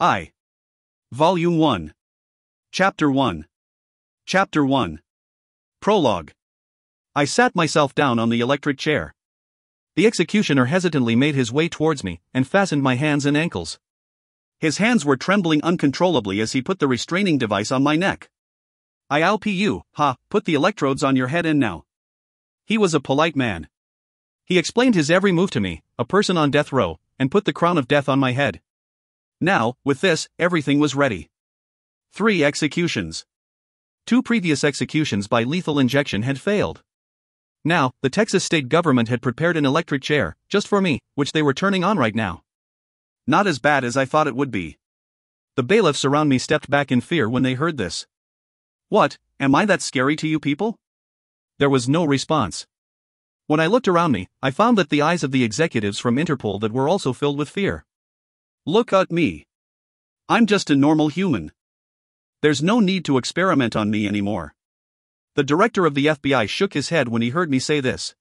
I. Volume 1. Chapter 1. Chapter 1. Prologue. I sat myself down on the electric chair. The executioner hesitantly made his way towards me and fastened my hands and ankles. His hands were trembling uncontrollably as he put the restraining device on my neck. I'll put the electrodes on your head and now. He was a polite man. He explained his every move to me, a person on death row, and put the crown of death on my head. Now, with this, everything was ready. 3 executions. 2 previous executions by lethal injection had failed. Now, the Texas state government had prepared an electric chair, just for me, which they were turning on right now. Not as bad as I thought it would be. The bailiffs around me stepped back in fear when they heard this. What, am I that scary to you people? There was no response. When I looked around me, I found that the eyes of the executives from Interpol that were also filled with fear. Look at me. I'm just a normal human. There's no need to experiment on me anymore. The director of the FBI shook his head when he heard me say this.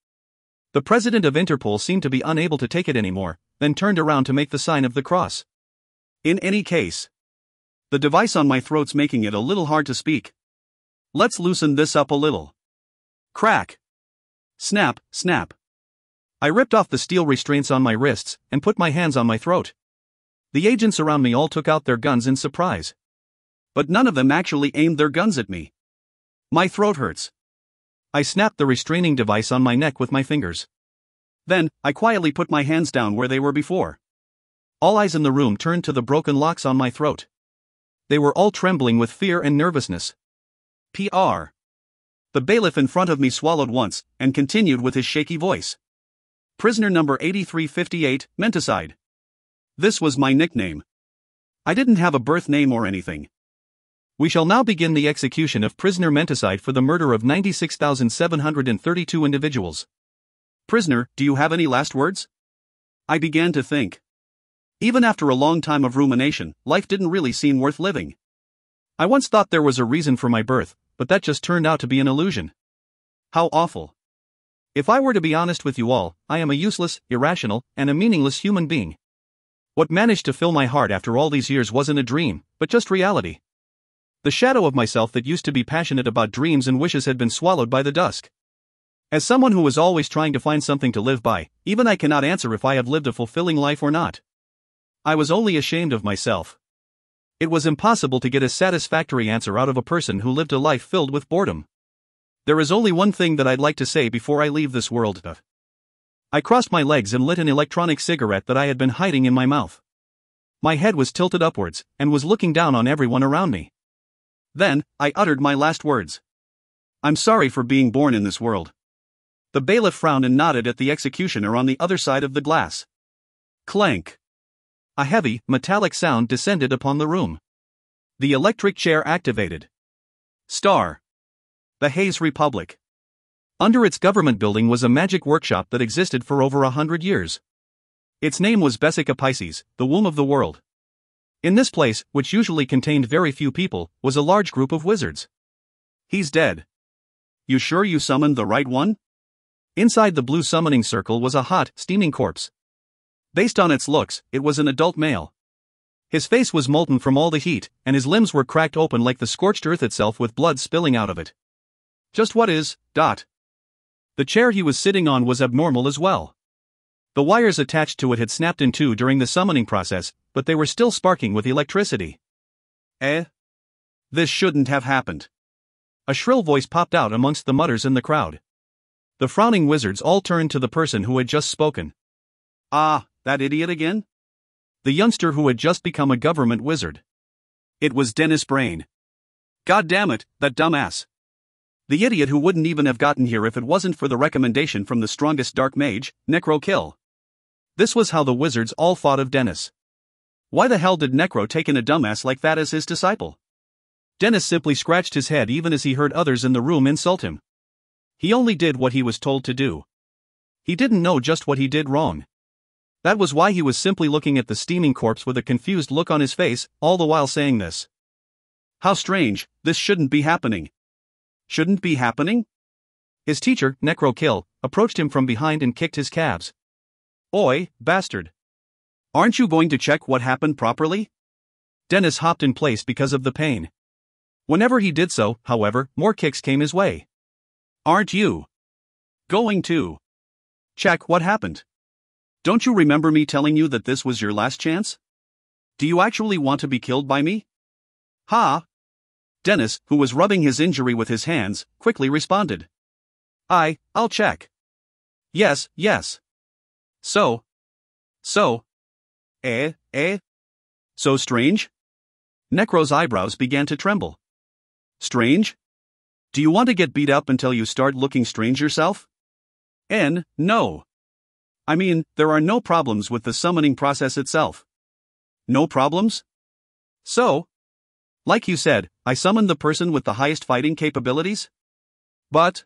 The president of Interpol seemed to be unable to take it anymore, then turned around to make the sign of the cross. In any case, the device on my throat's making it a little hard to speak. Let's loosen this up a little. Crack. Snap, snap. I ripped off the steel restraints on my wrists and put my hands on my throat. The agents around me all took out their guns in surprise. But none of them actually aimed their guns at me. My throat hurts. I snapped the restraining device on my neck with my fingers. Then, I quietly put my hands down where they were before. All eyes in the room turned to the broken locks on my throat. They were all trembling with fear and nervousness. PR. The bailiff in front of me swallowed once, and continued with his shaky voice. Prisoner number 8358, Menticide. This was my nickname. I didn't have a birth name or anything. We shall now begin the execution of prisoner Menticide for the murder of 96,732 individuals. Prisoner, do you have any last words? I began to think. Even after a long time of rumination, life didn't really seem worth living. I once thought there was a reason for my birth, but that just turned out to be an illusion. How awful. If I were to be honest with you all, I am a useless, irrational, and a meaningless human being. What managed to fill my heart after all these years wasn't a dream, but just reality. The shadow of myself that used to be passionate about dreams and wishes had been swallowed by the dusk. As someone who was always trying to find something to live by, even I cannot answer if I have lived a fulfilling life or not. I was only ashamed of myself. It was impossible to get a satisfactory answer out of a person who lived a life filled with boredom. There is only one thing that I'd like to say before I leave this world. I crossed my legs and lit an electronic cigarette that I had been hiding in my mouth. My head was tilted upwards, and was looking down on everyone around me. Then, I uttered my last words. I'm sorry for being born in this world. The bailiff frowned and nodded at the executioner on the other side of the glass. Clank. A heavy, metallic sound descended upon the room. The electric chair activated. Star. The Hayes Republic. Under its government building was a magic workshop that existed for over 100 years. Its name was Bessica Pisces, the womb of the world. In this place, which usually contained very few people, was a large group of wizards. He's dead. You sure you summoned the right one? Inside the blue summoning circle was a hot, steaming corpse. Based on its looks, it was an adult male. His face was molten from all the heat, and his limbs were cracked open like the scorched earth itself with blood spilling out of it. Just what is. The chair he was sitting on was abnormal as well. The wires attached to it had snapped in two during the summoning process, but they were still sparking with electricity. This shouldn't have happened. A shrill voice popped out amongst the mutters in the crowd. The frowning wizards all turned to the person who had just spoken. Ah, that idiot again? The youngster who had just become a government wizard. It was Dennis Brain. God damn it, that dumbass. The idiot who wouldn't even have gotten here if it wasn't for the recommendation from the strongest dark mage, Necro Kill. This was how the wizards all thought of Dennis. Why the hell did Necro take in a dumbass like that as his disciple? Dennis simply scratched his head even as he heard others in the room insult him. He only did what he was told to do. He didn't know just what he did wrong. That was why he was simply looking at the steaming corpse with a confused look on his face, all the while saying this. How strange, this shouldn't be happening. Shouldn't be happening? His teacher, Necro Kill, approached him from behind and kicked his calves. Oi, bastard. Aren't you going to check what happened properly? Dennis hopped in place because of the pain. Whenever he did so, however, more kicks came his way. Aren't you going to check what happened? Don't you remember me telling you that this was your last chance? Do you actually want to be killed by me? Ha! Dennis, who was rubbing his injury with his hands, quickly responded. I'll check. Yes. So, so strange? Necro's eyebrows began to tremble. Strange? Do you want to get beat up until you start looking strange yourself? No. I mean, there are no problems with the summoning process itself. No problems? So, like you said, I summoned the person with the highest fighting capabilities? But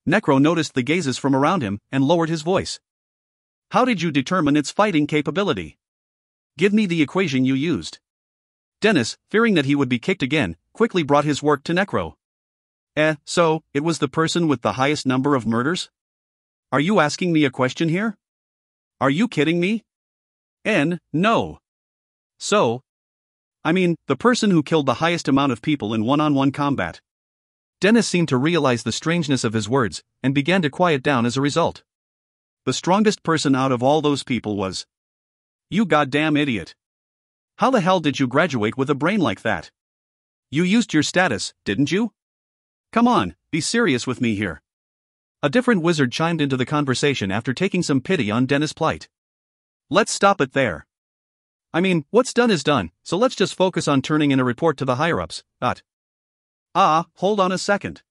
Necro noticed the gazes from around him and lowered his voice. How did you determine its fighting capability? Give me the equation you used. Dennis, fearing that he would be kicked again, quickly brought his work to Necro. So, it was the person with the highest number of murders? Are you asking me a question here? Are you kidding me? No. So, I mean, the person who killed the highest amount of people in one-on-one combat. Dennis seemed to realize the strangeness of his words, and began to quiet down as a result. The strongest person out of all those people was... You goddamn idiot. How the hell did you graduate with a brain like that? You used your status, didn't you? Come on, be serious with me here. A different wizard chimed into the conversation after taking some pity on Dennis' plight. Let's stop it there. I mean, what's done is done, so let's just focus on turning in a report to the higher-ups. Hold on a second.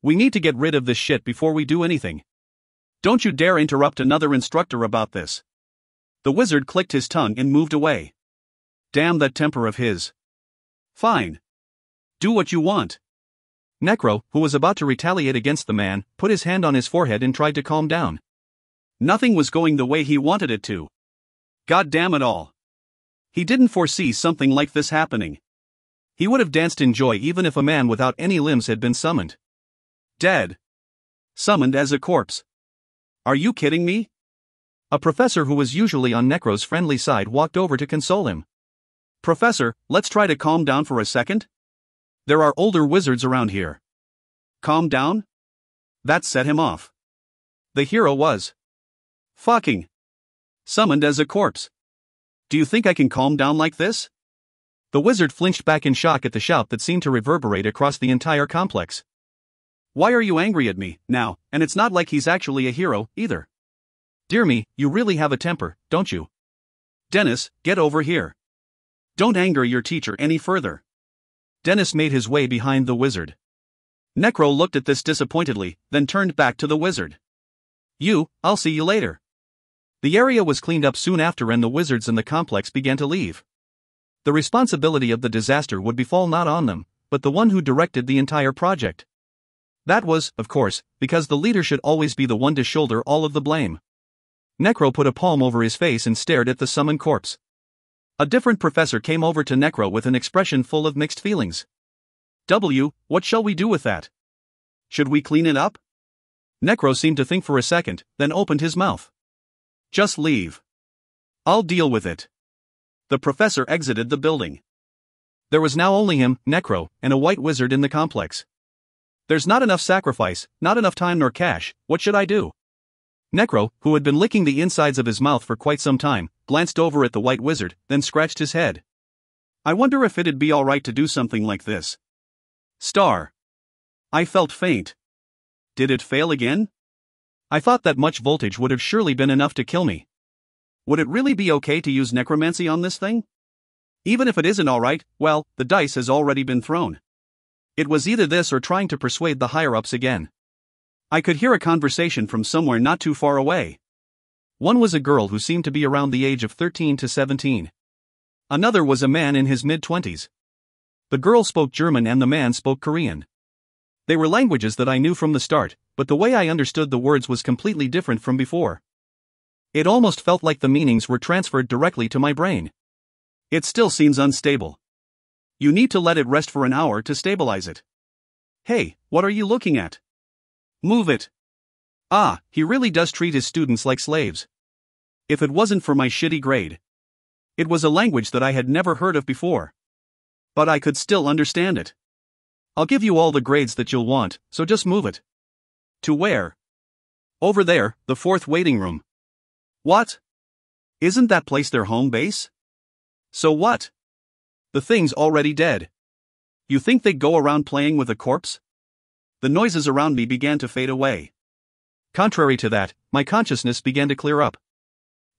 We need to get rid of this shit before we do anything. Don't you dare interrupt another instructor about this. The wizard clicked his tongue and moved away. Damn that temper of his. Fine. Do what you want. Necro, who was about to retaliate against the man, put his hand on his forehead and tried to calm down. Nothing was going the way he wanted it to. God damn it all. He didn't foresee something like this happening. He would have danced in joy even if a man without any limbs had been summoned. Dead. Summoned as a corpse. Are you kidding me? A professor who was usually on Necro's friendly side walked over to console him. Professor, let's try to calm down for a second. There are older wizards around here. Calm down? That set him off. The hero was fucking summoned as a corpse. Do you think I can calm down like this? The wizard flinched back in shock at the shout that seemed to reverberate across the entire complex. Why are you angry at me, now, and it's not like he's actually a hero, either. Dear me, you really have a temper, don't you? Dennis, get over here. Don't anger your teacher any further. Dennis made his way behind the wizard. Necro looked at this disappointedly, then turned back to the wizard. I'll see you later. The area was cleaned up soon after and the wizards in the complex began to leave. The responsibility of the disaster would befall not on them, but the one who directed the entire project. That was, of course, because the leader should always be the one to shoulder all of the blame. Necro put a palm over his face and stared at the summoned corpse. A different professor came over to Necro with an expression full of mixed feelings. What shall we do with that? Should we clean it up? Necro seemed to think for a second, then opened his mouth. Just leave. I'll deal with it. The professor exited the building. There was now only him, Necro, and a white wizard in the complex. There's not enough sacrifice, not enough time nor cash, what should I do? Necro, who had been licking the insides of his mouth for quite some time, glanced over at the white wizard, then scratched his head. I wonder if it'd be alright to do something like this. Star. I felt faint. Did it fail again? I thought that much voltage would have surely been enough to kill me. Would it really be okay to use necromancy on this thing? Even if it isn't alright, well, the dice has already been thrown. It was either this or trying to persuade the higher-ups again. I could hear a conversation from somewhere not too far away. One was a girl who seemed to be around the age of 13 to 17. Another was a man in his mid-20s. The girl spoke German and the man spoke Korean. They were languages that I knew from the start, but the way I understood the words was completely different from before. It almost felt like the meanings were transferred directly to my brain. It still seems unstable. You need to let it rest for an hour to stabilize it. Hey, what are you looking at? Move it. He really does treat his students like slaves. If it wasn't for my shitty grade. It was a language that I had never heard of before. But I could still understand it. I'll give you all the grades that you'll want, so just move it. To where? Over there, the fourth waiting room. What? Isn't that place their home base? So what? The thing's already dead. You think they'd go around playing with a corpse? The noises around me began to fade away. Contrary to that, my consciousness began to clear up.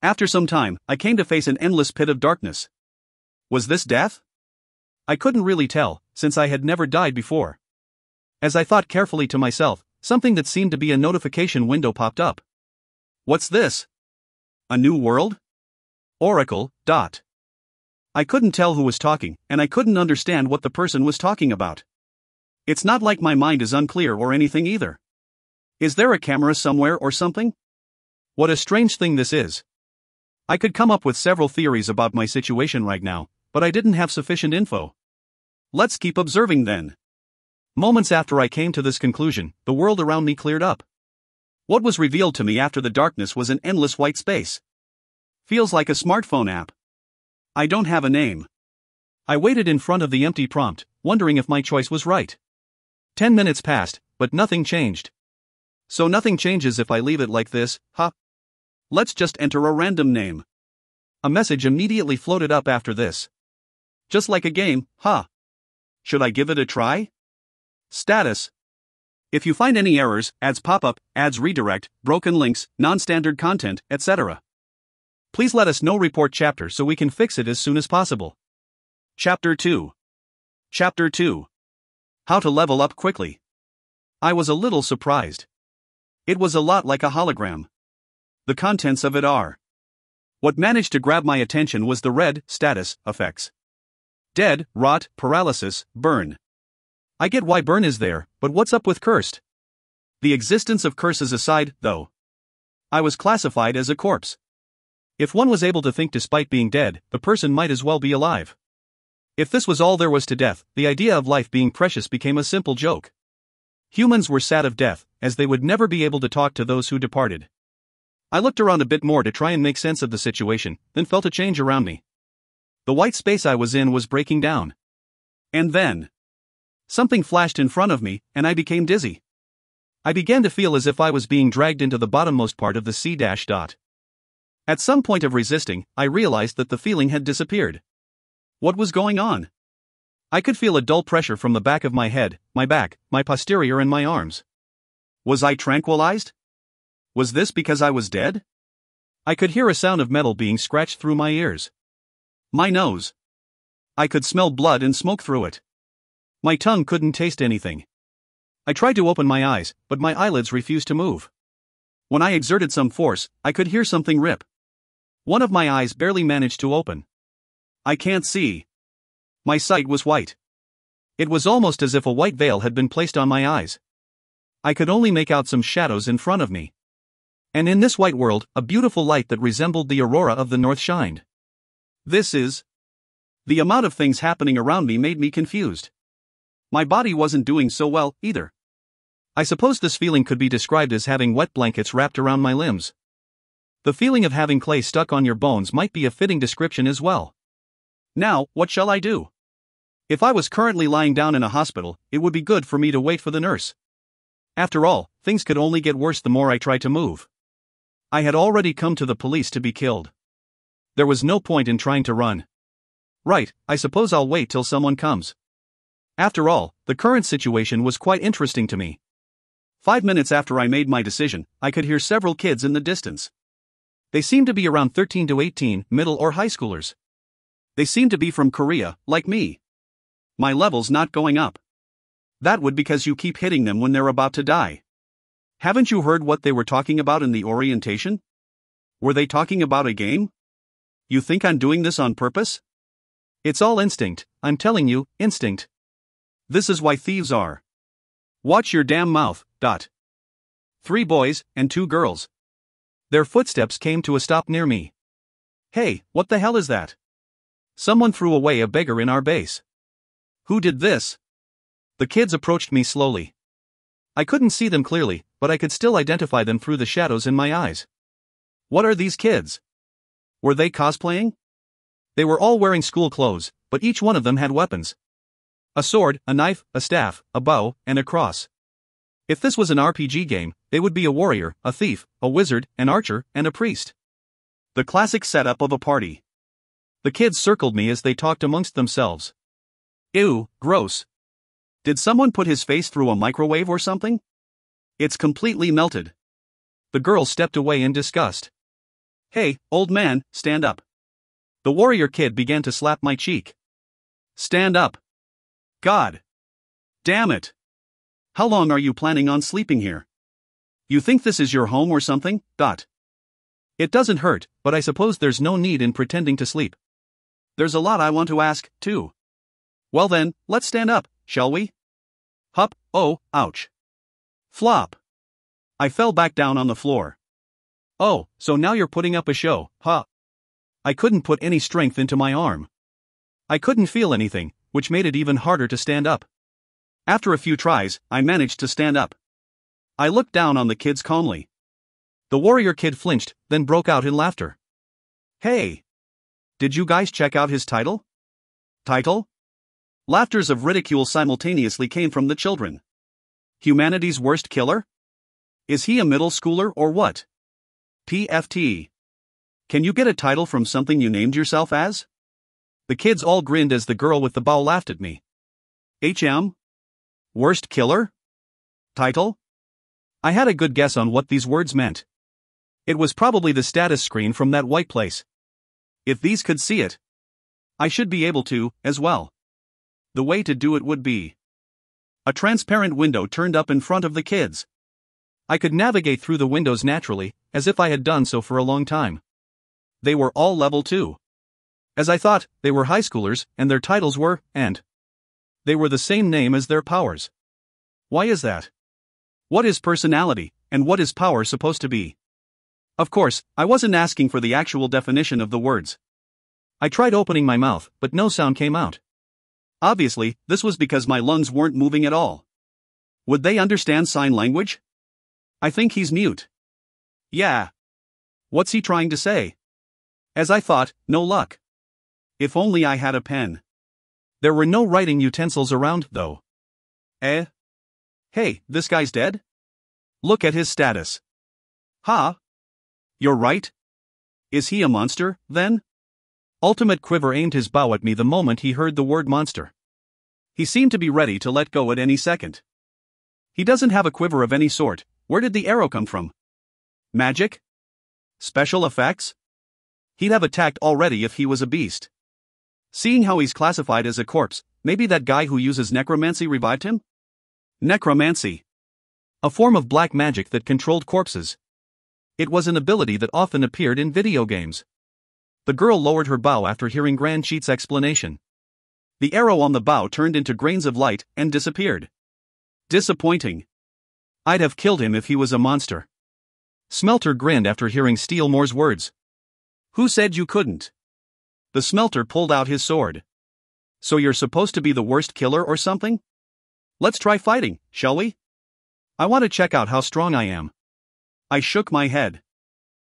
After some time, I came to face an endless pit of darkness. Was this death? I couldn't really tell, since I had never died before. As I thought carefully to myself, something that seemed to be a notification window popped up. What's this? A new world? Oracle. I couldn't tell who was talking, and I couldn't understand what the person was talking about. It's not like my mind is unclear or anything either. Is there a camera somewhere or something? What a strange thing this is. I could come up with several theories about my situation right now, but I didn't have sufficient info. Let's keep observing then. Moments after I came to this conclusion, the world around me cleared up. What was revealed to me after the darkness was an endless white space. Feels like a smartphone app. I don't have a name. I waited in front of the empty prompt, wondering if my choice was right. 10 minutes passed, but nothing changed. So nothing changes if I leave it like this, huh? Let's just enter a random name. A message immediately floated up after this. Just like a game, huh? Should I give it a try? Status. If you find any errors, ads pop up, ads redirect, broken links, non-standard content, etc. Please let us know. Report chapter so we can fix it as soon as possible. Chapter 2. Chapter 2. How to level up quickly. I was a little surprised. It was a lot like a hologram. The contents of it are. What managed to grab my attention was the red status effects. Dead, rot, paralysis, burn. I get why burn is there, but what's up with cursed? The existence of curses aside, though. I was classified as a corpse. If one was able to think despite being dead, the person might as well be alive. If this was all there was to death, the idea of life being precious became a simple joke. Humans were sad of death, as they would never be able to talk to those who departed. I looked around a bit more to try and make sense of the situation, then felt a change around me. The white space I was in was breaking down. And then something flashed in front of me, and I became dizzy. I began to feel as if I was being dragged into the bottommost part of the sea. At some point of resisting, I realized that the feeling had disappeared. What was going on? I could feel a dull pressure from the back of my head, my back, my posterior and my arms. Was I tranquilized? Was this because I was dead? I could hear a sound of metal being scratched through my ears. My nose. I could smell blood and smoke through it. My tongue couldn't taste anything. I tried to open my eyes, but my eyelids refused to move. When I exerted some force, I could hear something rip. One of my eyes barely managed to open. I can't see. My sight was white. It was almost as if a white veil had been placed on my eyes. I could only make out some shadows in front of me. And in this white world, a beautiful light that resembled the aurora of the north shined. The amount of things happening around me made me confused. My body wasn't doing so well, either. I suppose this feeling could be described as having wet blankets wrapped around my limbs. The feeling of having clay stuck on your bones might be a fitting description as well. Now, what shall I do? If I was currently lying down in a hospital, it would be good for me to wait for the nurse. After all, things could only get worse the more I tried to move. I had already come to the police to be killed. There was no point in trying to run. Right, I suppose I'll wait till someone comes. After all, the current situation was quite interesting to me. 5 minutes after I made my decision, I could hear several kids in the distance. They seemed to be around 13 to 18, middle or high schoolers. They seemed to be from Korea, like me. My level's not going up. That would because you keep hitting them when they're about to die. Haven't you heard what they were talking about in the orientation? Were they talking about a game? You think I'm doing this on purpose? It's all instinct, I'm telling you, instinct. This is why thieves are. Watch your damn mouth. 3 boys and 2 girls. Their footsteps came to a stop near me. Hey, what the hell is that? Someone threw away a beggar in our base. Who did this? The kids approached me slowly. I couldn't see them clearly, but I could still identify them through the shadows in my eyes. What are these kids? Were they cosplaying? They were all wearing school clothes, but each one of them had weapons. A sword, a knife, a staff, a bow, and a cross. If this was an RPG game, they would be a warrior, a thief, a wizard, an archer, and a priest. The classic setup of a party. The kids circled me as they talked amongst themselves. Ew, gross. Did someone put his face through a microwave or something? It's completely melted. The girl stepped away in disgust. Hey, old man, stand up. The warrior kid began to slap my cheek. Stand up. God. Damn it. How long are you planning on sleeping here? You think this is your home or something? It doesn't hurt, but I suppose there's no need in pretending to sleep. There's a lot I want to ask, too. Well then, let's stand up, shall we? Hup, oh, ouch. Flop. I fell back down on the floor. Oh, so now you're putting up a show, huh? I couldn't put any strength into my arm. I couldn't feel anything, which made it even harder to stand up. After a few tries, I managed to stand up. I looked down on the kids calmly. The warrior kid flinched, then broke out in laughter. Hey! Did you guys check out his title? Title? Laughters of ridicule simultaneously came from the children. Humanity's worst killer? Is he a middle schooler or what? PFT. Can you get a title from something you named yourself as? The kids all grinned as the girl with the bow laughed at me. HM? Worst killer? Title? I had a good guess on what these words meant. It was probably the status screen from that white place. If these could see it, I should be able to, as well. The way to do it would be. A transparent window turned up in front of the kids. I could navigate through the windows naturally, as if I had done so for a long time. They were all level 2. As I thought, they were high schoolers, and their titles were, and. They were the same name as their powers. Why is that? What is personality, and what is power supposed to be? Of course, I wasn't asking for the actual definition of the words. I tried opening my mouth, but no sound came out. Obviously, this was because my lungs weren't moving at all. Would they understand sign language? I think he's mute. Yeah. What's he trying to say? As I thought, no luck. If only I had a pen. There were no writing utensils around, though. Eh? Hey, this guy's dead? Look at his status. Ha? You're right? Is he a monster, then? Ultimate Quiver aimed his bow at me the moment he heard the word monster. He seemed to be ready to let go at any second. He doesn't have a quiver of any sort. Where did the arrow come from? Magic? Special effects? He'd have attacked already if he was a beast. Seeing how he's classified as a corpse, maybe that guy who uses necromancy revived him? Necromancy. A form of black magic that controlled corpses. It was an ability that often appeared in video games. The girl lowered her bow after hearing Grand Cheat's explanation. The arrow on the bow turned into grains of light and disappeared. Disappointing. I'd have killed him if he was a monster. Smelter grinned after hearing Steelmore's words. Who said you couldn't? The smelter pulled out his sword. So you're supposed to be the worst killer or something? Let's try fighting, shall we? I want to check out how strong I am. I shook my head.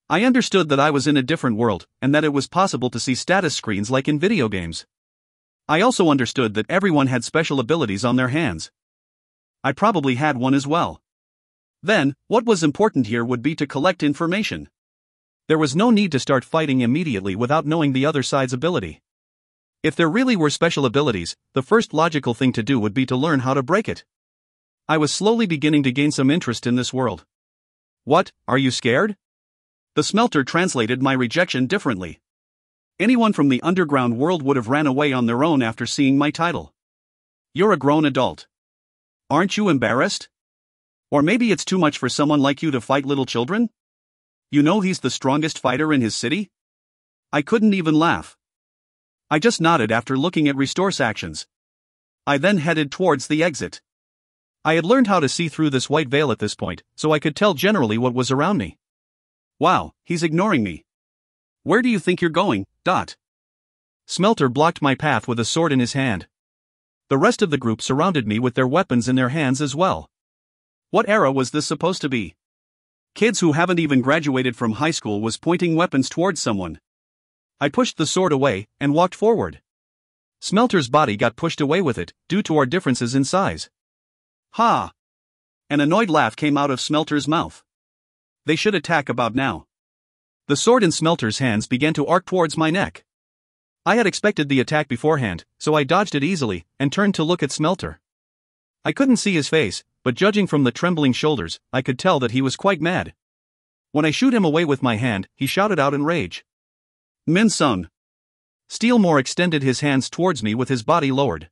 I understood that I was in a different world, and that it was possible to see status screens like in video games. I also understood that everyone had special abilities on their hands. I probably had one as well. Then, what was important here would be to collect information. There was no need to start fighting immediately without knowing the other side's ability. If there really were special abilities, the first logical thing to do would be to learn how to break it. I was slowly beginning to gain some interest in this world. What, are you scared? The smelter translated my rejection differently. Anyone from the underground world would have ran away on their own after seeing my title. You're a grown adult. Aren't you embarrassed? Or maybe it's too much for someone like you to fight little children? You know he's the strongest fighter in his city? I couldn't even laugh. I just nodded after looking at Restore's actions. I then headed towards the exit. I had learned how to see through this white veil at this point, so I could tell generally what was around me. Wow, he's ignoring me. Where do you think you're going, Dot? Smelter blocked my path with a sword in his hand. The rest of the group surrounded me with their weapons in their hands as well. What era was this supposed to be? Kids who haven't even graduated from high school was pointing weapons towards someone. I pushed the sword away and walked forward. Smelter's body got pushed away with it, due to our differences in size. Ha! An annoyed laugh came out of Smelter's mouth. They should attack about now. The sword in Smelter's hands began to arc towards my neck. I had expected the attack beforehand, so I dodged it easily, and turned to look at Smelter. I couldn't see his face, but judging from the trembling shoulders, I could tell that he was quite mad. When I shooed him away with my hand, he shouted out in rage. Min-sung. Steelmore extended his hands towards me with his body lowered.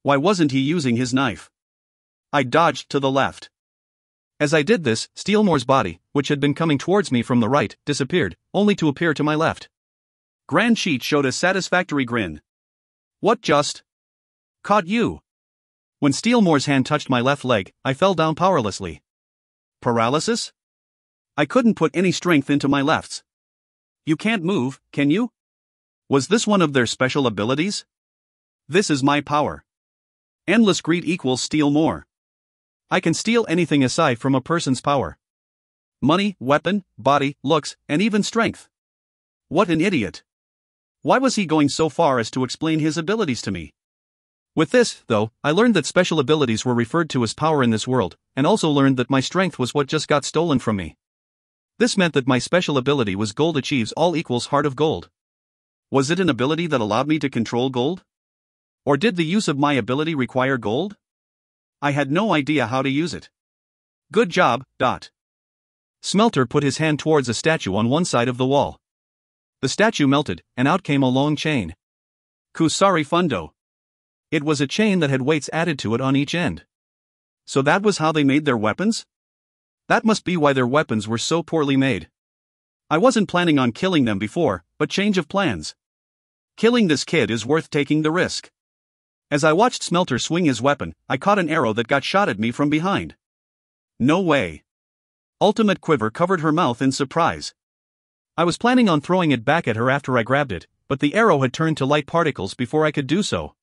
Why wasn't he using his knife? I dodged to the left. As I did this, Steelmore's body, which had been coming towards me from the right, disappeared, only to appear to my left. Grand Sheet showed a satisfactory grin. What just caught you? When Steelmore's hand touched my left leg, I fell down powerlessly. Paralysis? I couldn't put any strength into my lefts. You can't move, can you? Was this one of their special abilities? This is my power. Endless greed equals Steelmore. I can steal anything aside from a person's power. Money, weapon, body, looks, and even strength. What an idiot. Why was he going so far as to explain his abilities to me? With this, though, I learned that special abilities were referred to as power in this world, and also learned that my strength was what just got stolen from me. This meant that my special ability was Gold Achieves All equals Heart of Gold. Was it an ability that allowed me to control gold? Or did the use of my ability require gold? I had no idea how to use it. Good job, Dot. Smelter put his hand towards a statue on one side of the wall. The statue melted, and out came a long chain. Kusari Fundo. It was a chain that had weights added to it on each end. So that was how they made their weapons? That must be why their weapons were so poorly made. I wasn't planning on killing them before, but change of plans. Killing this kid is worth taking the risk. As I watched Smelter swing his weapon, I caught an arrow that got shot at me from behind. No way. Ultimate Quiver covered her mouth in surprise. I was planning on throwing it back at her after I grabbed it, but the arrow had turned to light particles before I could do so.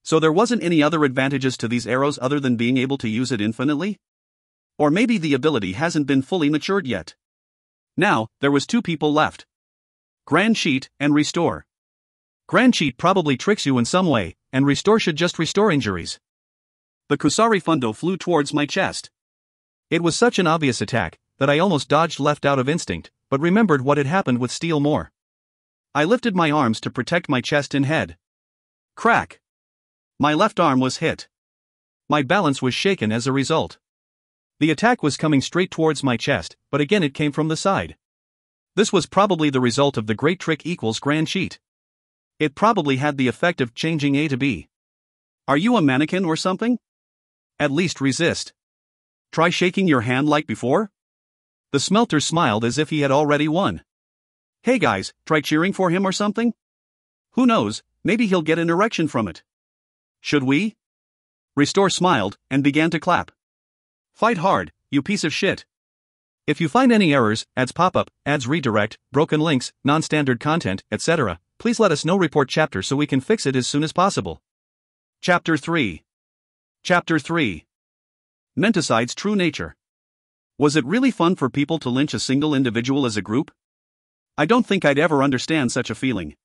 So there wasn't any other advantages to these arrows other than being able to use it infinitely? Or maybe the ability hasn't been fully matured yet. Now, there was two people left. Grand Sheet and Restore. Grand Sheet probably tricks you in some way, and Restore should just restore injuries. The Kusari Fundo flew towards my chest. It was such an obvious attack, that I almost dodged left out of instinct, but remembered what had happened with Steelmore. I lifted my arms to protect my chest and head. Crack! My left arm was hit. My balance was shaken as a result. The attack was coming straight towards my chest, but again it came from the side. This was probably the result of the Great Trick equals Grand Sheet. It probably had the effect of changing A to B. Are you a mannequin or something? At least resist. Try shaking your hand like before? The Smelter smiled as if he had already won. Hey guys, try cheering for him or something? Who knows, maybe he'll get an erection from it. Should we? Restore smiled, and began to clap. Fight hard, you piece of shit. If you find any errors, ads pop up, ads redirect, broken links, non-standard content, etc., please let us know. Report chapter so we can fix it as soon as possible. Chapter 3. Chapter 3. Menticide's True Nature. Was it really fun for people to lynch a single individual as a group? I don't think I'd ever understand such a feeling.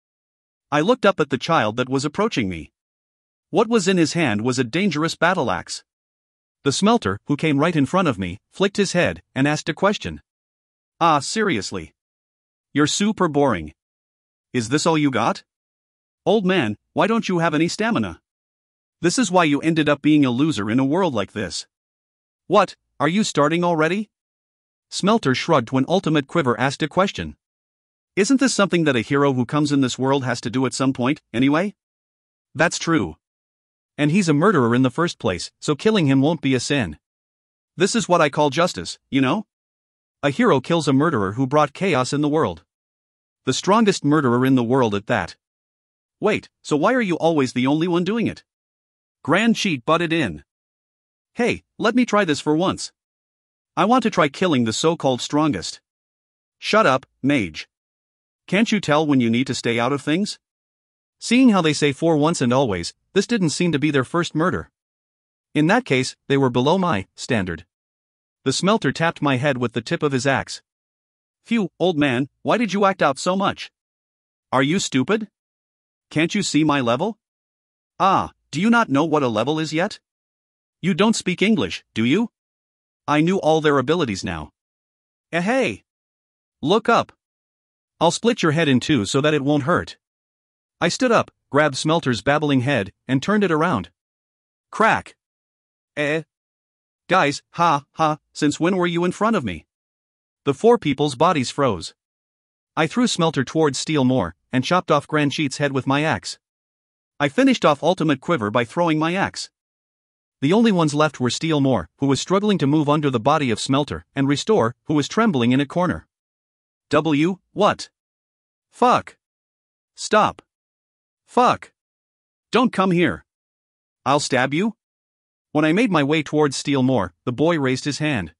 I looked up at the child that was approaching me. What was in his hand was a dangerous battle axe. The Smelter, who came right in front of me, flicked his head and asked a question. Ah, seriously? You're super boring. Is this all you got? Old man, why don't you have any stamina? This is why you ended up being a loser in a world like this. What, are you starting already? Smelter shrugged when Ultimate Quiver asked a question. Isn't this something that a hero who comes in this world has to do at some point, anyway? That's true. And he's a murderer in the first place, so killing him won't be a sin. This is what I call justice, you know? A hero kills a murderer who brought chaos in the world. The strongest murderer in the world at that. Wait, so why are you always the only one doing it? Grand Sheet butted in. Hey, let me try this for once. I want to try killing the so-called strongest. Shut up, mage. Can't you tell when you need to stay out of things? Seeing how they say for once and always, this didn't seem to be their first murder. In that case, they were below my standard. The Smelter tapped my head with the tip of his axe. Phew, old man, why did you act out so much? Are you stupid? Can't you see my level? Ah, do you not know what a level is yet? You don't speak English, do you? I knew all their abilities now. Hey! Look up. I'll split your head in two so that it won't hurt. I stood up, grabbed Smelter's babbling head, and turned it around. Crack. Guys, since when were you in front of me? The four people's bodies froze. I threw Smelter towards Steelmore, and chopped off Grand Sheet's head with my axe. I finished off Ultimate Quiver by throwing my axe. The only ones left were Steelmore, who was struggling to move under the body of Smelter, and Restore, who was trembling in a corner. What? Fuck. Stop. Fuck. Don't come here. I'll stab you. When I made my way towards Steelmore, the boy raised his hand.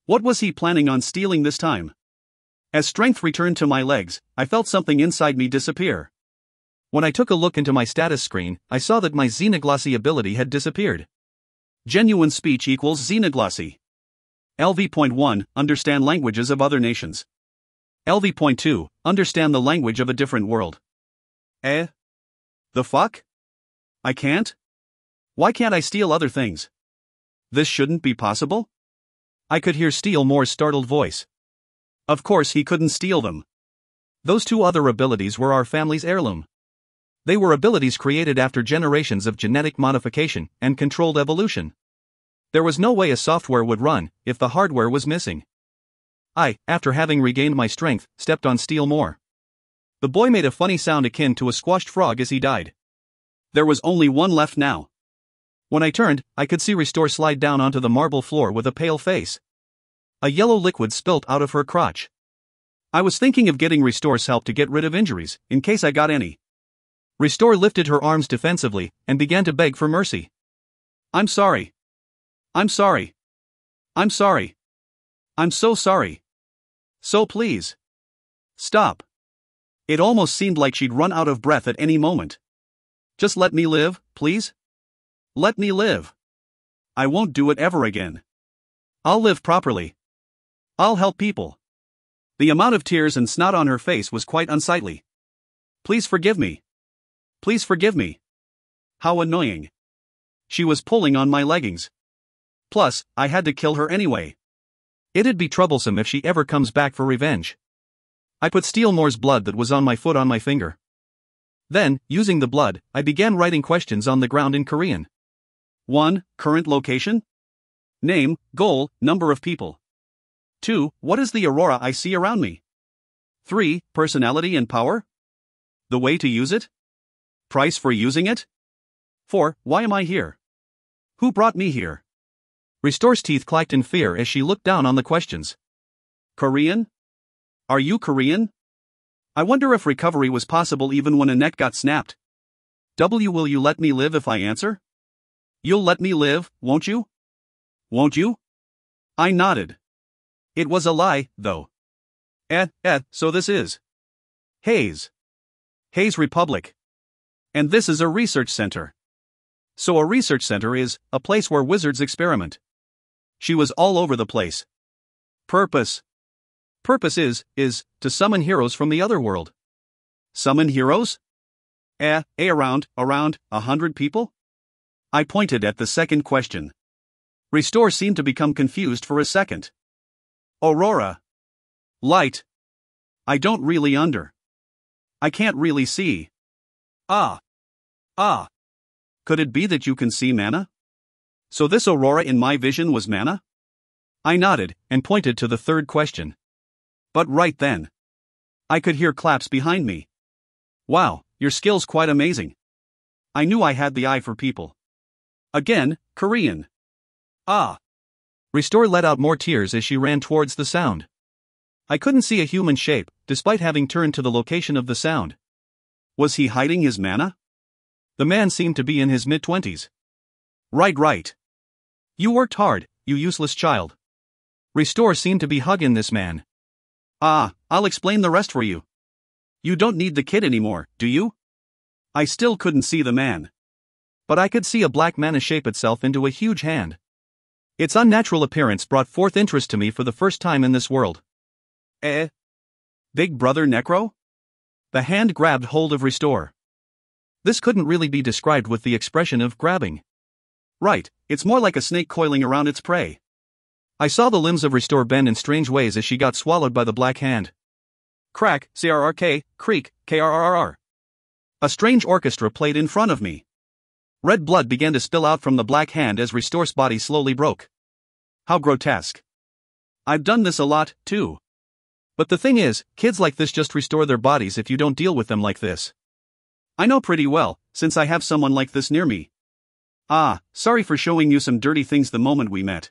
What was he planning on stealing this time? As strength returned to my legs, I felt something inside me disappear. When I took a look into my status screen, I saw that my Xenoglossy ability had disappeared. Genuine speech equals Xenoglossy. LV.1 Understand languages of other nations. LV.2 Understand the language of a different world. The fuck? I can't? Why can't I steal other things? This shouldn't be possible? I could hear Steelmore's startled voice. Of course he couldn't steal them. Those two other abilities were our family's heirloom. They were abilities created after generations of genetic modification and controlled evolution. There was no way a software would run if the hardware was missing. I, after having regained my strength, stepped on Steelmore. The boy made a funny sound akin to a squashed frog as he died. There was only one left now. When I turned, I could see Restore slide down onto the marble floor with a pale face. A yellow liquid spilt out of her crotch. I was thinking of getting Restore's help to get rid of injuries, in case I got any. Restore lifted her arms defensively and began to beg for mercy. I'm sorry. I'm sorry. I'm sorry. I'm so sorry. So please. Stop. It almost seemed like she'd run out of breath at any moment. Just let me live, please? Let me live. I won't do it ever again. I'll live properly. I'll help people. The amount of tears and snot on her face was quite unsightly. Please forgive me. Please forgive me. How annoying. She was pulling on my leggings. Plus, I had to kill her anyway. It'd be troublesome if she ever comes back for revenge. I put Steelmore's blood that was on my foot on my finger. Then, using the blood, I began writing questions on the ground in Korean. 1. Current location? Name, goal, number of people. 2. What is the aurora I see around me? 3. Personality and power? The way to use it? Price for using it? 4. Why am I here? Who brought me here? Restore's teeth clacked in fear as she looked down on the questions. Korean? Are you Korean? I wonder if recovery was possible even when a neck got snapped. Will you let me live if I answer? You'll let me live, won't you? Won't you? I nodded. It was a lie, though. So this is Hayes. Hayes Republic. And this is a research center. So a research center is a place where wizards experiment. She was all over the place. Purpose. Purpose is to summon heroes from the other world. Summon heroes? Around 100 people? I pointed at the second question. Restore seemed to become confused for a second. Aurora. Light. I don't really I can't really see. Could it be that you can see mana? So this aurora in my vision was mana? I nodded and pointed to the third question. But right then, I could hear claps behind me. Wow, your skill's quite amazing. I knew I had the eye for people. Again, Korean. Restore let out more tears as she ran towards the sound. I couldn't see a human shape, despite having turned to the location of the sound. Was he hiding his mana? The man seemed to be in his mid-20s. Right. You worked hard, you useless child. Restore seemed to be hugging this man. I'll explain the rest for you. You don't need the kid anymore, do you? I still couldn't see the man. But I could see a black mana shape itself into a huge hand. Its unnatural appearance brought forth interest to me for the first time in this world. Big Brother Necro? The hand grabbed hold of Restore. This couldn't really be described with the expression of grabbing. Right, it's more like a snake coiling around its prey. I saw the limbs of Restore bend in strange ways as she got swallowed by the black hand. Crack, crrk, creak, krrrr. A strange orchestra played in front of me. Red blood began to spill out from the black hand as Restore's body slowly broke. How grotesque. I've done this a lot, too. But the thing is, kids like this just restore their bodies if you don't deal with them like this. I know pretty well, since I have someone like this near me. Ah, sorry for showing you some dirty things the moment we met.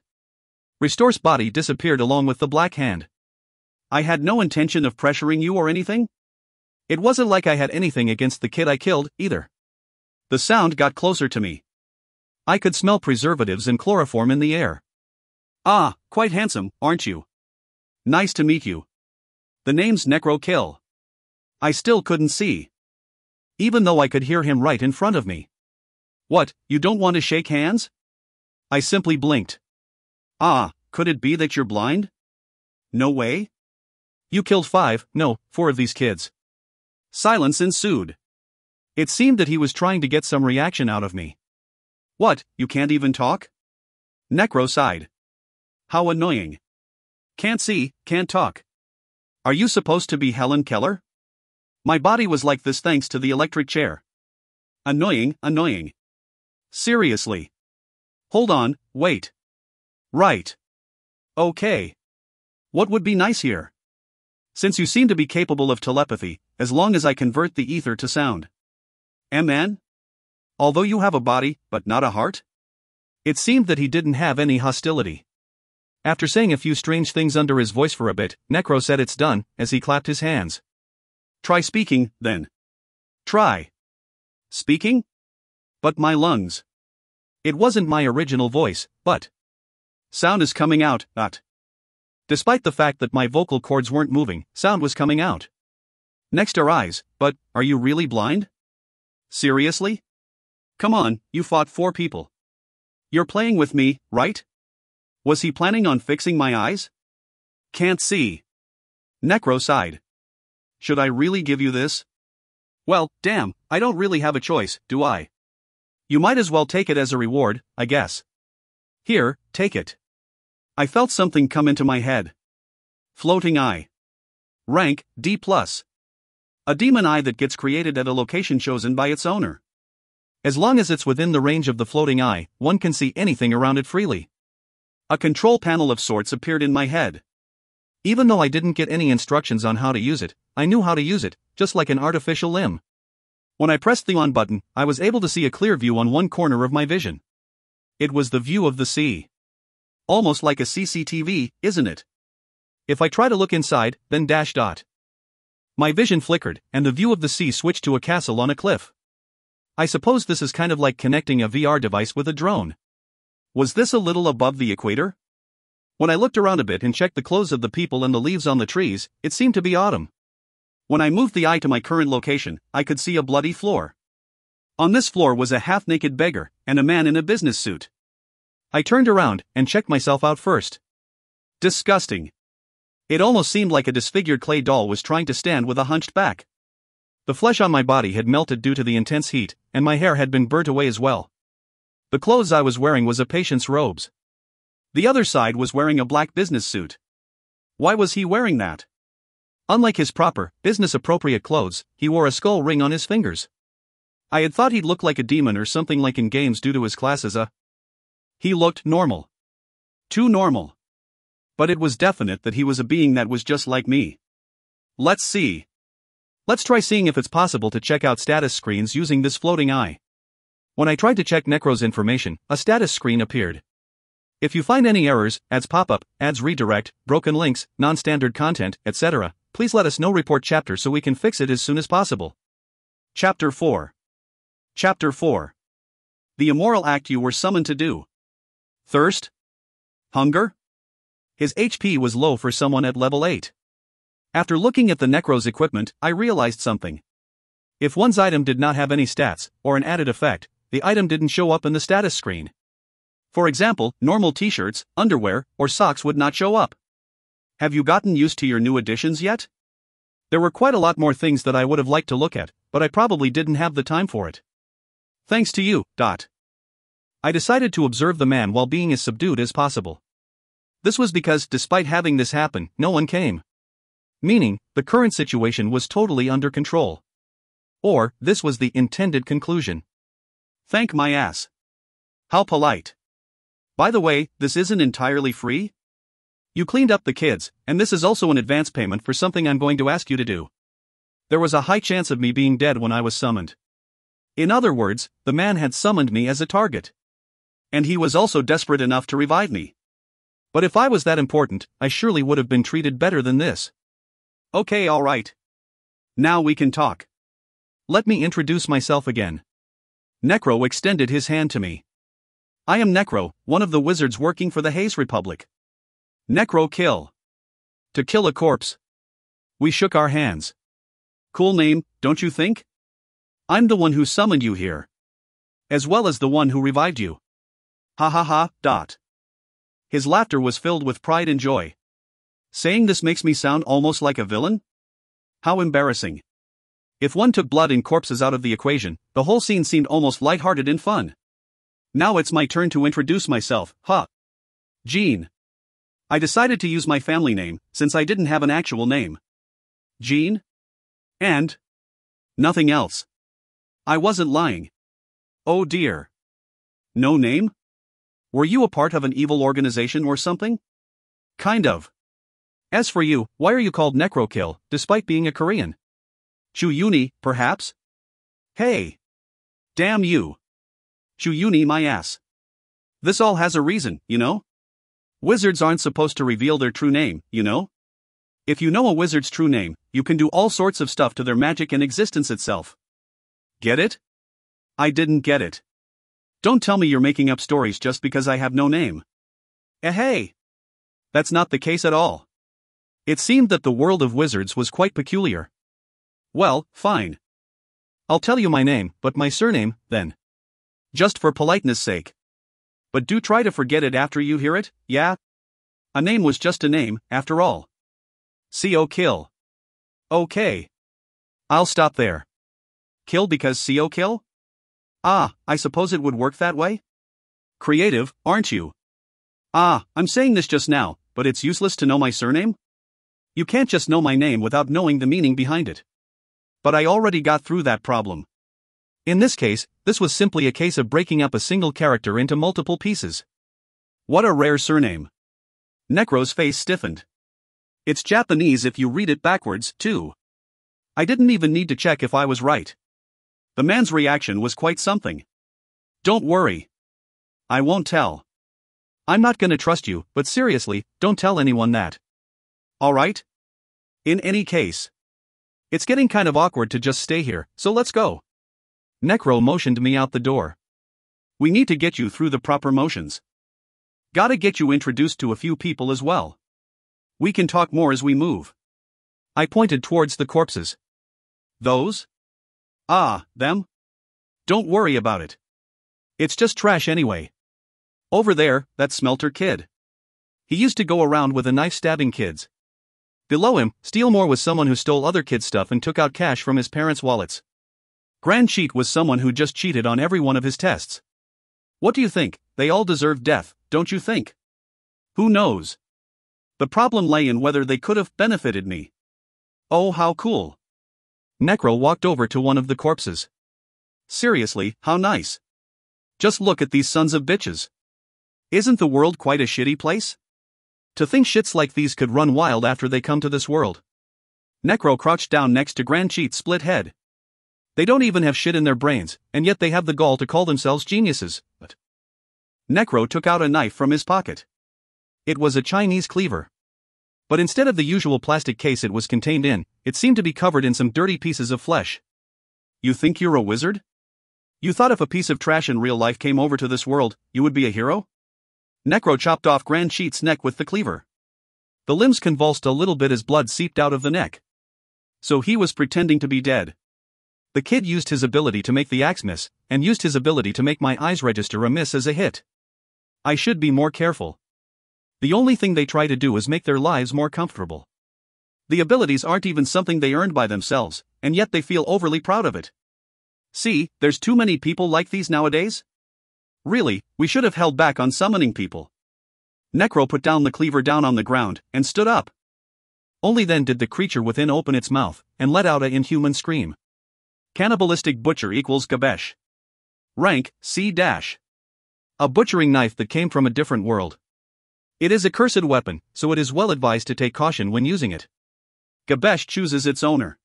Restore's body disappeared along with the black hand. I had no intention of pressuring you or anything. It wasn't like I had anything against the kid I killed, either. The sound got closer to me. I could smell preservatives and chloroform in the air. Ah, quite handsome, aren't you? Nice to meet you. The name's Necro Kill. I still couldn't see. Even though I could hear him right in front of me. What, you don't want to shake hands? I simply blinked. Ah, could it be that you're blind? No way. You killed 4 of these kids. Silence ensued. It seemed that he was trying to get some reaction out of me. What, you can't even talk? Necro sighed. How annoying. Can't see, can't talk. Are you supposed to be Helen Keller? My body was like this thanks to the electric chair. Annoying. Seriously. Hold on, wait. Right. Okay. What would be nice here? Since you seem to be capable of telepathy, as long as I convert the ether to sound. MN? Although you have a body, but not a heart? It seemed that he didn't have any hostility. After saying a few strange things under his voice for a bit, Necro said it's done, as he clapped his hands. Try speaking, then. Try. Speaking? But my lungs. It wasn't my original voice, but sound is coming out, Despite the fact that my vocal cords weren't moving, sound was coming out. Next are eyes, but are you really blind? Seriously? Come on, you fought 4 people. You're playing with me, right? Was he planning on fixing my eyes? Can't see. Necro sighed. Should I really give you this? Well, damn, I don't really have a choice, do I? You might as well take it as a reward, I guess. Here, take it. I felt something come into my head. Floating eye. Rank, D+. A demon eye that gets created at a location chosen by its owner. As long as it's within the range of the floating eye, one can see anything around it freely. A control panel of sorts appeared in my head. Even though I didn't get any instructions on how to use it, I knew how to use it, just like an artificial limb. When I pressed the on button, I was able to see a clear view on one corner of my vision. It was the view of the sea. Almost like a CCTV, isn't it? If I try to look inside, then ... My vision flickered, and the view of the sea switched to a castle on a cliff. I suppose this is kind of like connecting a VR device with a drone. Was this a little above the equator? When I looked around a bit and checked the clothes of the people and the leaves on the trees, it seemed to be autumn. When I moved the eye to my current location, I could see a bloody floor. On this floor was a half-naked beggar, and a man in a business suit. I turned around, and checked myself out first. Disgusting. It almost seemed like a disfigured clay doll was trying to stand with a hunched back. The flesh on my body had melted due to the intense heat, and my hair had been burnt away as well. The clothes I was wearing was a patient's robes. The other side was wearing a black business suit. Why was he wearing that? Unlike his proper, business-appropriate clothes, he wore a skull ring on his fingers. I had thought he'd look like a demon or something like in games due to his class as a... He looked normal. Too normal. But it was definite that he was a being that was just like me. Let's see. Let's try seeing if it's possible to check out status screens using this floating eye. When I tried to check Necro's information, a status screen appeared. If you find any errors, ads pop up, ads redirect, broken links, non-standard content, etc., please let us know. Report chapter so we can fix it as soon as possible. Chapter 4. Chapter 4. The immoral act you were summoned to do. Thirst? Hunger? His HP was low for someone at level 8. After looking at the Necro's equipment, I realized something. If one's item did not have any stats, or an added effect, the item didn't show up in the status screen. For example, normal t-shirts, underwear, or socks would not show up. Have you gotten used to your new additions yet? There were quite a lot more things that I would have liked to look at, but I probably didn't have the time for it. Thanks to you. I decided to observe the man while being as subdued as possible. This was because, despite having this happen, no one came. Meaning, the current situation was totally under control. Or, this was the intended conclusion. Thank my ass. How polite. By the way, this isn't entirely free? You cleaned up the kids, and this is also an advance payment for something I'm going to ask you to do. There was a high chance of me being dead when I was summoned. In other words, the man had summoned me as a target. And he was also desperate enough to revive me. But if I was that important, I surely would have been treated better than this. Okay, alright. Now we can talk. Let me introduce myself again. Necro extended his hand to me. I am Necro, one of the wizards working for the Haze Republic. Necro kill. To kill a corpse. We shook our hands. Cool name, don't you think? I'm the one who summoned you here. As well as the one who revived you. Ha ha ha. His laughter was filled with pride and joy. Saying this makes me sound almost like a villain? How embarrassing. If one took blood and corpses out of the equation, the whole scene seemed almost lighthearted and fun. Now it's my turn to introduce myself, Jean. I decided to use my family name, since I didn't have an actual name. Jean? And? Nothing else. I wasn't lying. Oh dear. No name? Were you a part of an evil organization or something? Kind of. As for you, why are you called Necrokill, despite being a Korean? Chuyuni, perhaps? Hey. Damn you. Chuyuni my ass. This all has a reason, you know? Wizards aren't supposed to reveal their true name, you know? If you know a wizard's true name, you can do all sorts of stuff to their magic and existence itself. Get it? I didn't get it. Don't tell me you're making up stories just because I have no name. Hey! That's not the case at all. It seemed that the world of wizards was quite peculiar. Well, fine. I'll tell you my name, but my surname, then. Just for politeness sake. But do try to forget it after you hear it, yeah? A name was just a name, after all. CO kill. Okay. I'll stop there. Kill because CO kill? Ah, I suppose it would work that way? Creative, aren't you? Ah, I'm saying this just now, but it's useless to know my surname? You can't just know my name without knowing the meaning behind it. But I already got through that problem. In this case, this was simply a case of breaking up a single character into multiple pieces. What a rare surname. Necro's face stiffened. It's Japanese if you read it backwards, too. I didn't even need to check if I was right. The man's reaction was quite something. Don't worry. I won't tell. I'm not gonna trust you, but seriously, don't tell anyone that. Alright? In any case. It's getting kind of awkward to just stay here, so let's go. Necro motioned me out the door. We need to get you through the proper motions. Gotta get you introduced to a few people as well. We can talk more as we move. I pointed towards the corpses. Those? Ah, them? Don't worry about it. It's just trash anyway. Over there, that smelter kid. He used to go around with a knife stabbing kids. Below him, Steelmore was someone who stole other kids' stuff and took out cash from his parents' wallets. Grand Cheat was someone who just cheated on every one of his tests. What do you think? They all deserve death, don't you think? Who knows? The problem lay in whether they could have benefited me. Oh, how cool. Necro walked over to one of the corpses. Seriously, how nice. Just look at these sons of bitches. Isn't the world quite a shitty place? To think shits like these could run wild after they come to this world. Necro crouched down next to Grand Cheat's split head. They don't even have shit in their brains, and yet they have the gall to call themselves geniuses. But Necro took out a knife from his pocket. It was a Chinese cleaver. But instead of the usual plastic case it was contained in, it seemed to be covered in some dirty pieces of flesh. You think you're a wizard? You thought if a piece of trash in real life came over to this world, you would be a hero? Necro chopped off Grand Cheat's neck with the cleaver. The limbs convulsed a little bit as blood seeped out of the neck. So he was pretending to be dead. The kid used his ability to make the axe miss, and used his ability to make my eyes register a miss as a hit. I should be more careful. The only thing they try to do is make their lives more comfortable. The abilities aren't even something they earned by themselves, and yet they feel overly proud of it. See, there's too many people like these nowadays? Really, we should have held back on summoning people. Necro put down the cleaver down on the ground, and stood up. Only then did the creature within open its mouth, and let out an inhuman scream. Cannibalistic butcher equals Gabesh. Rank, C-. A butchering knife that came from a different world. It is a cursed weapon, so it is well advised to take caution when using it. Gabesh chooses its owner.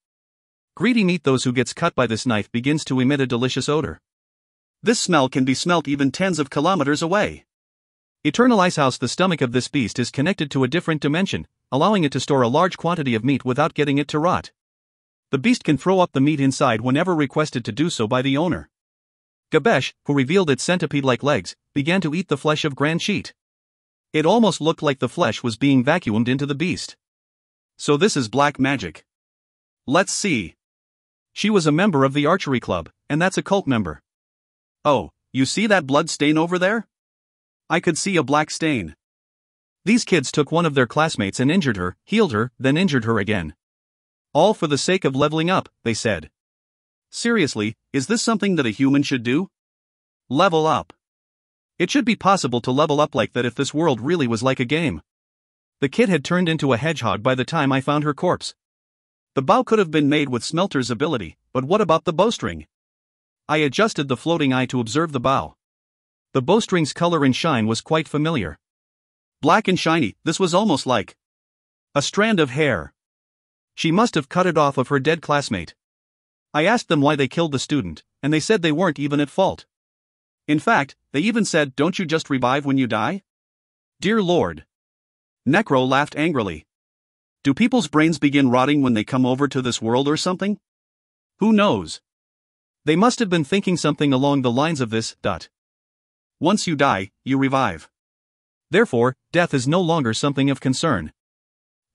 Greedy meat. Those who gets cut by this knife begins to emit a delicious odor. This smell can be smelt even tens of kilometers away. Eternal Ice House. The stomach of this beast is connected to a different dimension, allowing it to store a large quantity of meat without getting it to rot. The beast can throw up the meat inside whenever requested to do so by the owner. Gabesh, who revealed its centipede-like legs, began to eat the flesh of Grand Sheet. It almost looked like the flesh was being vacuumed into the beast. So this is black magic. Let's see. She was a member of the archery club, and that's a cult member. Oh, you see that blood stain over there? I could see a black stain. These kids took one of their classmates and injured her, healed her, then injured her again. All for the sake of leveling up, they said. Seriously, is this something that a human should do? Level up. It should be possible to level up like that if this world really was like a game. The kid had turned into a hedgehog by the time I found her corpse. The bow could have been made with Smelter's ability, but what about the bowstring? I adjusted the floating eye to observe the bow. The bowstring's color and shine was quite familiar. Black and shiny. This was almost like a strand of hair. She must have cut it off of her dead classmate. I asked them why they killed the student, and they said they weren't even at fault. In fact, they even said, "Don't you just revive when you die?" Dear Lord. Necro laughed angrily. Do people's brains begin rotting when they come over to this world or something? Who knows? They must have been thinking something along the lines of this. Once you die, you revive. Therefore, death is no longer something of concern.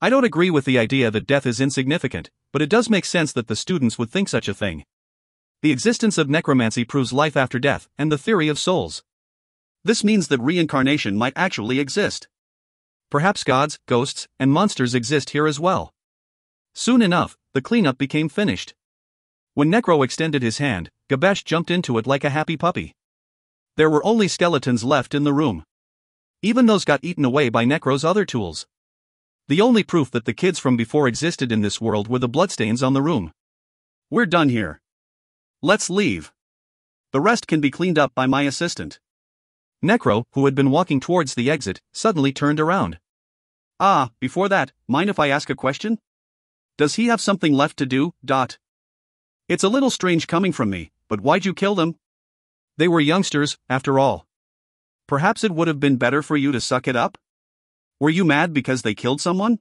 I don't agree with the idea that death is insignificant, but it does make sense that the students would think such a thing. The existence of necromancy proves life after death, and the theory of souls. This means that reincarnation might actually exist. Perhaps gods, ghosts, and monsters exist here as well. Soon enough, the cleanup became finished. When Necro extended his hand, Gabesh jumped into it like a happy puppy. There were only skeletons left in the room. Even those got eaten away by Necro's other tools. The only proof that the kids from before existed in this world were the bloodstains on the room. We're done here. Let's leave. The rest can be cleaned up by my assistant. Necro, who had been walking towards the exit, suddenly turned around. Before that, mind if I ask a question? Does he have something left to do? It's a little strange coming from me, but why'd you kill them? They were youngsters, after all. Perhaps it would have been better for you to suck it up? Were you mad because they killed someone?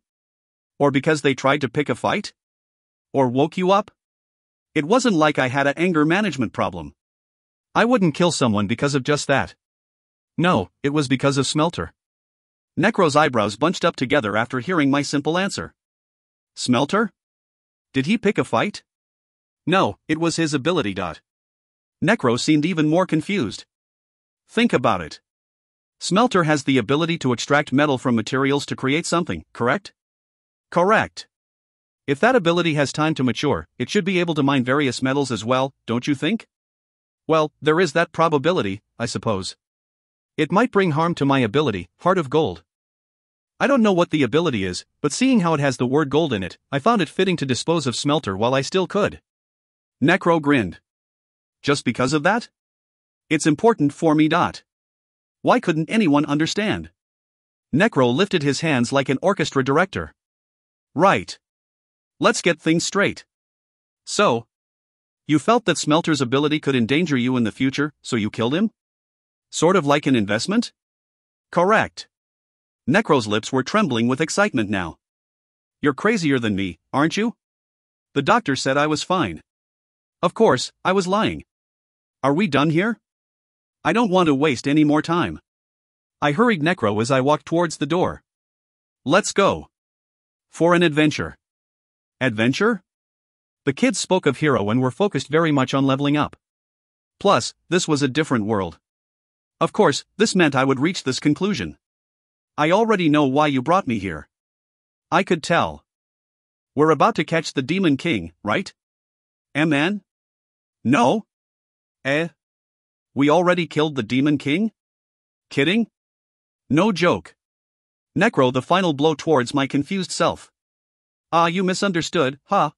Or because they tried to pick a fight? Or woke you up? It wasn't like I had an anger management problem. I wouldn't kill someone because of just that. No, it was because of Smelter. Necro's eyebrows bunched up together after hearing my simple answer. Smelter? Did he pick a fight? No, it was his ability. Necro seemed even more confused. Think about it. Smelter has the ability to extract metal from materials to create something, correct? Correct. If that ability has time to mature, it should be able to mine various metals as well, don't you think? Well, there is that probability, I suppose. It might bring harm to my ability, Heart of Gold. I don't know what the ability is, but seeing how it has the word gold in it, I found it fitting to dispose of Smelter while I still could. Necro grinned. Just because of that? It's important for me. Why couldn't anyone understand? Necro lifted his hands like an orchestra director. Right. Let's get things straight. So, you felt that Smelter's ability could endanger you in the future, so you killed him? Sort of like an investment? Correct. Necro's lips were trembling with excitement now. You're crazier than me, aren't you? The doctor said I was fine. Of course, I was lying. Are we done here? I don't want to waste any more time. I hurried Necro as I walked towards the door. Let's go. For an adventure. Adventure? The kids spoke of hero and were focused very much on leveling up. Plus, this was a different world. Of course, this meant I would reach this conclusion. I already know why you brought me here. I could tell. We're about to catch the Demon King, right? Man? No? We already killed the Demon King? Kidding? No joke. Necro, the final blow towards my confused self. You misunderstood, huh?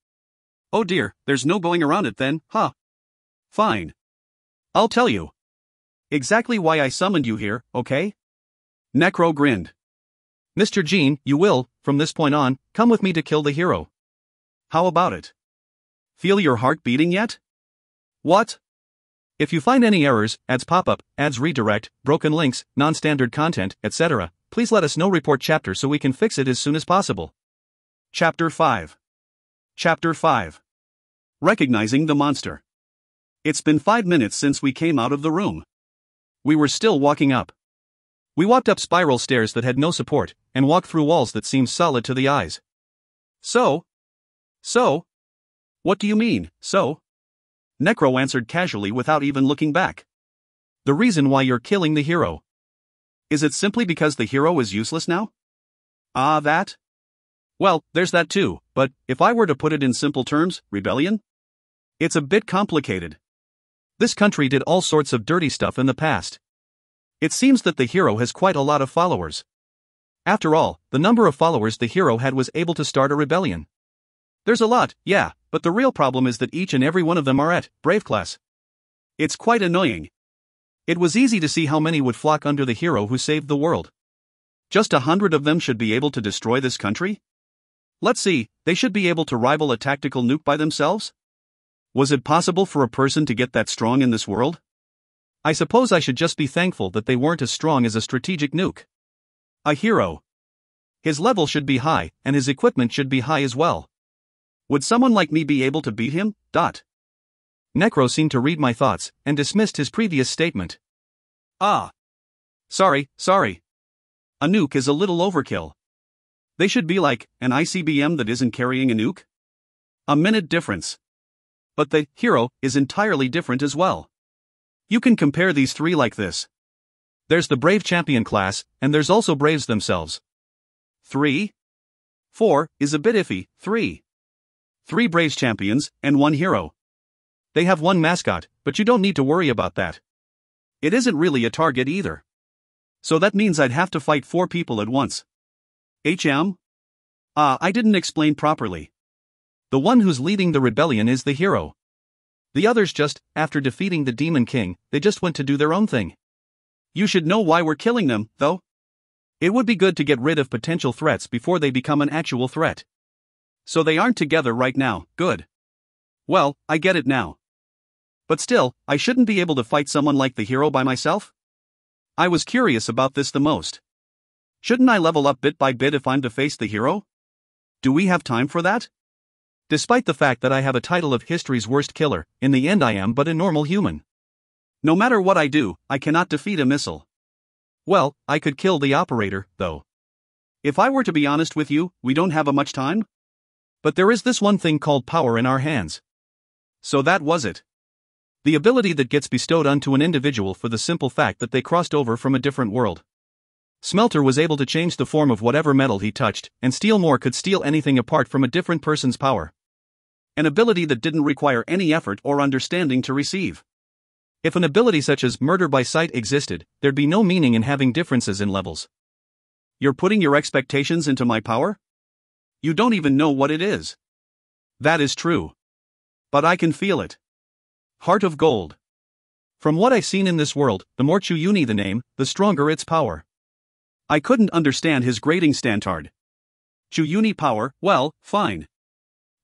Oh dear, there's no going around it then, huh? Fine. I'll tell you. Exactly why I summoned you here, okay? Necro grinned. Mr. Gene, you will, from this point on, come with me to kill the hero. How about it? Feel your heart beating yet? What? If you find any errors, ads pop up, ads redirect, broken links, non-standard content, etc., please let us know. Report chapter so we can fix it as soon as possible. Chapter 5. Chapter 5. Recognizing the monster. It's been 5 minutes since we came out of the room. We were still walking up. We walked up spiral stairs that had no support, and walked through walls that seemed solid to the eyes. So? What do you mean, so? Necro answered casually without even looking back. The reason why you're killing the hero. Is it simply because the hero is useless now? That? Well, there's that too, but if I were to put it in simple terms, rebellion? It's a bit complicated. This country did all sorts of dirty stuff in the past. It seems that the hero has quite a lot of followers. After all, the number of followers the hero had was able to start a rebellion. There's a lot, yeah, but the real problem is that each and every one of them are at brave class. It's quite annoying. It was easy to see how many would flock under the hero who saved the world. Just 100 of them should be able to destroy this country? Let's see, they should be able to rival a tactical nuke by themselves? Was it possible for a person to get that strong in this world? I suppose I should just be thankful that they weren't as strong as a strategic nuke. A hero. His level should be high, and his equipment should be high as well. Would someone like me be able to beat him? Necro seemed to read my thoughts, and dismissed his previous statement. Sorry. A nuke is a little overkill. They should be like an ICBM that isn't carrying a nuke. A minute difference. But the hero is entirely different as well. You can compare these three like this. There's the Brave Champion class, and there's also Braves themselves. 3? 4 is a bit iffy. 3 Braves Champions, and 1 hero. They have 1 mascot, but you don't need to worry about that. It isn't really a target either. So that means I'd have to fight 4 people at once. I didn't explain properly. The one who's leading the rebellion is the hero. The others just, after defeating the Demon King, they just went to do their own thing. You should know why we're killing them, though. It would be good to get rid of potential threats before they become an actual threat. So they aren't together right now, good. Well, I get it now. But still, I shouldn't be able to fight someone like the hero by myself? I was curious about this the most. Shouldn't I level up bit by bit if I'm to face the hero? Do we have time for that? Despite the fact that I have a title of history's worst killer, in the end I am but a normal human. No matter what I do, I cannot defeat a missile. Well, I could kill the operator, though. If I were to be honest with you, we don't have much time. But there is this one thing called power in our hands. So that was it. The ability that gets bestowed onto an individual for the simple fact that they crossed over from a different world. Smelter was able to change the form of whatever metal he touched, and Steelmore could steal anything apart from a different person's power. An ability that didn't require any effort or understanding to receive. If an ability such as murder by sight existed, there'd be no meaning in having differences in levels. You're putting your expectations into my power? You don't even know what it is. That is true. But I can feel it. Heart of gold. From what I've seen in this world, the more Chuyuni the name, the stronger its power. I couldn't understand his grading standard. Chuyuni power, well, fine.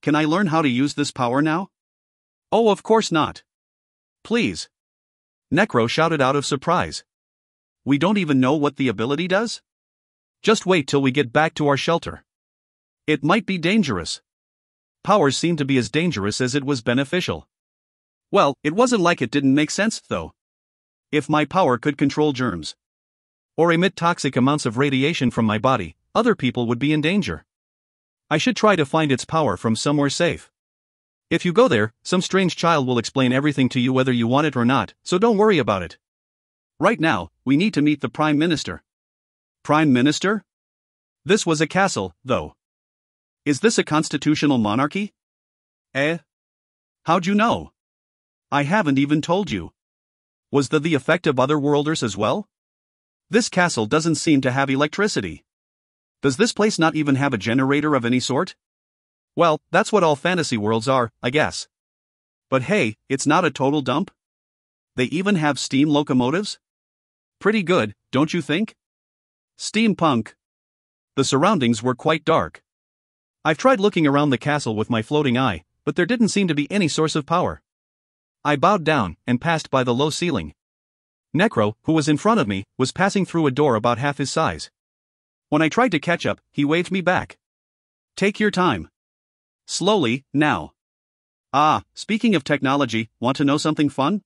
Can I learn how to use this power now? Oh, of course not. Please. Necro shouted out of surprise. We don't even know what the ability does? Just wait till we get back to our shelter. It might be dangerous. Powers seemed to be as dangerous as it was beneficial. Well, it wasn't like it didn't make sense, though. If my power could control germs, or emit toxic amounts of radiation from my body, other people would be in danger. I should try to find its power from somewhere safe. If you go there, some strange child will explain everything to you whether you want it or not, so don't worry about it. Right now, we need to meet the Prime Minister. Prime Minister? This was a castle, though. Is this a constitutional monarchy? Eh? How'd you know? I haven't even told you. Was that the effect of otherworlders as well? This castle doesn't seem to have electricity. Does this place not even have a generator of any sort? Well, that's what all fantasy worlds are, I guess. But hey, it's not a total dump. They even have steam locomotives? Pretty good, don't you think? Steampunk. The surroundings were quite dark. I've tried looking around the castle with my floating eye, but there didn't seem to be any source of power. I bowed down and passed by the low ceiling. Necro, who was in front of me, was passing through a door about half his size. When I tried to catch up, he waved me back. Take your time. Slowly, now. Ah, speaking of technology, want to know something fun?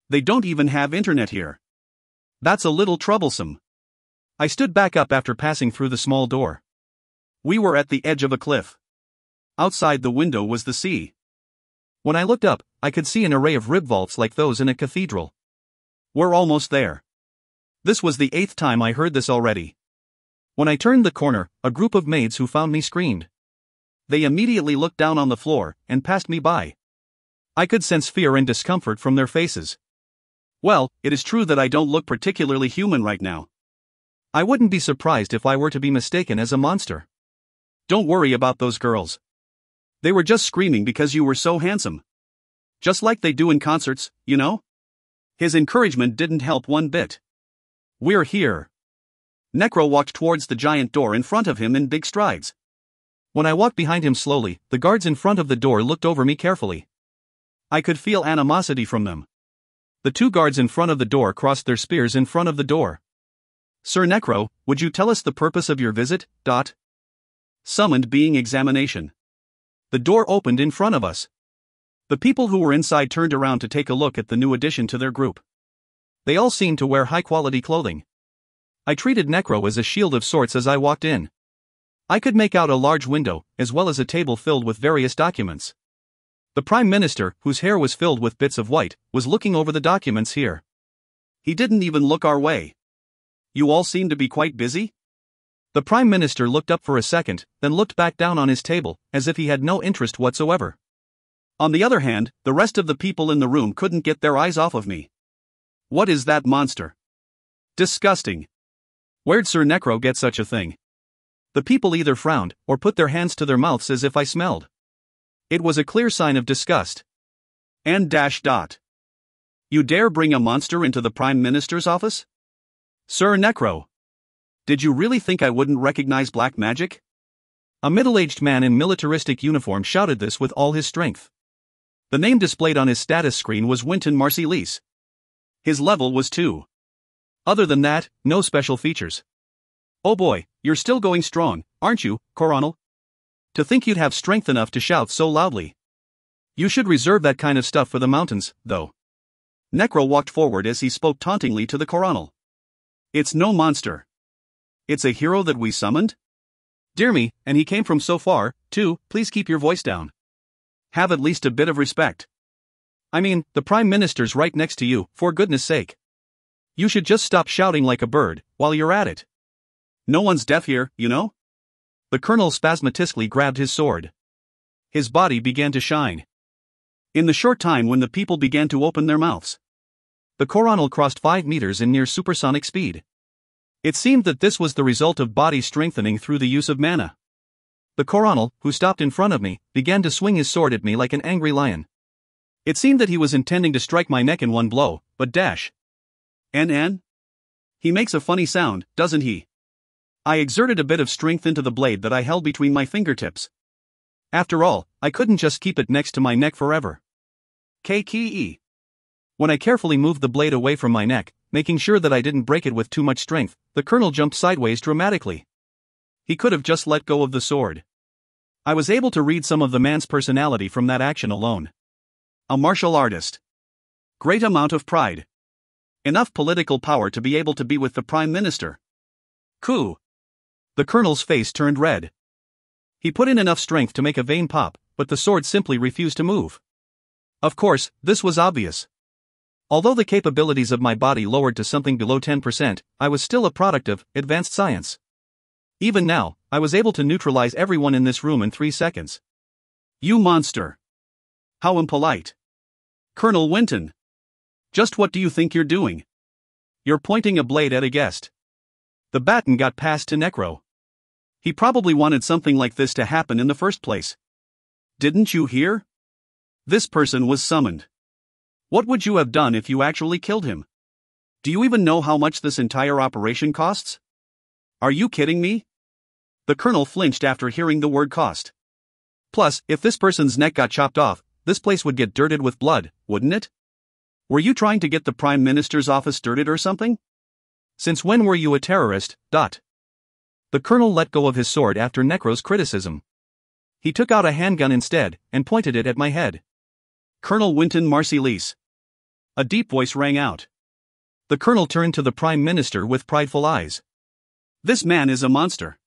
They don't even have internet here. That's a little troublesome. I stood back up after passing through the small door. We were at the edge of a cliff. Outside the window was the sea. When I looked up, I could see an array of rib vaults like those in a cathedral. We're almost there. This was the 8th time I heard this already. When I turned the corner, a group of maids who found me screamed. They immediately looked down on the floor and passed me by. I could sense fear and discomfort from their faces. Well, it is true that I don't look particularly human right now. I wouldn't be surprised if I were to be mistaken as a monster. Don't worry about those girls. They were just screaming because you were so handsome. Just like they do in concerts, you know? His encouragement didn't help one bit. We're here. Necro walked towards the giant door in front of him in big strides. When I walked behind him slowly, the guards in front of the door looked over me carefully. I could feel animosity from them. The 2 guards in front of the door crossed their spears in front of the door. Sir Necro, would you tell us the purpose of your visit? Summoned being examination. The door opened in front of us. The people who were inside turned around to take a look at the new addition to their group. They all seemed to wear high-quality clothing. I treated Necro as a shield of sorts as I walked in. I could make out a large window, as well as a table filled with various documents. The Prime Minister, whose hair was filled with bits of white, was looking over the documents here. He didn't even look our way. You all seem to be quite busy? The Prime Minister looked up for a second, then looked back down on his table, as if he had no interest whatsoever. On the other hand, the rest of the people in the room couldn't get their eyes off of me. What is that monster? Disgusting. Where'd Sir Necro get such a thing? The people either frowned, or put their hands to their mouths as if I smelled. It was a clear sign of disgust. And . You dare bring a monster into the Prime Minister's office? Sir Necro. Did you really think I wouldn't recognize black magic? A middle-aged man in militaristic uniform shouted this with all his strength. The name displayed on his status screen was Winton Marcellus. His level was 2. Other than that, no special features. Oh boy, you're still going strong, aren't you, Coronel? To think you'd have strength enough to shout so loudly. You should reserve that kind of stuff for the mountains, though. Necro walked forward as he spoke tauntingly to the Coronel. It's no monster. It's a hero that we summoned? Dear me, and he came from so far, too. Please keep your voice down. Have at least a bit of respect. I mean, the Prime Minister's right next to you, for goodness sake. You should just stop shouting like a bird, while you're at it. No one's deaf here, you know? The Colonel spasmodically grabbed his sword. His body began to shine. In the short time when the people began to open their mouths, the Coronel crossed 5 meters in near supersonic speed. It seemed that this was the result of body strengthening through the use of mana. The Coronel, who stopped in front of me, began to swing his sword at me like an angry lion. It seemed that he was intending to strike my neck in one blow, but N. He makes a funny sound, doesn't he? I exerted a bit of strength into the blade that I held between my fingertips. After all, I couldn't just keep it next to my neck forever. KKE. When I carefully moved the blade away from my neck, making sure that I didn't break it with too much strength, the Colonel jumped sideways dramatically. He could have just let go of the sword. I was able to read some of the man's personality from that action alone. A martial artist. Great amount of pride. Enough political power to be able to be with the Prime Minister. Coup. The Colonel's face turned red. He put in enough strength to make a vein pop, but the sword simply refused to move. Of course, this was obvious. Although the capabilities of my body lowered to something below 10%, I was still a product of advanced science. Even now, I was able to neutralize everyone in this room in 3 seconds. You monster! How impolite! Colonel Winton! Just what do you think you're doing? You're pointing a blade at a guest. The baton got passed to Necro. He probably wanted something like this to happen in the first place. Didn't you hear? This person was summoned. What would you have done if you actually killed him? Do you even know how much this entire operation costs? Are you kidding me? The colonel flinched after hearing the word cost. Plus, if this person's neck got chopped off, this place would get dirted with blood, wouldn't it? Were you trying to get the Prime Minister's office dirted or something? Since when were you a terrorist? The colonel let go of his sword after Necro's criticism. He took out a handgun instead, and pointed it at my head. Colonel Winton Marcellese. A deep voice rang out. The colonel turned to the Prime Minister with prideful eyes. This man is a monster.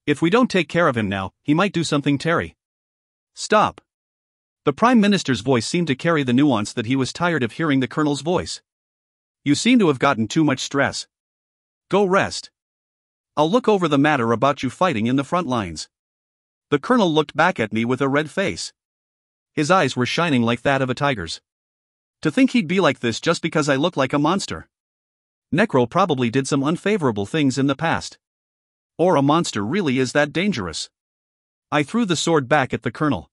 If we don't take care of him now, he might do something Terry. Stop. The Prime Minister's voice seemed to carry the nuance that he was tired of hearing the colonel's voice. You seem to have gotten too much stress. Go rest. I'll look over the matter about you fighting in the front lines. The colonel looked back at me with a red face. His eyes were shining like that of a tiger's. To think he'd be like this just because I look like a monster. Necro probably did some unfavorable things in the past. Or a monster really is that dangerous. I threw the sword back at the colonel.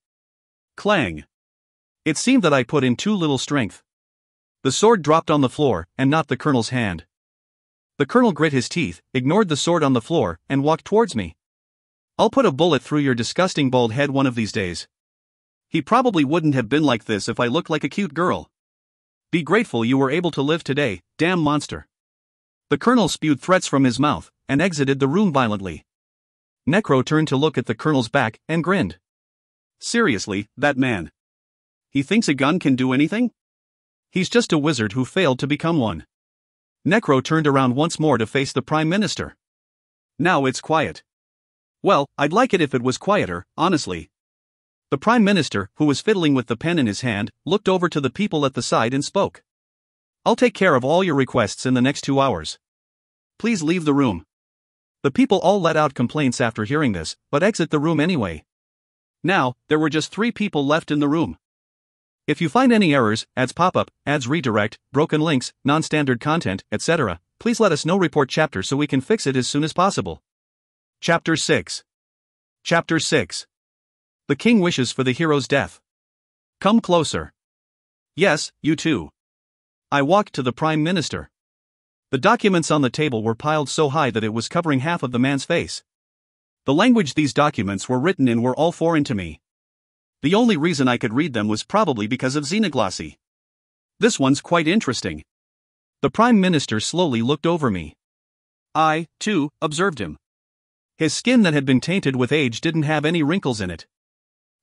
Clang. It seemed that I put in too little strength. The sword dropped on the floor, and not the colonel's hand. The colonel grit his teeth, ignored the sword on the floor, and walked towards me. I'll put a bullet through your disgusting bald head one of these days. He probably wouldn't have been like this if I looked like a cute girl. Be grateful you were able to live today, damn monster. The colonel spewed threats from his mouth, and exited the room violently. Necro turned to look at the colonel's back, and grinned. Seriously, that man. He thinks a gun can do anything? He's just a wizard who failed to become one. Necro turned around once more to face the Prime Minister. Now it's quiet. Well, I'd like it if it was quieter, honestly. The Prime Minister, who was fiddling with the pen in his hand, looked over to the people at the side and spoke. I'll take care of all your requests in the next 2 hours. Please leave the room. The people all let out complaints after hearing this, but exit the room anyway. Now, there were just 3 people left in the room. If you find any errors, ads pop up, ads redirect, broken links, non-standard content, etc., please let us know. Report chapter so we can fix it as soon as possible. Chapter 6. Chapter 6. The king wishes for the hero's death. Come closer. Yes, you too. I walked to the Prime Minister. The documents on the table were piled so high that it was covering half of the man's face. The language these documents were written in were all foreign to me. The only reason I could read them was probably because of xenoglossy. This one's quite interesting. The Prime Minister slowly looked over me. I, too, observed him. His skin that had been tainted with age didn't have any wrinkles in it.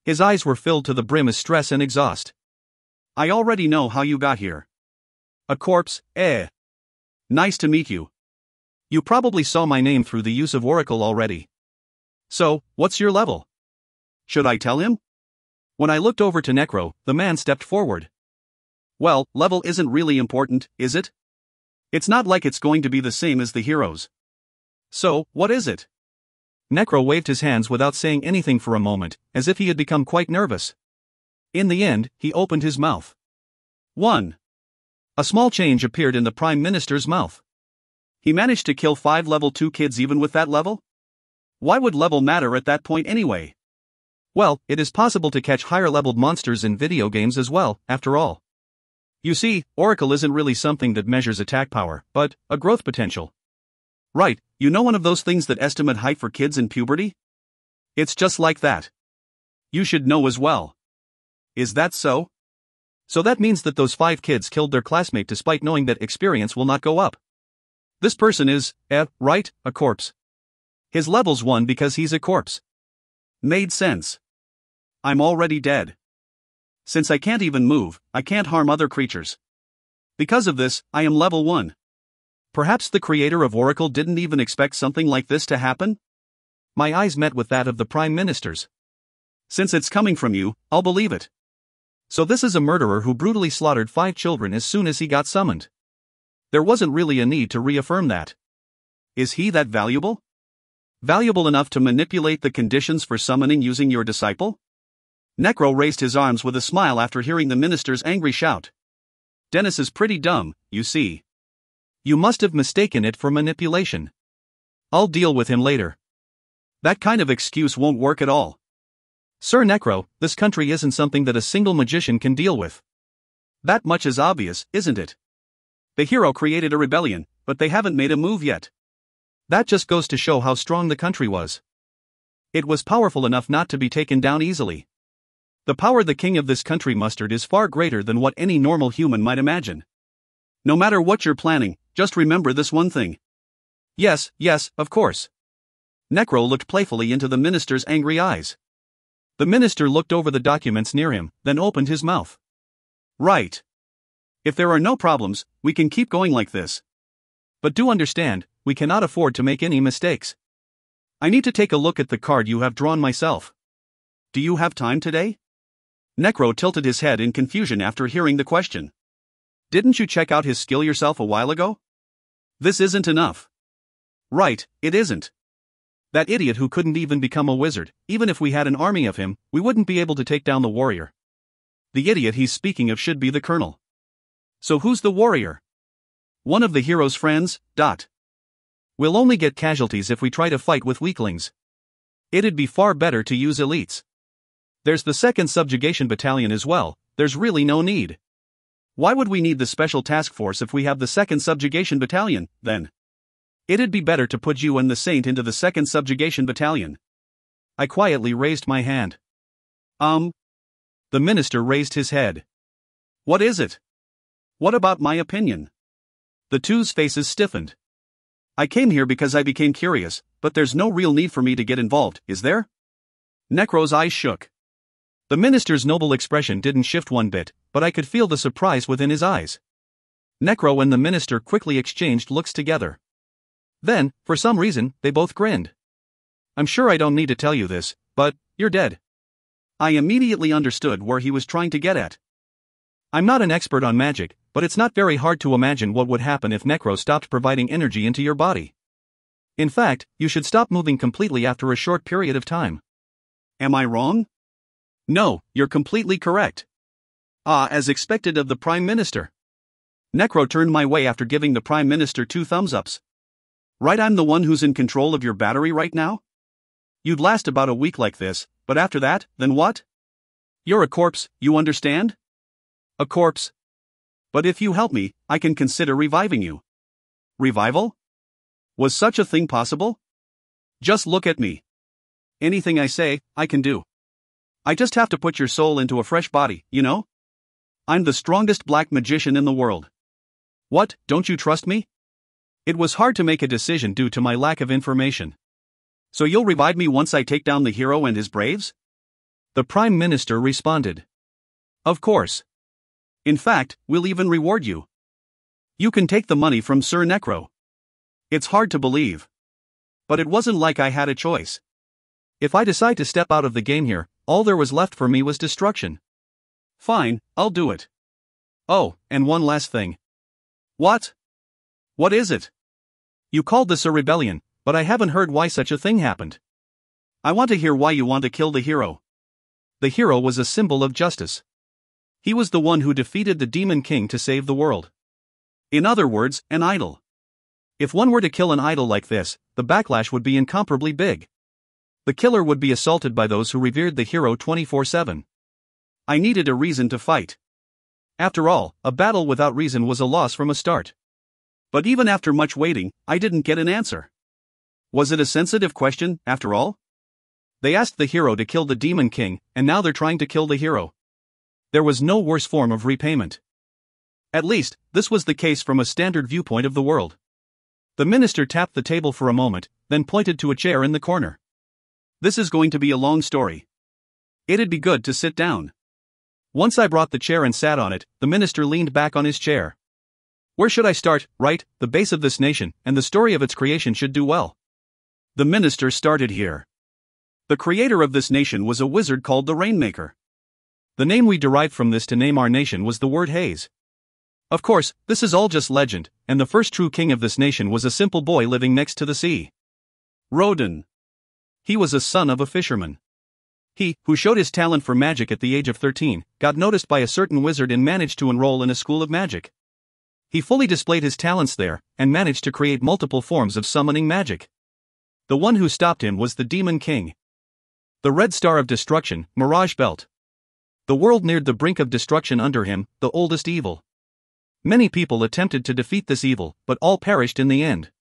His eyes were filled to the brim with stress and exhaust. I already know how you got here. A corpse, eh? Nice to meet you. You probably saw my name through the use of Oracle already. So, what's your level? Should I tell him? When I looked over to Necro, the man stepped forward. Well, level isn't really important, is it? It's not like it's going to be the same as the heroes. So, what is it? Necro waved his hands without saying anything for a moment, as if he had become quite nervous. In the end, he opened his mouth. 1. A small change appeared in the Prime Minister's mouth. He managed to kill 5 level 2 kids even with that level? Why would level matter at that point anyway? Well, it is possible to catch higher-leveled monsters in video games as well, after all. You see, Oracle isn't really something that measures attack power, but a growth potential. Right, you know one of those things that estimate height for kids in puberty? It's just like that. You should know as well. Is that so? So that means that those 5 kids killed their classmate despite knowing that experience will not go up. This person is, right, a corpse. His level's 1 because he's a corpse. Made sense. I'm already dead. Since I can't even move, I can't harm other creatures. Because of this, I am level 1. Perhaps the creator of Oracle didn't even expect something like this to happen? My eyes met with that of the Prime Minister's. Since it's coming from you, I'll believe it. So this is a murderer who brutally slaughtered 5 children as soon as he got summoned. There wasn't really a need to reaffirm that. Is he that valuable? Valuable enough to manipulate the conditions for summoning using your disciple? Necro raised his arms with a smile after hearing the minister's angry shout. Dennis is pretty dumb, you see. You must have mistaken it for manipulation. I'll deal with him later. That kind of excuse won't work at all. Sir Necro, this country isn't something that a single magician can deal with. That much is obvious, isn't it? The hero created a rebellion, but they haven't made a move yet. That just goes to show how strong the country was. It was powerful enough not to be taken down easily. The power the king of this country mustered is far greater than what any normal human might imagine. No matter what you're planning, just remember this one thing. Yes, of course. Necro looked playfully into the minister's angry eyes. The minister looked over the documents near him, then opened his mouth. Right. If there are no problems, we can keep going like this. But do understand, we cannot afford to make any mistakes. I need to take a look at the card you have drawn myself. Do you have time today? Necro tilted his head in confusion after hearing the question. Didn't you check out his skill yourself a while ago? This isn't enough. Right, it isn't. That idiot who couldn't even become a wizard, even if we had an army of him, we wouldn't be able to take down the warrior. The idiot he's speaking of should be the colonel. So who's the warrior? One of the hero's friends. We'll only get casualties if we try to fight with weaklings. It'd be far better to use elites. There's the 2nd Subjugation Battalion as well, there's really no need. Why would we need the Special Task Force if we have the 2nd Subjugation Battalion, then? It'd be better to put you and the Saint into the 2nd Subjugation Battalion. I quietly raised my hand. The minister raised his head. What is it? What about my opinion? The two's faces stiffened. I came here because I became curious, but there's no real need for me to get involved, is there? Necro's eyes shook. The minister's noble expression didn't shift one bit, but I could feel the surprise within his eyes. Necro and the minister quickly exchanged looks together. Then, for some reason, they both grinned. I'm sure I don't need to tell you this, but you're dead. I immediately understood where he was trying to get at. I'm not an expert on magic, but it's not very hard to imagine what would happen if Necro stopped providing energy into your body. In fact, you should stop moving completely after a short period of time. Am I wrong? No, you're completely correct. As expected of the Prime Minister. Necro turned my way after giving the Prime Minister 2 thumbs-ups. Right, I'm the one who's in control of your battery right now? You'd last about a week like this, but after that, then what? You're a corpse, you understand? A corpse. But if you help me, I can consider reviving you. Revival? Was such a thing possible? Just look at me. Anything I say, I can do. I just have to put your soul into a fresh body, you know? I'm the strongest black magician in the world. What, don't you trust me? It was hard to make a decision due to my lack of information. So you'll revive me once I take down the hero and his braves? The Prime Minister responded. Of course. In fact, we'll even reward you. You can take the money from Sir Necro. It's hard to believe. But it wasn't like I had a choice. If I decide to step out of the game here, all there was left for me was destruction. Fine, I'll do it. Oh, and one last thing. What? What is it? You called this a rebellion, but I haven't heard why such a thing happened. I want to hear why you want to kill the hero. The hero was a symbol of justice. He was the one who defeated the Demon King to save the world. In other words, an idol. If one were to kill an idol like this, the backlash would be incomparably big. The killer would be assaulted by those who revered the hero 24/7. I needed a reason to fight. After all, a battle without reason was a loss from a start. But even after much waiting, I didn't get an answer. Was it a sensitive question, after all? They asked the hero to kill the Demon King, and now they're trying to kill the hero. There was no worse form of repayment. At least, this was the case from a standard viewpoint of the world. The minister tapped the table for a moment, then pointed to a chair in the corner. This is going to be a long story. It'd be good to sit down. Once I brought the chair and sat on it, the minister leaned back on his chair. Where should I start? Right, the base of this nation, and the story of its creation should do well. The minister started here. The creator of this nation was a wizard called the Rainmaker. The name we derived from this to name our nation was the word haze. Of course, this is all just legend, and the first true king of this nation was a simple boy living next to the sea. Rodin. He was a son of a fisherman. He, who showed his talent for magic at the age of 13, got noticed by a certain wizard and managed to enroll in a school of magic. He fully displayed his talents there, and managed to create multiple forms of summoning magic. The one who stopped him was the Demon King. The Red Star of Destruction, Mirage Belt. The world neared the brink of destruction under him, the oldest evil. Many people attempted to defeat this evil, but all perished in the end.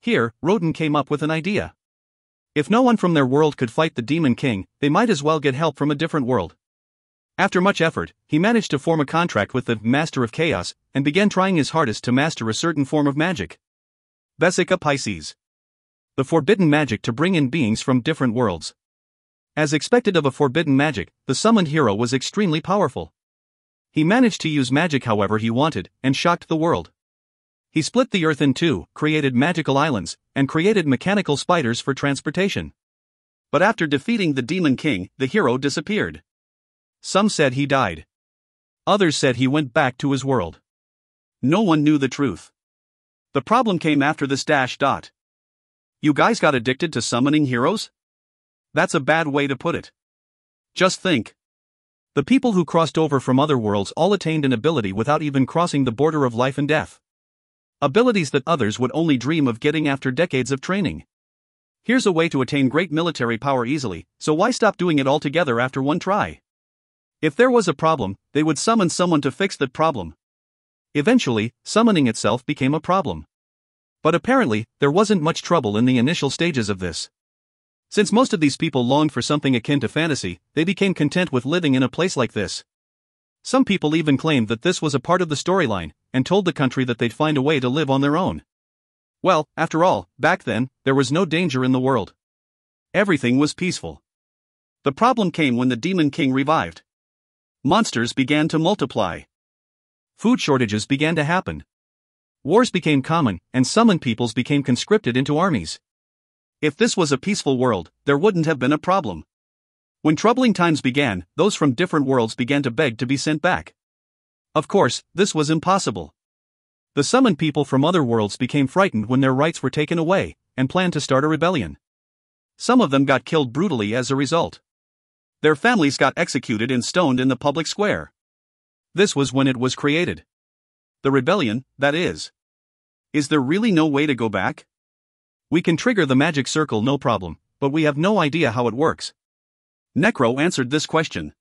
Here, Rodin came up with an idea. If no one from their world could fight the Demon King, they might as well get help from a different world. After much effort, he managed to form a contract with the Master of Chaos, and began trying his hardest to master a certain form of magic. Vesica Pisces. The forbidden magic to bring in beings from different worlds. As expected of a forbidden magic, the summoned hero was extremely powerful. He managed to use magic however he wanted, and shocked the world. He split the earth in two, created magical islands, and created mechanical spiders for transportation. But after defeating the Demon King, the hero disappeared. Some said he died. Others said he went back to his world. No one knew the truth. The problem came after this dash dot. You guys got addicted to summoning heroes? That's a bad way to put it. Just think. The people who crossed over from other worlds all attained an ability without even crossing the border of life and death. Abilities that others would only dream of getting after decades of training. Here's a way to attain great military power easily, so why stop doing it altogether after one try? If there was a problem, they would summon someone to fix that problem. Eventually, summoning itself became a problem. But apparently, there wasn't much trouble in the initial stages of this. Since most of these people longed for something akin to fantasy, they became content with living in a place like this. Some people even claimed that this was a part of the storyline, and told the country that they'd find a way to live on their own. Well, after all, back then, there was no danger in the world. Everything was peaceful. The problem came when the Demon King revived. Monsters began to multiply. Food shortages began to happen. Wars became common, and summoned peoples became conscripted into armies. If this was a peaceful world, there wouldn't have been a problem. When troubling times began, those from different worlds began to beg to be sent back. Of course, this was impossible. The summoned people from other worlds became frightened when their rights were taken away, and planned to start a rebellion. Some of them got killed brutally as a result. Their families got executed and stoned in the public square. This was when it was created. The rebellion, that is. Is there really no way to go back? We can trigger the magic circle no problem, but we have no idea how it works. Necro answered this question.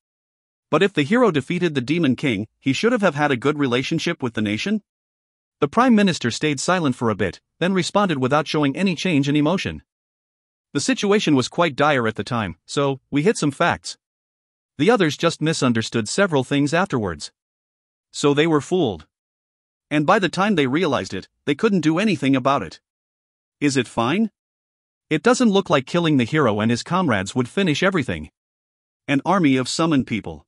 But if the hero defeated the Demon King, he should have had a good relationship with the nation? The Prime Minister stayed silent for a bit, then responded without showing any change in emotion. The situation was quite dire at the time, so we hit some facts. The others just misunderstood several things afterwards. So they were fooled. And by the time they realized it, they couldn't do anything about it. Is it fine? It doesn't look like killing the hero and his comrades would finish everything. An army of summoned people.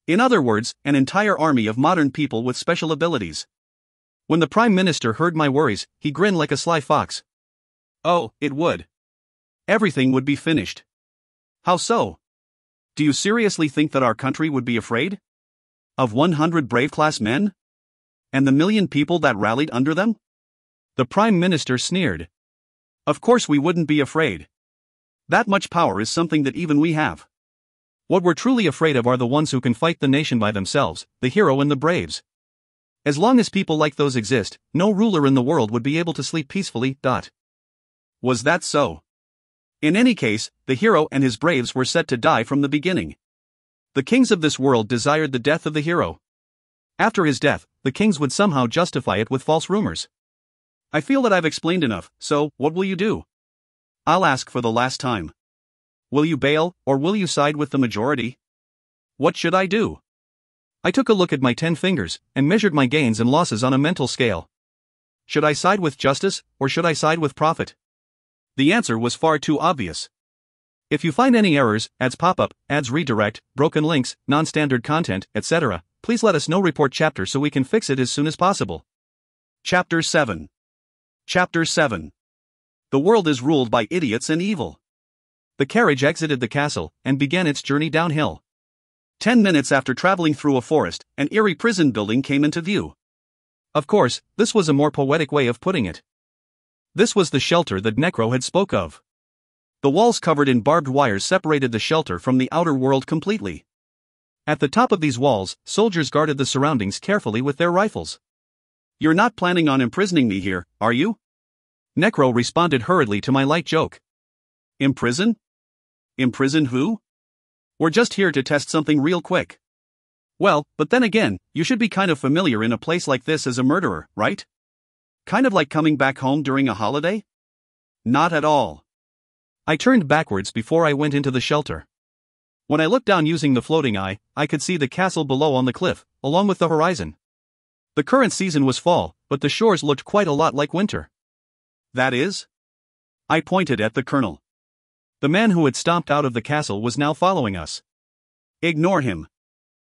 In other words, an entire army of modern people with special abilities. When the Prime Minister heard my worries, he grinned like a sly fox. Oh, it would. Everything would be finished. How so? Do you seriously think that our country would be afraid? Of 100 brave class men? And the million people that rallied under them? The Prime Minister sneered. Of course we wouldn't be afraid. That much power is something that even we have. What we're truly afraid of are the ones who can fight the nation by themselves, the hero and the braves. As long as people like those exist, no ruler in the world would be able to sleep peacefully. Was that so? In any case, the hero and his braves were set to die from the beginning. The kings of this world desired the death of the hero. After his death, the kings would somehow justify it with false rumors. I feel that I've explained enough, so what will you do? I'll ask for the last time. Will you bail, or will you side with the majority? What should I do? I took a look at my 10 fingers, and measured my gains and losses on a mental scale. Should I side with justice, or should I side with profit? The answer was far too obvious. If you find any errors, ads pop up, ads redirect, broken links, non-standard content, etc., please let us know. Report chapter so we can fix it as soon as possible. Chapter 7. Chapter 7. The world is ruled by idiots and evil. The carriage exited the castle, and began its journey downhill. 10 minutes after traveling through a forest, an eerie prison building came into view. Of course, this was a more poetic way of putting it. This was the shelter that Necro had spoke of. The walls covered in barbed wires separated the shelter from the outer world completely. At the top of these walls, soldiers guarded the surroundings carefully with their rifles. "You're not planning on imprisoning me here, are you?" Necro responded hurriedly to my light joke. "Imprison? Imprison who? We're just here to test something real quick." "Well, but then again, you should be kind of familiar in a place like this as a murderer, right? Kind of like coming back home during a holiday?" "Not at all." I turned backwards before I went into the shelter. When I looked down using the floating eye, I could see the castle below on the cliff, along with the horizon. The current season was fall, but the shores looked quite a lot like winter. "That is?" I pointed at the colonel. The man who had stomped out of the castle was now following us. "Ignore him.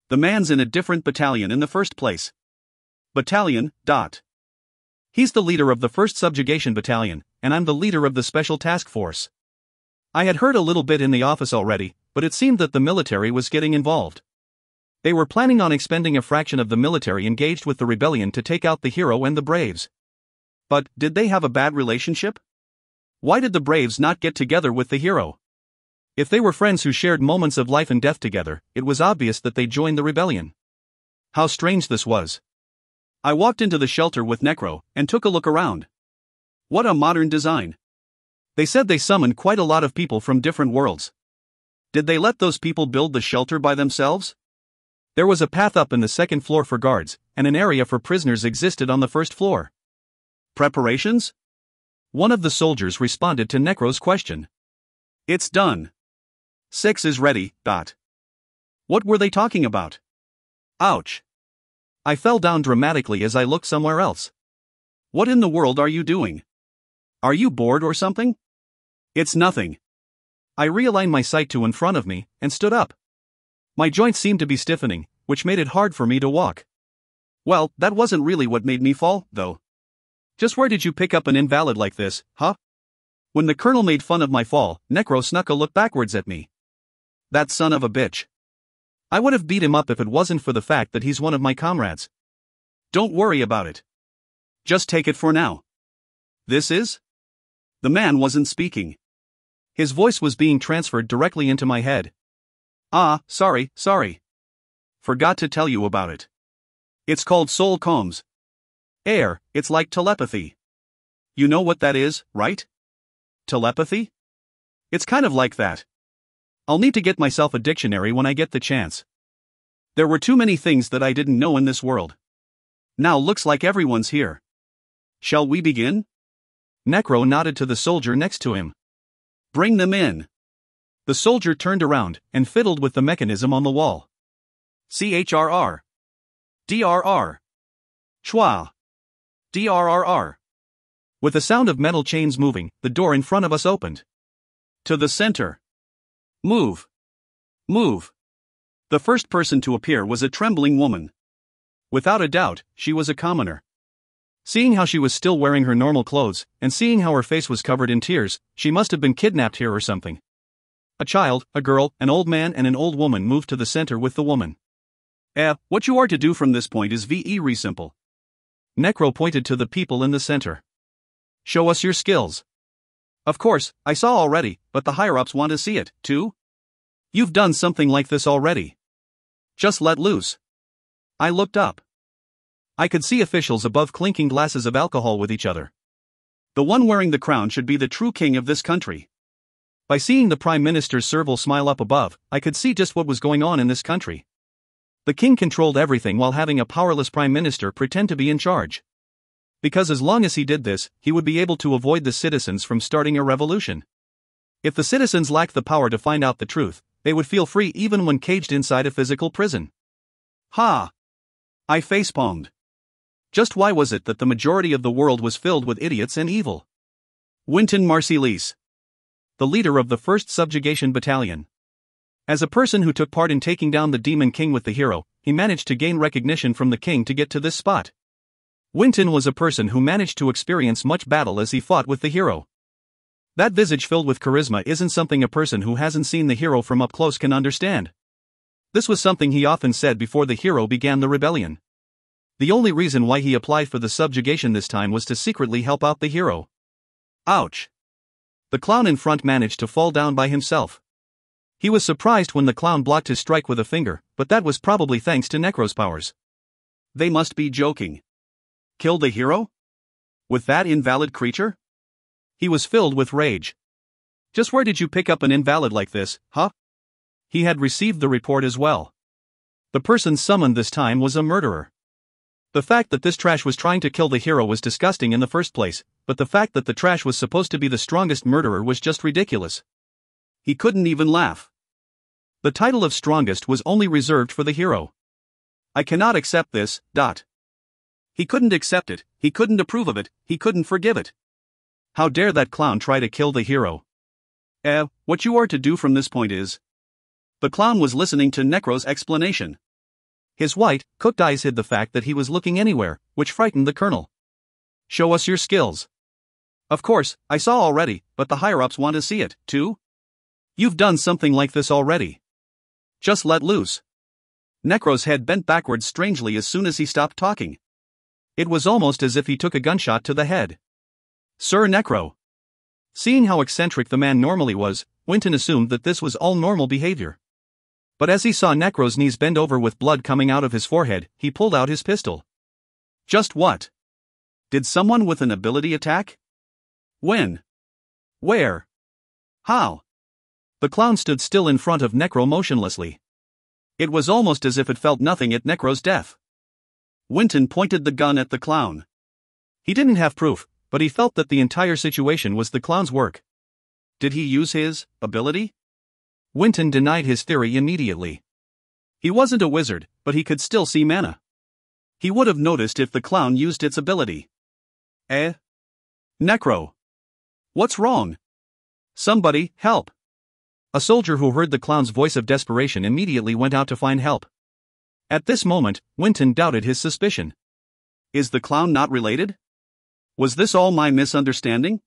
The man's in a different battalion in the first place." "Battalion, dot. He's the leader of the 1st Subjugation Battalion, and I'm the leader of the Special Task Force." I had heard a little bit in the office already, but it seemed that the military was getting involved. They were planning on expending a fraction of the military engaged with the rebellion to take out the hero and the Braves. But, did they have a bad relationship? Why did the Braves not get together with the hero? If they were friends who shared moments of life and death together, it was obvious that they joined the rebellion. How strange this was. I walked into the shelter with Necro, and took a look around. What a modern design. They said they summoned quite a lot of people from different worlds. Did they let those people build the shelter by themselves? There was a path up in the 2nd floor for guards, and an area for prisoners existed on the 1st floor. Preparations? One of the soldiers responded to Necro's question. "It's done. 6 is ready, dot." What were they talking about? Ouch. I fell down dramatically as I looked somewhere else. What in the world are you doing? Are you bored or something? It's nothing. I realigned my sight to in front of me, and stood up. My joints seemed to be stiffening, which made it hard for me to walk. Well, that wasn't really what made me fall, though. Just where did you pick up an invalid like this, huh? When the colonel made fun of my fall, Necro snuck a look backwards at me. That son of a bitch. I would have beat him up if it wasn't for the fact that he's one of my comrades. Don't worry about it. Just take it for now. This is? The man wasn't speaking. His voice was being transferred directly into my head. "Ah, sorry. Forgot to tell you about it. It's called soul combs. It's like telepathy. You know what that is, right? Telepathy? It's kind of like that. I'll need to get myself a dictionary when I get the chance. There were too many things that I didn't know in this world. Now looks like everyone's here. Shall we begin?" Necro nodded to the soldier next to him. "Bring them in." The soldier turned around and fiddled with the mechanism on the wall. CHRR. DRR. Chua. DRRR. With the sound of metal chains moving, the door in front of us opened. To the center. Move. The first person to appear was a trembling woman. Without a doubt, she was a commoner. Seeing how she was still wearing her normal clothes, and seeing how her face was covered in tears, she must have been kidnapped here or something. A child, a girl, an old man and an old woman moved to the center with the woman. What you are to do from this point is very simple. Necro pointed to the people in the center. Show us your skills. Of course, I saw already, but the higher-ups want to see it, too. You've done something like this already. Just let loose. I looked up. I could see officials above clinking glasses of alcohol with each other. The one wearing the crown should be the true king of this country. By seeing the Prime Minister's serval smile up above, I could see just what was going on in this country. The king controlled everything while having a powerless Prime Minister pretend to be in charge. Because as long as he did this, he would be able to avoid the citizens from starting a revolution. If the citizens lacked the power to find out the truth, they would feel free even when caged inside a physical prison. Ha! I facepalmed. Just why was it that the majority of the world was filled with idiots and evil? Wynton Marsalis, the leader of the 1st Subjugation Battalion. As a person who took part in taking down the Demon King with the hero, he managed to gain recognition from the king to get to this spot. Wynton was a person who managed to experience much battle as he fought with the hero. That visage filled with charisma isn't something a person who hasn't seen the hero from up close can understand. This was something he often said before the hero began the rebellion. The only reason why he applied for the subjugation this time was to secretly help out the hero. Ouch. The clown in front managed to fall down by himself. He was surprised when the clown blocked his strike with a finger, but that was probably thanks to Necro's powers. They must be joking. Kill the hero? With that invalid creature? He was filled with rage. Just where did you pick up an invalid like this, huh? He had received the report as well. The person summoned this time was a murderer. The fact that this trash was trying to kill the hero was disgusting in the first place, but the fact that the trash was supposed to be the strongest murderer was just ridiculous. He couldn't even laugh. The title of strongest was only reserved for the hero. I cannot accept this. He couldn't accept it, he couldn't approve of it, he couldn't forgive it. How dare that clown try to kill the hero? What you are to do from this point is... The clown was listening to Necro's explanation. His white, cooked eyes hid the fact that he was looking anywhere, which frightened the colonel. Show us your skills. Of course, I saw already, but the higher-ups want to see it, too? You've done something like this already. Just let loose. Necro's head bent backwards strangely as soon as he stopped talking. It was almost as if he took a gunshot to the head. Sir Necro. Seeing how eccentric the man normally was, Winton assumed that this was all normal behavior. But as he saw Necro's knees bend over with blood coming out of his forehead, he pulled out his pistol. Just what? Did someone with an ability attack? When? Where? How? The clown stood still in front of Necro motionlessly. It was almost as if it felt nothing at Necro's death. Winton pointed the gun at the clown. He didn't have proof, but he felt that the entire situation was the clown's work. Did he use his ability? Winton denied his theory immediately. He wasn't a wizard, but he could still see mana. He would have noticed if the clown used its ability. Necro. What's wrong? Somebody, help. A soldier who heard the clown's voice of desperation immediately went out to find help. At this moment, Winton doubted his suspicion. Is the clown not related? Was this all my misunderstanding?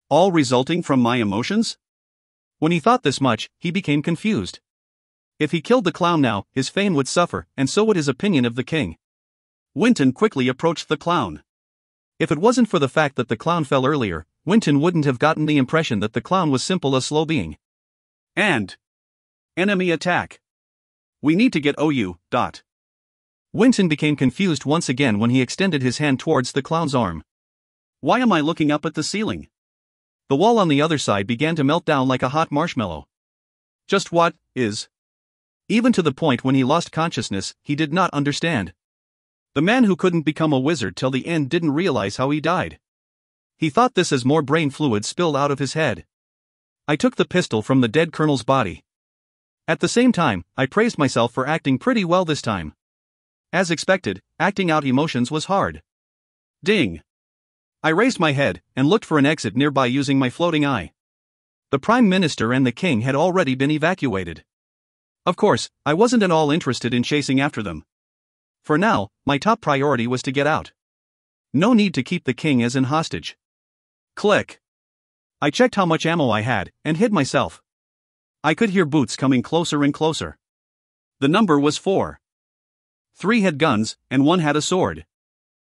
All resulting from my emotions? When he thought this much, he became confused. If he killed the clown now, his fame would suffer, and so would his opinion of the king. Winton quickly approached the clown. If it wasn't for the fact that the clown fell earlier, Winton wouldn't have gotten the impression that the clown was simply a slow being. And enemy attack. We need to get OU. Winton became confused once again when he extended his hand towards the clown's arm. Why am I looking up at the ceiling? The wall on the other side began to melt down like a hot marshmallow. Just what is? Even to the point when he lost consciousness, he did not understand. The man who couldn't become a wizard till the end didn't realize how he died. He thought this as more brain fluid spilled out of his head. I took the pistol from the dead colonel's body. At the same time, I praised myself for acting pretty well this time. As expected, acting out emotions was hard. Ding! I raised my head and looked for an exit nearby using my floating eye. The Prime Minister and the King had already been evacuated. Of course, I wasn't at all interested in chasing after them. For now, my top priority was to get out. No need to keep the King as an hostage. Click. I checked how much ammo I had and hid myself. I could hear boots coming closer and closer. The number was 4. 3 had guns, and 1 had a sword.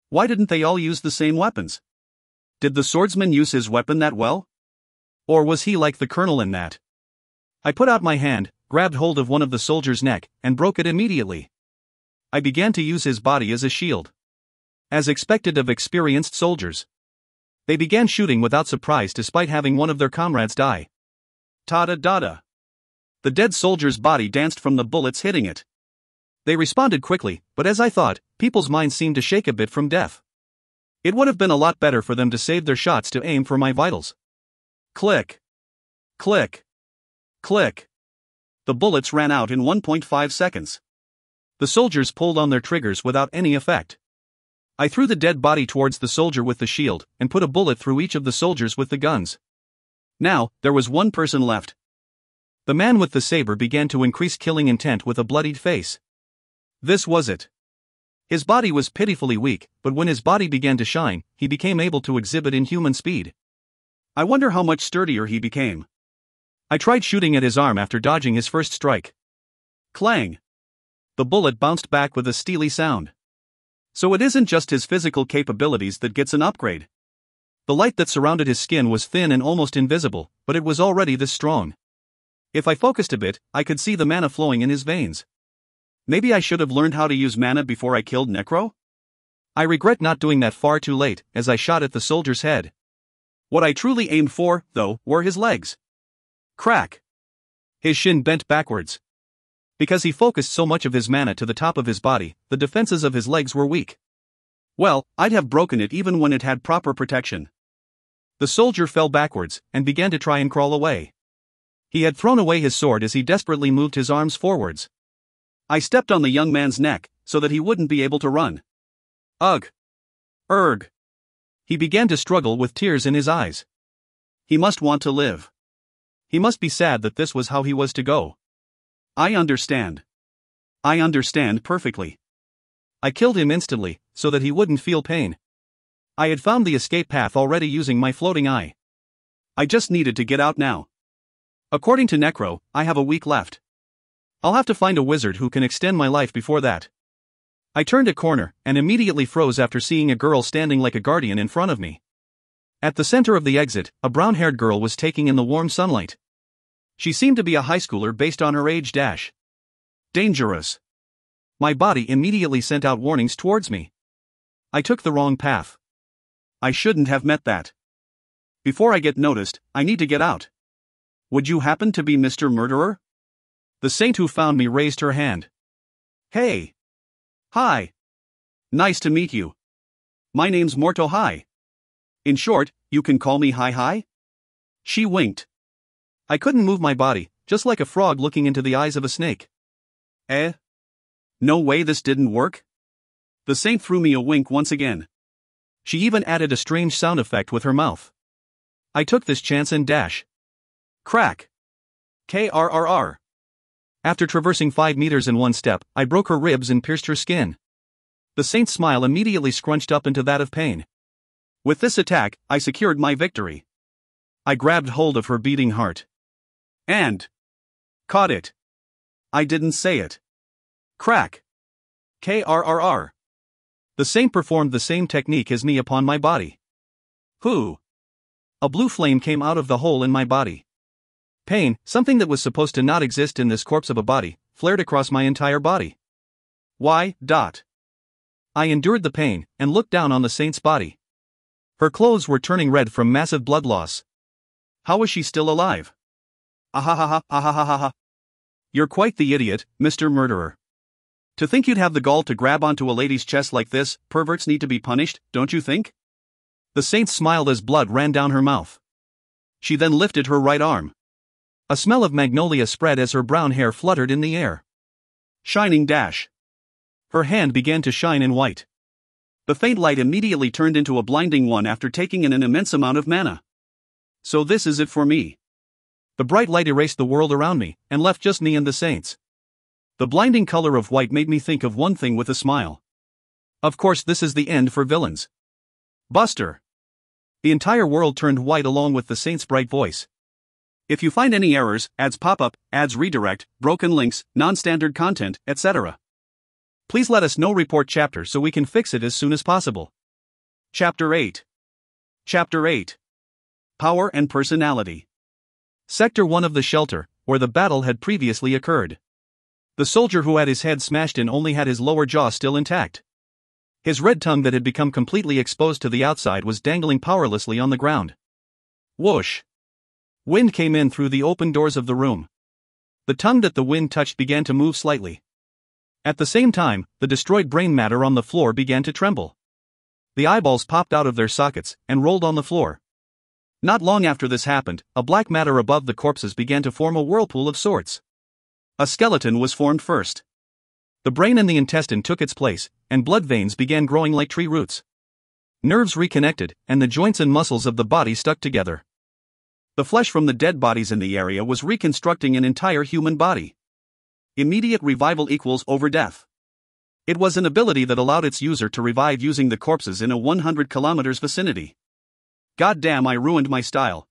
Why didn't they all use the same weapons? Did the swordsman use his weapon that well? Or was he like the colonel in that? I put out my hand, grabbed hold of one of the soldier's neck, and broke it immediately. I began to use his body as a shield. As expected of experienced soldiers. They began shooting without surprise despite having one of their comrades die. Ta-da-da-da. The dead soldier's body danced from the bullets hitting it. They responded quickly, but as I thought, people's minds seemed to shake a bit from death. It would have been a lot better for them to save their shots to aim for my vitals. Click. Click. Click. The bullets ran out in 1.5 seconds. The soldiers pulled on their triggers without any effect. I threw the dead body towards the soldier with the shield, and put a bullet through each of the soldiers with the guns. Now, there was one person left. The man with the saber began to increase killing intent with a bloodied face. This was it. His body was pitifully weak, but when his body began to shine, he became able to exhibit inhuman speed. I wonder how much sturdier he became. I tried shooting at his arm after dodging his first strike. Clang! The bullet bounced back with a steely sound. So it isn't just his physical capabilities that gets an upgrade. The light that surrounded his skin was thin and almost invisible, but it was already this strong. If I focused a bit, I could see the mana flowing in his veins. Maybe I should have learned how to use mana before I killed Necro? I regret not doing that far too late, as I shot at the soldier's head. What I truly aimed for, though, were his legs. Crack! His shin bent backwards. Because he focused so much of his mana to the top of his body, the defenses of his legs were weak. Well, I'd have broken it even when it had proper protection. The soldier fell backwards, and began to try and crawl away. He had thrown away his sword as he desperately moved his arms forwards. I stepped on the young man's neck, so that he wouldn't be able to run. Ugh! Erg! He began to struggle with tears in his eyes. He must want to live. He must be sad that this was how he was to go. I understand. I understand perfectly. I killed him instantly, so that he wouldn't feel pain. I had found the escape path already using my floating eye. I just needed to get out now. According to Necro, I have a week left. I'll have to find a wizard who can extend my life before that. I turned a corner, and immediately froze after seeing a girl standing like a guardian in front of me. At the center of the exit, a brown-haired girl was taking in the warm sunlight. She seemed to be a high schooler based on her age. Dangerous. My body immediately sent out warnings towards me. I took the wrong path. I shouldn't have met that. Before I get noticed, I need to get out. Would you happen to be Mr. Murderer? The saint who found me raised her hand. Hey. Hi. Nice to meet you. My name's Morto Hi. In short, you can call me Hi Hi? She winked. I couldn't move my body, just like a frog looking into the eyes of a snake. Eh? No way this didn't work? The saint threw me a wink once again. She even added a strange sound effect with her mouth. I took this chance and dash. Crack. KRRR. After traversing 5 meters in one step, I broke her ribs and pierced her skin. The saint's smile immediately scrunched up into that of pain. With this attack, I secured my victory. I grabbed hold of her beating heart. And caught it. I didn't say it. Crack. KRRR. The saint performed the same technique as me upon my body. Whoo! A blue flame came out of the hole in my body. Pain, something that was supposed to not exist in this corpse of a body, flared across my entire body. Why? I endured the pain, and looked down on the saint's body. Her clothes were turning red from massive blood loss. How was she still alive? Ahahaha, ahahaha. You're quite the idiot, Mr. Murderer. To think you'd have the gall to grab onto a lady's chest like this, perverts need to be punished, don't you think? The saint smiled as blood ran down her mouth. She then lifted her right arm. A smell of magnolia spread as her brown hair fluttered in the air. Shining dash. Her hand began to shine in white. The faint light immediately turned into a blinding one after taking in an immense amount of mana. So this is it for me. The bright light erased the world around me, and left just me and the saints. The blinding color of white made me think of one thing with a smile. Of course, this is the end for villains. Buster. The entire world turned white along with the saint's bright voice. If you find any errors, ads pop up, ads redirect, broken links, non-standard content, etc., please let us know. Report chapter so we can fix it as soon as possible. Chapter 8. Chapter 8. Power and Personality. Sector 1 of the shelter, where the battle had previously occurred. The soldier who had his head smashed in only had his lower jaw still intact. His red tongue that had become completely exposed to the outside was dangling powerlessly on the ground. Whoosh! Wind came in through the open doors of the room. The tongue that the wind touched began to move slightly. At the same time, the destroyed brain matter on the floor began to tremble. The eyeballs popped out of their sockets and rolled on the floor. Not long after this happened, a black matter above the corpses began to form a whirlpool of sorts. A skeleton was formed first. The brain and the intestine took its place, and blood veins began growing like tree roots. Nerves reconnected, and the joints and muscles of the body stuck together. The flesh from the dead bodies in the area was reconstructing an entire human body. Immediate revival equals over death. It was an ability that allowed its user to revive using the corpses in a 100 kilometers vicinity. Goddamn, I ruined my style.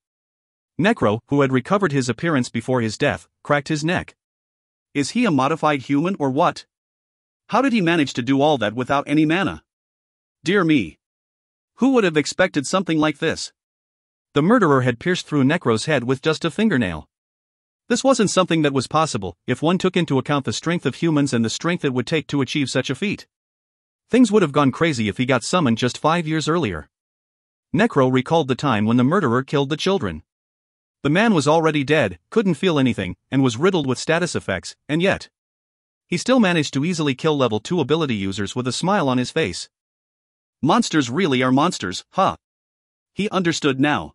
Necro, who had recovered his appearance before his death, cracked his neck. Is he a modified human or what? How did he manage to do all that without any mana? Dear me. Who would have expected something like this? The murderer had pierced through Necro's head with just a fingernail. This wasn't something that was possible if one took into account the strength of humans and the strength it would take to achieve such a feat. Things would have gone crazy if he got summoned just 5 years earlier. Necro recalled the time when the murderer killed the children. The man was already dead, couldn't feel anything, and was riddled with status effects, and yet he still managed to easily kill level 2 ability users with a smile on his face. Monsters really are monsters, huh? He understood now.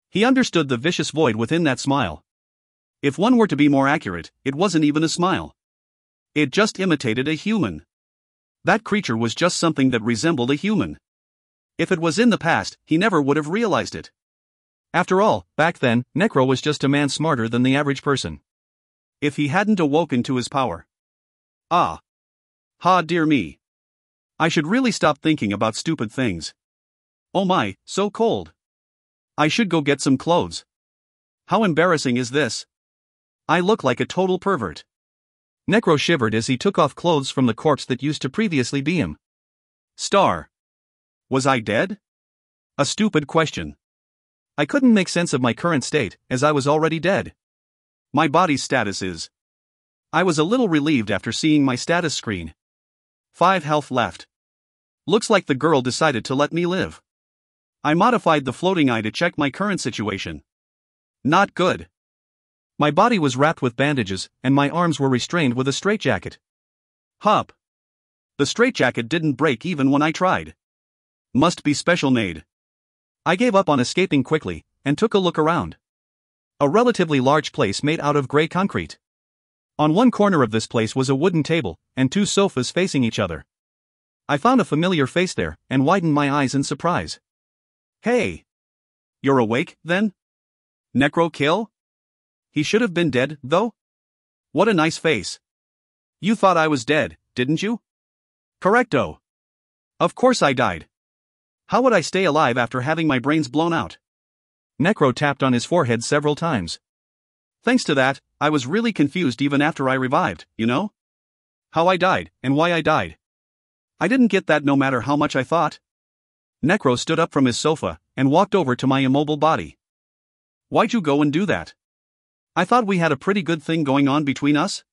He understood the vicious void within that smile. If one were to be more accurate, it wasn't even a smile. It just imitated a human. That creature was just something that resembled a human. If it was in the past, he never would have realized it. After all, back then, Necro was just a man smarter than the average person. If he hadn't awoken to his power. Ah. Ha, dear me. I should really stop thinking about stupid things. Oh my, so cold. I should go get some clothes. How embarrassing is this? I look like a total pervert. Necro shivered as he took off clothes from the corpse that used to previously be him. Star. Was I dead? A stupid question. I couldn't make sense of my current state, as I was already dead. My body's status is. I was a little relieved after seeing my status screen. 5 health left. Looks like the girl decided to let me live. I modified the floating eye to check my current situation. Not good. My body was wrapped with bandages, and my arms were restrained with a straitjacket. Hup. The straitjacket didn't break even when I tried. Must be special made. I gave up on escaping quickly, and took a look around. A relatively large place made out of gray concrete. On one corner of this place was a wooden table, and 2 sofas facing each other. I found a familiar face there, and widened my eyes in surprise. Hey! You're awake, then? Necro kill? He should have been dead, though? What a nice face. You thought I was dead, didn't you? Correcto. Of course I died. How would I stay alive after having my brains blown out? Necro tapped on his forehead several times. Thanks to that, I was really confused even after I revived, you know? How I died, and why I died. I didn't get that no matter how much I thought. Necro stood up from his sofa, and walked over to my immobile body. Why'd you go and do that? I thought we had a pretty good thing going on between us.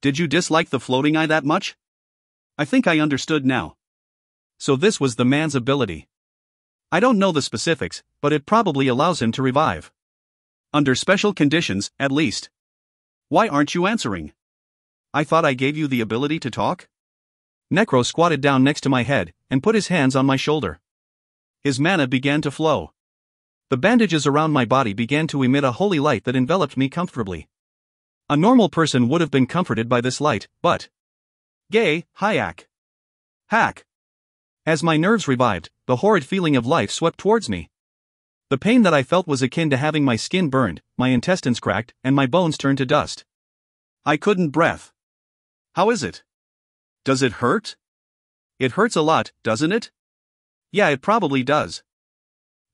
Did you dislike the floating eye that much? I think I understood now. So this was the man's ability. I don't know the specifics, but it probably allows him to revive. Under special conditions, at least. Why aren't you answering? I thought I gave you the ability to talk? Necro squatted down next to my head, and put his hands on my shoulder. His mana began to flow. The bandages around my body began to emit a holy light that enveloped me comfortably. A normal person would have been comforted by this light, but... Gay, Hayak. Hack. As my nerves revived, the horrid feeling of life swept towards me. The pain that I felt was akin to having my skin burned, my intestines cracked, and my bones turned to dust. I couldn't breathe. How is it? Does it hurt? It hurts a lot, doesn't it? Yeah, it probably does.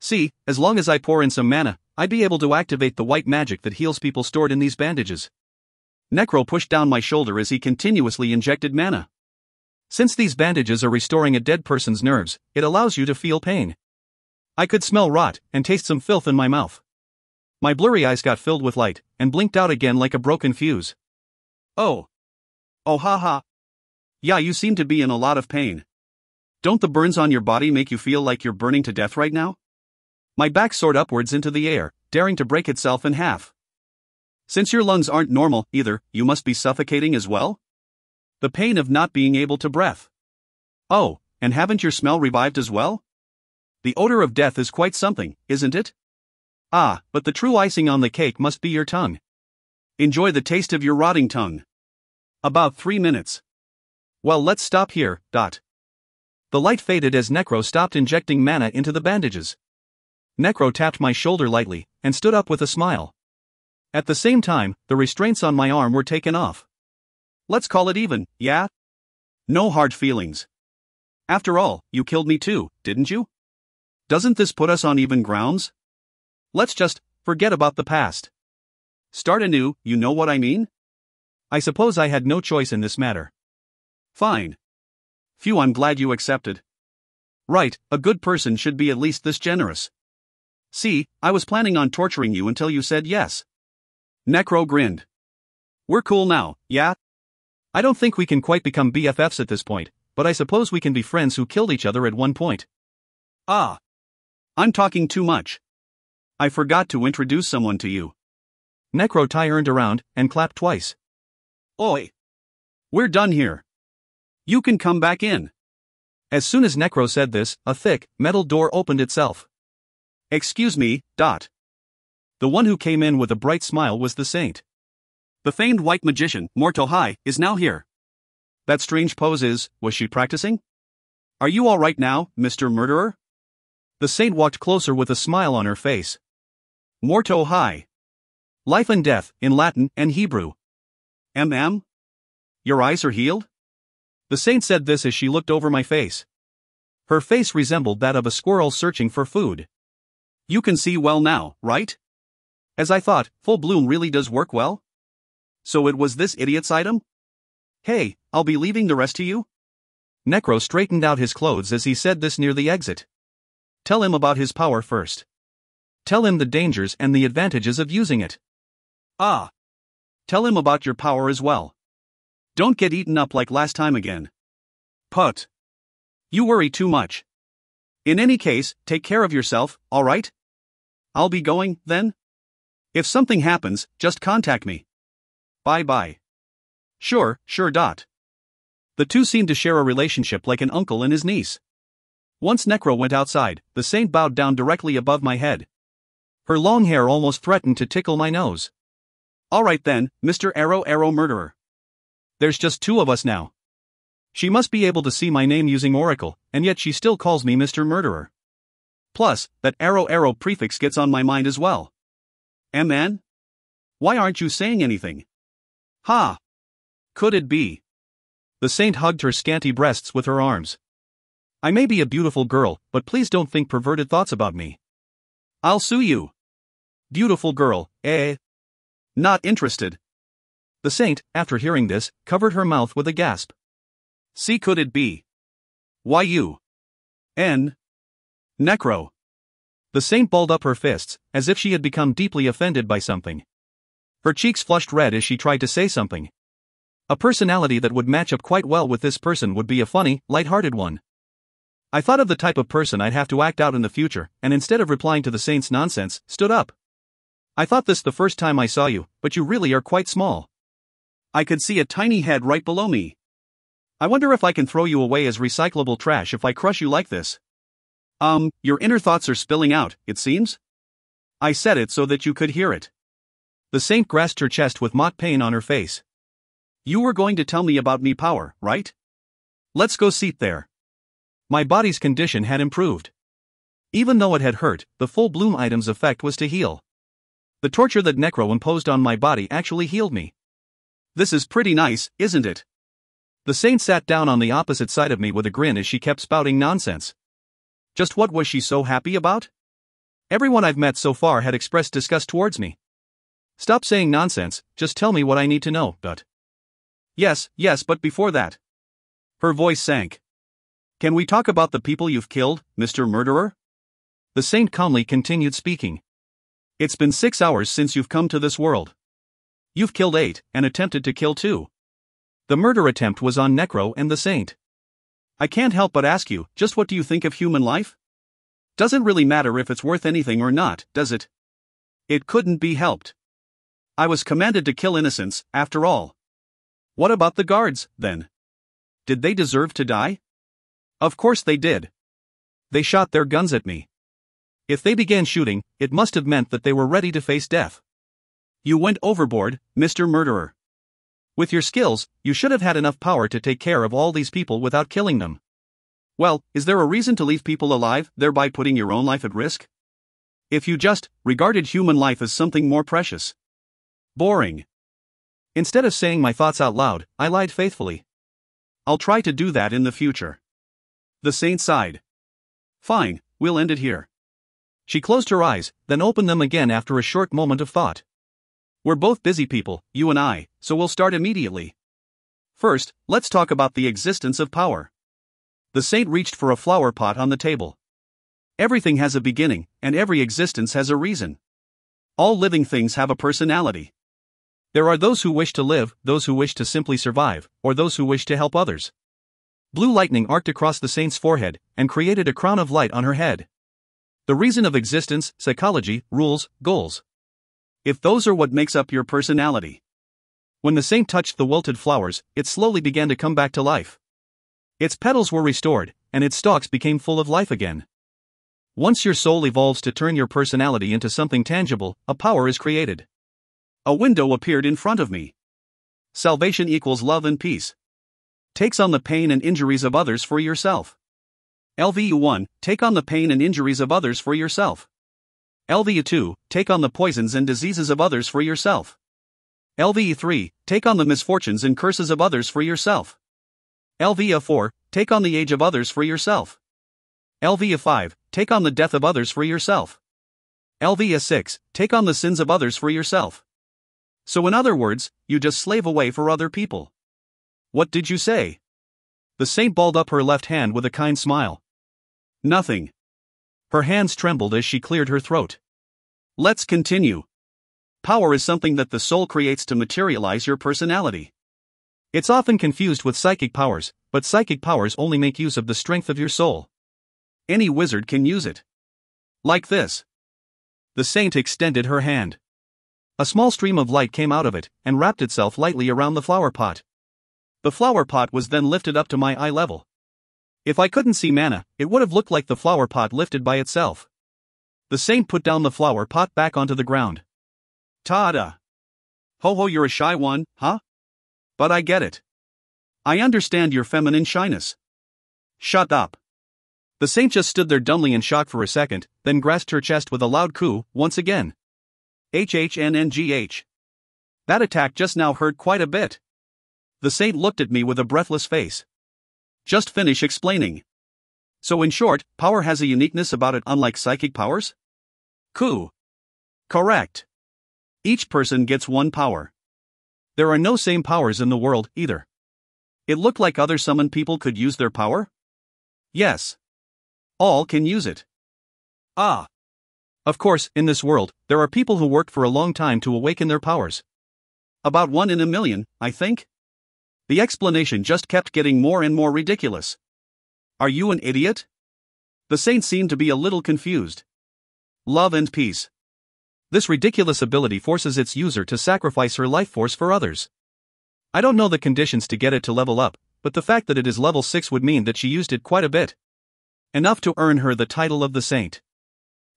See, as long as I pour in some mana, I'd be able to activate the white magic that heals people stored in these bandages. Necro pushed down my shoulder as he continuously injected mana. Since these bandages are restoring a dead person's nerves, it allows you to feel pain. I could smell rot, and taste some filth in my mouth. My blurry eyes got filled with light, and blinked out again like a broken fuse. Oh. Oh haha. Yeah, you seem to be in a lot of pain. Don't the burns on your body make you feel like you're burning to death right now? My back soared upwards into the air, daring to break itself in half. Since your lungs aren't normal, either, you must be suffocating as well? The pain of not being able to breathe. Oh, and haven't your smell revived as well? The odor of death is quite something, isn't it? Ah, but the true icing on the cake must be your tongue. Enjoy the taste of your rotting tongue. About 3 minutes. Well, let's stop here. The light faded as Necro stopped injecting mana into the bandages. Necro tapped my shoulder lightly, and stood up with a smile. At the same time, the restraints on my arm were taken off. Let's call it even, yeah? No hard feelings. After all, you killed me too, didn't you? Doesn't this put us on even grounds? Let's just forget about the past. Start anew, you know what I mean? I suppose I had no choice in this matter. Fine. Phew, I'm glad you accepted. Right, a good person should be at least this generous. See, I was planning on torturing you until you said yes. Necro grinned. We're cool now, yeah? I don't think we can quite become BFFs at this point, but I suppose we can be friends who killed each other at one point. Ah. I'm talking too much. I forgot to introduce someone to you. Necro turned around and clapped twice. Oi. We're done here. You can come back in. As soon as Necro said this, a thick, metal door opened itself. Excuse me, Dot. The one who came in with a bright smile was the saint. The famed white magician, Morto High, is now here. That strange pose was she practicing? Are you all right now, Mr. Murderer? The saint walked closer with a smile on her face. Morto High. Life and death, in Latin and Hebrew. Your eyes are healed? The saint said this as she looked over my face. Her face resembled that of a squirrel searching for food. You can see well now, right? As I thought, full bloom really does work well? So it was this idiot's item? Hey, I'll be leaving the rest to you? Necro straightened out his clothes as he said this near the exit. Tell him about his power first. Tell him the dangers and the advantages of using it. Ah. Tell him about your power as well. Don't get eaten up like last time again. Put. You worry too much. In any case, take care of yourself, alright? I'll be going, then? If something happens, just contact me. Bye-bye. Sure, Dot. The two seemed to share a relationship like an uncle and his niece. Once Necro went outside, the saint bowed down directly above my head. Her long hair almost threatened to tickle my nose. Alright then, Mr. Arrow Murderer. There's just two of us now. She must be able to see my name using Oracle, and yet she still calls me Mr. Murderer. Plus, that arrow prefix gets on my mind as well. MN? Why aren't you saying anything? Ha! Could it be? The saint hugged her scanty breasts with her arms. I may be a beautiful girl, but please don't think perverted thoughts about me. I'll sue you. Beautiful girl, eh? Not interested. The saint, after hearing this, covered her mouth with a gasp. See, could it be? Why you? Necro. The saint balled up her fists, as if she had become deeply offended by something. Her cheeks flushed red as she tried to say something. A personality that would match up quite well with this person would be a funny, light-hearted one. I thought of the type of person I'd have to act out in the future, and instead of replying to the saint's nonsense, stood up. I thought this the first time I saw you, but you really are quite small. I could see a tiny head right below me. I wonder if I can throw you away as recyclable trash if I crush you like this. Your inner thoughts are spilling out, it seems? I said it so that you could hear it. The saint grasped her chest with mock pain on her face. You were going to tell me about me power, right? Let's go sit there. My body's condition had improved. Even though it had hurt, the full bloom item's effect was to heal. The torture that Necro imposed on my body actually healed me. This is pretty nice, isn't it? The saint sat down on the opposite side of me with a grin as she kept spouting nonsense. Just what was she so happy about? Everyone I've met so far had expressed disgust towards me. Stop saying nonsense, just tell me what I need to know, but. Yes, but before that. Her voice sank. Can we talk about the people you've killed, Mr. Murderer? The saint calmly continued speaking. It's been 6 hours since you've come to this world. You've killed 8, and attempted to kill 2. The murder attempt was on Necro and the saint. I can't help but ask you, just what do you think of human life? Doesn't really matter if it's worth anything or not, does it? It couldn't be helped. I was commanded to kill innocents, after all. What about the guards, then? Did they deserve to die? Of course they did. They shot their guns at me. If they began shooting, it must have meant that they were ready to face death. You went overboard, Mr. Murderer. With your skills, you should have had enough power to take care of all these people without killing them. Well, is there a reason to leave people alive, thereby putting your own life at risk? If you just regarded human life as something more precious. Boring. Instead of saying my thoughts out loud, I lied faithfully. I'll try to do that in the future. The saint sighed. Fine, we'll end it here. She closed her eyes, then opened them again after a short moment of thought. We're both busy people, you and I, so we'll start immediately. First, let's talk about the existence of power. The saint reached for a flower pot on the table. Everything has a beginning, and every existence has a reason. All living things have a personality. There are those who wish to live, those who wish to simply survive, or those who wish to help others. Blue lightning arced across the saint's forehead, and created a crown of light on her head. The reason of existence, psychology, rules, goals. If those are what makes up your personality. When the saint touched the wilted flowers, it slowly began to come back to life. Its petals were restored, and its stalks became full of life again. Once your soul evolves to turn your personality into something tangible, a power is created. A window appeared in front of me. Salvation equals love and peace. Takes on the pain and injuries of others for yourself. LVU1, take on the pain and injuries of others for yourself. LVU2, take on the poisons and diseases of others for yourself. LVU3, take on the misfortunes and curses of others for yourself. LVU4, take on the age of others for yourself. LVU5, take on the death of others for yourself. LVU6, take on the sins of others for yourself. So in other words, you just slave away for other people. What did you say? The saint balled up her left hand with a kind smile. Nothing. Her hands trembled as she cleared her throat. Let's continue. Power is something that the soul creates to materialize your personality. It's often confused with psychic powers, but psychic powers only make use of the strength of your soul. Any wizard can use it. Like this. The saint extended her hand. A small stream of light came out of it, and wrapped itself lightly around the flower pot. The flower pot was then lifted up to my eye level. If I couldn't see mana, it would have looked like the flower pot lifted by itself. The saint put down the flower pot back onto the ground. Ta-da! Ho-ho, you're a shy one, huh? But I get it. I understand your feminine shyness. Shut up. The saint just stood there dumbly in shock for a second, then grasped her chest with a loud coo, once again. HHNNGH. That attack just now hurt quite a bit. The saint looked at me with a breathless face. Just finish explaining. So in short, power has a uniqueness about it unlike psychic powers? Coo. Correct. Each person gets one power. There are no same powers in the world, either. It looked like other summoned people could use their power? Yes. All can use it. Ah. Of course, in this world, there are people who worked for a long time to awaken their powers. About 1 in a million, I think? The explanation just kept getting more and more ridiculous. Are you an idiot? The saint seemed to be a little confused. Love and peace. This ridiculous ability forces its user to sacrifice her life force for others. I don't know the conditions to get it to level up, but the fact that it is level 6 would mean that she used it quite a bit. Enough to earn her the title of the saint.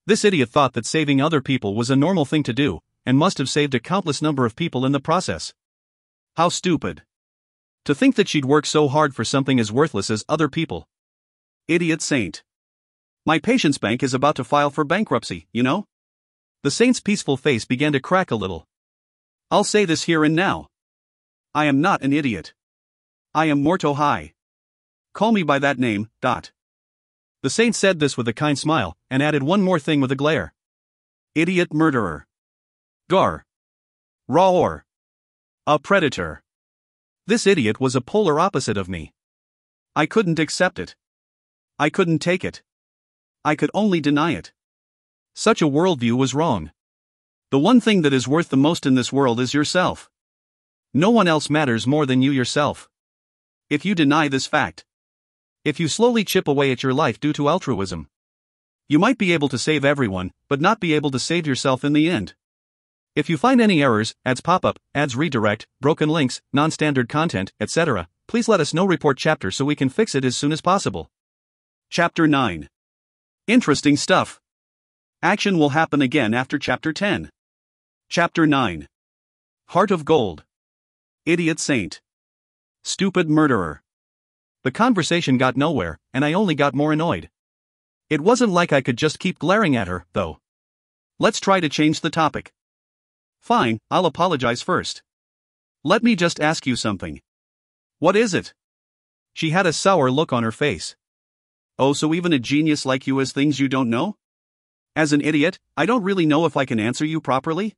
This idiot thought that saving other people was a normal thing to do, and must have saved a countless number of people in the process. How stupid. To think that she'd work so hard for something as worthless as other people. Idiot saint. My patience bank is about to file for bankruptcy, you know? The saint's peaceful face began to crack a little. I'll say this here and now. I am not an idiot. I am Morto High. Call me by that name, dot. The saint said this with a kind smile, and added one more thing with a glare. Idiot murderer. Gar. Raor. A predator. This idiot was a polar opposite of me. I couldn't accept it. I couldn't take it. I could only deny it. Such a worldview was wrong. The one thing that is worth the most in this world is yourself. No one else matters more than you yourself. If you deny this fact, if you slowly chip away at your life due to altruism, you might be able to save everyone, but not be able to save yourself in the end. If you find any errors, ads pop up, ads redirect, broken links, non-standard content, etc., please let us know. Report chapter so we can fix it as soon as possible. Chapter 9. Interesting stuff. Action will happen again after Chapter 10. Chapter 9. Heart of Gold. Idiot Saint. Stupid Murderer. The conversation got nowhere, and I only got more annoyed. It wasn't like I could just keep glaring at her, though. Let's try to change the topic. Fine, I'll apologize first. Let me just ask you something. What is it? She had a sour look on her face. Oh, so even a genius like you has things you don't know? As an idiot, I don't really know if I can answer you properly.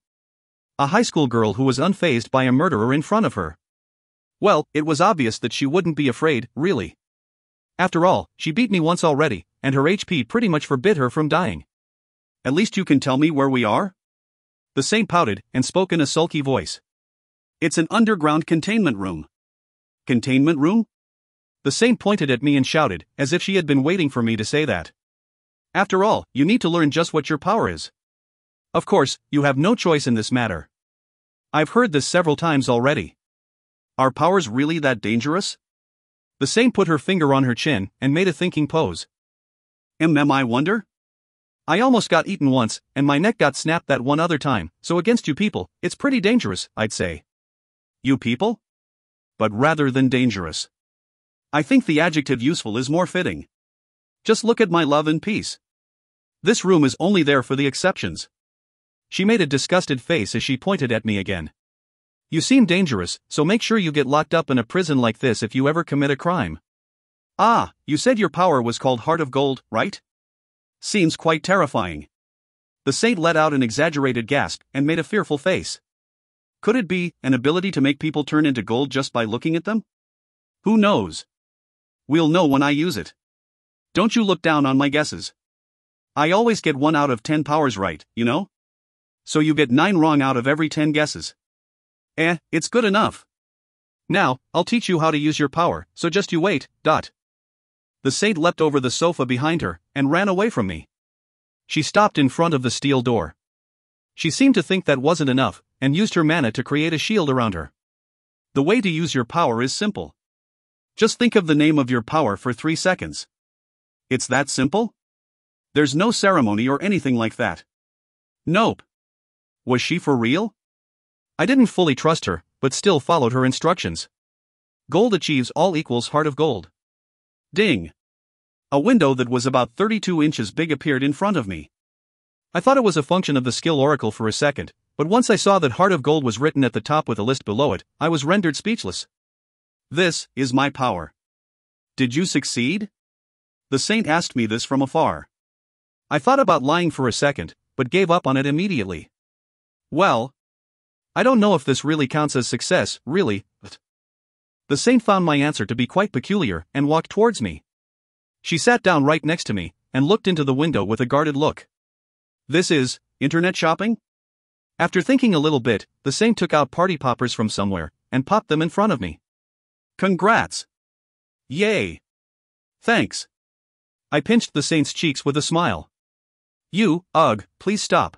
A high school girl who was unfazed by a murderer in front of her. Well, it was obvious that she wouldn't be afraid, really. After all, she beat me once already, and her HP pretty much forbid her from dying. At least you can tell me where we are? The saint pouted and spoke in a sulky voice. It's an underground containment room. Containment room? The saint pointed at me and shouted, as if she had been waiting for me to say that. After all, you need to learn just what your power is. Of course, you have no choice in this matter. I've heard this several times already. Are powers really that dangerous? The saint put her finger on her chin and made a thinking pose. I wonder? I almost got eaten once, and my neck got snapped that one other time, so against you people, it's pretty dangerous, I'd say. You people? But rather than dangerous. I think the adjective useful is more fitting. Just look at my love and peace. This room is only there for the exceptions. She made a disgusted face as she pointed at me again. You seem dangerous, so make sure you get locked up in a prison like this if you ever commit a crime. Ah, you said your power was called Heart of Gold, right? Seems quite terrifying. The saint let out an exaggerated gasp and made a fearful face. Could it be an ability to make people turn into gold just by looking at them? Who knows? We'll know when I use it. Don't you look down on my guesses. I always get 1 out of 10 powers right, you know? So you get 9 wrong out of every 10 guesses. It's good enough. Now, I'll teach you how to use your power, so just you wait. The saint leapt over the sofa behind her and ran away from me. She stopped in front of the steel door. She seemed to think that wasn't enough, and used her mana to create a shield around her. The way to use your power is simple. Just think of the name of your power for 3 seconds. It's that simple? There's no ceremony or anything like that. Nope. Was she for real? I didn't fully trust her, but still followed her instructions. Gold achieves all equals Heart of Gold. Ding! A window that was about 32 inches big appeared in front of me. I thought it was a function of the skill oracle for a second, but once I saw that Heart of Gold was written at the top with a list below it, I was rendered speechless. This is my power. Did you succeed? The saint asked me this from afar. I thought about lying for a second, but gave up on it immediately. Well, I don't know if this really counts as success, really, but... The saint found my answer to be quite peculiar and walked towards me. She sat down right next to me and looked into the window with a guarded look. This is internet shopping? After thinking a little bit, the saint took out party poppers from somewhere and popped them in front of me. Congrats! Yay! Thanks! I pinched the saint's cheeks with a smile. Please stop.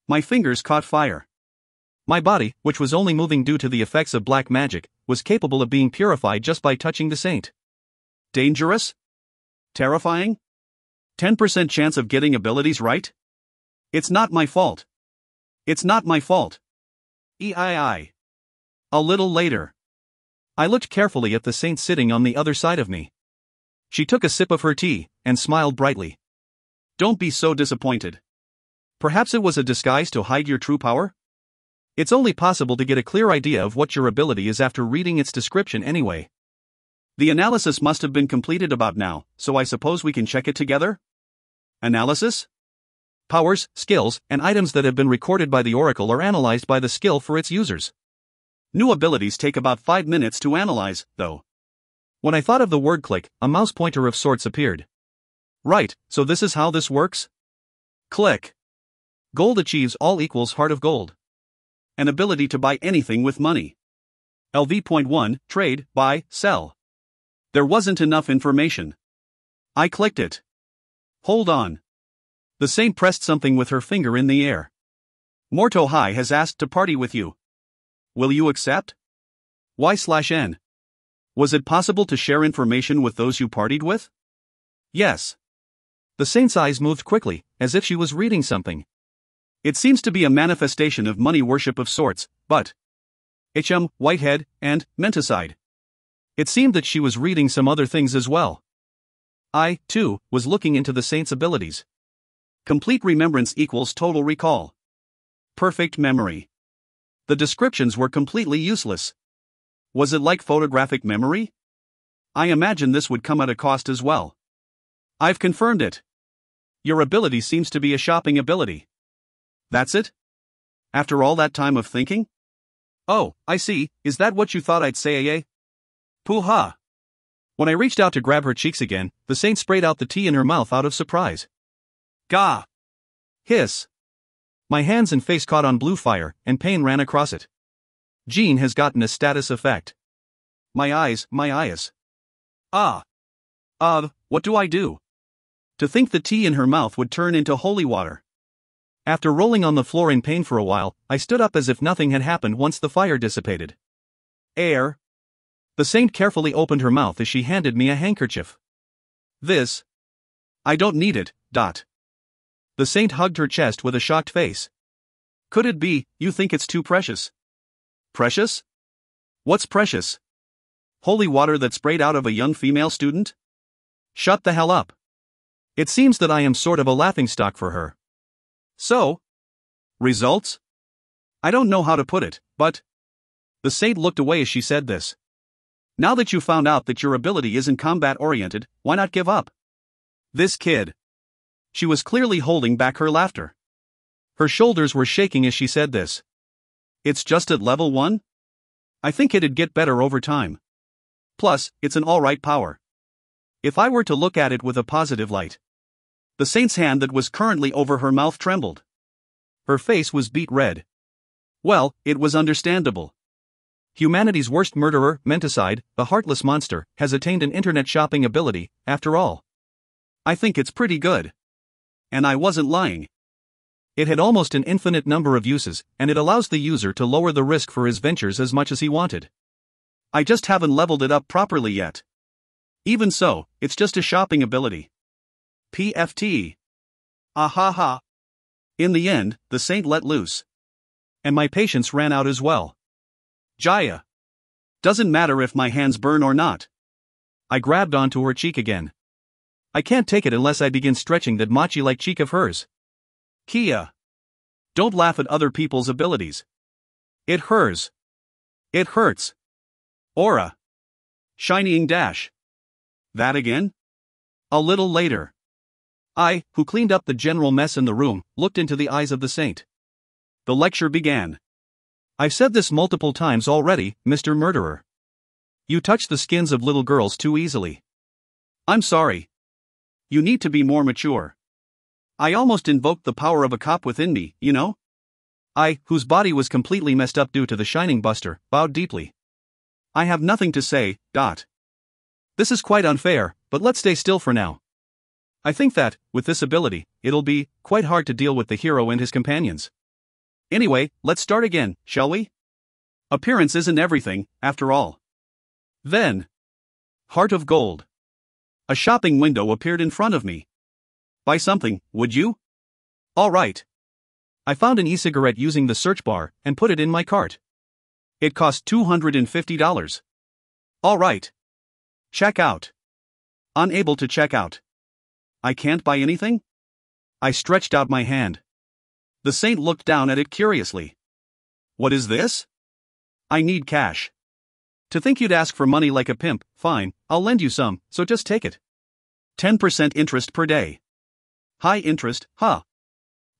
My fingers caught fire. My body, which was only moving due to the effects of black magic, was capable of being purified just by touching the saint. Dangerous? Terrifying? 10% chance of getting abilities right? It's not my fault. It's not my fault. A little later. I looked carefully at the saint sitting on the other side of me. She took a sip of her tea and smiled brightly. Don't be so disappointed. Perhaps it was a disguise to hide your true power? It's only possible to get a clear idea of what your ability is after reading its description anyway. The analysis must have been completed about now, so I suppose we can check it together? Analysis? Powers, skills, and items that have been recorded by the Oracle are analyzed by the skill for its users. New abilities take about 5 minutes to analyze, though. When I thought of the word click, a mouse pointer of sorts appeared. Right, so this is how this works? Click. Gold achieves all equals Heart of Gold. An ability to buy anything with money. LV.1, trade, buy, sell. There wasn't enough information. I clicked it. Hold on. The saint pressed something with her finger in the air. Morto High has asked to party with you. Will you accept? Y/N. Was it possible to share information with those you partied with? Yes. The saint's eyes moved quickly, as if she was reading something. It seems to be a manifestation of money worship of sorts, but... Whitehead, and menticide. It seemed that she was reading some other things as well. I, too, was looking into the saint's abilities. Complete remembrance equals total recall. Perfect memory. The descriptions were completely useless. Was it like photographic memory? I imagine this would come at a cost as well. I've confirmed it. Your ability seems to be a shopping ability. That's it? After all that time of thinking? Oh, I see, is that what you thought I'd say? Pooh-ha. When I reached out to grab her cheeks again, the saint sprayed out the tea in her mouth out of surprise. Gah! Hiss! My hands and face caught on blue fire, and pain ran across it. Jean has gotten a status effect. My eyes. What do I do? To think the tea in her mouth would turn into holy water. After rolling on the floor in pain for a while, I stood up as if nothing had happened once the fire dissipated. Air. The saint carefully opened her mouth as she handed me a handkerchief. This. I don't need it. The saint hugged her chest with a shocked face. Could it be, you think it's too precious? Precious? What's precious? Holy water that sprayed out of a young female student? Shut the hell up. It seems that I am sort of a laughingstock for her. So? Results? I don't know how to put it, but... The saint looked away as she said this. Now that you found out that your ability isn't combat-oriented, why not give up? This kid. She was clearly holding back her laughter. Her shoulders were shaking as she said this. It's just at level 1? I think it'd get better over time. Plus, it's an alright power. If I were to look at it with a positive light. The saint's hand that was currently over her mouth trembled. Her face was beet red. Well, it was understandable. Humanity's worst murderer, menticide, the heartless monster, has attained an internet shopping ability, after all. I think it's pretty good. And I wasn't lying. It had almost an infinite number of uses, and it allows the user to lower the risk for his ventures as much as he wanted. I just haven't leveled it up properly yet. Even so, it's just a shopping ability. PFT. Ahaha. In the end, the saint let loose. And my patience ran out as well. Jaya. Doesn't matter if my hands burn or not. I grabbed onto her cheek again. I can't take it unless I begin stretching that mochi-like cheek of hers. Kia. Don't laugh at other people's abilities. It hurts. It hurts. Aura. Shining dash. That again? A little later. I, who cleaned up the general mess in the room, looked into the eyes of the saint. The lecture began. I've said this multiple times already, Mr. Murderer. You touch the skins of little girls too easily. I'm sorry. You need to be more mature. I almost invoked the power of a cop within me, you know? I, whose body was completely messed up due to the Shining Buster, bowed deeply. I have nothing to say. This is quite unfair, but let's stay still for now. I think that, with this ability, it'll be quite hard to deal with the hero and his companions. Anyway, let's start again, shall we? Appearance isn't everything, after all. Then. Heart of gold. A shopping window appeared in front of me. Buy something, would you? All right. I found an e-cigarette using the search bar and put it in my cart. It cost $250. All right. Check out. Unable to check out. I can't buy anything? I stretched out my hand. The saint looked down at it curiously. What is this? I need cash. To think you'd ask for money like a pimp, fine, I'll lend you some, so just take it. 10% interest per day. High interest, huh?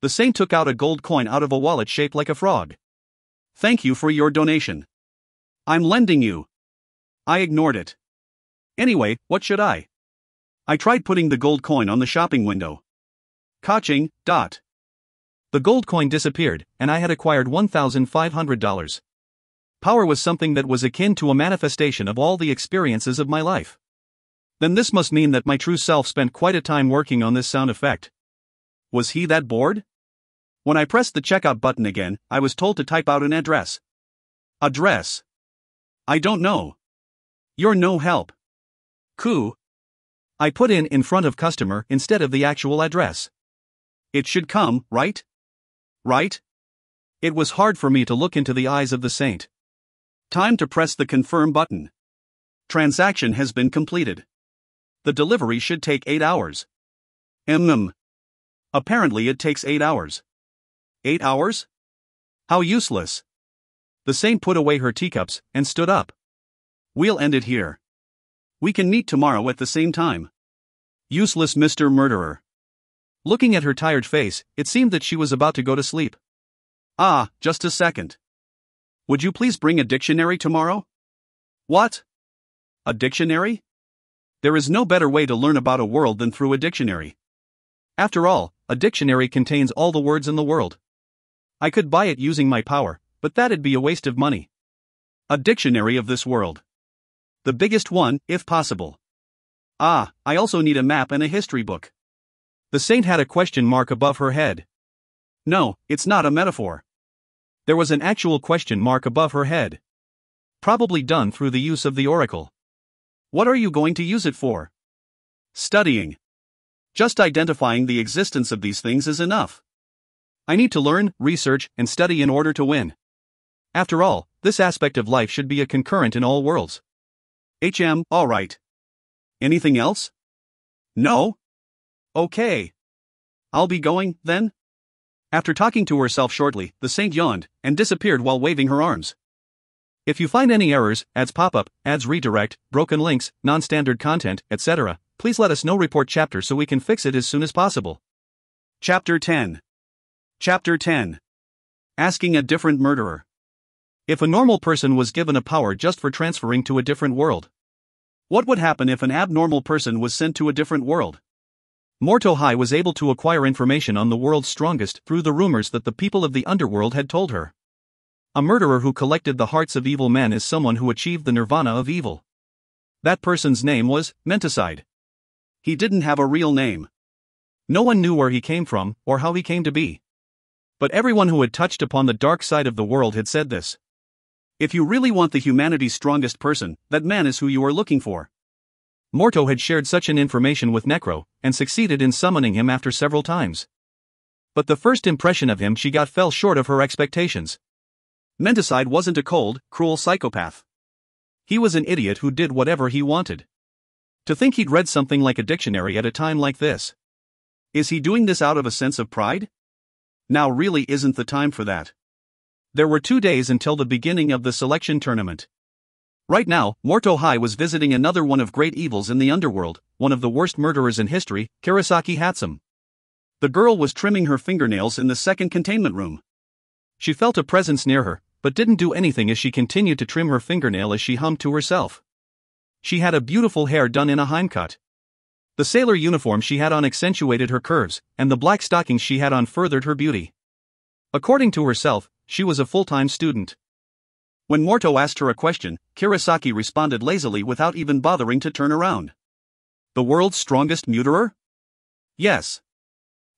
The saint took out a gold coin out of a wallet shaped like a frog. Thank you for your donation. I'm lending you. I ignored it. Anyway, what should I? I tried putting the gold coin on the shopping window. Kaching. The gold coin disappeared, and I had acquired $1,500. Power was something that was akin to a manifestation of all the experiences of my life. Then this must mean that my true self spent quite a time working on this sound effect. Was he that bored? When I pressed the checkout button again, I was told to type out an address. Address? I don't know. You're no help. Coup. I put in front of customer instead of the actual address. It should come, right? Right? It was hard for me to look into the eyes of the saint. Time to press the confirm button. Transaction has been completed. The delivery should take 8 hours. Apparently it takes 8 hours. 8 hours? How useless. The saint put away her teacups and stood up. We'll end it here. We can meet tomorrow at the same time. Useless Mr. Murderer. Looking at her tired face, it seemed that she was about to go to sleep. Just a second. Would you please bring a dictionary tomorrow? What? A dictionary? There is no better way to learn about a world than through a dictionary. After all, a dictionary contains all the words in the world. I could buy it using my power, but that'd be a waste of money. A dictionary of this world. The biggest one, if possible. I also need a map and a history book. The saint had a question mark above her head. No, it's not a metaphor. There was an actual question mark above her head. Probably done through the use of the oracle. What are you going to use it for? Studying. Just identifying the existence of these things is enough. I need to learn, research, and study in order to win. After all, this aspect of life should be a concurrent in all worlds. Alright. Anything else? No? Okay. I'll be going, then? After talking to herself shortly, the saint yawned, and disappeared while waving her arms. If you find any errors, ads pop up, ads redirect, broken links, non-standard content, etc., please let us know. Report chapter so we can fix it as soon as possible. Chapter 10. Chapter 10. Asking a different murderer. If a normal person was given a power just for transferring to a different world, what would happen if an abnormal person was sent to a different world? Morto Hai was able to acquire information on the world's strongest through the rumors that the people of the underworld had told her. A murderer who collected the hearts of evil men is someone who achieved the nirvana of evil. That person's name was Menticide. He didn't have a real name. No one knew where he came from or how he came to be. But everyone who had touched upon the dark side of the world had said this. If you really want the humanity's strongest person, that man is who you are looking for. Morto had shared such an information with Necro, and succeeded in summoning him after several times. But the first impression of him she got fell short of her expectations. Menticide wasn't a cold, cruel psychopath. He was an idiot who did whatever he wanted. To think he'd read something like a dictionary at a time like this. Is he doing this out of a sense of pride? Now really isn't the time for that. There were 2 days until the beginning of the selection tournament. Right now, Morto Hai was visiting another one of great evils in the underworld, one of the worst murderers in history, Kurosaki Hatsum. The girl was trimming her fingernails in the second containment room. She felt a presence near her, but didn't do anything as she continued to trim her fingernail as she hummed to herself. She had a beautiful hair done in a hindcut. The sailor uniform she had on accentuated her curves, and the black stockings she had on furthered her beauty. According to herself, she was a full-time student. When Morto asked her a question, Kurosaki responded lazily without even bothering to turn around. The world's strongest murderer? Yes.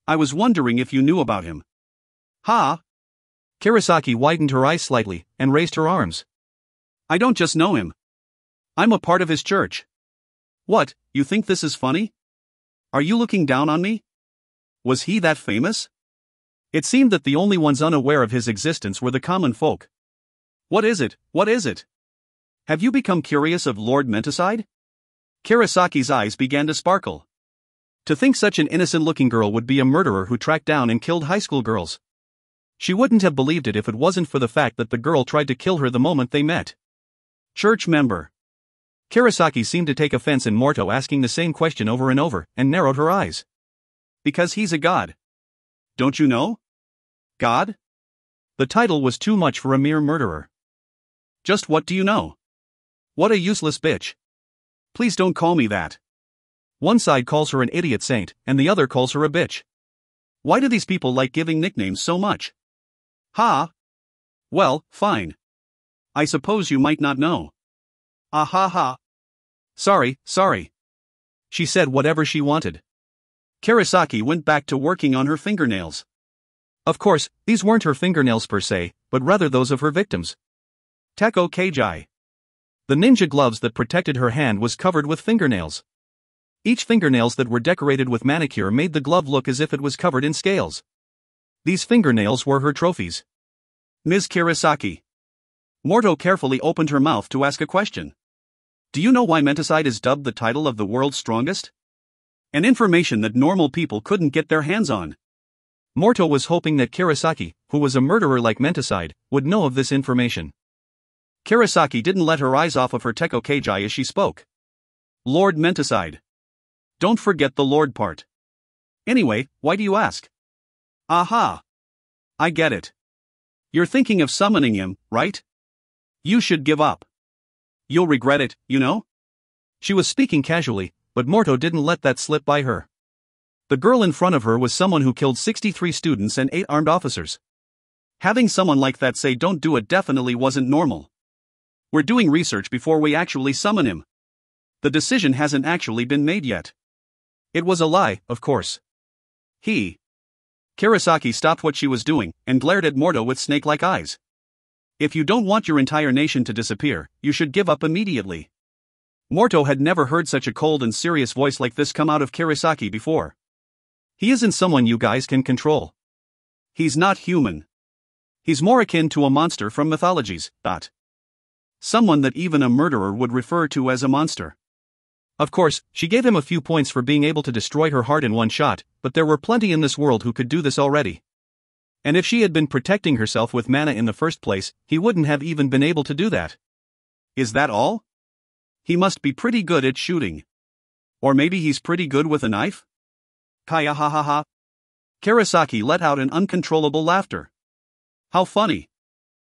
I was wondering if you knew about him. Ha! Kurosaki widened her eyes slightly, and raised her arms. I don't just know him. I'm a part of his church. What, you think this is funny? Are you looking down on me? Was he that famous? It seemed that the only ones unaware of his existence were the common folk. What is it? What is it? Have you become curious of Lord Menticide? Kurosaki's eyes began to sparkle. To think such an innocent-looking girl would be a murderer who tracked down and killed high school girls. She wouldn't have believed it if it wasn't for the fact that the girl tried to kill her the moment they met. Church member. Kurosaki seemed to take offense in Morto asking the same question over and over, and narrowed her eyes. Because he's a god. Don't you know? God? The title was too much for a mere murderer. Just what do you know? What a useless bitch. Please don't call me that. One side calls her an idiot saint, and the other calls her a bitch. Why do these people like giving nicknames so much? Ha! Well, fine. I suppose you might not know. Ah ha ha. Sorry. She said whatever she wanted. Kurosaki went back to working on her fingernails. Of course, these weren't her fingernails per se, but rather those of her victims. Teko Keiji. The ninja gloves that protected her hand was covered with fingernails. Each fingernails that were decorated with manicure made the glove look as if it was covered in scales. These fingernails were her trophies. Ms. Kurosaki. Morto carefully opened her mouth to ask a question. Do you know why Menticide is dubbed the title of the world's strongest? An information that normal people couldn't get their hands on. Morto was hoping that Kurosaki, who was a murderer like Menticide, would know of this information. Kurosaki didn't let her eyes off of her Teko Keiji as she spoke. Lord Menticide. Don't forget the Lord part. Anyway, why do you ask? Aha! I get it. You're thinking of summoning him, right? You should give up. You'll regret it, you know? She was speaking casually, but Morto didn't let that slip by her. The girl in front of her was someone who killed 63 students and 8 armed officers. Having someone like that say don't do it definitely wasn't normal. We're doing research before we actually summon him. The decision hasn't actually been made yet. It was a lie, of course. Kurosaki stopped what she was doing and glared at Morto with snake-like eyes. If you don't want your entire nation to disappear, you should give up immediately. Morto had never heard such a cold and serious voice like this come out of Kurosaki before. He isn't someone you guys can control. He's not human. He's more akin to a monster from mythologies, someone that even a murderer would refer to as a monster. Of course, she gave him a few points for being able to destroy her heart in one shot, but there were plenty in this world who could do this already. And if she had been protecting herself with mana in the first place, he wouldn't have even been able to do that. Is that all? He must be pretty good at shooting. Or maybe he's pretty good with a knife? Kaya ha ha ha. Kurosaki let out an uncontrollable laughter. How funny.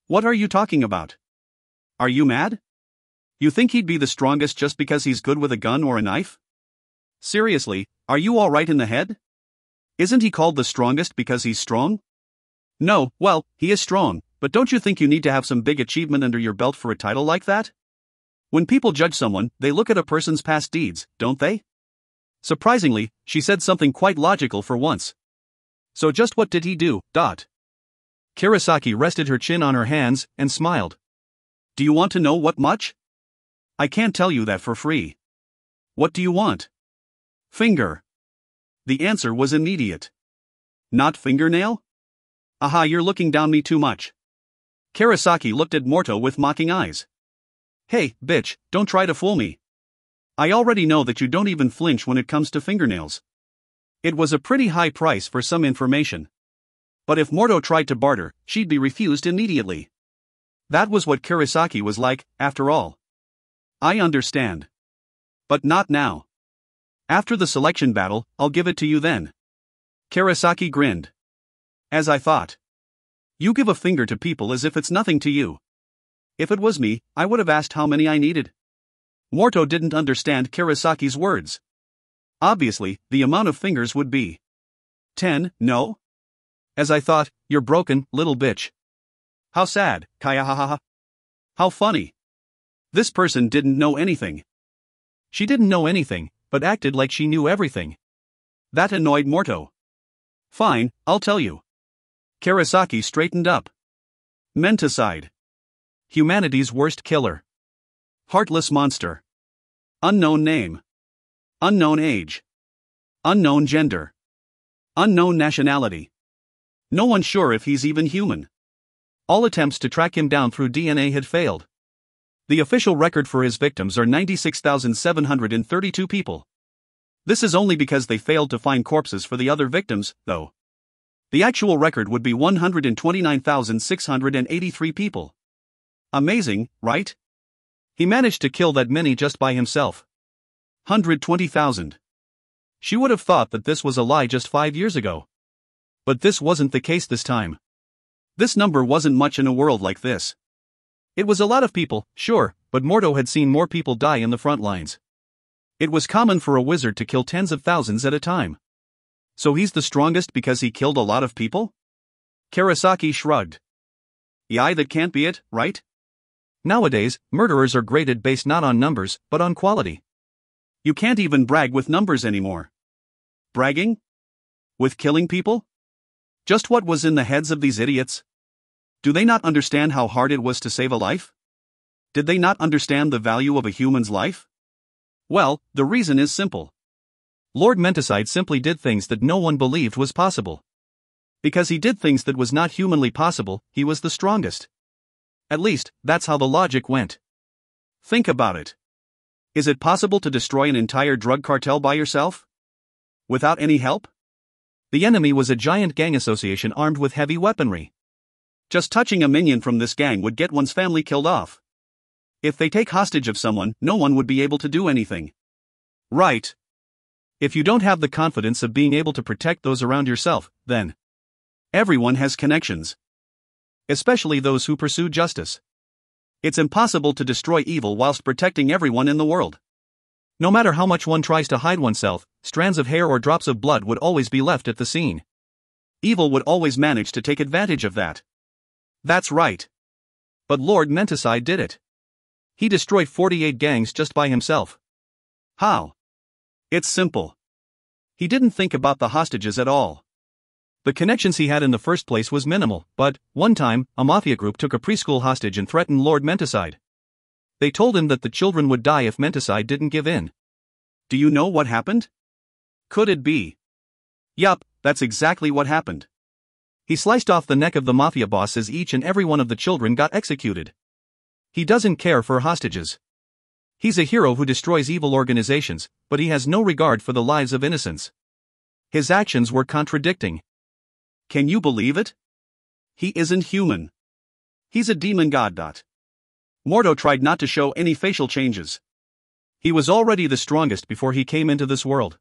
What are you talking about? Are you mad? You think he'd be the strongest just because he's good with a gun or a knife? Seriously, are you all right in the head? Isn't he called the strongest because he's strong? No, well, he is strong, but don't you think you need to have some big achievement under your belt for a title like that? When people judge someone, they look at a person's past deeds, don't they? Surprisingly, she said something quite logical for once. So just what did he do, Kurosaki rested her chin on her hands and smiled. Do you want to know what much? I can't tell you that for free. What do you want? Finger. The answer was immediate. Not fingernail? Aha, you're looking down me too much. Kurosaki looked at Morto with mocking eyes. Hey, bitch, don't try to fool me. I already know that you don't even flinch when it comes to fingernails. It was a pretty high price for some information. But if Morto tried to barter, she'd be refused immediately. That was what Kurosaki was like, after all. I understand. But not now. After the selection battle, I'll give it to you then. Kurosaki grinned. As I thought. You give a finger to people as if it's nothing to you. If it was me, I would have asked how many I needed. Morto didn't understand Kurosaki's words. Obviously, the amount of fingers would be 10, no? As I thought, you're broken, little bitch. How sad, Kaya ha ha ha. How funny. This person didn't know anything. She didn't know anything, but acted like she knew everything. That annoyed Morto. Fine, I'll tell you. Kurosaki straightened up. Menticide. Humanity's worst killer. Heartless monster. Unknown name. Unknown age. Unknown gender. Unknown nationality. No one sure if he's even human. All attempts to track him down through DNA had failed. The official record for his victims are 96,732 people. This is only because they failed to find corpses for the other victims, though. The actual record would be 129,683 people. Amazing, right? He managed to kill that many just by himself. 120,000. She would have thought that this was a lie just 5 years ago. But this wasn't the case this time. This number wasn't much in a world like this. It was a lot of people, sure, but Morto had seen more people die in the front lines. It was common for a wizard to kill tens of thousands at a time. So he's the strongest because he killed a lot of people? Kurosaki shrugged. Yeah, that can't be it, right? Nowadays, murderers are graded based not on numbers, but on quality. You can't even brag with numbers anymore. Bragging? With killing people? Just what was in the heads of these idiots? Do they not understand how hard it was to save a life? Did they not understand the value of a human's life? Well, the reason is simple. Lord Menticide simply did things that no one believed was possible. Because he did things that was not humanly possible, he was the strongest. At least, that's how the logic went. Think about it. Is it possible to destroy an entire drug cartel by yourself? Without any help? The enemy was a giant gang association armed with heavy weaponry. Just touching a minion from this gang would get one's family killed off. If they take hostage of someone, no one would be able to do anything. Right. If you don't have the confidence of being able to protect those around yourself, then everyone has connections. Especially those who pursue justice. It's impossible to destroy evil whilst protecting everyone in the world. No matter how much one tries to hide oneself, strands of hair or drops of blood would always be left at the scene. Evil would always manage to take advantage of that. That's right. But Lord Menticide did it. He destroyed 48 gangs just by himself. How? It's simple. He didn't think about the hostages at all. The connections he had in the first place was minimal, but, one time, a mafia group took a preschool hostage and threatened Lord Menticide. They told him that the children would die if Menticide didn't give in. Do you know what happened? Could it be? Yup, that's exactly what happened. He sliced off the neck of the mafia boss as each and every one of the children got executed. He doesn't care for hostages. He's a hero who destroys evil organizations, but he has no regard for the lives of innocents. His actions were contradicting. Can you believe it? He isn't human. He's a demon god. Mordo tried not to show any facial changes. He was already the strongest before he came into this world.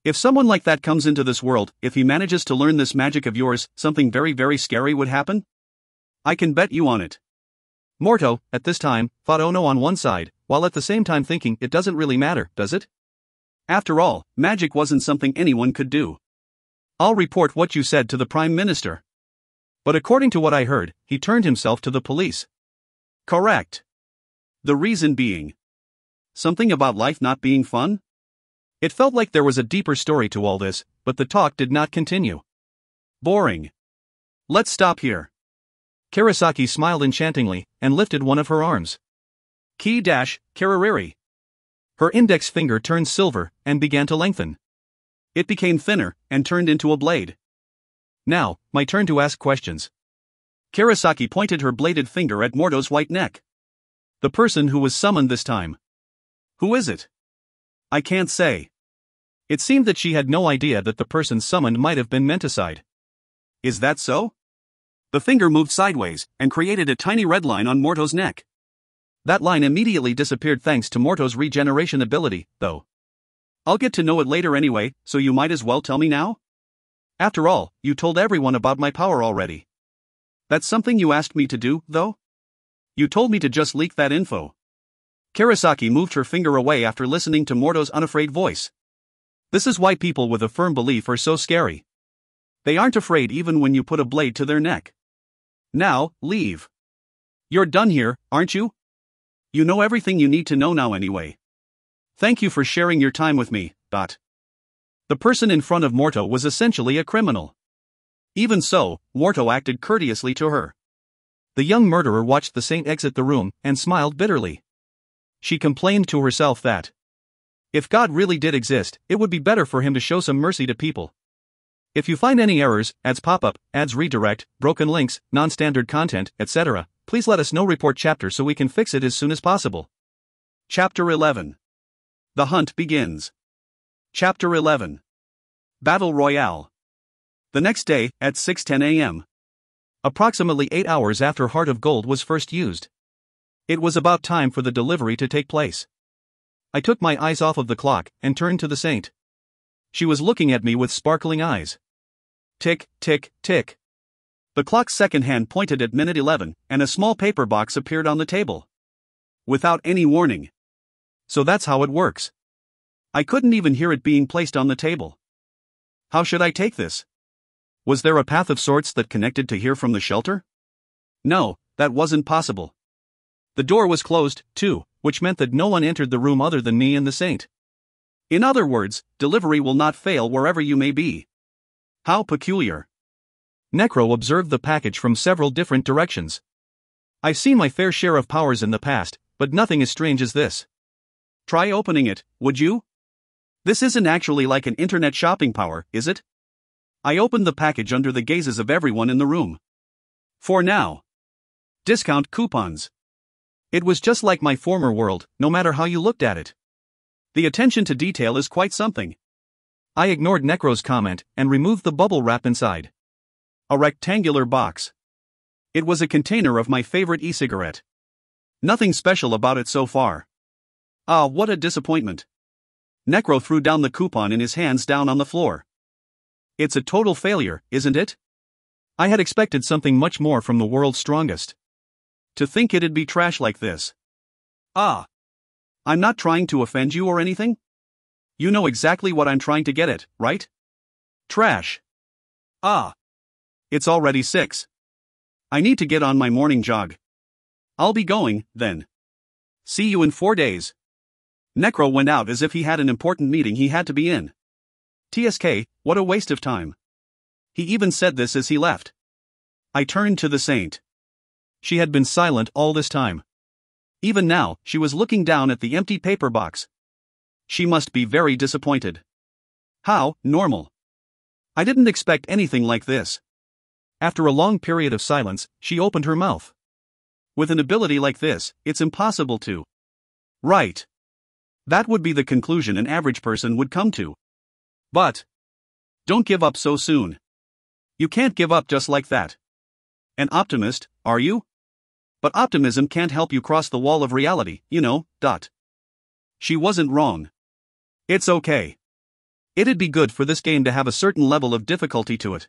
If someone like that comes into this world, if he manages to learn this magic of yours, something very, very scary would happen? I can bet you on it. Mordo, at this time, thought Ono on one side, while at the same time thinking it doesn't really matter, does it? After all, magic wasn't something anyone could do. I'll report what you said to the Prime Minister. But according to what I heard, he turned himself to the police. Correct. The reason being something about life not being fun? It felt like there was a deeper story to all this, but the talk did not continue. Boring. Let's stop here. Karasaki smiled enchantingly, and lifted one of her arms. Karariri. Her index finger turned silver, and began to lengthen. It became thinner, and turned into a blade. Now, my turn to ask questions. Karasaki pointed her bladed finger at Mordo's white neck. The person who was summoned this time. Who is it? I can't say. It seemed that she had no idea that the person summoned might have been Menticide. Is that so? The finger moved sideways, and created a tiny red line on Mordo's neck. That line immediately disappeared thanks to Mordo's regeneration ability, though. I'll get to know it later anyway, so you might as well tell me now? After all, you told everyone about my power already. That's something you asked me to do, though? You told me to just leak that info. Karasaki moved her finger away after listening to Mordo's unafraid voice. This is why people with a firm belief are so scary. They aren't afraid even when you put a blade to their neck. Now, leave. You're done here, aren't you? You know everything you need to know now anyway. Thank you for sharing your time with me, Dot. The person in front of Morto was essentially a criminal. Even so, Morto acted courteously to her. The young murderer watched the saint exit the room, and smiled bitterly. She complained to herself that if God really did exist, it would be better for him to show some mercy to people. If you find any errors, ads pop up, ads redirect, broken links, non-standard content, etc., please let us know. Report chapter so we can fix it as soon as possible. Chapter 11. The hunt begins. Chapter 11. Battle Royale. The next day, at 6:10 a.m. Approximately 8 hours after Heart of Gold was first used. It was about time for the delivery to take place. I took my eyes off of the clock, and turned to the saint. She was looking at me with sparkling eyes. Tick, tick, tick. The clock's second hand pointed at minute 11, and a small paper box appeared on the table. Without any warning. So that's how it works. I couldn't even hear it being placed on the table. How should I take this? Was there a path of sorts that connected to here from the shelter? No, that wasn't possible. The door was closed, too, which meant that no one entered the room other than me and the saint. In other words, delivery will not fail wherever you may be. How peculiar. Necro observed the package from several different directions. I've seen my fair share of powers in the past, but nothing as strange as this. Try opening it, would you? This isn't actually like an internet shopping power, is it? I opened the package under the gazes of everyone in the room. For now. Discount coupons. It was just like my former world, no matter how you looked at it. The attention to detail is quite something. I ignored Necro's comment, and removed the bubble wrap inside. A rectangular box. It was a container of my favorite e-cigarette. Nothing special about it so far. Ah, what a disappointment. Necro threw down the coupon in his hands down on the floor. It's a total failure, isn't it? I had expected something much more from the world's strongest. To think it'd be trash like this. Ah. I'm not trying to offend you or anything. You know exactly what I'm trying to get at, right? Trash. Ah. It's already 6. I need to get on my morning jog. I'll be going, then. See you in 4 days. Necro went out as if he had an important meeting he had to be in. TSK, what a waste of time. He even said this as he left. I turned to the saint. She had been silent all this time. Even now, she was looking down at the empty paper box. She must be very disappointed. How normal. I didn't expect anything like this. After a long period of silence, she opened her mouth. With an ability like this, it's impossible to. Right. That would be the conclusion an average person would come to. But don't give up so soon. You can't give up just like that. An optimist, are you? But optimism can't help you cross the wall of reality, you know. She wasn't wrong. It's okay. It'd be good for this game to have a certain level of difficulty to it.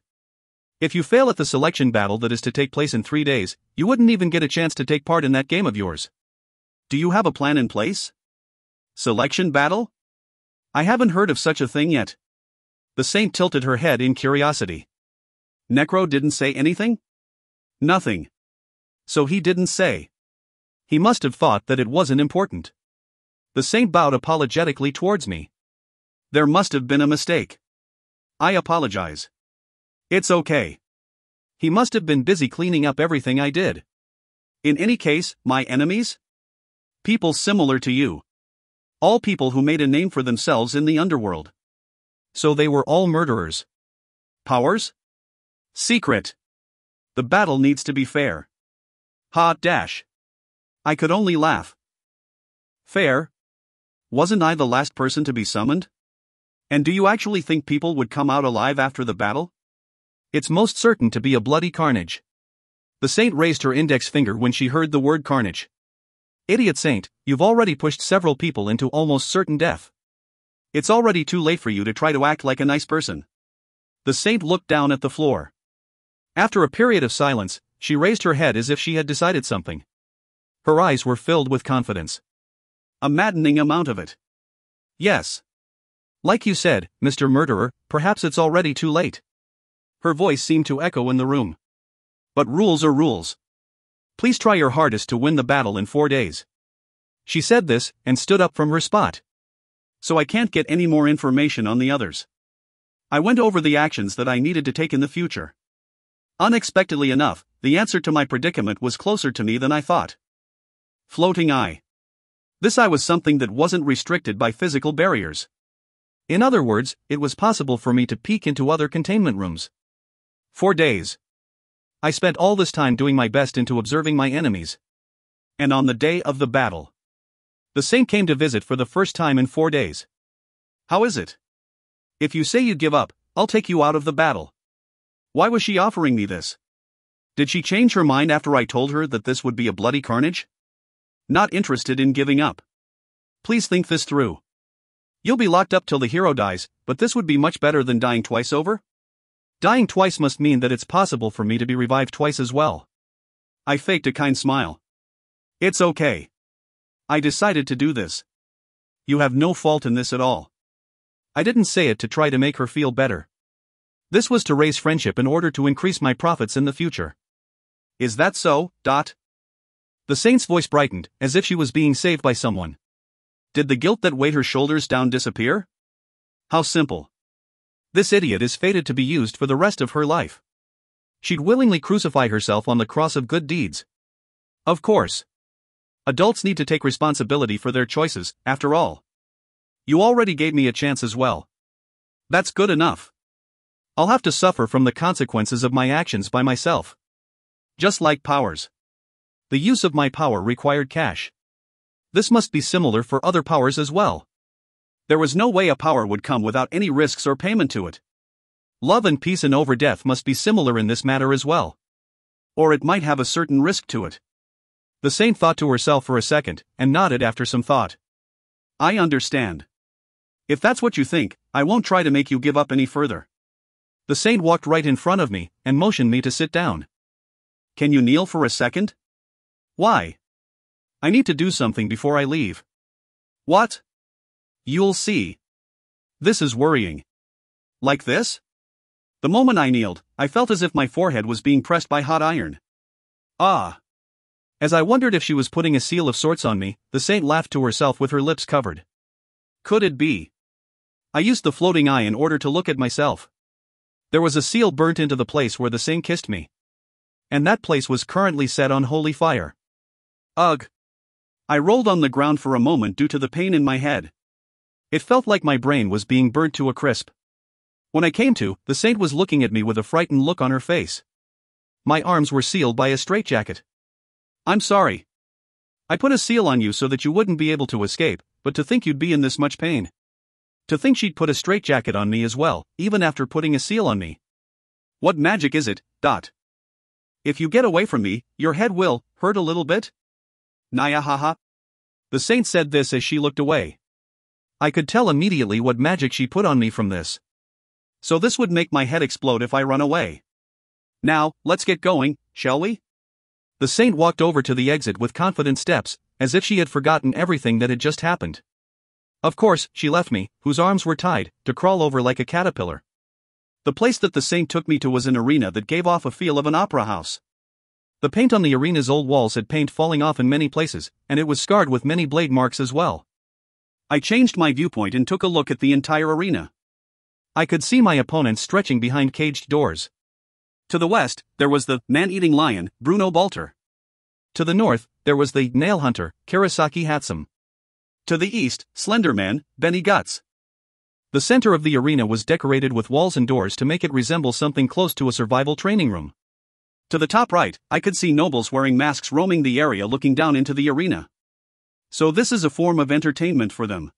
If you fail at the selection battle that is to take place in 3 days, you wouldn't even get a chance to take part in that game of yours. Do you have a plan in place? Selection battle? I haven't heard of such a thing yet. The saint tilted her head in curiosity. Necro didn't say anything? Nothing. So he didn't say. He must have thought that it wasn't important. The saint bowed apologetically towards me. There must have been a mistake. I apologize. It's okay. He must have been busy cleaning up everything I did. In any case, my enemies? People similar to you. All people who made a name for themselves in the underworld. So they were all murderers. Powers? Secret. The battle needs to be fair. Ha-dash. I could only laugh. Fair? Wasn't I the last person to be summoned? And do you actually think people would come out alive after the battle? It's most certain to be a bloody carnage. The saint raised her index finger when she heard the word carnage. Idiot saint, you've already pushed several people into almost certain death. It's already too late for you to try to act like a nice person. The saint looked down at the floor. After a period of silence, she raised her head as if she had decided something. Her eyes were filled with confidence. A maddening amount of it. Yes. Like you said, Mr. Murderer, perhaps it's already too late. Her voice seemed to echo in the room. But rules are rules. Please try your hardest to win the battle in 4 days. She said this, and stood up from her spot. So I can't get any more information on the others. I went over the actions that I needed to take in the future. Unexpectedly enough, the answer to my predicament was closer to me than I thought. Floating eye. This eye was something that wasn't restricted by physical barriers. In other words, it was possible for me to peek into other containment rooms. 4 days. I spent all this time doing my best into observing my enemies. And on the day of the battle, the saint came to visit for the first time in 4 days. How is it? If you say you give up, I'll take you out of the battle. Why was she offering me this? Did she change her mind after I told her that this would be a bloody carnage? Not interested in giving up. Please think this through. You'll be locked up till the hero dies, but this would be much better than dying twice over? Dying twice must mean that it's possible for me to be revived twice as well. I faked a kind smile. It's okay. I decided to do this. You have no fault in this at all. I didn't say it to try to make her feel better. This was to raise friendship in order to increase my profits in the future. Is that so, Dot? The saint's voice brightened, as if she was being saved by someone. Did the guilt that weighed her shoulders down disappear? How simple. This idiot is fated to be used for the rest of her life. She'd willingly crucify herself on the cross of good deeds. Of course. Adults need to take responsibility for their choices, after all. You already gave me a chance as well. That's good enough. I'll have to suffer from the consequences of my actions by myself. Just like powers. The use of my power required cash. This must be similar for other powers as well. There was no way a power would come without any risks or payment to it. Love and peace and over death must be similar in this matter as well. Or it might have a certain risk to it. The saint thought to herself for a second, and nodded after some thought. I understand. If that's what you think, I won't try to make you give up any further. The saint walked right in front of me, and motioned me to sit down. Can you kneel for a second? Why? I need to do something before I leave. What? You'll see. This is worrying. Like this? The moment I kneeled, I felt as if my forehead was being pressed by hot iron. Ah. As I wondered if she was putting a seal of sorts on me, the saint laughed to herself with her lips covered. Could it be? I used the floating eye in order to look at myself. There was a seal burnt into the place where the saint kissed me. And that place was currently set on holy fire. Ugh. I rolled on the ground for a moment due to the pain in my head. It felt like my brain was being burnt to a crisp. When I came to, the saint was looking at me with a frightened look on her face. My arms were sealed by a straitjacket. I'm sorry. I put a seal on you so that you wouldn't be able to escape, but to think you'd be in this much pain. To think she'd put a straitjacket on me as well, even after putting a seal on me. What magic is it? If you get away from me, your head will hurt a little bit? Naya haha. The saint said this as she looked away. I could tell immediately what magic she put on me from this. So this would make my head explode if I run away. Now, let's get going, shall we? The saint walked over to the exit with confident steps, as if she had forgotten everything that had just happened. Of course, she left me, whose arms were tied, to crawl over like a caterpillar. The place that the saint took me to was an arena that gave off a feel of an opera house. The paint on the arena's old walls had paint falling off in many places, and it was scarred with many blade marks as well. I changed my viewpoint and took a look at the entire arena. I could see my opponents stretching behind caged doors. To the west, there was the man-eating lion, Bruno Balter. To the north, there was the nail hunter, Karasaki Hatsum. To the east, Slender Man, Benny Guts. The center of the arena was decorated with walls and doors to make it resemble something close to a survival training room. To the top right, I could see nobles wearing masks roaming the area looking down into the arena. So this is a form of entertainment for them.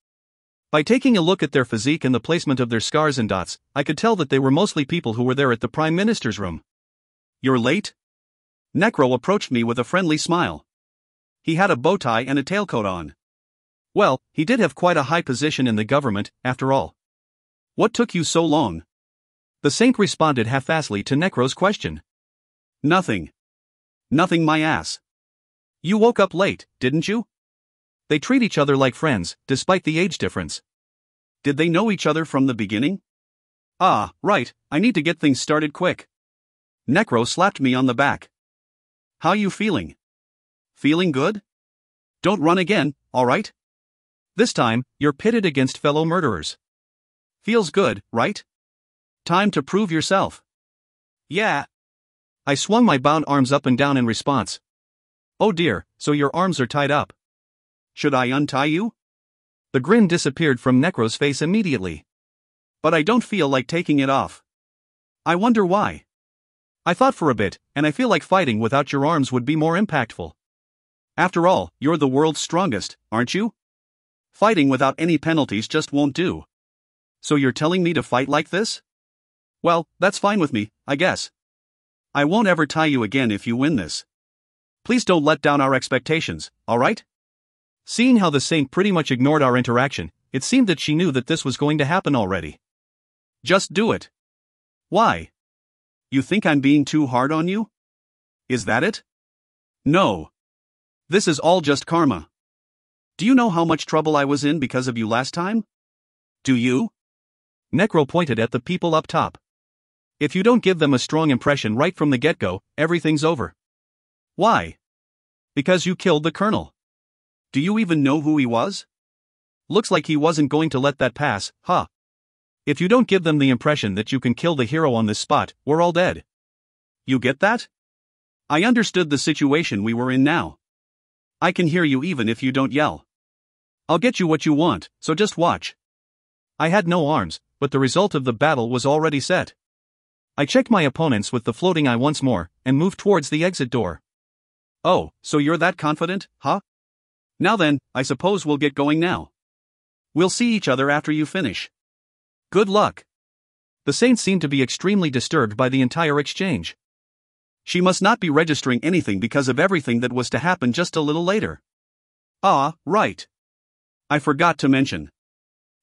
By taking a look at their physique and the placement of their scars and dots, I could tell that they were mostly people who were there at the Prime Minister's room. You're late? Necro approached me with a friendly smile. He had a bow tie and a tailcoat on. Well, he did have quite a high position in the government, after all. What took you so long? The saint responded half-assly to Necro's question. Nothing. Nothing my ass. You woke up late, didn't you? They treat each other like friends, despite the age difference. Did they know each other from the beginning? Ah, right, I need to get things started quick. Necro slapped me on the back. How you feeling? Feeling good? Don't run again, alright? This time, you're pitted against fellow murderers. Feels good, right? Time to prove yourself. Yeah. I swung my bound arms up and down in response. Oh dear, so your arms are tied up. Should I untie you? The grin disappeared from Necro's face immediately. But I don't feel like taking it off. I wonder why. I thought for a bit, and I feel like fighting without your arms would be more impactful. After all, you're the world's strongest, aren't you? Fighting without any penalties just won't do. So you're telling me to fight like this? Well, that's fine with me, I guess. I won't ever tie you again if you win this. Please don't let down our expectations, alright? Seeing how the saint pretty much ignored our interaction, it seemed that she knew that this was going to happen already. Just do it. Why? You think I'm being too hard on you? Is that it? No. This is all just karma. Do you know how much trouble I was in because of you last time? Do you? Necro pointed at the people up top. If you don't give them a strong impression right from the get-go, everything's over. Why? Because you killed the colonel. Do you even know who he was? Looks like he wasn't going to let that pass, huh? If you don't give them the impression that you can kill the hero on this spot, we're all dead. You get that? I understood the situation we were in now. I can hear you even if you don't yell. I'll get you what you want, so just watch. I had no arms, but the result of the battle was already set. I checked my opponents with the floating eye once more, and moved towards the exit door. Oh, so you're that confident, huh? Now then, I suppose we'll get going now. We'll see each other after you finish. Good luck. The saint seemed to be extremely disturbed by the entire exchange. She must not be registering anything because of everything that was to happen just a little later. Ah, right. I forgot to mention.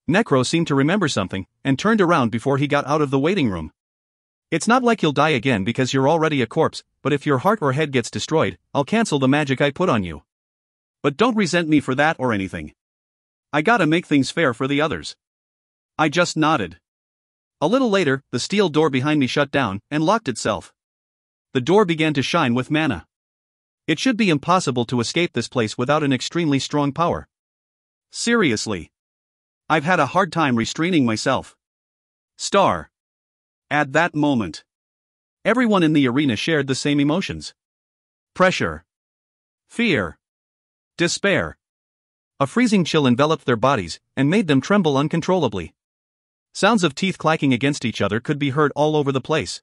Necro seemed to remember something, and turned around before he got out of the waiting room. It's not like you'll die again because you're already a corpse, but if your heart or head gets destroyed, I'll cancel the magic I put on you. But don't resent me for that or anything. I gotta make things fair for the others. I just nodded. A little later, the steel door behind me shut down and locked itself. The door began to shine with mana. It should be impossible to escape this place without an extremely strong power. Seriously. I've had a hard time restraining myself. Star. At that moment, everyone in the arena shared the same emotions. Pressure. Fear. Despair. A freezing chill enveloped their bodies and made them tremble uncontrollably. Sounds of teeth clacking against each other could be heard all over the place.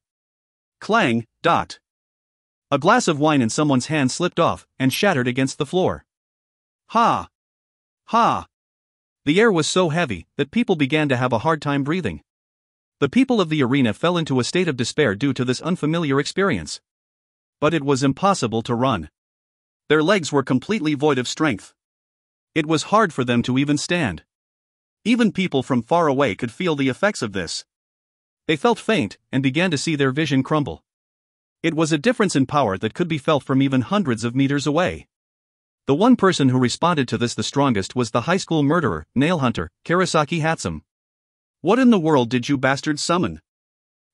Clang, dot. A glass of wine in someone's hand slipped off and shattered against the floor. Ha! Ha! The air was so heavy that people began to have a hard time breathing. The people of the arena fell into a state of despair due to this unfamiliar experience. But it was impossible to run. Their legs were completely void of strength. It was hard for them to even stand. Even people from far away could feel the effects of this. They felt faint and began to see their vision crumble. It was a difference in power that could be felt from even hundreds of meters away. The one person who responded to this the strongest was the high school murderer, nail hunter, Karasaki Hatsum. What in the world did you bastards summon?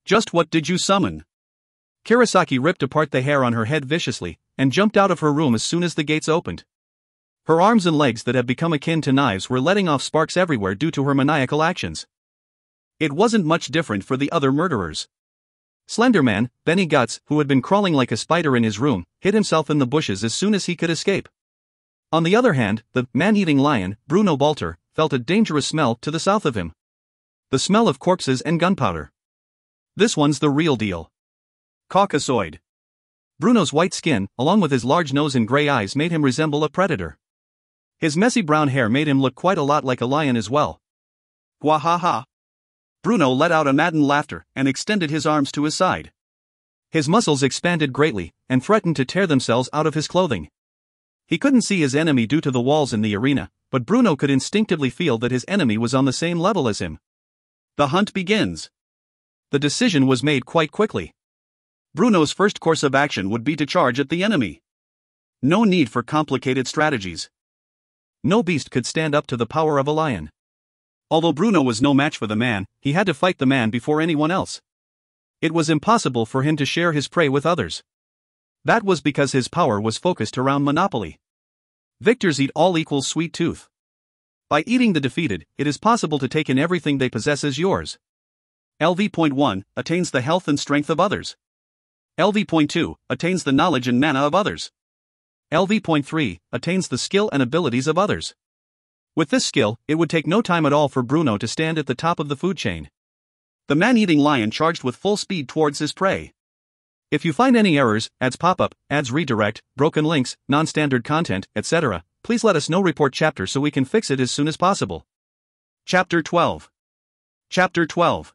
Just what did you summon? Karasaki ripped apart the hair on her head viciously and jumped out of her room as soon as the gates opened. Her arms and legs that had become akin to knives were letting off sparks everywhere due to her maniacal actions. It wasn't much different for the other murderers. Slenderman, Benny Guts, who had been crawling like a spider in his room, hid himself in the bushes as soon as he could escape. On the other hand, the man-eating lion, Bruno Balter, felt a dangerous smell to the south of him. The smell of corpses and gunpowder. This one's the real deal. Caucasoid. Bruno's white skin, along with his large nose and gray eyes, made him resemble a predator. His messy brown hair made him look quite a lot like a lion as well. Wahaha! Bruno let out a maddened laughter and extended his arms to his side. His muscles expanded greatly and threatened to tear themselves out of his clothing. He couldn't see his enemy due to the walls in the arena, but Bruno could instinctively feel that his enemy was on the same level as him. The hunt begins. The decision was made quite quickly. Bruno's first course of action would be to charge at the enemy. No need for complicated strategies. No beast could stand up to the power of a lion. Although Bruno was no match for the man, he had to fight the man before anyone else. It was impossible for him to share his prey with others. That was because his power was focused around monopoly. Victors eat all equals sweet tooth. By eating the defeated, it is possible to take in everything they possess as yours. LV.1 attains the health and strength of others. LV.2 attains the knowledge and mana of others. LV.3 attains the skill and abilities of others. With this skill, it would take no time at all for Bruno to stand at the top of the food chain. The man-eating lion charged with full speed towards his prey. If you find any errors, ads pop up, ads redirect, broken links, non-standard content, etc., please let us know. Report chapter so we can fix it as soon as possible. Chapter 12. Chapter 12.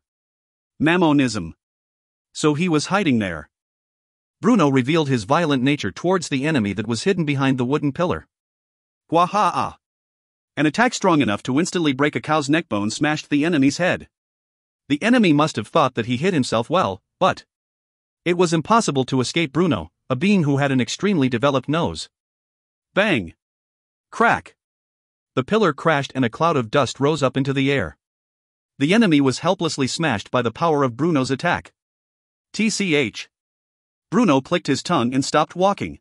Mammonism. So he was hiding there. Bruno revealed his violent nature towards the enemy that was hidden behind the wooden pillar. Wahaha! An attack strong enough to instantly break a cow's neck bone smashed the enemy's head. The enemy must have thought that he hid himself well, but it was impossible to escape Bruno, a being who had an extremely developed nose. Bang! Crack! The pillar crashed and a cloud of dust rose up into the air. The enemy was helplessly smashed by the power of Bruno's attack. TCH. Bruno clicked his tongue and stopped walking.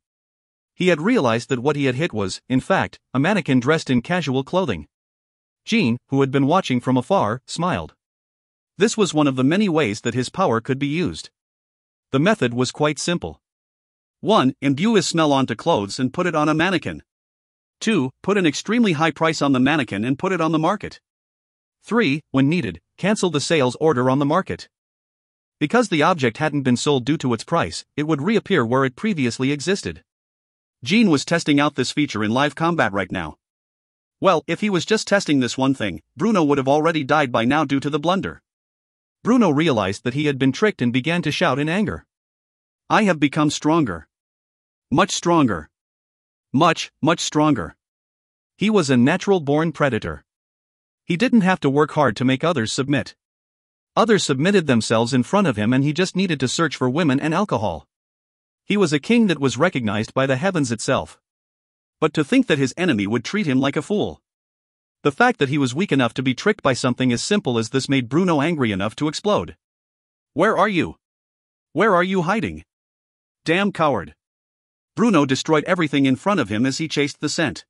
He had realized that what he had hit was, in fact, a mannequin dressed in casual clothing. Jean, who had been watching from afar, smiled. This was one of the many ways that his power could be used. The method was quite simple. 1. Imbue his smell onto clothes and put it on a mannequin. 2. Put an extremely high price on the mannequin and put it on the market. 3. When needed, cancel the sales order on the market. Because the object hadn't been sold due to its price, it would reappear where it previously existed. Jean was testing out this feature in live combat right now. Well, if he was just testing this one thing, Bruno would have already died by now due to the blunder. Bruno realized that he had been tricked and began to shout in anger. I have become stronger. Much stronger. Much, much stronger. He was a natural-born predator. He didn't have to work hard to make others submit. Others submitted themselves in front of him and he just needed to search for women and alcohol. He was a king that was recognized by the heavens itself. But to think that his enemy would treat him like a fool. The fact that he was weak enough to be tricked by something as simple as this made Bruno angry enough to explode. Where are you? Where are you hiding? Damn coward. Bruno destroyed everything in front of him as he chased the scent.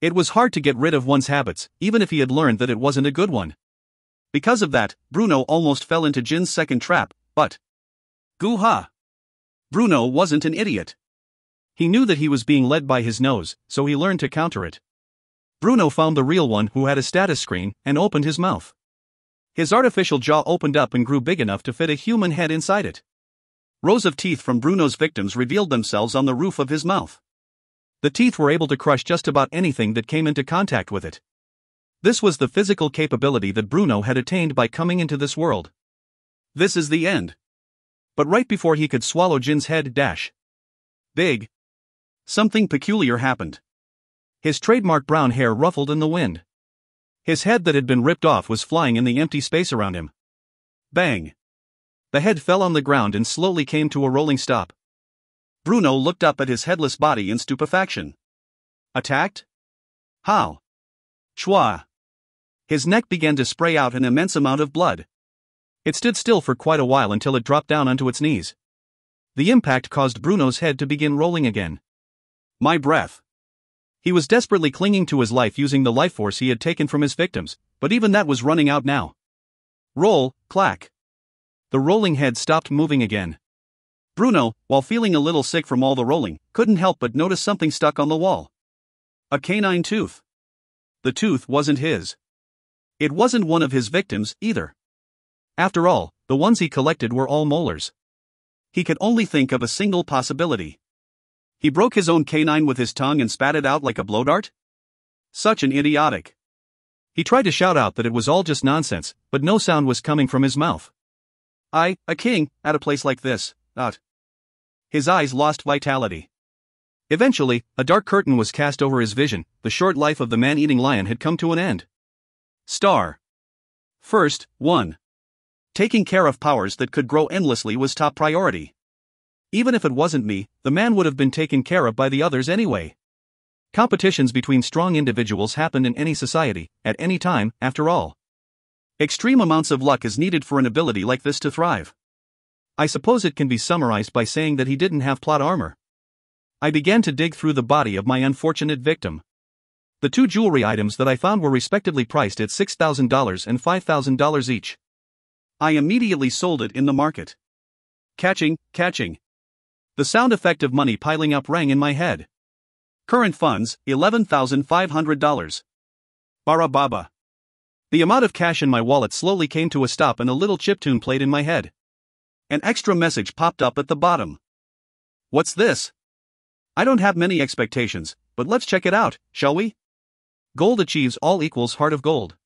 It was hard to get rid of one's habits, even if he had learned that it wasn't a good one. Because of that, Bruno almost fell into Jin's second trap, but... Goo-ha! Bruno wasn't an idiot. He knew that he was being led by his nose, so he learned to counter it. Bruno found the real one who had a status screen and opened his mouth. His artificial jaw opened up and grew big enough to fit a human head inside it. Rows of teeth from Bruno's victims revealed themselves on the roof of his mouth. The teeth were able to crush just about anything that came into contact with it. This was the physical capability that Bruno had attained by coming into this world. This is the end. But right before he could swallow Jin's head big, something peculiar happened. His trademark brown hair ruffled in the wind. His head that had been ripped off was flying in the empty space around him. Bang! The head fell on the ground and slowly came to a rolling stop. Bruno looked up at his headless body in stupefaction. Attacked? How? Chua! His neck began to spray out an immense amount of blood. It stood still for quite a while until it dropped down onto its knees. The impact caused Bruno's head to begin rolling again. My breath. He was desperately clinging to his life using the life force he had taken from his victims, but even that was running out now. Roll, clack. The rolling head stopped moving again. Bruno, while feeling a little sick from all the rolling, couldn't help but notice something stuck on the wall. A canine tooth. The tooth wasn't his. It wasn't one of his victims, either. After all, the ones he collected were all molars. He could only think of a single possibility. He broke his own canine with his tongue and spat it out like a blow dart? Such an idiotic. He tried to shout out that it was all just nonsense, but no sound was coming from his mouth. A king, at a place like this, His eyes lost vitality. Eventually, a dark curtain was cast over his vision. The short life of the man-eating lion had come to an end. Star. First, 1. Taking care of powers that could grow endlessly was top priority. Even if it wasn't me, the man would have been taken care of by the others anyway. Competitions between strong individuals happen in any society, at any time, after all. Extreme amounts of luck is needed for an ability like this to thrive. I suppose it can be summarized by saying that he didn't have plot armor. I began to dig through the body of my unfortunate victim. The 2 jewelry items that I found were respectively priced at $6,000 and $5,000 each. I immediately sold it in the market. Catching. The sound effect of money piling up rang in my head. Current funds, $11,500. Barababa. The amount of cash in my wallet slowly came to a stop and a little chiptune played in my head. An extra message popped up at the bottom. What's this? I don't have many expectations, but let's check it out, shall we? Gold achieves all equals heart of gold.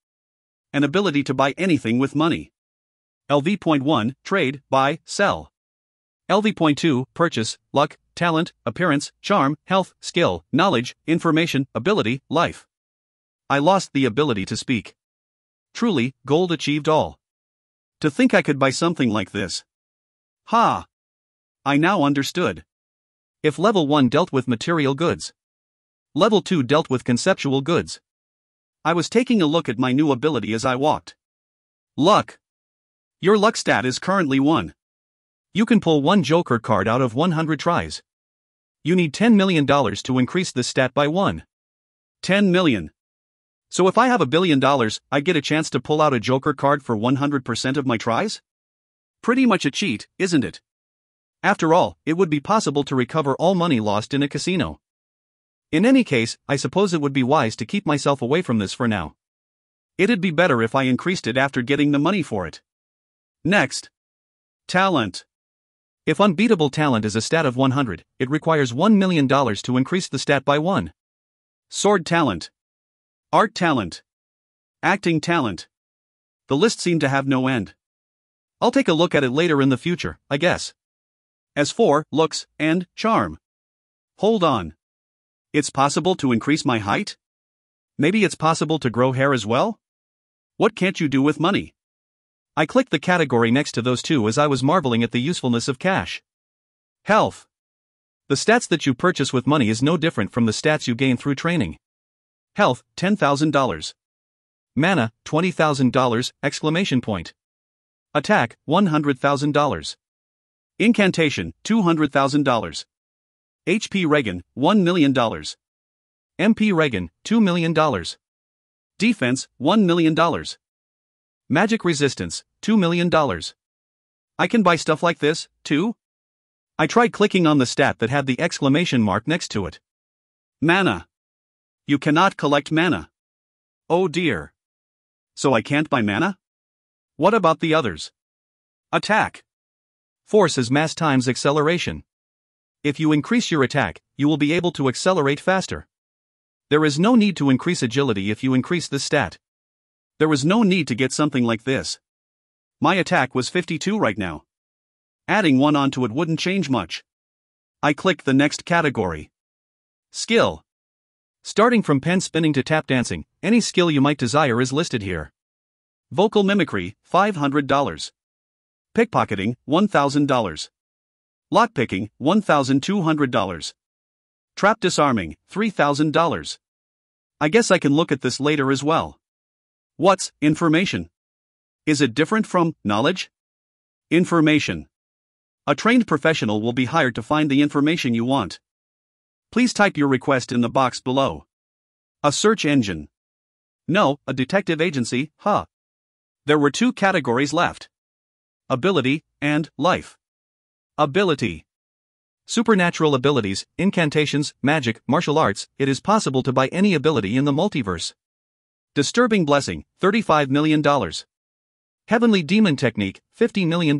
An ability to buy anything with money. LV.1, trade, buy, sell. LV.2, purchase, luck, talent, appearance, charm, health, skill, knowledge, information, ability, life. I lost the ability to speak. Truly, gold achieved all. To think I could buy something like this. Ha! I now understood. If level 1 dealt with material goods, level 2 dealt with conceptual goods. I was taking a look at my new ability as I walked. Luck. Your luck stat is currently 1. You can pull 1 Joker card out of 100 tries. You need $10 million to increase this stat by 1. 10 million. So if I have $1 billion, I get a chance to pull out a Joker card for 100% of my tries? Pretty much a cheat, isn't it? After all, it would be possible to recover all money lost in a casino. In any case, I suppose it would be wise to keep myself away from this for now. It'd be better if I increased it after getting the money for it. Next. Talent. If unbeatable talent is a stat of 100, it requires $1 million to increase the stat by 1. Sword talent. Art talent. Acting talent. The list seemed to have no end. I'll take a look at it later in the future, I guess. As for looks and charm. Hold on. It's possible to increase my height? Maybe it's possible to grow hair as well? What can't you do with money? I clicked the category next to those two as I was marveling at the usefulness of cash. Health. The stats that you purchase with money is no different from the stats you gain through training. Health, $10,000. Mana, $20,000! Attack, $100,000. Incantation, $200,000. HP Regan, $1 million. MP Regan, $2 million. Defense, $1 million. Magic resistance, $2 million. I can buy stuff like this, too? I tried clicking on the stat that had the exclamation mark next to it. Mana. You cannot collect mana. Oh dear. So I can't buy mana? What about the others? Attack. Force is mass times acceleration. If you increase your attack, you will be able to accelerate faster. There is no need to increase agility if you increase this stat. There was no need to get something like this. My attack was 52 right now. Adding 1 onto it wouldn't change much. I click the next category. Skill. Starting from pen spinning to tap dancing, any skill you might desire is listed here. Vocal mimicry, $500. Pickpocketing, $1,000. Lockpicking, $1,200. Trap disarming, $3,000. I guess I can look at this later as well. What's information? Is it different from knowledge? Information. A trained professional will be hired to find the information you want. Please type your request in the box below. A search engine. No, a detective agency, huh? There were 2 categories left. Ability and life. Ability. Supernatural abilities, incantations, magic, martial arts. It is possible to buy any ability in the multiverse. Disturbing blessing, $35 million. Heavenly demon technique, $50 million.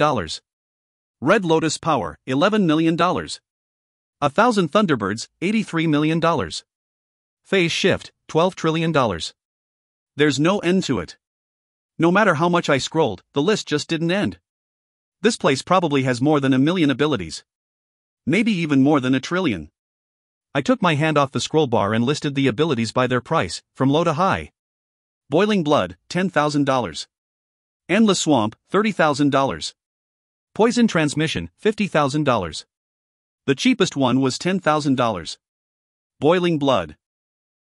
Red lotus power, $11 million. 1,000 thunderbirds, $83 million. Phase shift, $12 trillion. There's no end to it. No matter how much I scrolled, the list just didn't end. This place probably has more than 1 million abilities. Maybe even more than 1 trillion. I took my hand off the scroll bar and listed the abilities by their price, from low to high. Boiling blood, $10,000. Endless swamp, $30,000. Poison transmission, $50,000. The cheapest one was $10,000. Boiling blood.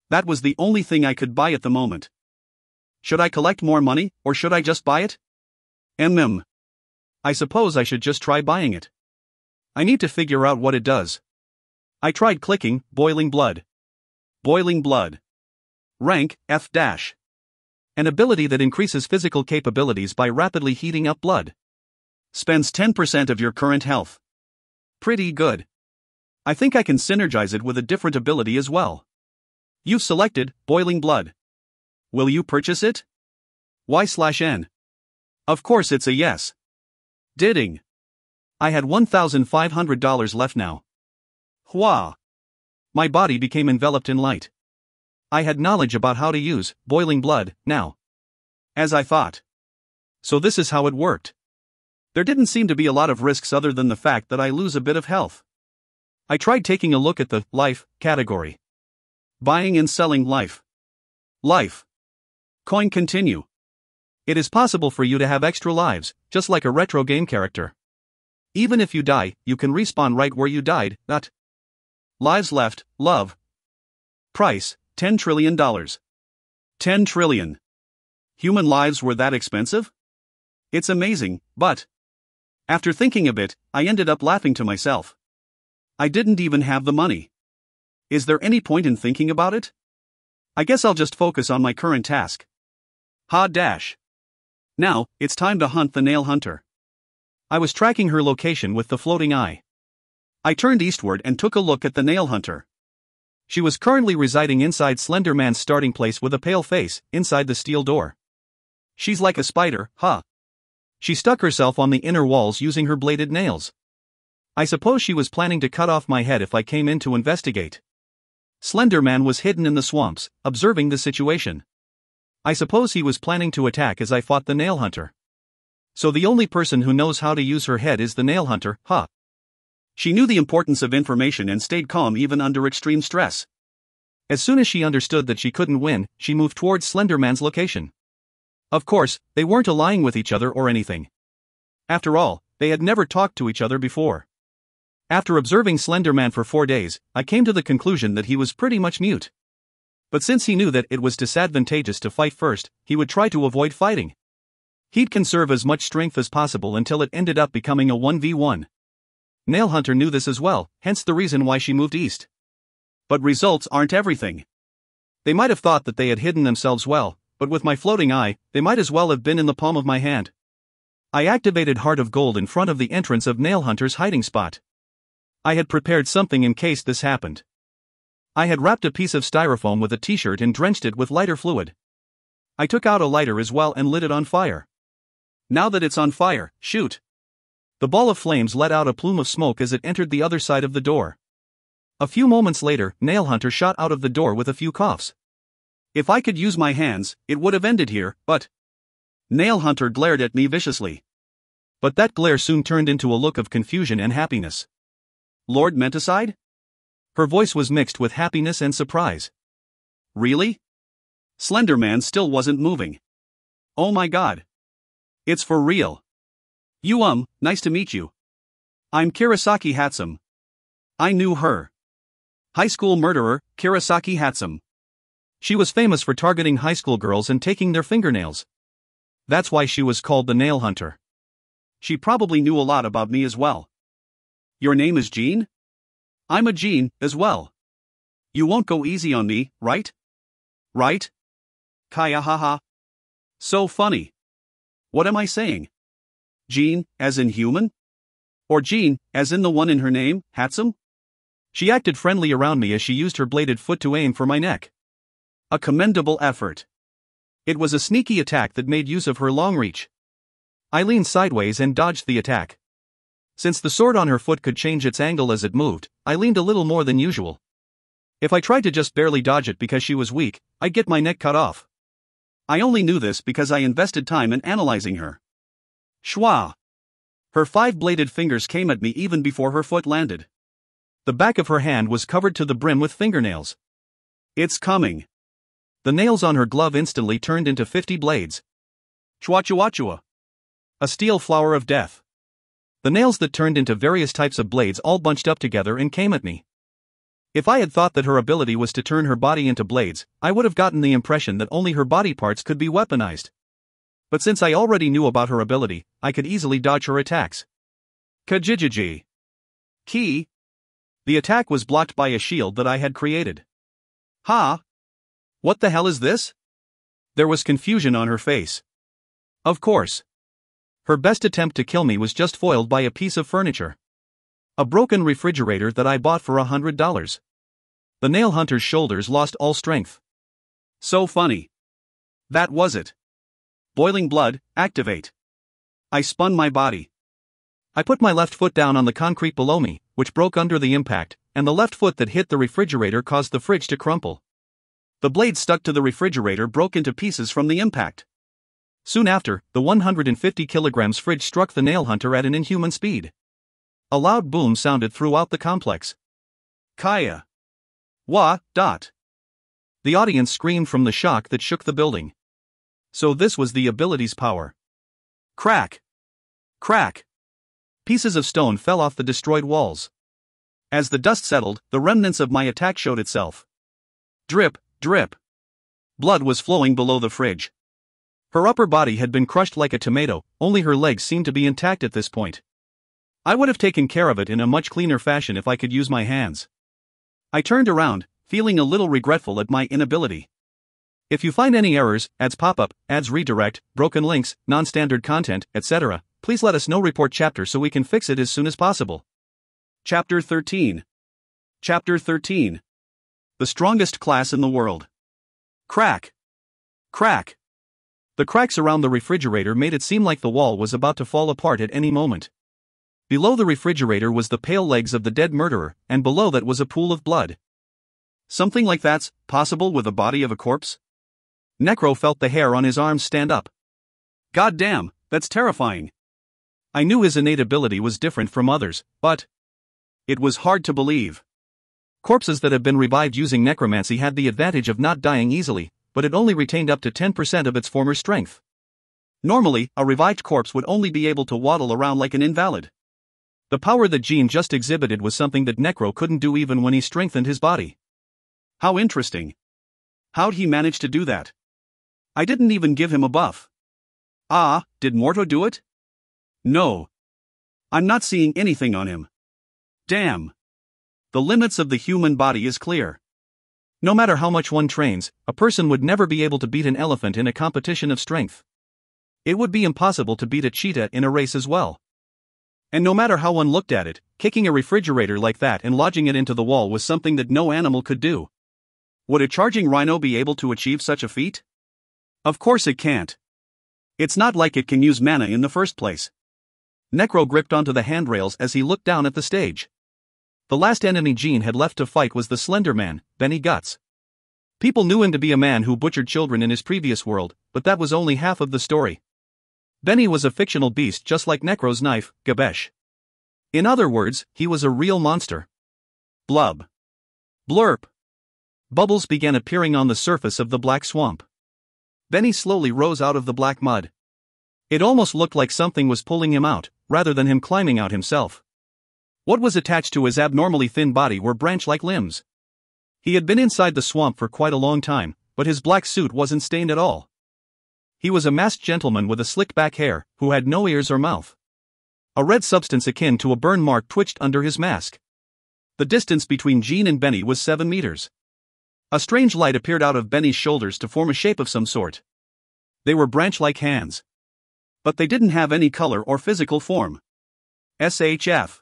That was the only thing I could buy at the moment. Should I collect more money, or should I just buy it? I suppose I should just try buying it. I need to figure out what it does. I tried clicking, boiling blood. Boiling blood. Rank, F-. An ability that increases physical capabilities by rapidly heating up blood. Spends 10% of your current health. Pretty good. I think I can synergize it with a different ability as well. You've selected boiling blood. Will you purchase it? Y/N. Of course it's a yes. Didding. I had $1,500 left now. Hwah. My body became enveloped in light. I had knowledge about how to use boiling blood now. As I thought. So this is how it worked. There didn't seem to be a lot of risks other than the fact that I lose a bit of health. I tried taking a look at the life category. Buying and selling life. Life. Coin continue. It is possible for you to have extra lives, just like a retro game character. Even if you die, you can respawn right where you died, not. Lives left, love. Price, $10 trillion. 10 trillion. Human lives were that expensive? It's amazing, but. After thinking a bit, I ended up laughing to myself. I didn't even have the money. Is there any point in thinking about it? I guess I'll just focus on my current task. Now, it's time to hunt the nail hunter. I was tracking her location with the floating eye. I turned eastward and took a look at the nail hunter. She was currently residing inside Slender Man's starting place with a pale face, inside the steel door. She's like a spider, huh? She stuck herself on the inner walls using her bladed nails. I suppose she was planning to cut off my head if I came in to investigate. Slender Man was hidden in the swamps, observing the situation. I suppose he was planning to attack as I fought the nail hunter. So the only person who knows how to use her head is the nail hunter, huh? She knew the importance of information and stayed calm even under extreme stress. As soon as she understood that she couldn't win, she moved towards Slender Man's location. Of course, they weren't allying with each other or anything. After all, they had never talked to each other before. After observing Slender Man for 4 days, I came to the conclusion that he was pretty much mute. But since he knew that it was disadvantageous to fight first, he would try to avoid fighting. He'd conserve as much strength as possible until it ended up becoming a 1v1. Nail Hunter knew this as well, hence the reason why she moved east. But results aren't everything. They might have thought that they had hidden themselves well, but with my floating eye, they might as well have been in the palm of my hand. I activated Heart of Gold in front of the entrance of Nail Hunter's hiding spot. I had prepared something in case this happened. I had wrapped a piece of styrofoam with a t-shirt and drenched it with lighter fluid. I took out a lighter as well and lit it on fire. Now that it's on fire, shoot! The ball of flames let out a plume of smoke as it entered the other side of the door. A few moments later, Nail Hunter shot out of the door with a few coughs. If I could use my hands, it would have ended here, but... Nail Hunter glared at me viciously. But that glare soon turned into a look of confusion and happiness. Lord Menticide? Her voice was mixed with happiness and surprise. Really? Slenderman still wasn't moving. Oh my god. It's for real. Nice to meet you. I'm Kurosaki Hatsum. I knew her. High school murderer, Kurosaki Hatsum. She was famous for targeting high school girls and taking their fingernails. That's why she was called the Nail Hunter. She probably knew a lot about me as well. Your name is Jean? I'm a Jean, as well. You won't go easy on me, right? Right? Kaya haha. So funny. What am I saying? Jean, as in human? Or Jean, as in the one in her name, Hatsum? She acted friendly around me as she used her bladed foot to aim for my neck. A commendable effort. It was a sneaky attack that made use of her long reach. I leaned sideways and dodged the attack. Since the sword on her foot could change its angle as it moved, I leaned a little more than usual. If I tried to just barely dodge it because she was weak, I'd get my neck cut off. I only knew this because I invested time in analyzing her. Schwa! Her 5-bladed fingers came at me even before her foot landed. The back of her hand was covered to the brim with fingernails. It's coming. The nails on her glove instantly turned into 50 blades. Chua. A steel flower of death. The nails that turned into various types of blades all bunched up together and came at me. If I had thought that her ability was to turn her body into blades, I would have gotten the impression that only her body parts could be weaponized. But since I already knew about her ability, I could easily dodge her attacks. Kajijiji. Key. The attack was blocked by a shield that I had created. Ha! What the hell is this? There was confusion on her face. Of course. Her best attempt to kill me was just foiled by a piece of furniture. A broken refrigerator that I bought for $100. The Nail Hunter's shoulders lost all strength. So funny. That was it. Boiling blood, activate. I spun my body. I put my left foot down on the concrete below me, which broke under the impact, and the left foot that hit the refrigerator caused the fridge to crumple. The blade stuck to the refrigerator broke into pieces from the impact. Soon after, the 150 kilograms fridge struck the Nail Hunter at an inhuman speed. A loud boom sounded throughout the complex. Kaya. Wah, dot. The audience screamed from the shock that shook the building. So this was the ability's power. Crack. Crack. Pieces of stone fell off the destroyed walls. As the dust settled, the remnants of my attack showed itself. Drip, drip. Blood was flowing below the fridge. Her upper body had been crushed like a tomato, only her legs seemed to be intact at this point. I would have taken care of it in a much cleaner fashion if I could use my hands. I turned around, feeling a little regretful at my inability. If you find any errors, ads pop up, ads redirect, broken links, non-standard content, etc., please let us know. Report chapter so we can fix it as soon as possible. Chapter 13. Chapter 13. The strongest class in the world. Crack. Crack. The cracks around the refrigerator made it seem like the wall was about to fall apart at any moment. Below the refrigerator was the pale legs of the dead murderer, and below that was a pool of blood. Something like that's possible with the body of a corpse? Necro felt the hair on his arms stand up. God damn, that's terrifying. I knew his innate ability was different from others, but it was hard to believe. Corpses that had been revived using necromancy had the advantage of not dying easily, but it only retained up to 10% of its former strength. Normally, a revived corpse would only be able to waddle around like an invalid. The power that Jean just exhibited was something that Necro couldn't do even when he strengthened his body. How interesting. How'd he manage to do that? I didn't even give him a buff. Ah, did Morto do it? No. I'm not seeing anything on him. Damn. The limits of the human body is clear. No matter how much one trains, a person would never be able to beat an elephant in a competition of strength. It would be impossible to beat a cheetah in a race as well. And no matter how one looked at it, kicking a refrigerator like that and lodging it into the wall was something that no animal could do. Would a charging rhino be able to achieve such a feat? Of course it can't. It's not like it can use mana in the first place. Necro gripped onto the handrails as he looked down at the stage. The last enemy Jean had left to fight was the Slender Man, Benny Guts. People knew him to be a man who butchered children in his previous world, but that was only half of the story. Benny was a fictional beast just like Necro's knife, Gabesh. In other words, he was a real monster. Blub. Blurp. Bubbles began appearing on the surface of the black swamp. Benny slowly rose out of the black mud. It almost looked like something was pulling him out, rather than him climbing out himself. What was attached to his abnormally thin body were branch-like limbs. He had been inside the swamp for quite a long time, but his black suit wasn't stained at all. He was a masked gentleman with a slick-back hair, who had no ears or mouth. A red substance akin to a burn mark twitched under his mask. The distance between Jean and Benny was 7 meters. A strange light appeared out of Benny's shoulders to form a shape of some sort. They were branch-like hands. But they didn't have any color or physical form. SHF.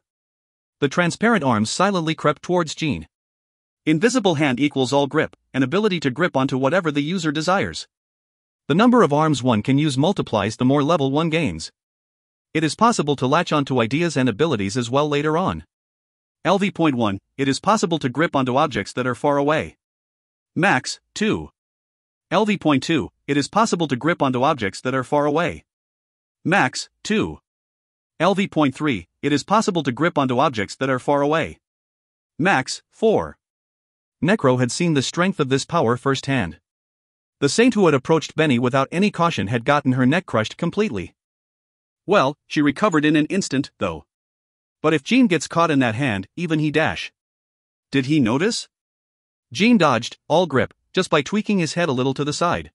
The transparent arms silently crept towards Jean. Invisible hand equals all grip, an ability to grip onto whatever the user desires. The number of arms one can use multiplies the more level one gains. It is possible to latch onto ideas and abilities as well later on. LV.1, it is possible to grip onto objects that are far away. Max, 2. LV.2, it is possible to grip onto objects that are far away. Max, 2. LV.3, it is possible to grip onto objects that are far away. Max, 4. Necro had seen the strength of this power firsthand. The saint who had approached Benny without any caution had gotten her neck crushed completely. Well, she recovered in an instant, though. But if Jean gets caught in that hand, even he dash. Did he notice? Jean dodged, all grip, just by tweaking his head a little to the side.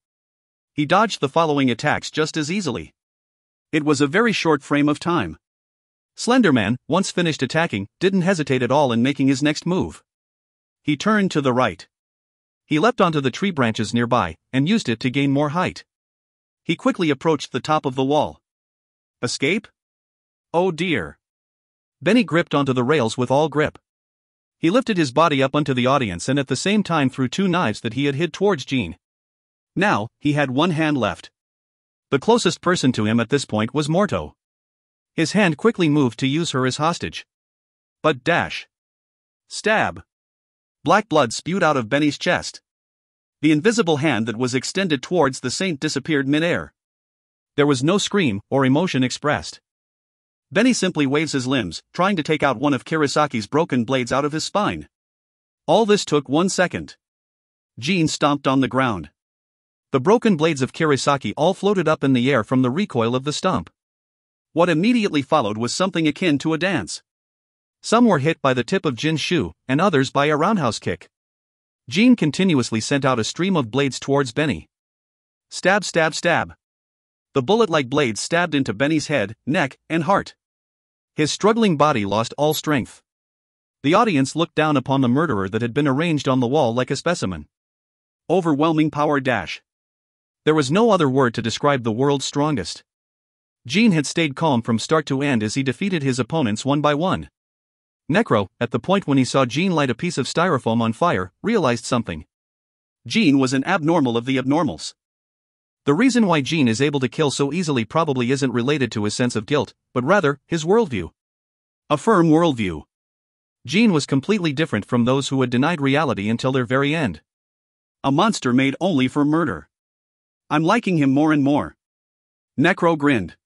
He dodged the following attacks just as easily. It was a very short frame of time. Slenderman, once finished attacking, didn't hesitate at all in making his next move. He turned to the right. He leapt onto the tree branches nearby, and used it to gain more height. He quickly approached the top of the wall. Escape? Oh dear. Benny gripped onto the rails with all grip. He lifted his body up onto the audience and at the same time threw 2 knives that he had hid towards Jean. Now, he had 1 hand left. The closest person to him at this point was Morto. His hand quickly moved to use her as hostage. But dash. Stab. Black blood spewed out of Benny's chest. The invisible hand that was extended towards the saint disappeared mid-air. There was no scream or emotion expressed. Benny simply waves his limbs, trying to take out one of Kirisaki's broken blades out of his spine. All this took 1 second. Jean stomped on the ground. The broken blades of Kirisaki all floated up in the air from the recoil of the stomp. What immediately followed was something akin to a dance. Some were hit by the tip of Jin's shoe, and others by a roundhouse kick. Jean continuously sent out a stream of blades towards Benny. Stab, stab, stab. The bullet-like blades stabbed into Benny's head, neck, and heart. His struggling body lost all strength. The audience looked down upon the murderer that had been arranged on the wall like a specimen. Overwhelming power dash. There was no other word to describe the world's strongest. Jean had stayed calm from start to end as he defeated his opponents one by one. Necro, at the point when he saw Jean light a piece of styrofoam on fire, realized something. Jean was an abnormal of the abnormals. The reason why Jean is able to kill so easily probably isn't related to his sense of guilt, but rather, his worldview. A firm worldview. Jean was completely different from those who had denied reality until their very end. A monster made only for murder. I'm liking him more and more. Necro grinned.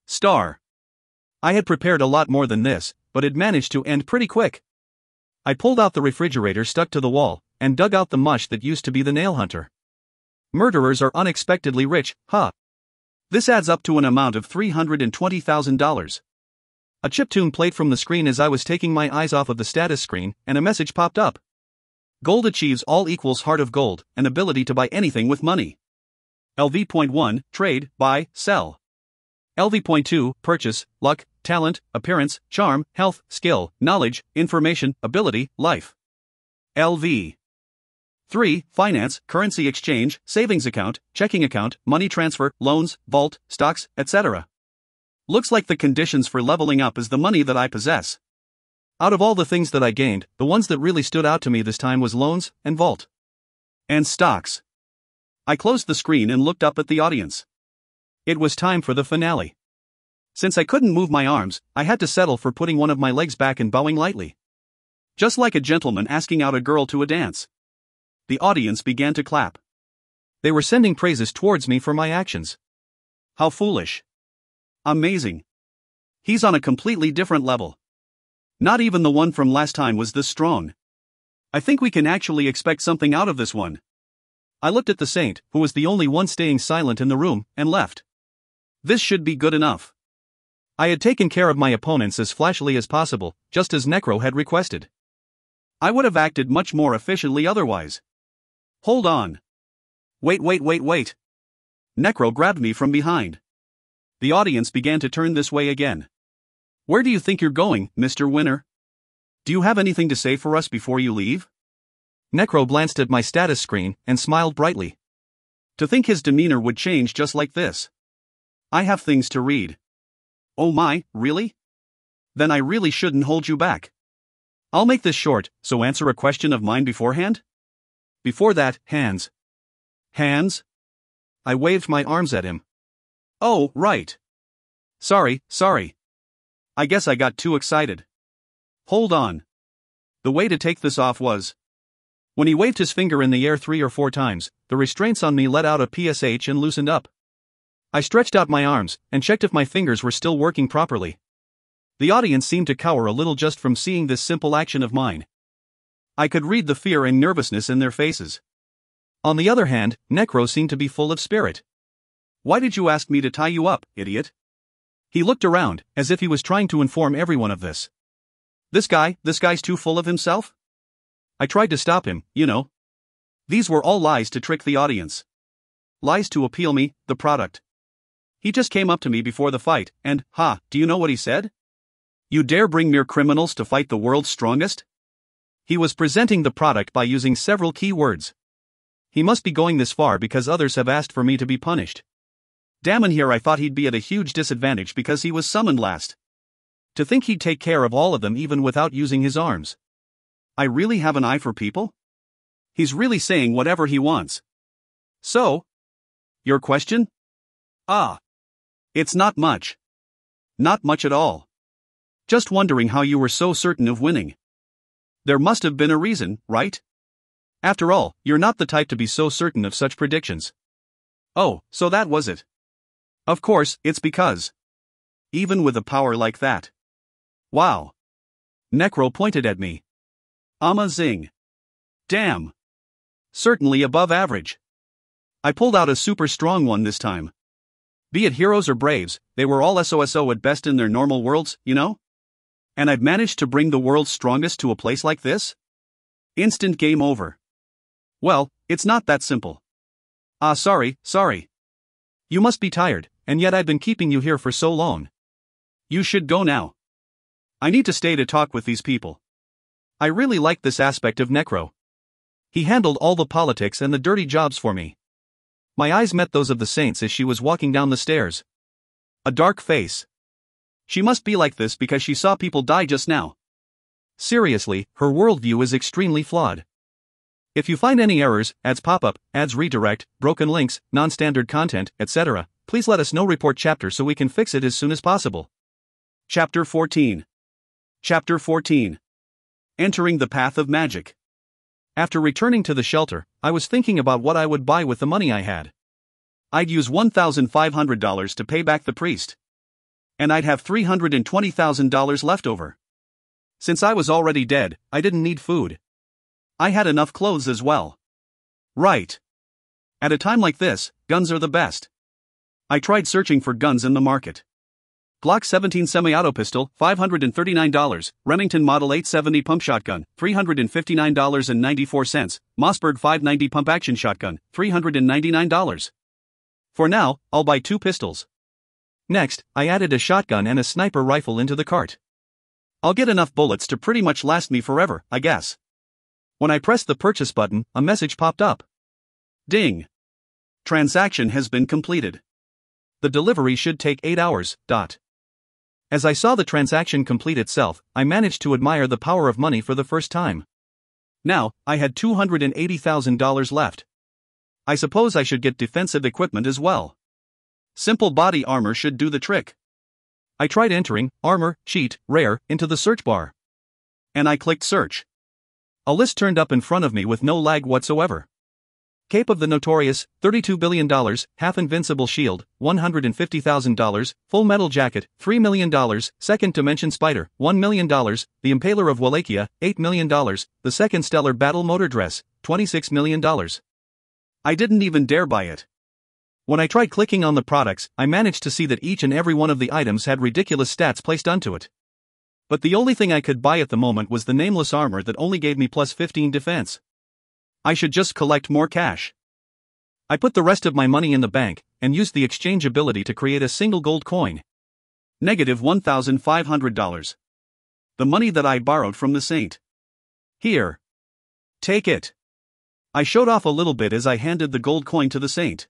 Star. I had prepared a lot more than this, but it managed to end pretty quick. I pulled out the refrigerator stuck to the wall, and dug out the mush that used to be the nail hunter. Murderers are unexpectedly rich, huh? This adds up to an amount of $320,000. A chiptune played from the screen as I was taking my eyes off of the status screen, and a message popped up. Gold achieves all equals heart of gold, an ability to buy anything with money. LV.1 Trade, buy, sell. LV.2 Purchase, luck, talent, appearance, charm, health, skill, knowledge, information, ability, life. LV. 3. Finance, currency exchange, savings account, checking account, money transfer, loans, vault, stocks, etc. Looks like the conditions for leveling up is the money that I possess. Out of all the things that I gained, the ones that really stood out to me this time was loans, and vault. And stocks. I closed the screen and looked up at the audience. It was time for the finale. Since I couldn't move my arms, I had to settle for putting one of my legs back and bowing lightly. Just like a gentleman asking out a girl to a dance. The audience began to clap. They were sending praises towards me for my actions. How foolish. Amazing. He's on a completely different level. Not even the one from last time was this strong. I think we can actually expect something out of this one. I looked at the saint, who was the only one staying silent in the room, and left. This should be good enough. I had taken care of my opponents as flashily as possible, just as Necro had requested. I would have acted much more efficiently otherwise. Hold on. Wait. Necro grabbed me from behind. The audience began to turn this way again. Where do you think you're going, Mr. Winner? Do you have anything to say for us before you leave? Necro glanced at my status screen and smiled brightly. To think his demeanor would change just like this. I have things to read. Oh my, really? Then I really shouldn't hold you back. I'll make this short, so answer a question of mine beforehand? Before that, hands. Hands? I waved my arms at him. Oh, right. Sorry. I guess I got too excited. Hold on. The way to take this off was... When he waved his finger in the air 3 or 4 times, the restraints on me let out a PSH and loosened up. I stretched out my arms and checked if my fingers were still working properly. The audience seemed to cower a little just from seeing this simple action of mine. I could read the fear and nervousness in their faces. On the other hand, Necro seemed to be full of spirit. Why did you ask me to tie you up, idiot? He looked around, as if he was trying to inform everyone of this. This guy's too full of himself? I tried to stop him, you know. These were all lies to trick the audience. Lies to appeal me, the product. He just came up to me before the fight, and, do you know what he said? You dare bring mere criminals to fight the world's strongest? He was presenting the product by using several key words. He must be going this far because others have asked for me to be punished. Damn, in here I thought he'd be at a huge disadvantage because he was summoned last. To think he'd take care of all of them even without using his arms. I really have an eye for people? He's really saying whatever he wants. So? Your question? It's not much. Not much at all. Just wondering how you were so certain of winning. There must have been a reason, right? After all, you're not the type to be so certain of such predictions. Oh, so that was it. Of course, it's because. Even with a power like that. Wow. Necro pointed at me. Zing. Damn. Certainly above average. I pulled out a super strong one this time. Be it heroes or braves, they were all SOSO at best in their normal worlds, you know? And I've managed to bring the world's strongest to a place like this? Instant game over. Well, it's not that simple. Sorry. You must be tired, and yet I've been keeping you here for so long. You should go now. I need to stay to talk with these people. I really liked this aspect of Necro. He handled all the politics and the dirty jobs for me. My eyes met those of the saints as she was walking down the stairs. A dark face. She must be like this because she saw people die just now. Seriously, her worldview is extremely flawed. If you find any errors, ads pop up, ads redirect, broken links, non-standard content, etc., please let us know. Report chapter so we can fix it as soon as possible. Chapter 14. Chapter 14. Entering the Path of Magic. After returning to the shelter, I was thinking about what I would buy with the money I had. I'd use $1,500 to pay back the priest. And I'd have $320,000 left over. Since I was already dead, I didn't need food. I had enough clothes as well. Right. At a time like this, guns are the best. I tried searching for guns in the market. Glock 17 semi-auto pistol, $539, Remington Model 870 pump shotgun, $359.94, Mossberg 590 pump action shotgun, $399. For now, I'll buy 2 pistols. Next, I added a shotgun and a sniper rifle into the cart. I'll get enough bullets to pretty much last me forever, I guess. When I pressed the purchase button, a message popped up. Ding! Transaction has been completed. The delivery should take 8 hours. As I saw the transaction complete itself, I managed to admire the power of money for the first time. Now, I had $280,000 left. I suppose I should get defensive equipment as well. Simple body armor should do the trick. I tried entering armor, cheat, rare into the search bar. And I clicked search. A list turned up in front of me with no lag whatsoever. Cape of the Notorious, $32 billion, Half Invincible Shield, $150,000, Full Metal Jacket, $3 million, Second Dimension Spider, $1 million, The Impaler of Wallachia, $8 million, The Second Stellar Battle Motor Dress, $26 million. I didn't even dare buy it. When I tried clicking on the products, I managed to see that each and every one of the items had ridiculous stats placed onto it. But the only thing I could buy at the moment was the nameless armor that only gave me plus 15 defense. I should just collect more cash. I put the rest of my money in the bank, and used the exchange ability to create a single gold coin. Negative $1,500. The money that I borrowed from the saint. Here. Take it. I showed off a little bit as I handed the gold coin to the saint.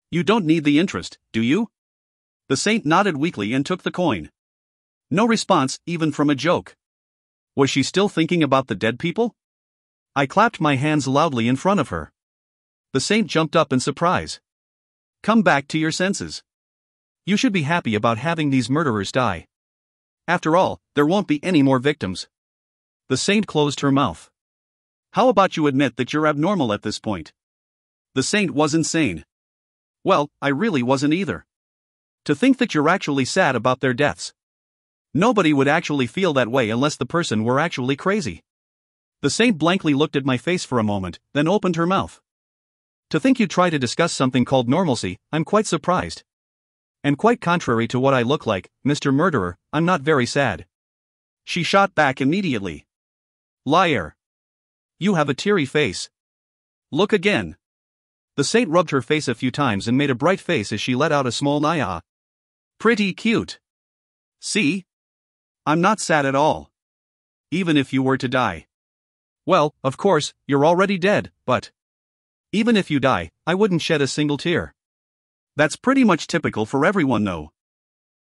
You don't need the interest, do you? The saint nodded weakly and took the coin. No response, even from a joke. Was she still thinking about the dead people? I clapped my hands loudly in front of her. The saint jumped up in surprise. Come back to your senses. You should be happy about having these murderers die. After all, there won't be any more victims. The saint closed her mouth. How about you admit that you're abnormal at this point? The saint was insane. Well, I really wasn't either. To think that you're actually sad about their deaths. Nobody would actually feel that way unless the person were actually crazy. The saint blankly looked at my face for a moment, then opened her mouth. To think you'd try to discuss something called normalcy, I'm quite surprised. And quite contrary to what I look like, Mr. Murderer, I'm not very sad. She shot back immediately. Liar. You have a teary face. Look again. The saint rubbed her face a few times and made a bright face as she let out a small "Nya." Pretty cute. See? I'm not sad at all. Even if you were to die. Well, of course, you're already dead, but even if you die, I wouldn't shed a single tear. That's pretty much typical for everyone though.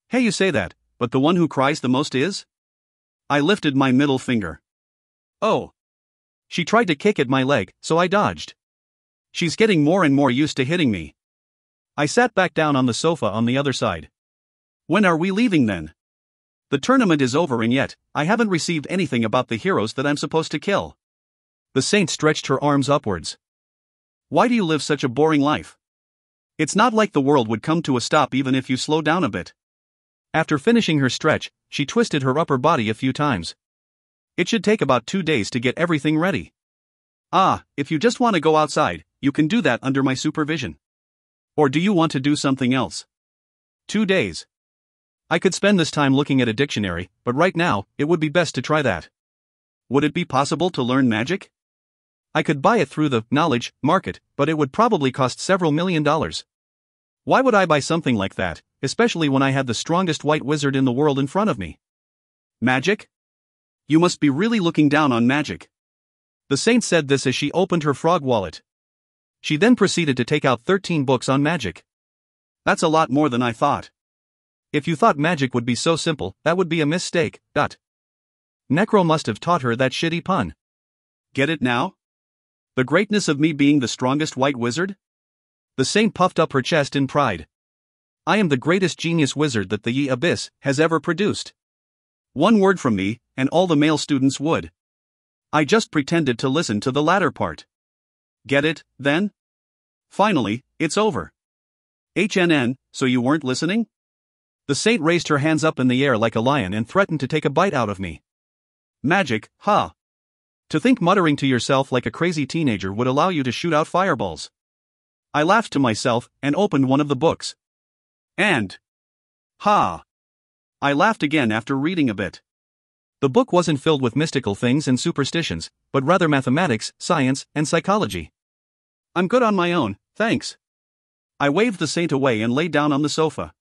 Hey, you say that, but the one who cries the most is? I lifted my middle finger. Oh. She tried to kick at my leg, so I dodged. She's getting more and more used to hitting me. I sat back down on the sofa on the other side. When are we leaving then? The tournament is over and yet, I haven't received anything about the heroes that I'm supposed to kill. The saint stretched her arms upwards. Why do you live such a boring life? It's not like the world would come to a stop even if you slow down a bit. After finishing her stretch, she twisted her upper body a few times. It should take about 2 days to get everything ready. If you just want to go outside, you can do that under my supervision. Or do you want to do something else? 2 days. I could spend this time looking at a dictionary, but right now, it would be best to try that. Would it be possible to learn magic? I could buy it through the knowledge market, but it would probably cost several $1,000,000. Why would I buy something like that, especially when I had the strongest white wizard in the world in front of me? Magic? You must be really looking down on magic. The saint said this as she opened her frog wallet. She then proceeded to take out 13 books on magic. That's a lot more than I thought. If you thought magic would be so simple, that would be a mistake. Necro must have taught her that shitty pun. Get it now? The greatness of me being the strongest white wizard? The saint puffed up her chest in pride. I am the greatest genius wizard that the Ye Abyss has ever produced. One word from me, and all the male students would. I just pretended to listen to the latter part. Get it, then? Finally, it's over. So you weren't listening? The saint raised her hands up in the air like a lion and threatened to take a bite out of me. Magic, huh? To think muttering to yourself like a crazy teenager would allow you to shoot out fireballs. I laughed to myself and opened one of the books. And ha! I laughed again after reading a bit. The book wasn't filled with mystical things and superstitions, but rather mathematics, science, and psychology. I'm good on my own, thanks. I waved the saint away and lay down on the sofa.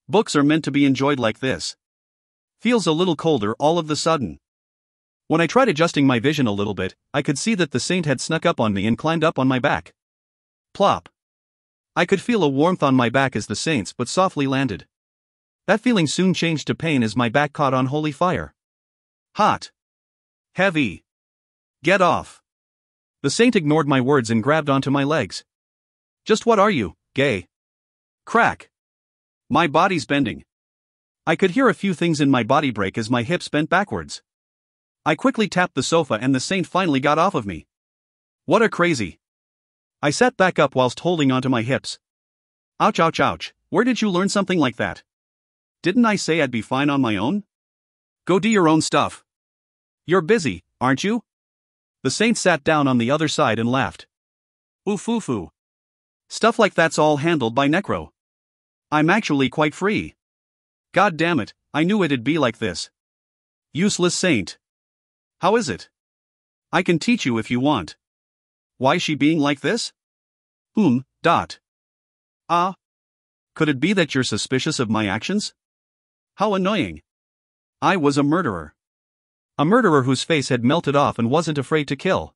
Books are meant to be enjoyed like this. Feels a little colder all of the sudden. When I tried adjusting my vision a little bit, I could see that the saint had snuck up on me and climbed up on my back. Plop. I could feel a warmth on my back as the saint's but softly landed. That feeling soon changed to pain as my back caught on holy fire. Hot. Heavy. Get off. The saint ignored my words and grabbed onto my legs. Just what are you, gay? Crack. My body's bending. I could hear a few things in my body break as my hips bent backwards. I quickly tapped the sofa and the saint finally got off of me. What a crazy. I sat back up whilst holding onto my hips. Ouch, ouch, ouch. Where did you learn something like that? Didn't I say I'd be fine on my own? Go do your own stuff. You're busy, aren't you? The saint sat down on the other side and laughed. Oof. Stuff like that's all handled by Necro. I'm actually quite free. God damn it, I knew it'd be like this. Useless saint. How is it? I can teach you if you want. Why's she being like this? Ah. Could it be that you're suspicious of my actions? How annoying. I was a murderer. A murderer whose face had melted off and wasn't afraid to kill.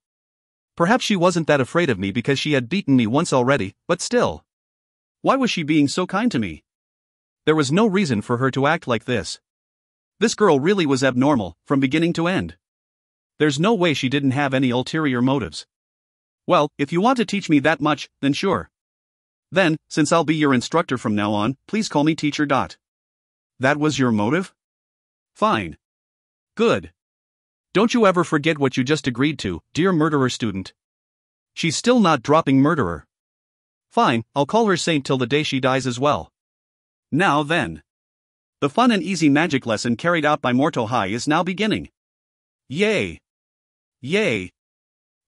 Perhaps she wasn't that afraid of me because she had beaten me once already, but still. Why was she being so kind to me? There was no reason for her to act like this. This girl really was abnormal, from beginning to end. There's no way she didn't have any ulterior motives. Well, if you want to teach me that much, then sure. Then, since I'll be your instructor from now on, please call me teacher. That was your motive? Fine. Good. Don't you ever forget what you just agreed to, dear murderer student. She's still not dropping murderer. Fine, I'll call her saint till the day she dies as well. Now then. The fun and easy magic lesson carried out by Morto High is now beginning. Yay. Yay.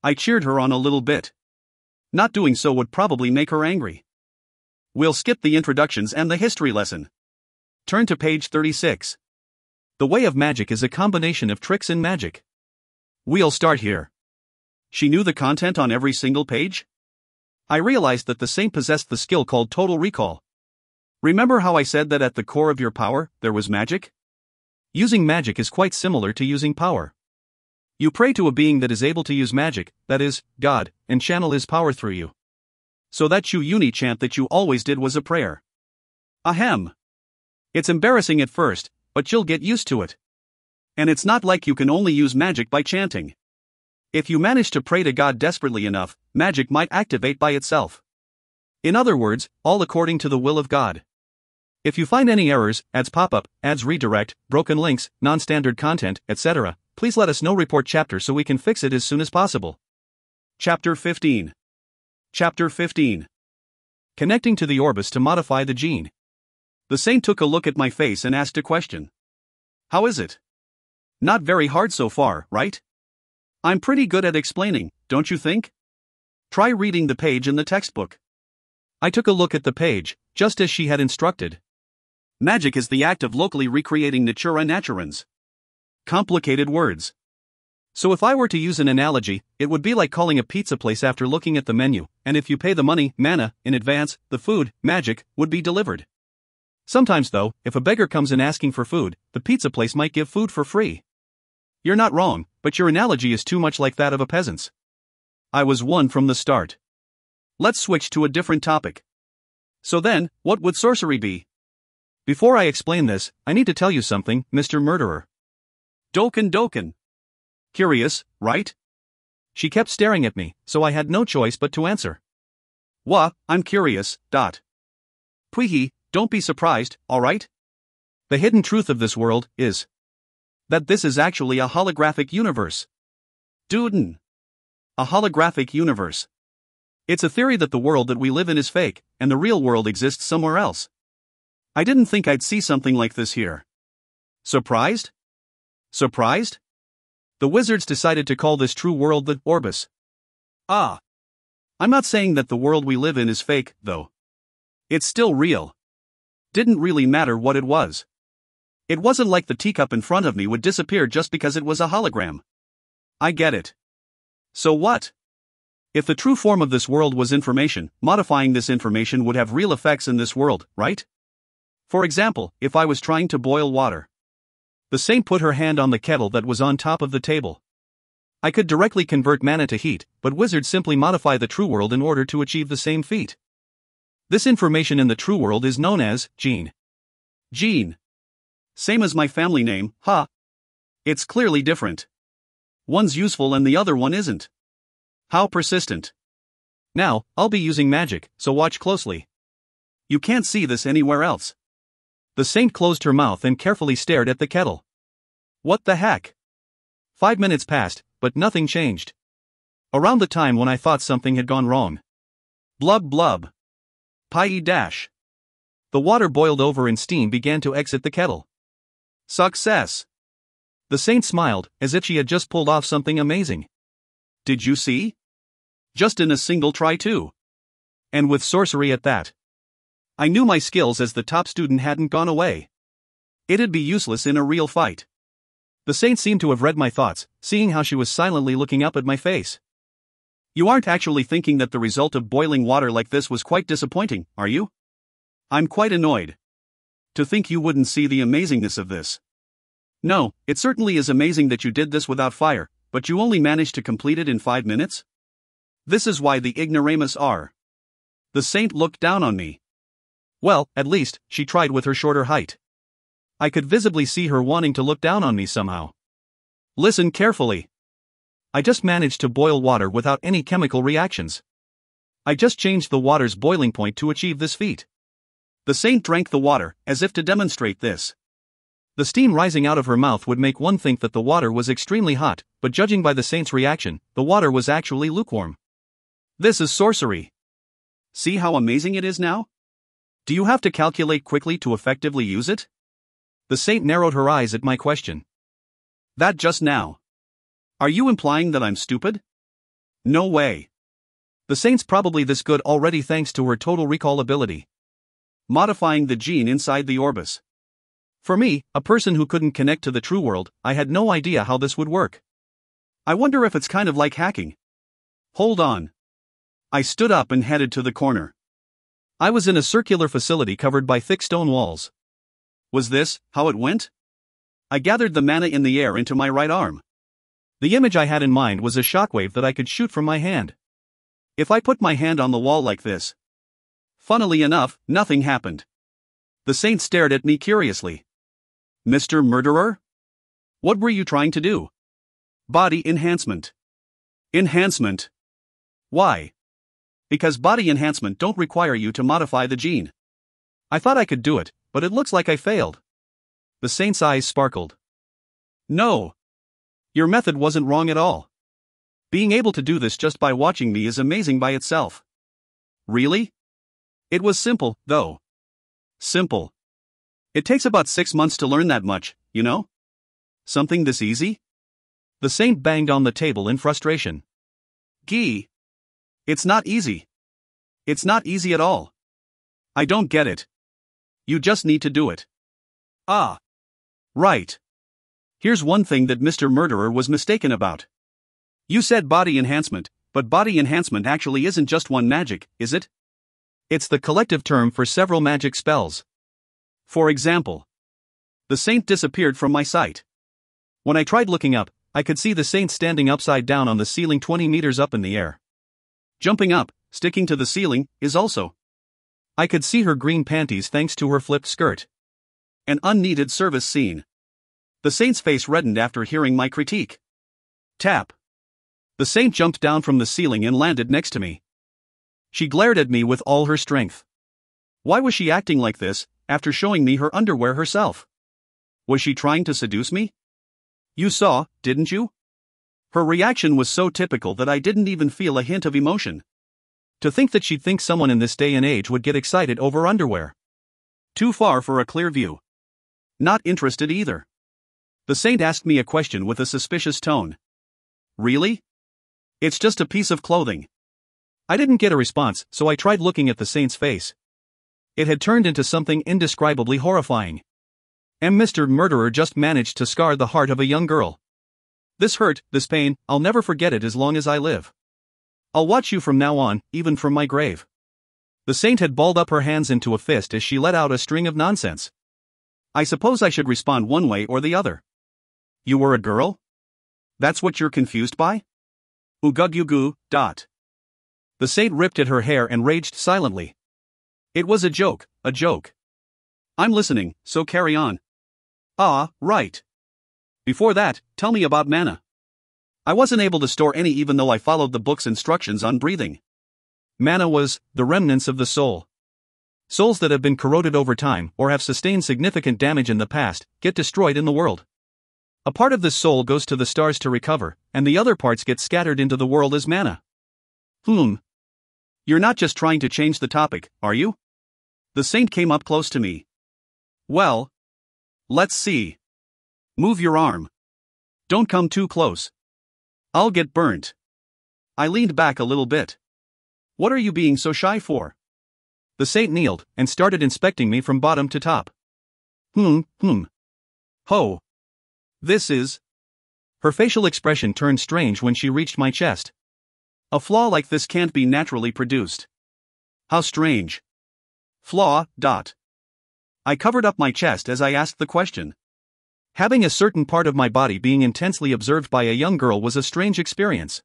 I cheered her on a little bit. Not doing so would probably make her angry. We'll skip the introductions and the history lesson. Turn to page 36. The way of magic is a combination of tricks and magic. We'll start here. She knew the content on every single page? I realized that the saint possessed the skill called total recall. Remember how I said that at the core of your power, there was magic? Using magic is quite similar to using power. You pray to a being that is able to use magic, that is, God, and channel his power through you. So that uni chant that you always did was a prayer. Ahem. It's embarrassing at first, but you'll get used to it. And it's not like you can only use magic by chanting. If you manage to pray to God desperately enough, magic might activate by itself. In other words, all according to the will of God. If you find any errors, ads pop up, ads redirect, broken links, non-standard content, etc., please let us know. Report chapter so we can fix it as soon as possible. Chapter 15. Chapter 15. Connecting to the Orbis to modify the gene. The saint took a look at my face and asked a question. How is it? Not very hard so far, right? I'm pretty good at explaining, don't you think? Try reading the page in the textbook. I took a look at the page, just as she had instructed. Magic is the act of locally recreating natura naturans. Complicated words. So if I were to use an analogy, it would be like calling a pizza place after looking at the menu, and if you pay the money, mana, in advance, the food, magic, would be delivered. Sometimes though, if a beggar comes in asking for food, the pizza place might give food for free. You're not wrong, but your analogy is too much like that of a peasant's. I was one from the start. Let's switch to a different topic. So then, what would sorcery be? Before I explain this, I need to tell you something, Mr. Murderer. Doken. Curious, right? She kept staring at me, so I had no choice but to answer. I'm curious, Pweehee, don't be surprised, alright? The hidden truth of this world is that this is actually a holographic universe. Duden. A holographic universe. It's a theory that the world that we live in is fake, and the real world exists somewhere else. I didn't think I'd see something like this here. Surprised? Surprised? The wizards decided to call this true world the Orbis. I'm not saying that the world we live in is fake, though. It's still real. Didn't really matter what it was. It wasn't like the teacup in front of me would disappear just because it was a hologram. I get it. So what? If the true form of this world was information, modifying this information would have real effects in this world, right? For example, if I was trying to boil water. The saint put her hand on the kettle that was on top of the table. I could directly convert mana to heat, but wizards simply modify the true world in order to achieve the same feat. This information in the true world is known as gene. Gene. Same as my family name, huh? It's clearly different. One's useful and the other one isn't. How persistent. Now, I'll be using magic, so watch closely. You can't see this anywhere else. The saint closed her mouth and carefully stared at the kettle. What the heck? 5 minutes passed, but nothing changed. Around the time when I thought something had gone wrong. Blub blub. Pie dash. The water boiled over and steam began to exit the kettle. Success. The saint smiled, as if she had just pulled off something amazing. Did you see? Just in a single try too. And with sorcery at that. I knew my skills as the top student hadn't gone away. It'd be useless in a real fight. The saint seemed to have read my thoughts, seeing how she was silently looking up at my face. You aren't actually thinking that the result of boiling water like this was quite disappointing, are you? I'm quite annoyed. To think you wouldn't see the amazingness of this. No, it certainly is amazing that you did this without fire, but you only managed to complete it in 5 minutes? This is why the ignoramus are. The saint looked down on me. Well, at least, she tried with her shorter height. I could visibly see her wanting to look down on me somehow. Listen carefully. I just managed to boil water without any chemical reactions. I just changed the water's boiling point to achieve this feat. The saint drank the water, as if to demonstrate this. The steam rising out of her mouth would make one think that the water was extremely hot, but judging by the saint's reaction, the water was actually lukewarm. This is sorcery. See how amazing it is now? Do you have to calculate quickly to effectively use it? The saint narrowed her eyes at my question. That just now. Are you implying that I'm stupid? No way. The saint's probably this good already thanks to her total recall ability. Modifying the gene inside the orbis. For me, a person who couldn't connect to the true world, I had no idea how this would work. I wonder if it's kind of like hacking. Hold on. I stood up and headed to the corner. I was in a circular facility covered by thick stone walls. Was this how it went? I gathered the mana in the air into my right arm. The image I had in mind was a shockwave that I could shoot from my hand. If I put my hand on the wall like this. Funnily enough, nothing happened. The saint stared at me curiously. Mr. Murderer? What were you trying to do? Body enhancement. Enhancement. Why? Because body enhancement don't require you to modify the gene. I thought I could do it, but it looks like I failed. The saint's eyes sparkled. No. Your method wasn't wrong at all. Being able to do this just by watching me is amazing by itself. Really? It was simple, though. Simple. It takes about 6 months to learn that much, you know? Something this easy? The saint banged on the table in frustration. Gee. It's not easy. It's not easy at all. I don't get it. You just need to do it. Ah. Right. Here's one thing that Mr. Murderer was mistaken about. You said body enhancement, but body enhancement actually isn't just one magic, is it? It's the collective term for several magic spells. For example, the saint disappeared from my sight. When I tried looking up, I could see the saint standing upside down on the ceiling 20 meters up in the air. Jumping up, sticking to the ceiling, is also. I could see her green panties thanks to her flipped skirt. An unneeded service scene. The saint's face reddened after hearing my critique. Tap. The saint jumped down from the ceiling and landed next to me. She glared at me with all her strength. Why was she acting like this, after showing me her underwear herself? Was she trying to seduce me? You saw, didn't you? Her reaction was so typical that I didn't even feel a hint of emotion. To think that she'd think someone in this day and age would get excited over underwear. Too far for a clear view. Not interested either. The saint asked me a question with a suspicious tone. Really? It's just a piece of clothing. I didn't get a response, so I tried looking at the saint's face. It had turned into something indescribably horrifying. And Mr. Murderer just managed to scar the heart of a young girl. This hurt, this pain, I'll never forget it as long as I live. I'll watch you from now on, even from my grave. The saint had balled up her hands into a fist as she let out a string of nonsense. I suppose I should respond one way or the other. You were a girl? That's what you're confused by? Ugugugu. The saint ripped at her hair and raged silently. It was a joke, a joke. I'm listening, so carry on. Ah, right. Before that, tell me about mana. I wasn't able to store any even though I followed the book's instructions on breathing. Mana was the remnants of the soul. Souls that have been corroded over time or have sustained significant damage in the past get destroyed in the world. A part of this soul goes to the stars to recover, and the other parts get scattered into the world as mana. You're not just trying to change the topic, are you? The saint came up close to me. Well, let's see. Move your arm. Don't come too close. I'll get burnt. I leaned back a little bit. What are you being so shy for? The saint kneeled and started inspecting me from bottom to top. Ho. This is. Her facial expression turned strange when she reached my chest. A flaw like this can't be naturally produced. How strange. Flaw. I covered up my chest as I asked the question. Having a certain part of my body being intensely observed by a young girl was a strange experience.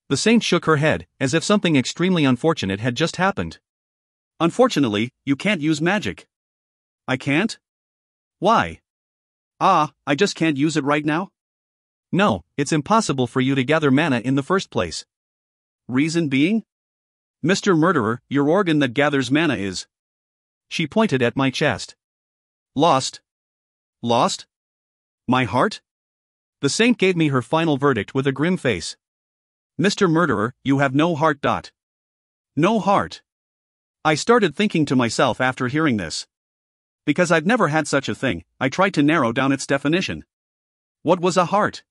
The saint shook her head, as if something extremely unfortunate had just happened. Unfortunately, you can't use magic. I can't? Why? I just can't use it right now? No, it's impossible for you to gather mana in the first place. Reason being? Mr. Murderer, your organ that gathers mana is. She pointed at my chest. Lost? Lost? My heart? The saint gave me her final verdict with a grim face. Mr. Murderer, you have no heart. No heart. I started thinking to myself after hearing this. Because I've never had such a thing, I tried to narrow down its definition. What was a heart?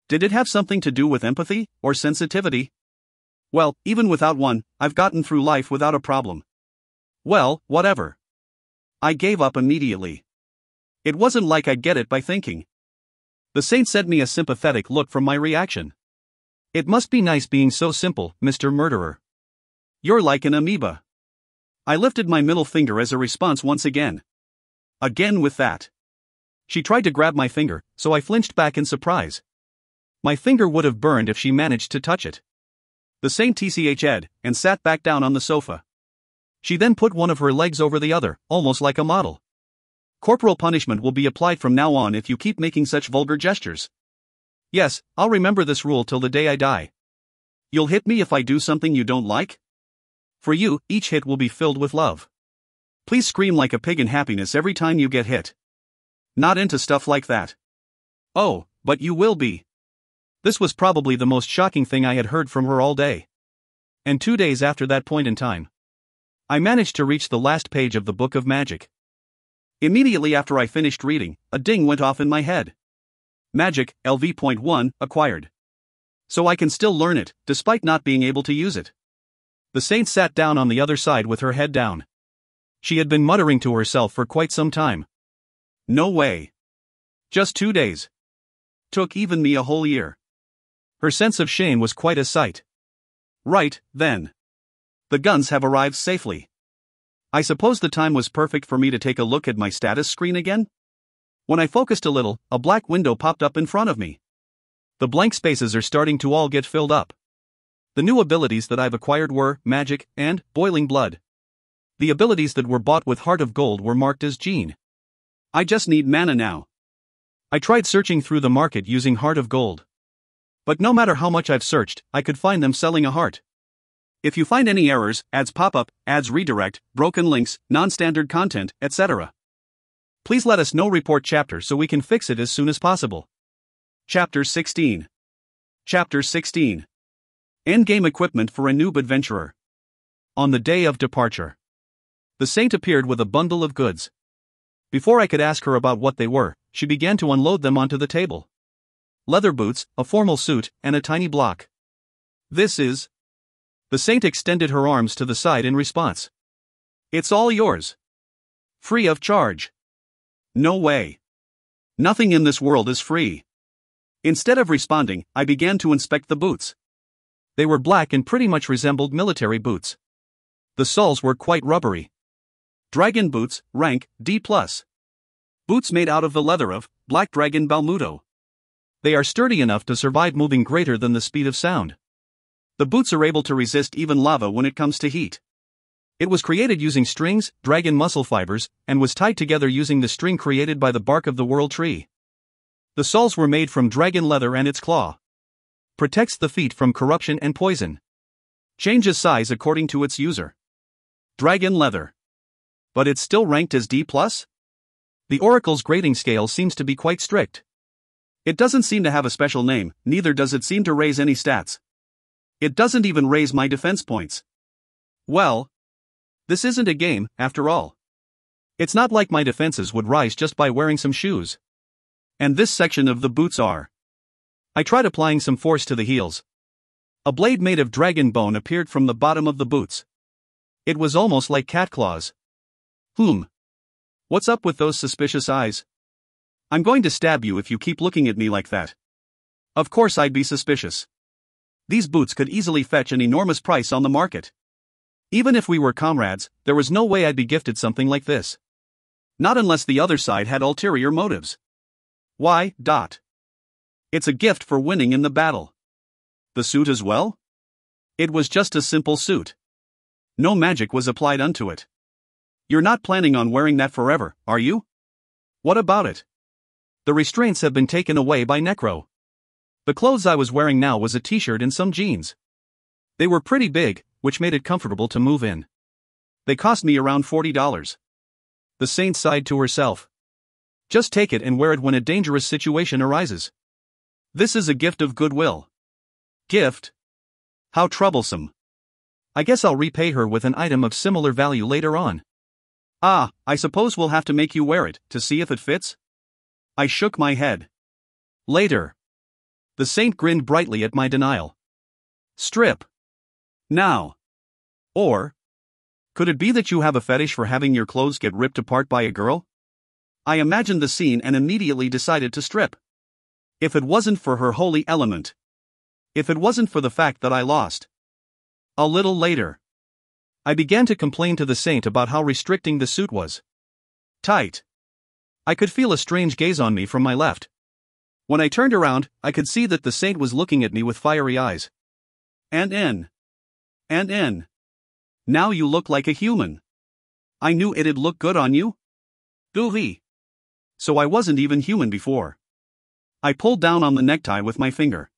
Did it have something to do with empathy, or sensitivity? Well, even without one, I've gotten through life without a problem. Well, whatever. I gave up immediately. It wasn't like I'd get it by thinking. The saint sent me a sympathetic look from my reaction. It must be nice being so simple, Mr. Murderer. You're like an amoeba. I lifted my middle finger as a response once again. Again with that. She tried to grab my finger, so I flinched back in surprise. My finger would have burned if she managed to touch it. The saint tched, and sat back down on the sofa. She then put one of her legs over the other, almost like a model. Corporal punishment will be applied from now on if you keep making such vulgar gestures. Yes, I'll remember this rule till the day I die. You'll hit me if I do something you don't like? For you, each hit will be filled with love. Please scream like a pig in happiness every time you get hit. Not into stuff like that. Oh, but you will be. This was probably the most shocking thing I had heard from her all day. And 2 days after that point in time, I managed to reach the last page of the Book of Magic. Immediately after I finished reading, a ding went off in my head. Magic, LV.1, acquired. So I can still learn it, despite not being able to use it. The saint sat down on the other side with her head down. She had been muttering to herself for quite some time. No way. Just 2 days. Took even me a whole year. Her sense of shame was quite a sight. Right, then. The guns have arrived safely. I suppose the time was perfect for me to take a look at my status screen again? When I focused a little, a black window popped up in front of me. The blank spaces are starting to all get filled up. The new abilities that I've acquired were Magic and Boiling Blood. The abilities that were bought with Heart of Gold were marked as Gene. I just need mana now. I tried searching through the market using Heart of Gold. But no matter how much I've searched, I could find them selling a heart. If you find any errors, ads pop up, ads redirect, broken links, non-standard content, etc., please let us know. Report chapter so we can fix it as soon as possible. Chapter 16. Chapter 16. Endgame equipment for a noob adventurer. On the day of departure, the saint appeared with a bundle of goods. Before I could ask her about what they were, she began to unload them onto the table. Leather boots, a formal suit, and a tiny block. This is... The saint extended her arms to the side in response. It's all yours. Free of charge. No way. Nothing in this world is free. Instead of responding, I began to inspect the boots. They were black and pretty much resembled military boots. The soles were quite rubbery. Dragon boots, rank D+. Boots made out of the leather of black dragon Balmuto. They are sturdy enough to survive moving greater than the speed of sound. The boots are able to resist even lava when it comes to heat. It was created using strings, dragon muscle fibers, and was tied together using the string created by the bark of the world tree. The soles were made from dragon leather and its claw. Protects the feet from corruption and poison. Changes size according to its user. Dragon leather. But it's still ranked as D+? The Oracle's grading scale seems to be quite strict. It doesn't seem to have a special name, neither does it seem to raise any stats. It doesn't even raise my defense points. Well, this isn't a game, after all. It's not like my defenses would rise just by wearing some shoes. And this section of the boots are. I tried applying some force to the heels. A blade made of dragon bone appeared from the bottom of the boots. It was almost like cat claws. What's up with those suspicious eyes? I'm going to stab you if you keep looking at me like that. Of course I'd be suspicious. These boots could easily fetch an enormous price on the market. Even if we were comrades, there was no way I'd be gifted something like this. Not unless the other side had ulterior motives. Why? It's a gift for winning in the battle. The suit as well? It was just a simple suit. No magic was applied unto it. You're not planning on wearing that forever, are you? What about it? The restraints have been taken away by Necro. The clothes I was wearing now was a t-shirt and some jeans. They were pretty big, which made it comfortable to move in. They cost me around $40. The saint sighed to herself. Just take it and wear it when a dangerous situation arises. This is a gift of goodwill. Gift? How troublesome. I guess I'll repay her with an item of similar value later on. I suppose we'll have to make you wear it, to see if it fits? I shook my head. Later. The saint grinned brightly at my denial. Strip. Now. Or, could it be that you have a fetish for having your clothes get ripped apart by a girl? I imagined the scene and immediately decided to strip. If it wasn't for her holy element. If it wasn't for the fact that I lost. A little later. I began to complain to the saint about how restricting the suit was. Tight. I could feel a strange gaze on me from my left. When I turned around, I could see that the saint was looking at me with fiery eyes. And in. Now you look like a human. I knew it'd look good on you. Gooey. So I wasn't even human before. I pulled down on the necktie with my finger.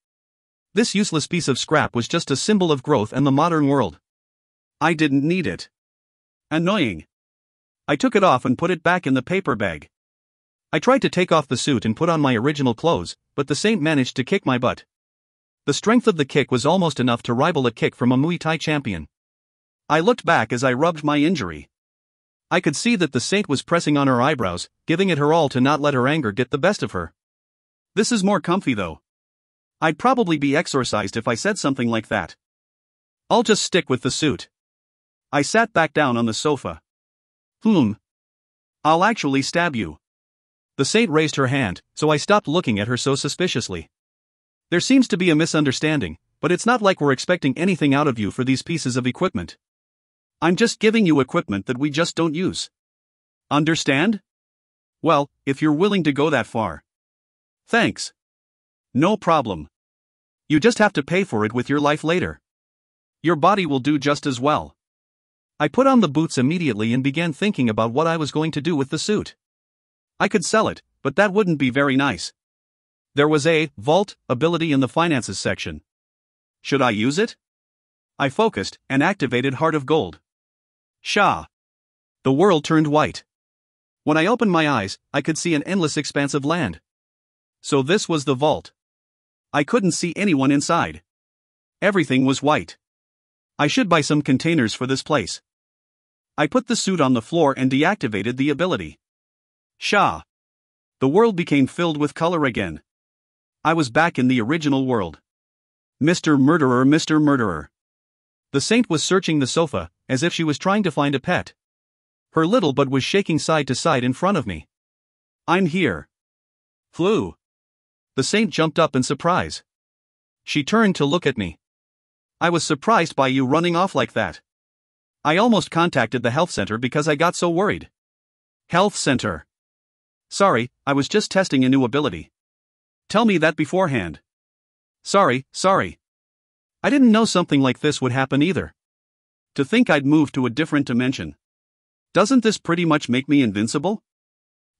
This useless piece of scrap was just a symbol of growth and the modern world. I didn't need it. Annoying. I took it off and put it back in the paper bag. I tried to take off the suit and put on my original clothes, but the saint managed to kick my butt. The strength of the kick was almost enough to rival a kick from a Muay Thai champion. I looked back as I rubbed my injury. I could see that the saint was pressing on her eyebrows, giving it her all to not let her anger get the best of her. This is more comfy though. I'd probably be exorcised if I said something like that. I'll just stick with the suit. I sat back down on the sofa. I'll actually stab you. The saint raised her hand, so I stopped looking at her so suspiciously. There seems to be a misunderstanding, but it's not like we're expecting anything out of you for these pieces of equipment. I'm just giving you equipment that we just don't use. Understand? Well, if you're willing to go that far. Thanks. No problem. You just have to pay for it with your life later. Your body will do just as well. I put on the boots immediately and began thinking about what I was going to do with the suit. I could sell it, but that wouldn't be very nice. There was a vault ability in the finances section. Should I use it? I focused and activated Heart of Gold. Shah. The world turned white. When I opened my eyes, I could see an endless expanse of land. So this was the vault. I couldn't see anyone inside. Everything was white. I should buy some containers for this place. I put the suit on the floor and deactivated the ability. Shah. The world became filled with color again. I was back in the original world. Mr. Murderer, Mr. Murderer. The saint was searching the sofa, as if she was trying to find a pet. Her little butt was shaking side to side in front of me. I'm here. Flew. The saint jumped up in surprise. She turned to look at me. I was surprised by you running off like that. I almost contacted the health center because I got so worried. Health center. Sorry, I was just testing a new ability. Tell me that beforehand. Sorry. I didn't know something like this would happen either. To think I'd moved to a different dimension. Doesn't this pretty much make me invincible?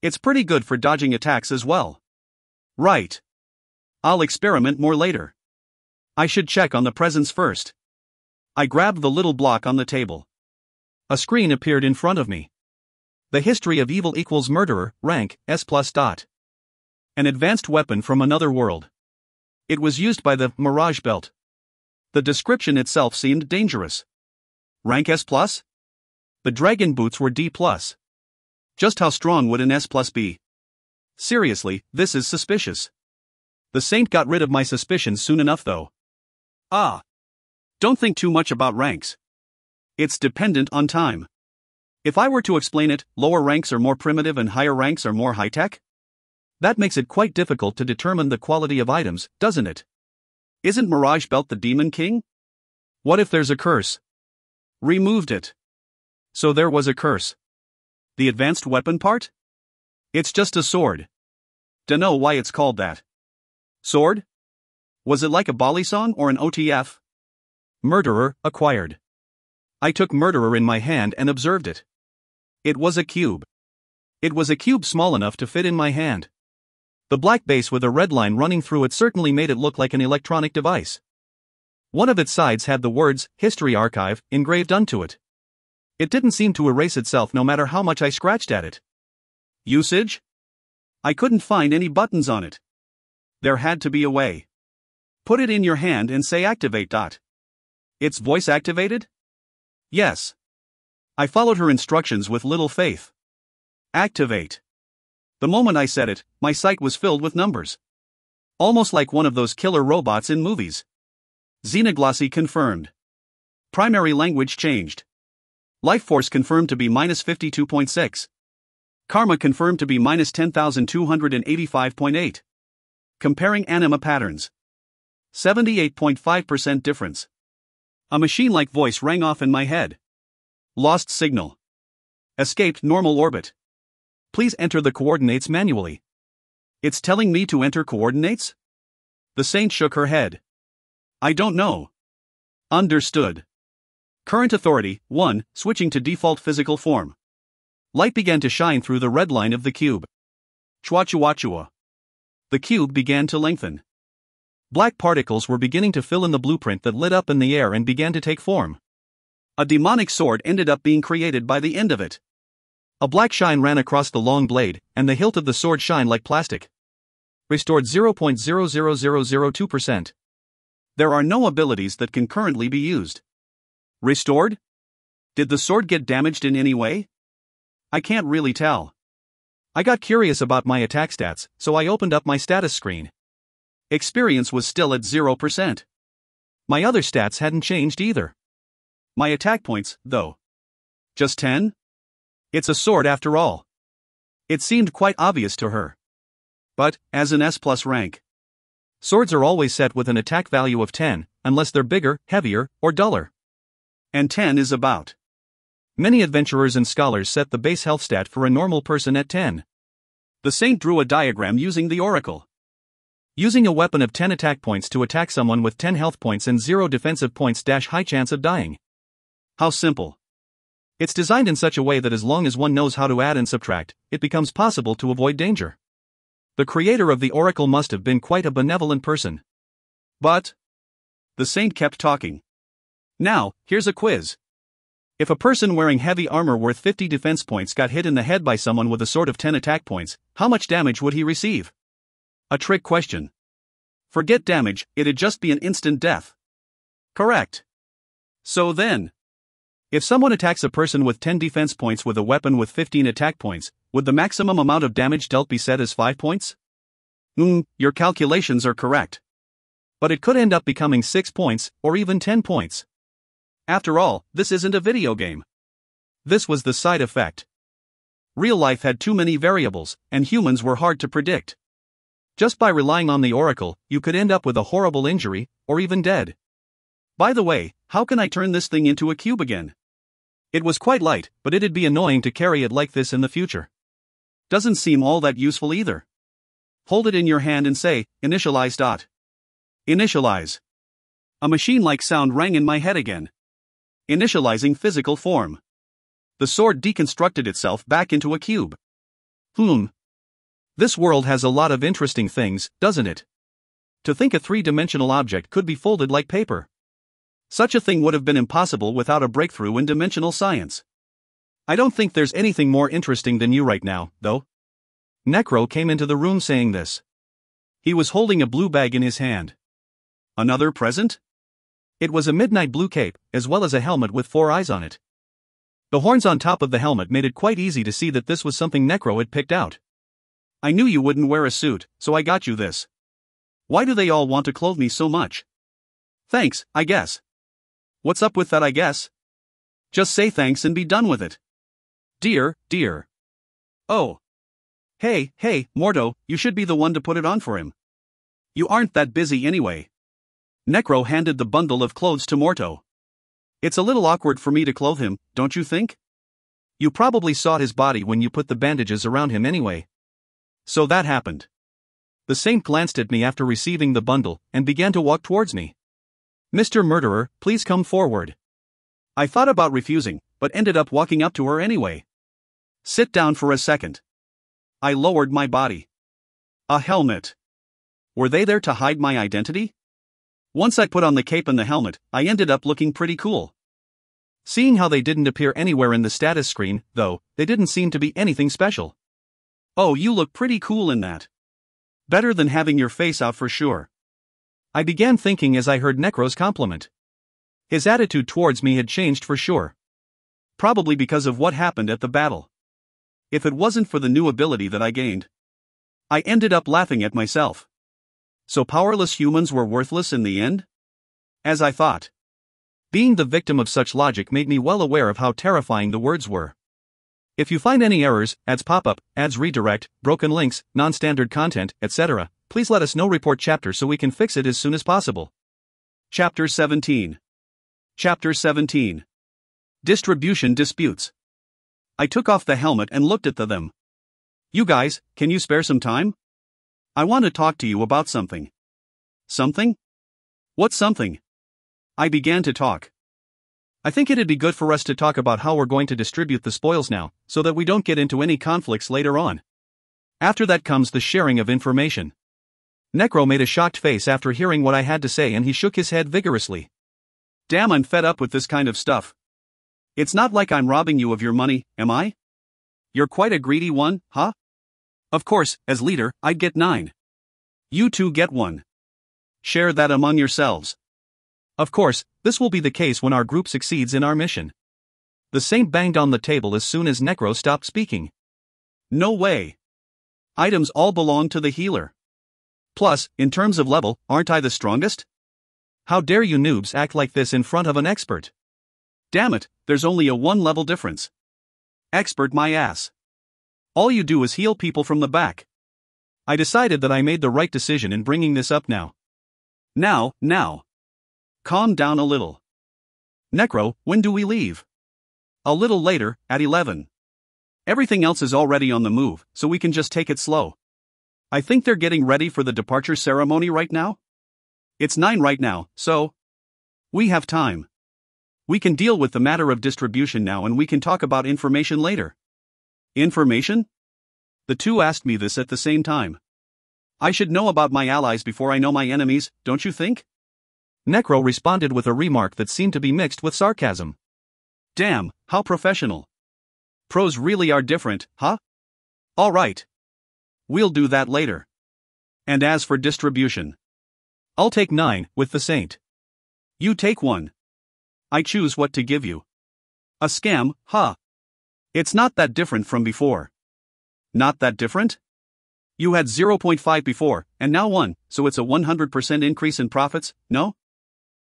It's pretty good for dodging attacks as well. Right. I'll experiment more later. I should check on the presents first. I grabbed the little block on the table. A screen appeared in front of me. The history of evil equals murderer, rank, S+. An advanced weapon from another world. It was used by the Mirage Belt. The description itself seemed dangerous. Rank S+? The dragon boots were D+. Just how strong would an S+ be? Seriously, this is suspicious. The saint got rid of my suspicions soon enough though. Don't think too much about ranks. It's dependent on time. If I were to explain it, lower ranks are more primitive and higher ranks are more high-tech? That makes it quite difficult to determine the quality of items, doesn't it? Isn't Mirage Belt the Demon King? What if there's a curse? Removed it. So there was a curse. The advanced weapon part? It's just a sword. Dunno why it's called that. Sword? Was it like a balisong or an OTF? Murderer, acquired. I took murderer in my hand and observed it. It was a cube. It was a cube small enough to fit in my hand. The black base with a red line running through it certainly made it look like an electronic device. One of its sides had the words, History Archive, engraved onto it. It didn't seem to erase itself no matter how much I scratched at it. Usage? I couldn't find any buttons on it. There had to be a way. Put it in your hand and say activate. It's voice activated? Yes. I followed her instructions with little faith. Activate. The moment I said it, my sight was filled with numbers. Almost like one of those killer robots in movies. Xenoglossy confirmed. Primary language changed. Life force confirmed to be -52.6. Karma confirmed to be -10,285.8. Comparing anima patterns. 78.5% difference. A machine-like voice rang off in my head. Lost signal. Escaped normal orbit. Please enter the coordinates manually. It's telling me to enter coordinates? The saint shook her head. I don't know. Understood. Current authority, 1, switching to default physical form. Light began to shine through the red line of the cube. Chua. The cube began to lengthen. Black particles were beginning to fill in the blueprint that lit up in the air and began to take form. A demonic sword ended up being created by the end of it. A black shine ran across the long blade, and the hilt of the sword shined like plastic. Restored 0.00002%. There are no abilities that can currently be used. Restored? Did the sword get damaged in any way? I can't really tell. I got curious about my attack stats, so I opened up my status screen. Experience was still at 0%. My other stats hadn't changed either. My attack points, though. Just 10? It's a sword after all. It seemed quite obvious to her. But, as an S+ rank, swords are always set with an attack value of 10, unless they're bigger, heavier, or duller. And 10 is about. Many adventurers and scholars set the base health stat for a normal person at 10. The saint drew a diagram using the oracle. Using a weapon of 10 attack points to attack someone with 10 health points and 0 defensive points - high chance of dying. How simple. It's designed in such a way that as long as one knows how to add and subtract, it becomes possible to avoid danger. The creator of the oracle must have been quite a benevolent person. But the saint kept talking. Now, here's a quiz. If a person wearing heavy armor worth 50 defense points got hit in the head by someone with a sword of 10 attack points, how much damage would he receive? A trick question. Forget damage, it'd just be an instant death. Correct. So then, if someone attacks a person with 10 defense points with a weapon with 15 attack points, would the maximum amount of damage dealt be set as 5 points? Your calculations are correct. But it could end up becoming 6 points, or even 10 points. After all, this isn't a video game. This was the side effect. Real life had too many variables, and humans were hard to predict. Just by relying on the oracle, you could end up with a horrible injury, or even dead. By the way, how can I turn this thing into a cube again? It was quite light, but it'd be annoying to carry it like this in the future. Doesn't seem all that useful either. Hold it in your hand and say, initialize. Initialize. A machine-like sound rang in my head again. Initializing physical form. The sword deconstructed itself back into a cube. This world has a lot of interesting things, doesn't it? To think a three-dimensional object could be folded like paper. Such a thing would have been impossible without a breakthrough in dimensional science. I don't think there's anything more interesting than you right now, though. Necro came into the room saying this. He was holding a blue bag in his hand. Another present? It was a midnight blue cape, as well as a helmet with 4 eyes on it. The horns on top of the helmet made it quite easy to see that this was something Necro had picked out. I knew you wouldn't wear a suit, so I got you this. Why do they all want to clothe me so much? Thanks, I guess. What's up with that, I guess? Just say thanks and be done with it. Dear. Oh. Hey, Mordo, you should be the one to put it on for him. You aren't that busy anyway. Necro handed the bundle of clothes to Morto. It's a little awkward for me to clothe him, don't you think? You probably saw his body when you put the bandages around him anyway. So that happened. The saint glanced at me after receiving the bundle and began to walk towards me. Mr. Murderer, please come forward. I thought about refusing, but ended up walking up to her anyway. Sit down for a second. I lowered my body. A helmet. Were they there to hide my identity? Once I put on the cape and the helmet, I ended up looking pretty cool. Seeing how they didn't appear anywhere in the status screen, though, they didn't seem to be anything special. Oh, you look pretty cool in that. Better than having your face out for sure. I began thinking as I heard Necro's compliment. His attitude towards me had changed for sure. Probably because of what happened at the battle. If it wasn't for the new ability that I gained. I ended up laughing at myself. So powerless humans were worthless in the end? As I thought. Being the victim of such logic made me well aware of how terrifying the words were. If you find any errors, ads pop up, ads redirect, broken links, non-standard content, etc., please let us know. Report chapter so we can fix it as soon as possible. Chapter 17. Chapter 17. Distribution disputes. I took off the helmet and looked at them. You guys, can you spare some time? I want to talk to you about something. Something? What something? I began to talk. I think it'd be good for us to talk about how we're going to distribute the spoils now, so that we don't get into any conflicts later on. After that comes the sharing of information. Necro made a shocked face after hearing what I had to say and he shook his head vigorously. Damn, I'm fed up with this kind of stuff. It's not like I'm robbing you of your money, am I? You're quite a greedy one, huh? Of course, as leader, I'd get 9. You 2 get 1. Share that among yourselves. Of course, this will be the case when our group succeeds in our mission. The saint banged on the table as soon as Necro stopped speaking. No way. Items all belong to the healer. Plus, in terms of level, aren't I the strongest? How dare you noobs act like this in front of an expert? Damn it, there's only a 1 level difference. Expert my ass. All you do is heal people from the back. I decided that I made the right decision in bringing this up now. Now. Calm down a little. Necro, when do we leave? A little later, at 11. Everything else is already on the move, so we can just take it slow. I think they're getting ready for the departure ceremony right now? It's 9 right now, so we have time. We can deal with the matter of distribution now and we can talk about information later. Information? The two asked me this at the same time. I should know about my allies before I know my enemies, don't you think? Necro responded with a remark that seemed to be mixed with sarcasm. Damn, how professional. Pros really are different, huh? All right. We'll do that later. And as for distribution, I'll take 9, with the saint. You take 1. I choose what to give you. A scam, huh? It's not that different from before. Not that different? You had 0.5 before, and now 1, so it's a 100% increase in profits, no?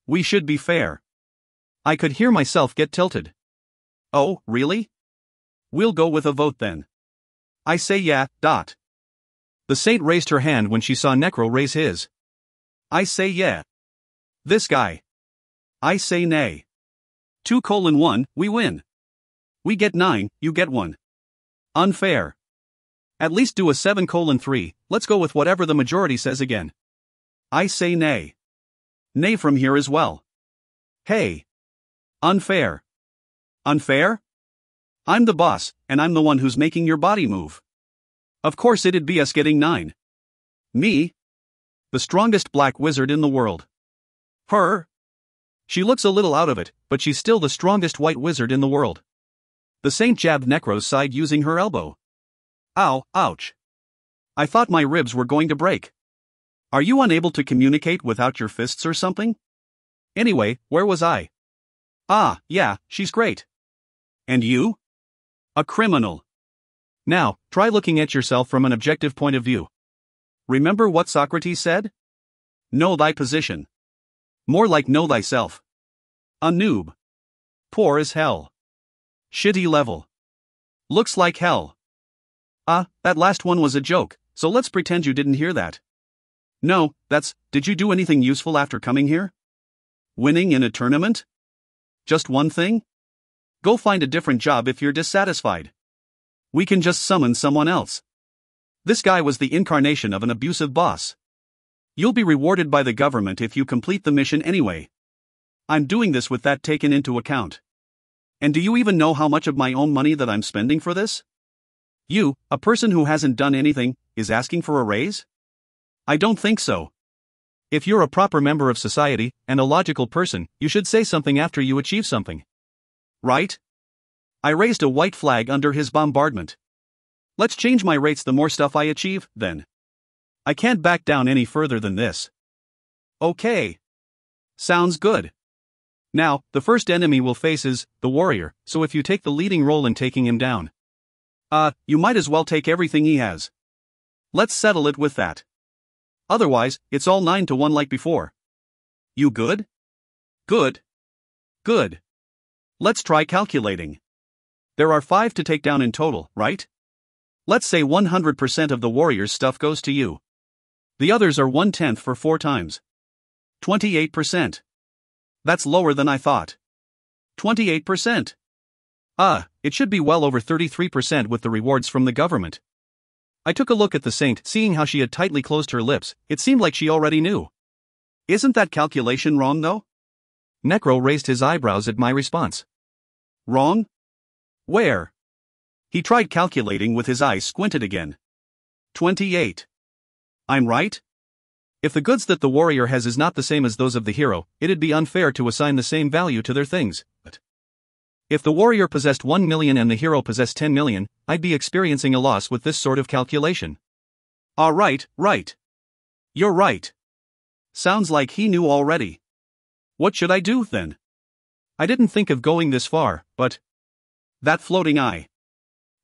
We should be fair. I could hear myself get tilted. Oh, really? We'll go with a vote then. I say yeah, dot. The saint raised her hand when she saw Necro raise his. I say yeah. This guy. I say nay. 2:1, we win. We get 9, you get 1. Unfair. At least do a 7:3, let's go with whatever the majority says again. I say nay. Nay from here as well. Hey. Unfair. Unfair? I'm the boss, and I'm the one who's making your body move. Of course it'd be us getting 9. Me? The strongest black wizard in the world. Her? She looks a little out of it, but she's still the strongest white wizard in the world. The saint jabbed Necro's side using her elbow. Ow, ouch. I thought my ribs were going to break. Are you unable to communicate without your fists or something? Anyway, where was I? Ah, yeah, she's great. And you? A criminal. Now, try looking at yourself from an objective point of view. Remember what Socrates said? Know thy position. More like know thyself. A noob. Poor as hell. Shitty level. Looks like hell. That last one was a joke, so let's pretend you didn't hear that. No, did you do anything useful after coming here? Winning in a tournament? Just one thing? Go find a different job if you're dissatisfied. We can just summon someone else. This guy was the incarnation of an abusive boss. You'll be rewarded by the government if you complete the mission anyway. I'm doing this with that taken into account. And do you even know how much of my own money that I'm spending for this? You, a person who hasn't done anything, is asking for a raise? I don't think so. If you're a proper member of society, and a logical person, you should say something after you achieve something. Right? I raised a white flag under his bombardment. Let's change my rates the more stuff I achieve, then. I can't back down any further than this. Okay. Sounds good. Now, the first enemy we'll face is the warrior, so if you take the leading role in taking him down. You might as well take everything he has. Let's settle it with that. Otherwise, it's all 9-1 like before. You good? Good. Good. Let's try calculating. There are 5 to take down in total, right? Let's say 100% of the warrior's stuff goes to you. The others are 1/10 for 4 times. 28%. That's lower than I thought. 28%. It should be well over 33% with the rewards from the government. I took a look at the saint, seeing how she had tightly closed her lips. It seemed like she already knew. Isn't that calculation wrong though? Necro raised his eyebrows at my response. Wrong? Where? He tried calculating with his eyes squinted again. 28. I'm right? If the goods that the warrior has is not the same as those of the hero, it'd be unfair to assign the same value to their things. But if the warrior possessed 1 million and the hero possessed 10 million, I'd be experiencing a loss with this sort of calculation. Right. You're right. Sounds like he knew already. What should I do, then? I didn't think of going this far, but that floating eye.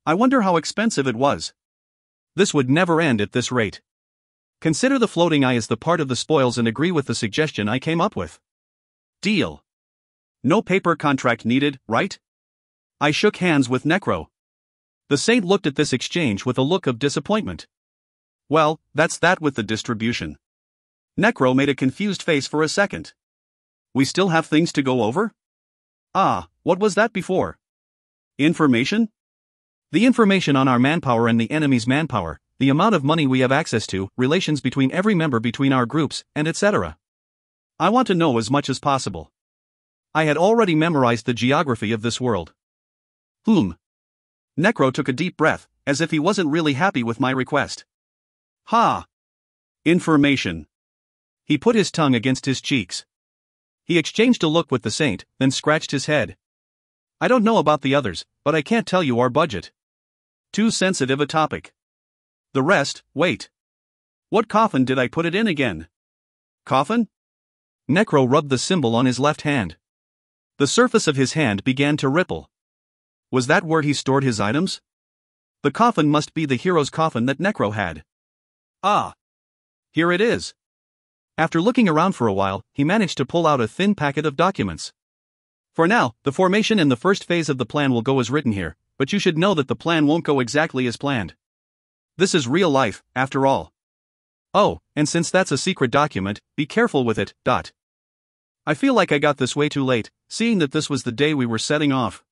I wonder how expensive it was. This would never end at this rate. Consider the floating eye as the part of the spoils and agree with the suggestion I came up with. Deal. No paper contract needed, right? I shook hands with Necro. The saint looked at this exchange with a look of disappointment. Well, that's that with the distribution. Necro made a confused face for a second. We still have things to go over? What was that before? Information? The information on our manpower and the enemy's manpower, the amount of money we have access to, relations between every member between our groups, and etc. I want to know as much as possible. I had already memorized the geography of this world. Necro took a deep breath, as if he wasn't really happy with my request. Information. He put his tongue against his cheeks. He exchanged a look with the saint, then scratched his head. I don't know about the others, but I can't tell you our budget. Too sensitive a topic. The rest, wait. What coffin did I put it in again? Coffin? Necro rubbed the symbol on his left hand. The surface of his hand began to ripple. Was that where he stored his items? The coffin must be the hero's coffin that Necro had. Here it is. After looking around for a while, he managed to pull out a thin packet of documents. For now, the formation and the first phase of the plan will go as written here, but you should know that the plan won't go exactly as planned. This is real life, after all. Oh, and since that's a secret document, be careful with it. I feel like I got this way too late, seeing that this was the day we were setting off.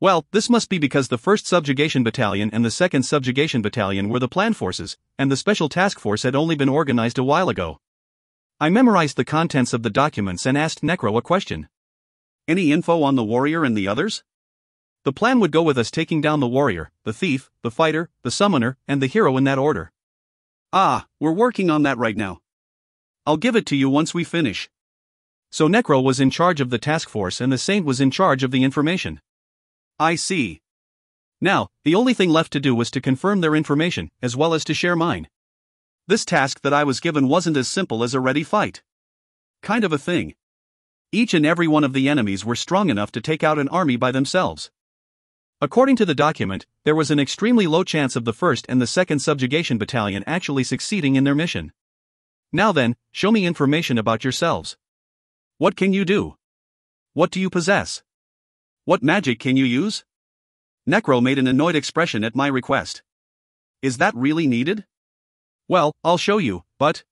Well, this must be because the 1st Subjugation Battalion and the 2nd Subjugation Battalion were the planned forces, and the Special Task Force had only been organized a while ago. I memorized the contents of the documents and asked Necro a question. Any info on the warrior and the others? The plan would go with us taking down the warrior, the thief, the fighter, the summoner, and the hero in that order. Ah, we're working on that right now. I'll give it to you once we finish. So Necro was in charge of the task force and the Saint was in charge of the information. I see. Now, the only thing left to do was to confirm their information, as well as to share mine. This task that I was given wasn't as simple as a ready fight kind of a thing. Each and every one of the enemies were strong enough to take out an army by themselves. According to the document, there was an extremely low chance of the 1st and the 2nd Subjugation Battalion actually succeeding in their mission. Now then, show me information about yourselves. What can you do? What do you possess? What magic can you use? Necro made an annoyed expression at my request. Is that really needed? Well, I'll show you, but...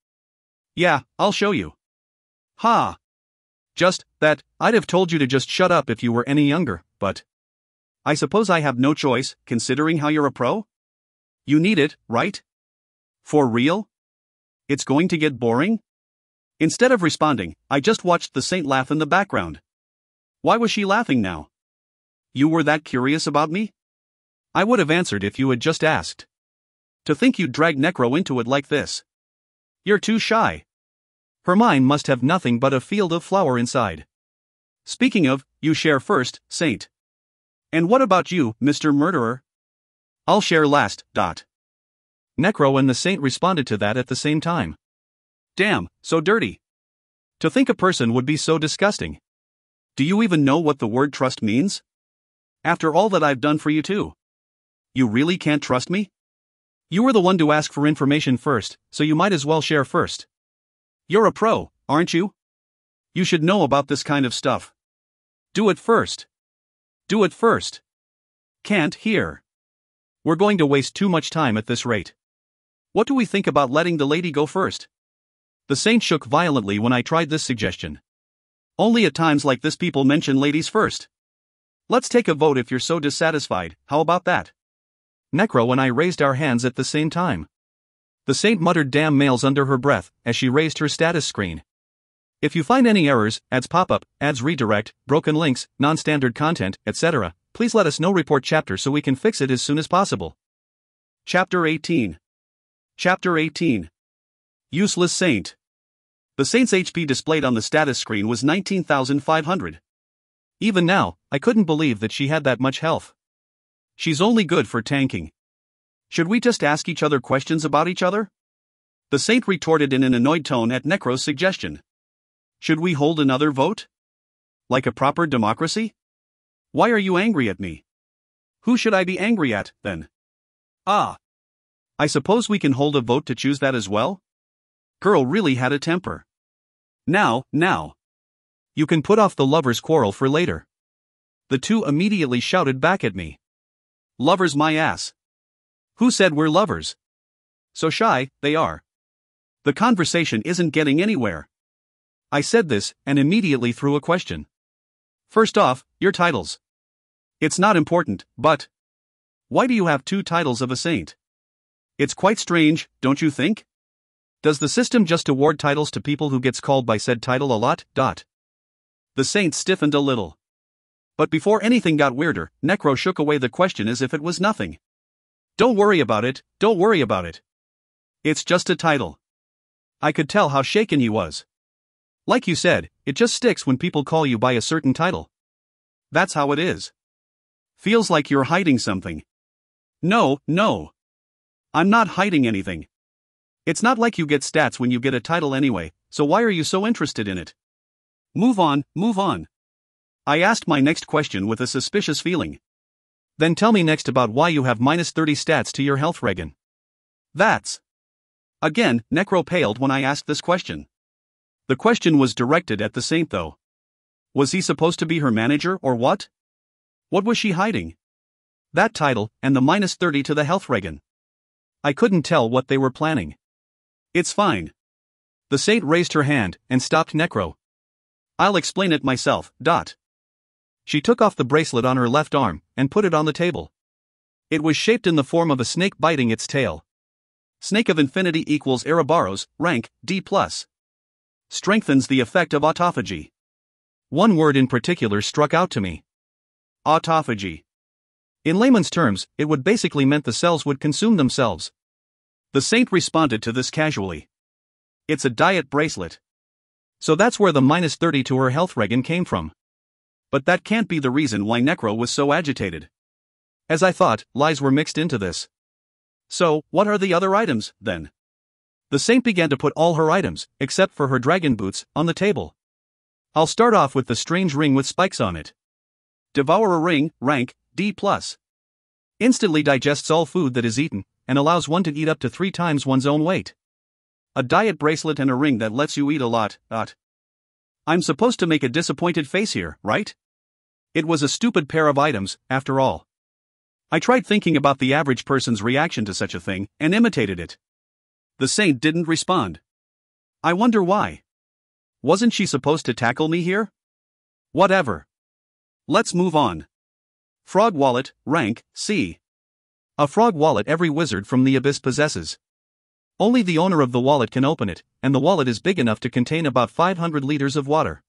Yeah, I'll show you. Ha! Just that, I'd have told you to just shut up if you were any younger, but... I suppose I have no choice, considering how you're a pro? You need it, right? For real? It's going to get boring? Instead of responding, I just watched the Saint laugh in the background. Why was she laughing now? You were that curious about me? I would have answered if you had just asked. To think you'd drag Necro into it like this. You're too shy. Her mind must have nothing but a field of flower inside. Speaking of, you share first, Saint. And what about you, Mr. Murderer? I'll share last. Necro and the Saint responded to that at the same time. Damn, so dirty. To think a person would be so disgusting. Do you even know what the word trust means? After all that I've done for you too. You really can't trust me? You were the one to ask for information first, so you might as well share first. You're a pro, aren't you? You should know about this kind of stuff. Do it first. Do it first. Can't hear. We're going to waste too much time at this rate. What do we think about letting the lady go first? The Saint shook violently when I tried this suggestion. Only at times like this people mention ladies first. Let's take a vote if you're so dissatisfied, how about that? Necro and I raised our hands at the same time. The Saint muttered damn males under her breath as she raised her status screen. If you find any errors, ads pop-up, ads redirect, broken links, non-standard content, etc., please let us know. Report chapter so we can fix it as soon as possible. Chapter 18. Chapter 18. Useless Saint. The Saint's HP displayed on the status screen was 19,500. Even now, I couldn't believe that she had that much health. She's only good for tanking. Should we just ask each other questions about each other? The Saint retorted in an annoyed tone at Necro's suggestion. Should we hold another vote? Like a proper democracy? Why are you angry at me? Who should I be angry at, then? Ah. I suppose we can hold a vote to choose that as well? Girl really had a temper. Now. You can put off the lovers' quarrel for later. The two immediately shouted back at me. Lovers my ass. Who said we're lovers? So shy, they are. The conversation isn't getting anywhere. I said this, and immediately threw a question. First off, your titles. It's not important, but... Why do you have two titles of a saint? It's quite strange, don't you think? Does the system just award titles to people who gets called by said title a lot? The Saint stiffened a little. But before anything got weirder, Necro shook away the question as if it was nothing. Don't worry about it. It's just a title. I could tell how shaken he was. Like you said, it just sticks when people call you by a certain title. That's how it is. Feels like you're hiding something. No. I'm not hiding anything. It's not like you get stats when you get a title anyway, so why are you so interested in it? Move on. I asked my next question with a suspicious feeling. Then tell me next about why you have -30 stats to your health regen. That's... Again, Necro paled when I asked this question. The question was directed at the Saint though. Was he supposed to be her manager or what? What was she hiding? That title, and the -30 to the health regen. I couldn't tell what they were planning. It's fine. The saint raised her hand and stopped Necro. I'll explain it myself. She took off the bracelet on her left arm and put it on the table. It was shaped in the form of a snake biting its tail. Snake of Infinity equals Ouroboros, rank D+. Strengthens the effect of autophagy. One word in particular struck out to me. Autophagy. In layman's terms, it would basically meant the cells would consume themselves. The saint responded to this casually. It's a diet bracelet. So that's where the -30 to her health regen came from. But that can't be the reason why Necro was so agitated. As I thought, lies were mixed into this. So, what are the other items, then? The saint began to put all her items, except for her dragon boots, on the table. I'll start off with the strange ring with spikes on it. Devour a ring, rank D+. Instantly digests all food that is eaten, and allows one to eat up to 3 times one's own weight. A diet bracelet and a ring that lets you eat a lot. I'm supposed to make a disappointed face here, right? It was a stupid pair of items, after all. I tried thinking about the average person's reaction to such a thing, and imitated it. The saint didn't respond. I wonder why. Wasn't she supposed to tackle me here? Whatever. Let's move on. Frog wallet, rank C. A frog wallet every wizard from the abyss possesses. Only the owner of the wallet can open it, and the wallet is big enough to contain about 500 liters of water.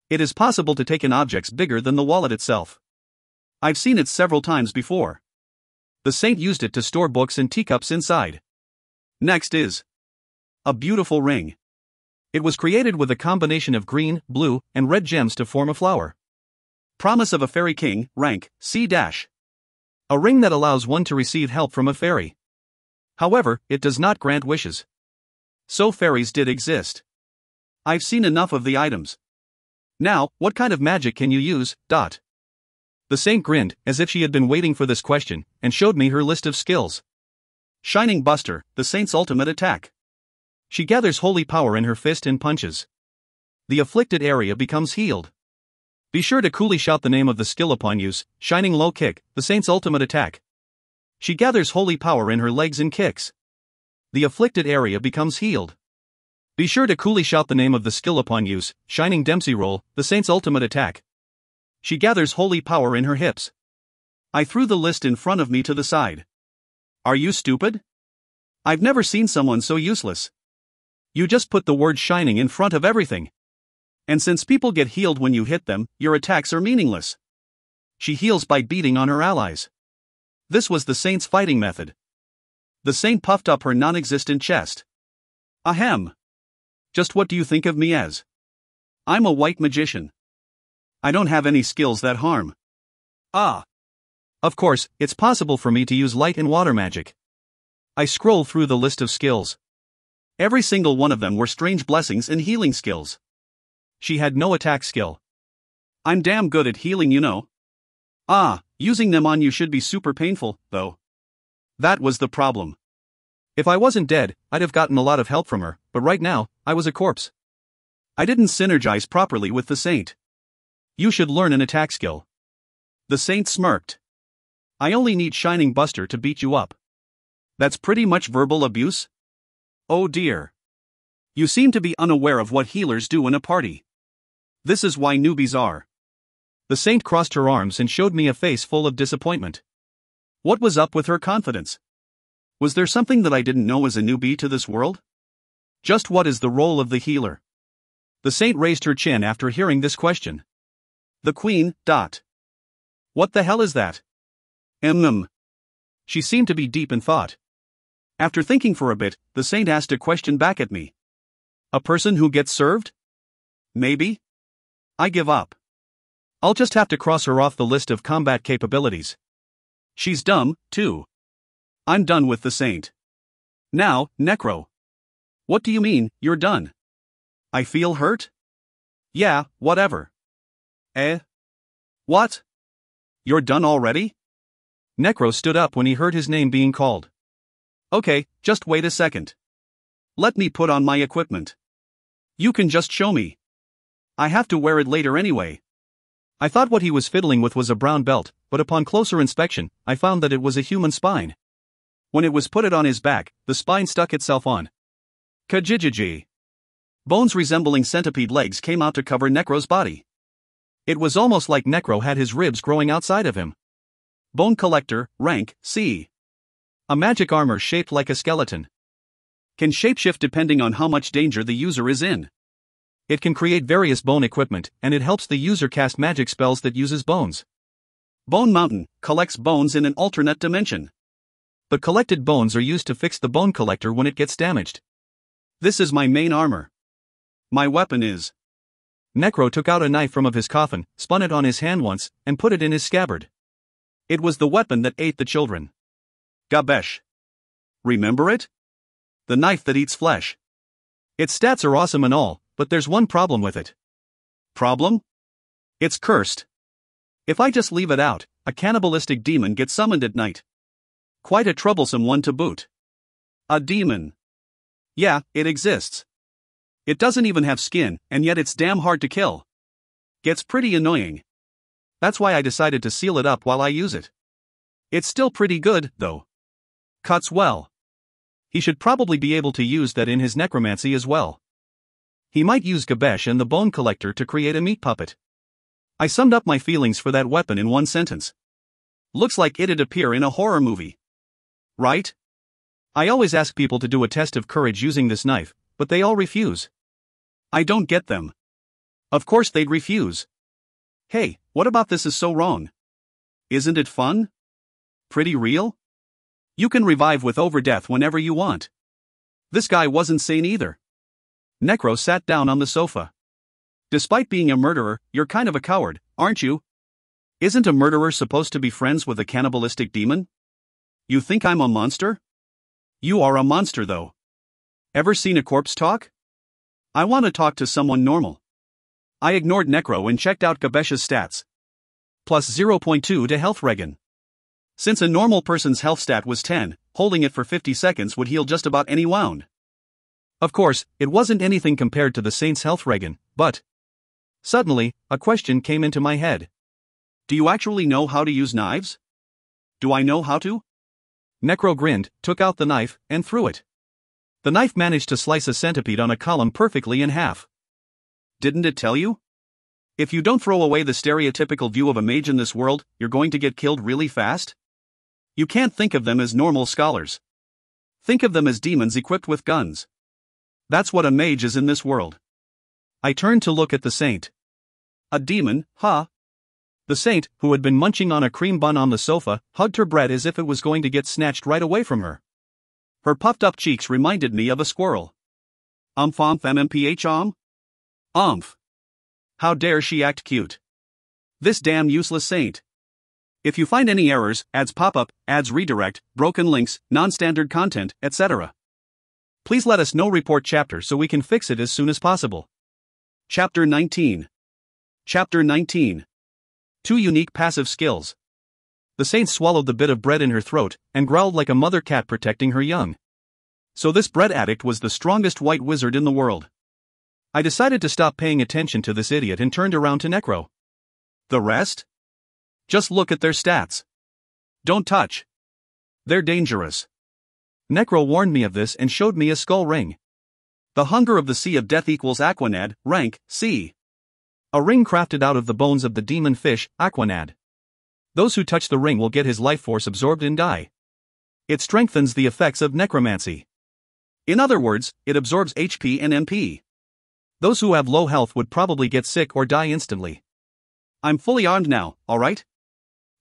It is possible to take in objects bigger than the wallet itself. I've seen it several times before. The saint used it to store books and teacups inside. Next is a beautiful ring. It was created with a combination of green, blue, and red gems to form a flower. Promise of a fairy king, rank C-. A ring that allows one to receive help from a fairy. However, it does not grant wishes. So fairies did exist. I've seen enough of the items. Now, what kind of magic can you use? The saint grinned, as if she had been waiting for this question, and showed me her list of skills. Shining Buster, the saint's ultimate attack. She gathers holy power in her fist and punches. The afflicted area becomes healed. Be sure to coolly shout the name of the skill upon use. Shining Low Kick, the saint's ultimate attack. She gathers holy power in her legs and kicks. The afflicted area becomes healed. Be sure to coolly shout the name of the skill upon use. Shining Dempsey Roll, the saint's ultimate attack. She gathers holy power in her hips. I threw the list in front of me to the side. Are you stupid? I've never seen someone so useless. You just put the word shining in front of everything. And since people get healed when you hit them, your attacks are meaningless. She heals by beating on her allies. This was the saint's fighting method. The saint puffed up her non-existent chest. Ahem. Just what do you think of me as? I'm a white magician. I don't have any skills that harm. Of course, it's possible for me to use light and water magic. I scrolled through the list of skills. Every single one of them were strange blessings and healing skills. She had no attack skill. I'm damn good at healing, you know. Using them on you should be super painful, though. That was the problem. If I wasn't dead, I'd have gotten a lot of help from her, but right now, I was a corpse. I didn't synergize properly with the saint. You should learn an attack skill. The saint smirked. I only need Shining Buster to beat you up. That's pretty much verbal abuse? Oh dear. You seem to be unaware of what healers do in a party. This is why newbies are. The saint crossed her arms and showed me a face full of disappointment. What was up with her confidence? Was there something that I didn't know as a newbie to this world? Just what is the role of the healer? The saint raised her chin after hearing this question. The queen. What the hell is that? She seemed to be deep in thought. After thinking for a bit, the saint asked a question back at me. A person who gets served? Maybe? I give up. I'll just have to cross her off the list of combat capabilities. She's dumb, too. I'm done with the saint. Now, Necro. What do you mean, you're done? I feel hurt? Yeah, whatever. What? You're done already? Necro stood up when he heard his name being called. Okay, just wait a second. Let me put on my equipment. You can just show me. I have to wear it later anyway. I thought what he was fiddling with was a brown belt, but upon closer inspection, I found that it was a human spine. When it was put it on his back, the spine stuck itself on. Kajijiji. Bones resembling centipede legs came out to cover Necro's body. It was almost like Necro had his ribs growing outside of him. Bone Collector, rank C. A magic armor shaped like a skeleton. Can shapeshift depending on how much danger the user is in. It can create various bone equipment, and it helps the user cast magic spells that uses bones. Bone Mountain collects bones in an alternate dimension. The collected bones are used to fix the Bone Collector when it gets damaged. This is my main armor. My weapon is. Necro took out a knife from his coffin, spun it on his hand once, and put it in his scabbard. It was the weapon that ate the children. Gabesh. Remember it? The knife that eats flesh. Its stats are awesome and all, but there's one problem with it. Problem? It's cursed. If I just leave it out, a cannibalistic demon gets summoned at night. Quite a troublesome one to boot. A demon. Yeah, it exists. It doesn't even have skin, and yet it's damn hard to kill. Gets pretty annoying. That's why I decided to seal it up while I use it. It's still pretty good, though. Cuts well. He should probably be able to use that in his necromancy as well. He might use Gabesh and the Bone Collector to create a meat puppet. I summed up my feelings for that weapon in one sentence. Looks like it'd appear in a horror movie. Right? I always ask people to do a test of courage using this knife, but they all refuse. I don't get them. Of course they'd refuse. Hey, what about this is so wrong? Isn't it fun? Pretty real? You can revive with overdeath whenever you want. This guy wasn't sane either. Necro sat down on the sofa. Despite being a murderer, you're kind of a coward, aren't you? Isn't a murderer supposed to be friends with a cannibalistic demon? You think I'm a monster? You are a monster though. Ever seen a corpse talk? I want to talk to someone normal. I ignored Necro and checked out Gabesh's stats. Plus 0.2 to health regen. Since a normal person's health stat was 10, holding it for 50 seconds would heal just about any wound. Of course, it wasn't anything compared to the Saint's health regen, but... Suddenly, a question came into my head. Do you actually know how to use knives? Do I know how to? Necro grinned, took out the knife, and threw it. The knife managed to slice a centipede on a column perfectly in half. Didn't it tell you? If you don't throw away the stereotypical view of a mage in this world, you're going to get killed really fast? You can't think of them as normal scholars. Think of them as demons equipped with guns. That's what a mage is in this world. I turned to look at the Saint. A demon, huh? The Saint, who had been munching on a cream bun on the sofa, hugged her bread as if it was going to get snatched right away from her. Her puffed-up cheeks reminded me of a squirrel. MMPH. How dare she act cute? This damn useless Saint. If you find any errors, ads pop up, ads redirect, broken links, non-standard content, etc., please let us know. Report chapter so we can fix it as soon as possible. Chapter 19. Chapter 19. 2 unique passive skills. The Saint swallowed the bit of bread in her throat and growled like a mother cat protecting her young. So this bread addict was the strongest white wizard in the world. I decided to stop paying attention to this idiot and turned around to Necro. The rest? Just look at their stats. Don't touch. They're dangerous. Necro warned me of this and showed me a skull ring. The hunger of the Sea of Death equals Aquanad, rank C. A ring crafted out of the bones of the demon fish, Aquanad. Those who touch the ring will get his life force absorbed and die. It strengthens the effects of necromancy. In other words, it absorbs HP and MP. Those who have low health would probably get sick or die instantly. I'm fully armed now, alright?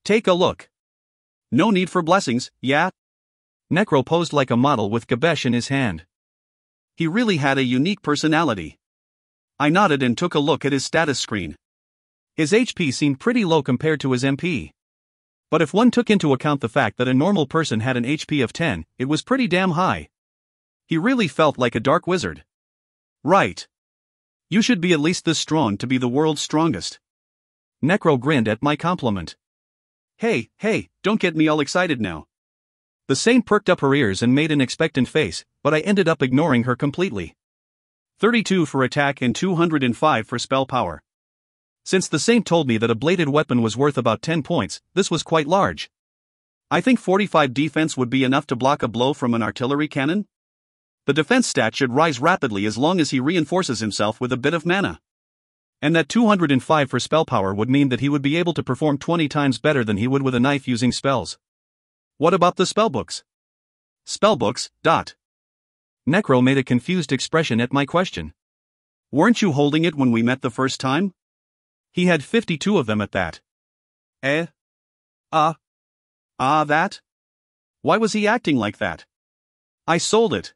Take a look. No need for blessings, yeah? Necro posed like a model with Gabesh in his hand. He really had a unique personality. I nodded and took a look at his status screen. His HP seemed pretty low compared to his MP. But if one took into account the fact that a normal person had an HP of 10, it was pretty damn high. He really felt like a dark wizard. Right. You should be at least this strong to be the world's strongest. Necro grinned at my compliment. Hey, don't get me all excited now. The Saint perked up her ears and made an expectant face, but I ended up ignoring her completely. 32 for attack and 205 for spell power. Since the Saint told me that a bladed weapon was worth about 10 points, this was quite large. I think 45 defense would be enough to block a blow from an artillery cannon. The defense stat should rise rapidly as long as he reinforces himself with a bit of mana. And that 205 for spell power would mean that he would be able to perform 20 times better than he would with a knife using spells. What about the spellbooks? Spellbooks, dot. Necro made a confused expression at my question. Weren't you holding it when we met the first time? He had 52 of them at that. That? Why was he acting like that? I sold it.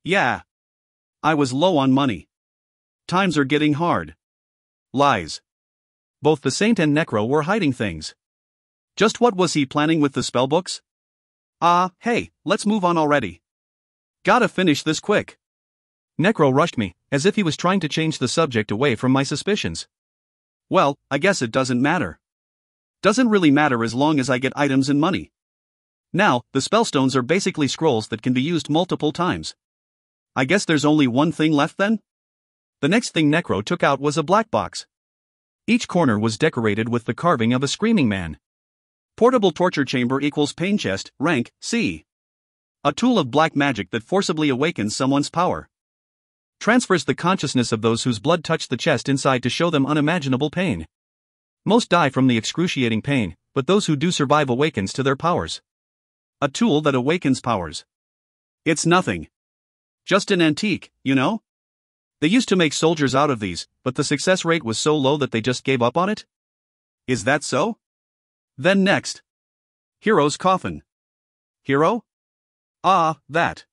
Yeah. I was low on money. Times are getting hard. Lies. Both the Saint and Necro were hiding things. Just what was he planning with the spellbooks? Hey, let's move on already. Gotta finish this quick. Necro rushed me, as if he was trying to change the subject away from my suspicions. Well, I guess it doesn't matter. Doesn't really matter as long as I get items and money. Now, the spellstones are basically scrolls that can be used multiple times. I guess there's only one thing left then? The next thing Necro took out was a black box. Each corner was decorated with the carving of a screaming man. Portable torture chamber equals pain chest, rank, C. A tool of black magic that forcibly awakens someone's power. Transfers the consciousness of those whose blood touched the chest inside to show them unimaginable pain. Most die from the excruciating pain, but those who do survive awakens to their powers. A tool that awakens powers. It's nothing. Just an antique, you know? They used to make soldiers out of these, but the success rate was so low that they just gave up on it? Is that so? Then next. Hero's coffin. Hero? That.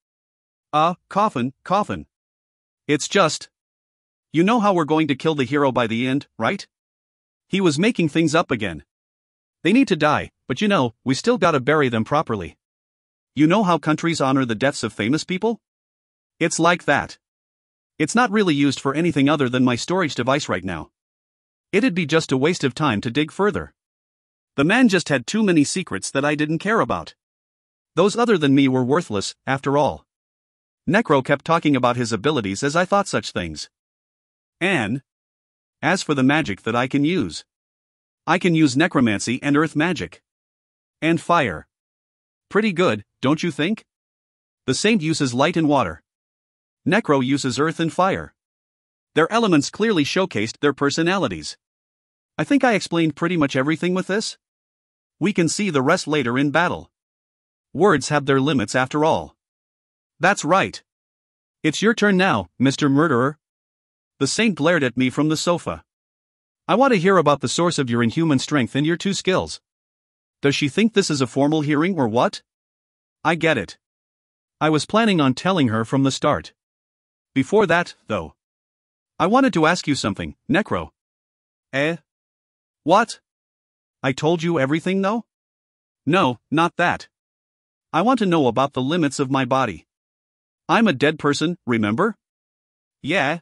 Coffin. It's just. You know how we're going to kill the hero by the end, right? He was making things up again. They need to die, but you know, we still gotta bury them properly. You know how countries honor the deaths of famous people? It's like that. It's not really used for anything other than my storage device right now. It'd be just a waste of time to dig further. The man just had too many secrets that I didn't care about. Those other than me were worthless, after all. Necro kept talking about his abilities as I thought such things. And as for the magic that I can use necromancy and earth magic. And fire. Pretty good, don't you think? The Saint uses light and water. Necro uses earth and fire. Their elements clearly showcased their personalities. I think I explained pretty much everything with this. We can see the rest later in battle. Words have their limits after all. That's right. It's your turn now, Mr. Murderer. The Saint glared at me from the sofa. I want to hear about the source of your inhuman strength and your two skills. Does she think this is a formal hearing or what? I get it. I was planning on telling her from the start. Before that, though. I wanted to ask you something, Necro. What? I told you everything though? No, not that. I want to know about the limits of my body. I'm a dead person, remember? Yeah.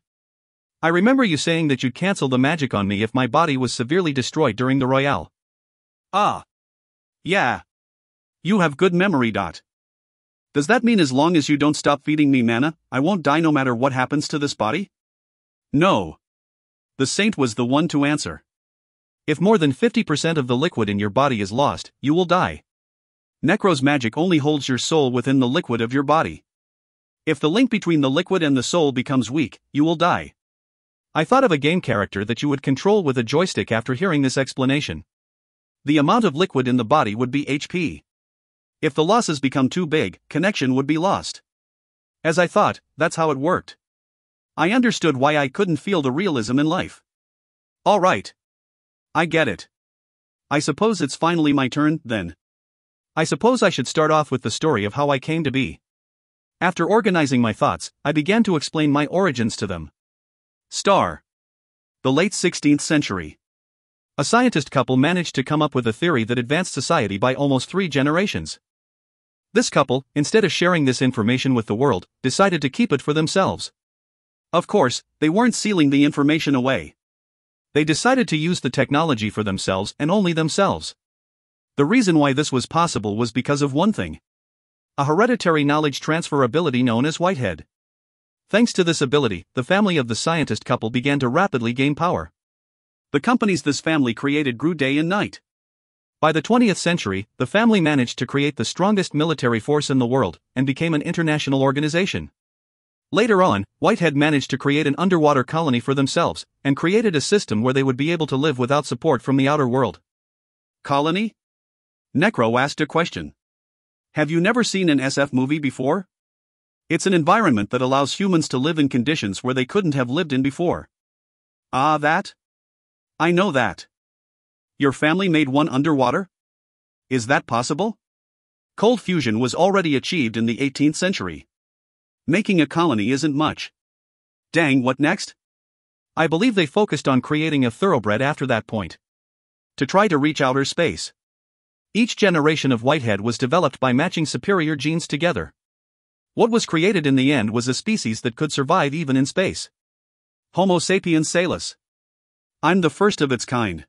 I remember you saying that you'd cancel the magic on me if my body was severely destroyed during the Royale. Yeah. You have good memory. Does that mean as long as you don't stop feeding me mana, I won't die no matter what happens to this body? No. The Saint was the one to answer. If more than 50% of the liquid in your body is lost, you will die. Necro's magic only holds your soul within the liquid of your body. If the link between the liquid and the soul becomes weak, you will die. I thought of a game character that you would control with a joystick after hearing this explanation. The amount of liquid in the body would be HP. If the losses become too big, connection would be lost. As I thought, that's how it worked. I understood why I couldn't feel the realism in life. All right. I get it. I suppose it's finally my turn, then. I suppose I should start off with the story of how I came to be. After organizing my thoughts, I began to explain my origins to them. The late 16th century. A scientist couple managed to come up with a theory that advanced society by almost 3 generations. This couple, instead of sharing this information with the world, decided to keep it for themselves. Of course, they weren't sealing the information away. They decided to use the technology for themselves and only themselves. The reason why this was possible was because of one thing. A hereditary knowledge transfer ability known as Whitehead. Thanks to this ability, the family of the scientist couple began to rapidly gain power. The companies this family created grew day and night. By the 20th century, the family managed to create the strongest military force in the world and became an international organization. Later on, Whitehead managed to create an underwater colony for themselves and created a system where they would be able to live without support from the outer world. Colony? Necro asked a question. Have you never seen an SF movie before? It's an environment that allows humans to live in conditions where they couldn't have lived in before. Ah, that? I know that. Your family made one underwater? Is that possible? Cold fusion was already achieved in the 18th century. Making a colony isn't much. Dang, what next? I believe they focused on creating a thoroughbred after that point. To try to reach outer space. Each generation of Whitehead was developed by matching superior genes together. What was created in the end was a species that could survive even in space. Homo sapiens salus. I'm the first of its kind.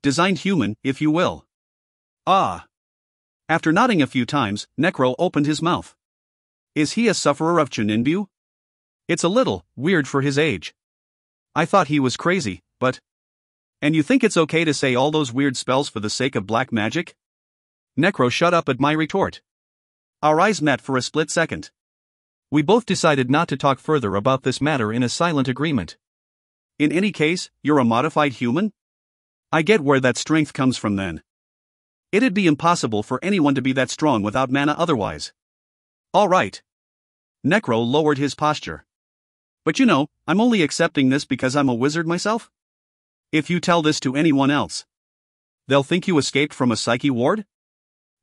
Designed human, if you will. Ah. After nodding a few times, Necro opened his mouth. Is he a sufferer of Chuninbu? It's a little weird for his age. I thought he was crazy, but... And you think it's okay to say all those weird spells for the sake of black magic? Necro shut up at my retort. Our eyes met for a split second. We both decided not to talk further about this matter in a silent agreement. In any case, you're a modified human? I get where that strength comes from then. It'd be impossible for anyone to be that strong without mana otherwise. All right. Necro lowered his posture. But you know, I'm only accepting this because I'm a wizard myself? If you tell this to anyone else, they'll think you escaped from a psyche ward?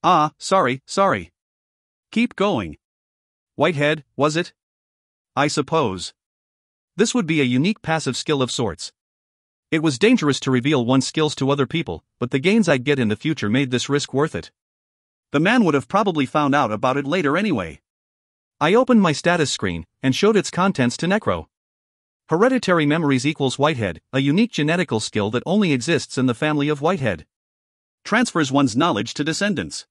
Ah, sorry. Keep going. Whitehead, was it? I suppose. This would be a unique passive skill of sorts. It was dangerous to reveal one's skills to other people, but the gains I'd get in the future made this risk worth it. The man would have probably found out about it later anyway. I opened my status screen and showed its contents to Necro. Hereditary memories equals Whitehead, a unique genetical skill that only exists in the family of Whitehead. Transfers one's knowledge to descendants.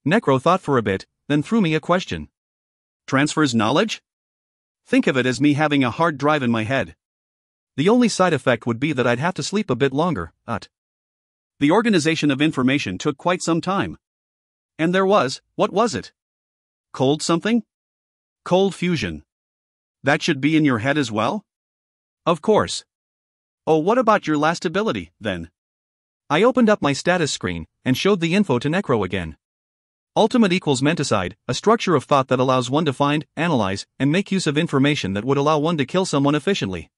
Necro thought for a bit, then threw me a question. Transfers knowledge? Think of it as me having a hard drive in my head. The only side effect would be that I'd have to sleep a bit longer, The organization of information took quite some time. And there was, what was it? Cold something? Cold fusion. That should be in your head as well? Of course. Oh, what about your last ability, then? I opened up my status screen and showed the info to Necro again. Ultimate equals menticide, a structure of thought that allows one to find, analyze, and make use of information that would allow one to kill someone efficiently.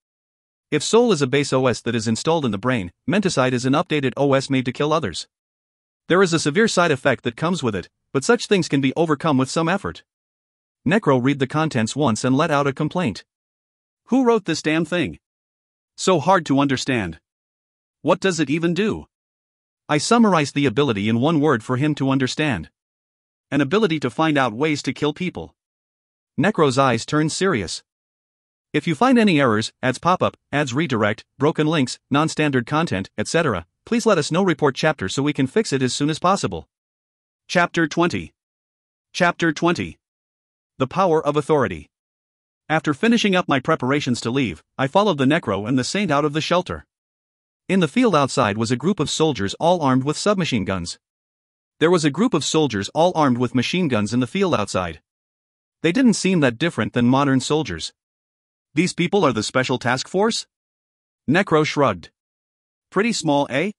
If Soul is a base OS that is installed in the brain, menticide is an updated OS made to kill others. There is a severe side effect that comes with it, but such things can be overcome with some effort. Necro read the contents once and let out a complaint. Who wrote this damn thing? So hard to understand. What does it even do? I summarized the ability in one word for him to understand. An ability to find out ways to kill people. Necro's eyes turned serious. If you find any errors, ads pop-up, ads redirect, broken links, non-standard content, etc., please let us know. Report chapter so we can fix it as soon as possible. Chapter 20. Chapter 20. The Power of Authority. After finishing up my preparations to leave, I followed the Necro and the Saint out of the shelter. In the field outside was a group of soldiers all armed with submachine guns. There was a group of soldiers all armed with machine guns in the field outside. They didn't seem that different than modern soldiers. These people are the Special Task Force? Necro shrugged. Pretty small, eh?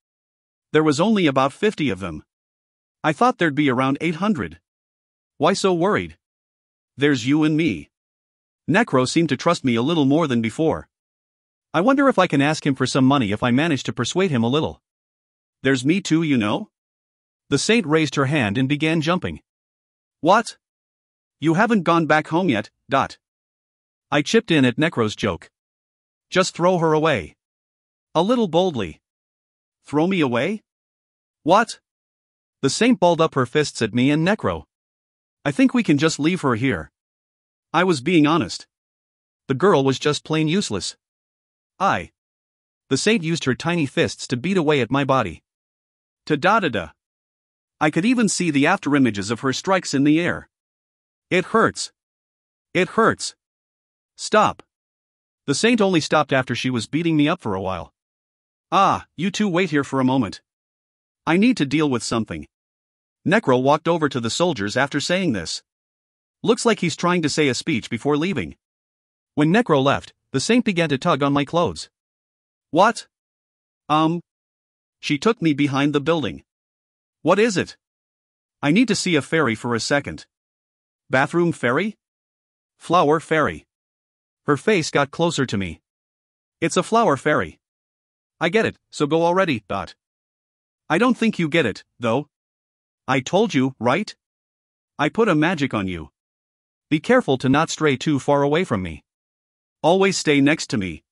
There was only about 50 of them. I thought there'd be around 800. Why so worried? There's you and me. Necro seemed to trust me a little more than before. I wonder if I can ask him for some money if I manage to persuade him a little. There's me too, you know? The Saint raised her hand and began jumping. What? You haven't gone back home yet, I chipped in at Necro's joke. Just throw her away. A little boldly. Throw me away? What? The Saint balled up her fists at me and Necro. I think we can just leave her here. I was being honest. The girl was just plain useless. The Saint used her tiny fists to beat away at my body. Ta-da-da-da. I could even see the afterimages of her strikes in the air. It hurts. It hurts. Stop. The Saint only stopped after she was beating me up for a while. You two wait here for a moment. I need to deal with something. Necro walked over to the soldiers after saying this. Looks like he's trying to say a speech before leaving. When Necro left, the saint began to tug on my clothes. What? She took me behind the building. What is it? I need to see a fairy for a second. Bathroom fairy? Flower fairy. Her face got closer to me. It's a flower fairy. I get it, so go already, Dot. I don't think you get it, though. I told you, right? I put a magic on you. Be careful to not stray too far away from me. Always stay next to me.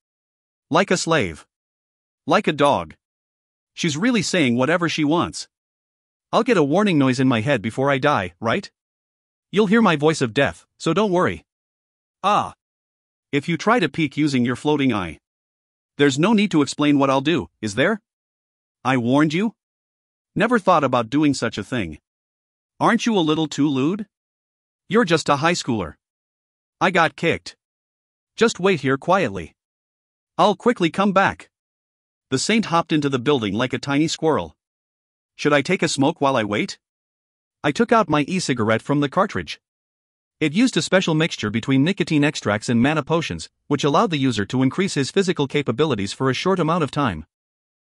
Like a slave. Like a dog. She's really saying whatever she wants. I'll get a warning noise in my head before I die, right? You'll hear my voice of death, so don't worry. Ah. If you try to peek using your floating eye. There's no need to explain what I'll do, is there? I warned you? Never thought about doing such a thing. Aren't you a little too lewd? You're just a high schooler. I got kicked. Just wait here quietly. I'll quickly come back. The saint hopped into the building like a tiny squirrel. Should I take a smoke while I wait? I took out my e-cigarette from the cartridge. It used a special mixture between nicotine extracts and mana potions, which allowed the user to increase his physical capabilities for a short amount of time.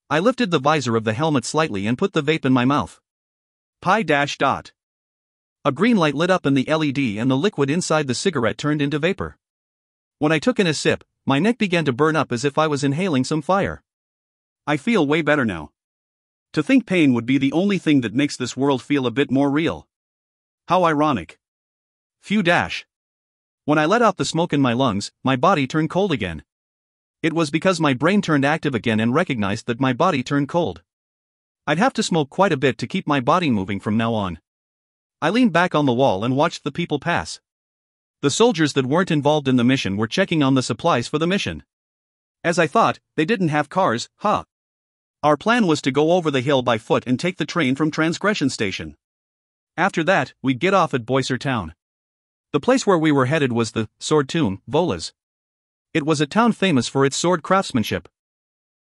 I lifted the visor of the helmet slightly and put the vape in my mouth. Pi-dot. A green light lit up in the LED and the liquid inside the cigarette turned into vapor. When I took in a sip, my neck began to burn up as if I was inhaling some fire. I feel way better now. To think pain would be the only thing that makes this world feel a bit more real. How ironic. Phew. When I let out the smoke in my lungs, my body turned cold again. It was because my brain turned active again and recognized that my body turned cold. I'd have to smoke quite a bit to keep my body moving from now on. I leaned back on the wall and watched the people pass. The soldiers that weren't involved in the mission were checking on the supplies for the mission. As I thought, they didn't have cars, huh? Our plan was to go over the hill by foot and take the train from Transgression Station. After that, we'd get off at Boiser Town. The place where we were headed was the Sword Tomb, Vola's. It was a town famous for its sword craftsmanship.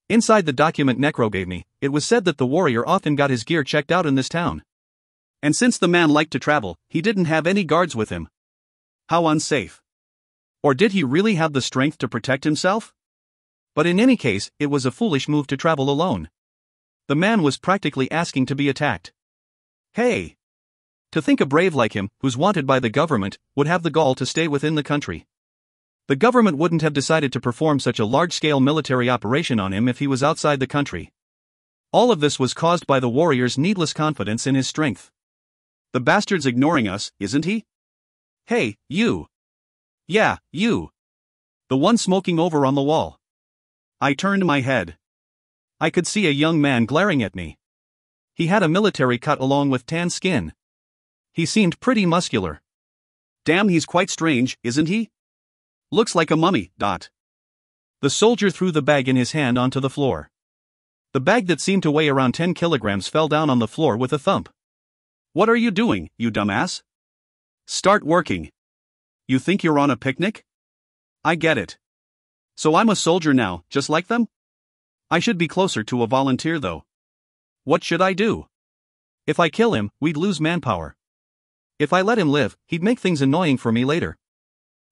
Inside the document Necro gave me, it was said that the warrior often got his gear checked out in this town. And since the man liked to travel, he didn't have any guards with him. How unsafe. Or did he really have the strength to protect himself? But in any case, it was a foolish move to travel alone. The man was practically asking to be attacked. Hey! To think a brave like him, who's wanted by the government, would have the gall to stay within the country. The government wouldn't have decided to perform such a large-scale military operation on him if he was outside the country. All of this was caused by the warrior's needless confidence in his strength. The bastard's ignoring us, isn't he? Hey, you! Yeah, you! The one smoking over on the wall. I turned my head. I could see a young man glaring at me. He had a military cut along with tan skin. He seemed pretty muscular. Damn, he's quite strange, isn't he? Looks like a mummy, Dot. The soldier threw the bag in his hand onto the floor. The bag that seemed to weigh around 10 kilograms fell down on the floor with a thump. What are you doing, you dumbass? Start working. You think you're on a picnic? I get it. So I'm a soldier now, just like them? I should be closer to a volunteer though. What should I do? If I kill him, we'd lose manpower. If I let him live, he'd make things annoying for me later.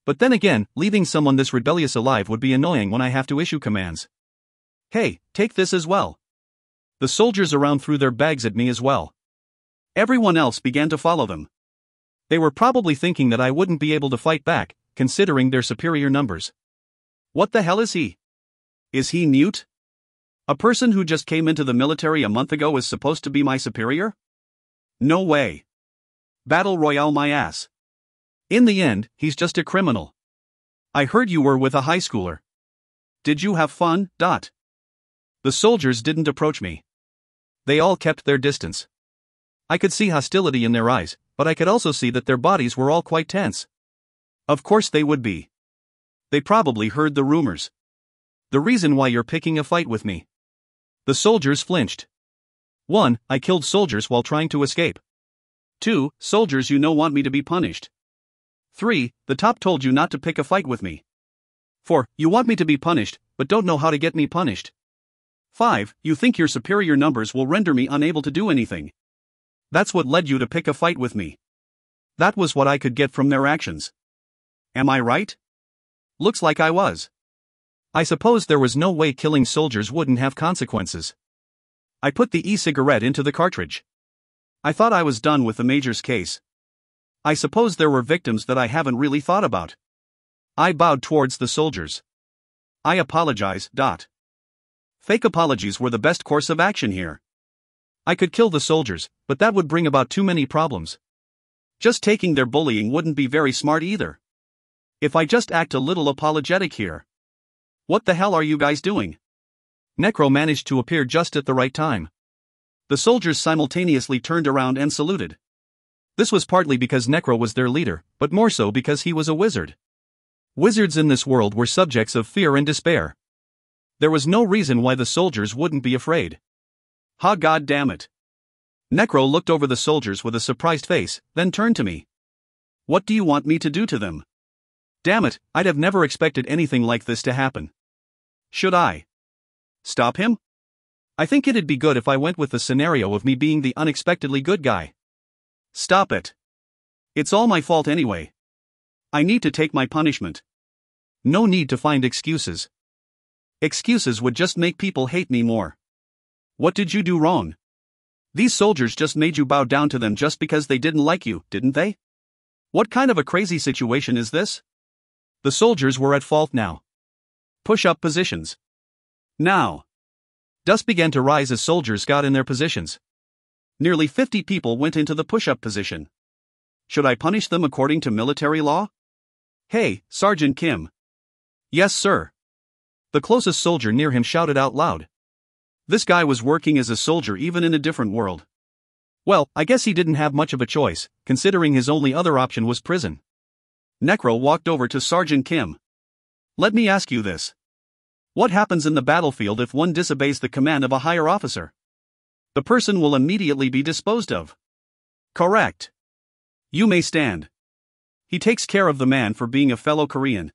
But then again, leaving someone this rebellious alive would be annoying when I have to issue commands. Hey, take this as well. The soldiers around threw their bags at me as well. Everyone else began to follow them. They were probably thinking that I wouldn't be able to fight back, considering their superior numbers. What the hell is he? Is he Newt? A person who just came into the military a month ago is supposed to be my superior? No way. Battle Royale my ass. In the end, he's just a criminal. I heard you were with a high schooler. Did you have fun, Dot? The soldiers didn't approach me. They all kept their distance. I could see hostility in their eyes, but I could also see that their bodies were all quite tense. Of course they would be. They probably heard the rumors. The reason why you're picking a fight with me. The soldiers flinched. 1. I killed soldiers while trying to escape. 2. Soldiers you know want me to be punished. 3. The top told you not to pick a fight with me. 4. You want me to be punished, but don't know how to get me punished. 5. You think your superior numbers will render me unable to do anything. That's what led you to pick a fight with me. That was what I could get from their actions. Am I right? Looks like I was. I suppose there was no way killing soldiers wouldn't have consequences. I put the e-cigarette into the cartridge. I thought I was done with the Major's case. I suppose there were victims that I haven't really thought about. I bowed towards the soldiers. I apologize. Fake apologies were the best course of action here. I could kill the soldiers, but that would bring about too many problems. Just taking their bullying wouldn't be very smart either. If I just act a little apologetic here. What the hell are you guys doing? Necro managed to appear just at the right time. The soldiers simultaneously turned around and saluted. This was partly because Necro was their leader, but more so because he was a wizard. Wizards in this world were subjects of fear and despair. There was no reason why the soldiers wouldn't be afraid. Ha, god damn it. Necro looked over the soldiers with a surprised face, then turned to me. What do you want me to do to them? Damn it, I'd have never expected anything like this to happen. Should I stop him? I think it'd be good if I went with the scenario of me being the unexpectedly good guy. Stop it. It's all my fault anyway. I need to take my punishment. No need to find excuses. Excuses would just make people hate me more. What did you do wrong? These soldiers just made you bow down to them just because they didn't like you, didn't they? What kind of a crazy situation is this? The soldiers were at fault now. Push-up positions. Now. Dust began to rise as soldiers got in their positions. Nearly 50 people went into the push-up position. Should I punish them according to military law? Hey, Sergeant Kim. Yes, sir. The closest soldier near him shouted out loud. This guy was working as a soldier even in a different world. Well, I guess he didn't have much of a choice, considering his only other option was prison. Necro walked over to Sergeant Kim. Let me ask you this. What happens in the battlefield if one disobeys the command of a higher officer? The person will immediately be disposed of. Correct. You may stand. He takes care of the man for being a fellow Korean.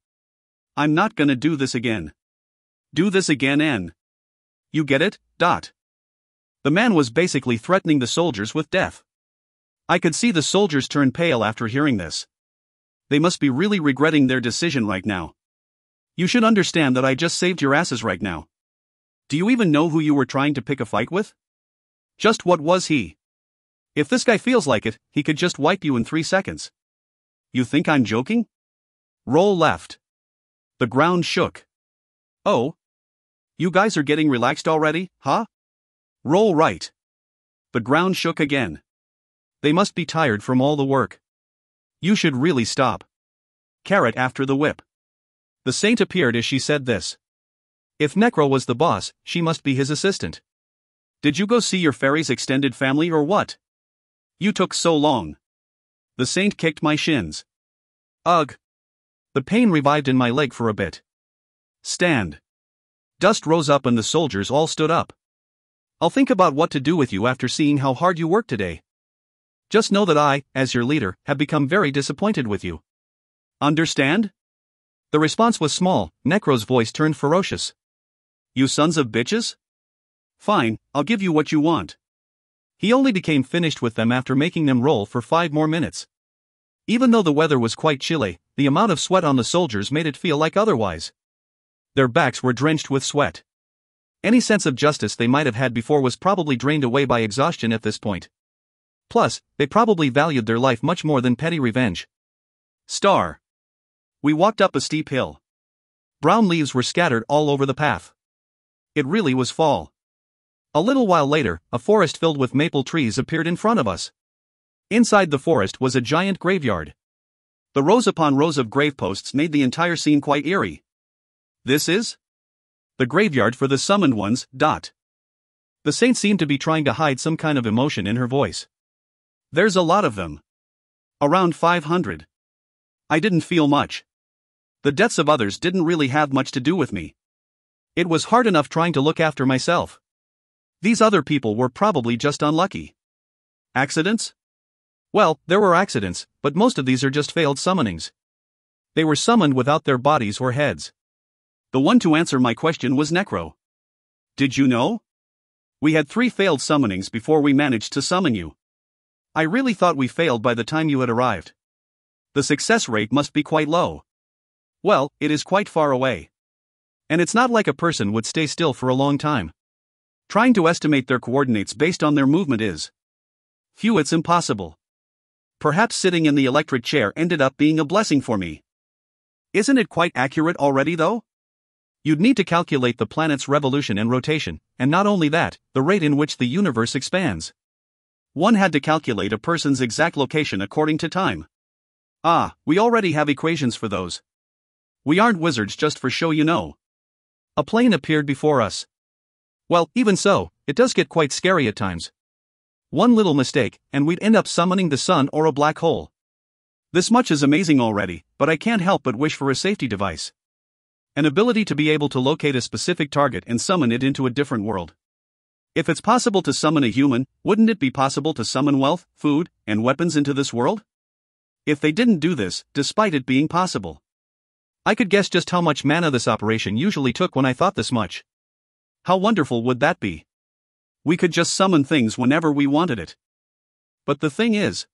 I'm not gonna do this again. Do this again and... You get it? The man was basically threatening the soldiers with death. I could see the soldiers turn pale after hearing this. They must be really regretting their decision right now. You should understand that I just saved your asses right now. Do you even know who you were trying to pick a fight with? Just what was he? If this guy feels like it, he could just wipe you in 3 seconds. You think I'm joking? Roll left. The ground shook. Oh? You guys are getting relaxed already, huh? Roll right. The ground shook again. They must be tired from all the work. You should really stop. Carrot after the whip. The saint appeared as she said this. If Necro was the boss, she must be his assistant. Did you go see your fairy's extended family or what? You took so long. The saint kicked my shins. Ugh. The pain revived in my leg for a bit. Stand. Dust rose up and the soldiers all stood up. I'll think about what to do with you after seeing how hard you worked today. Just know that I, as your leader, have become very disappointed with you. Understand? The response was small. Necro's voice turned ferocious. You sons of bitches? Fine, I'll give you what you want. He only became finished with them after making them roll for 5 more minutes. Even though the weather was quite chilly, the amount of sweat on the soldiers made it feel like otherwise. Their backs were drenched with sweat. Any sense of justice they might have had before was probably drained away by exhaustion at this point. Plus, they probably valued their life much more than petty revenge. Star. We walked up a steep hill. Brown leaves were scattered all over the path. It really was fall. A little while later, a forest filled with maple trees appeared in front of us. Inside the forest was a giant graveyard. The rows upon rows of graveposts made the entire scene quite eerie. This is the graveyard for the summoned ones. The saint seemed to be trying to hide some kind of emotion in her voice. There's a lot of them. Around 500. I didn't feel much. The deaths of others didn't really have much to do with me. It was hard enough trying to look after myself. These other people were probably just unlucky. Accidents? Well, there were accidents, but most of these are just failed summonings. They were summoned without their bodies or heads. The one to answer my question was Necro. Did you know? We had 3 failed summonings before we managed to summon you. I really thought we failed by the time you had arrived. The success rate must be quite low. Well, it is quite far away. And it's not like a person would stay still for a long time. Trying to estimate their coordinates based on their movement is. Phew, it's impossible. Perhaps sitting in the electric chair ended up being a blessing for me. Isn't it quite accurate already though? You'd need to calculate the planet's revolution and rotation, and not only that, the rate in which the universe expands. One had to calculate a person's exact location according to time. Ah, we already have equations for those. We aren't wizards just for show, you know. A plane appeared before us. Well, even so, it does get quite scary at times. One little mistake, and we'd end up summoning the sun or a black hole. This much is amazing already, but I can't help but wish for a safety device. An ability to be able to locate a specific target and summon it into a different world. If it's possible to summon a human, wouldn't it be possible to summon wealth, food, and weapons into this world? If they didn't do this, despite it being possible. I could guess just how much mana this operation usually took when I thought this much. How wonderful would that be? We could just summon things whenever we wanted it. But the thing is,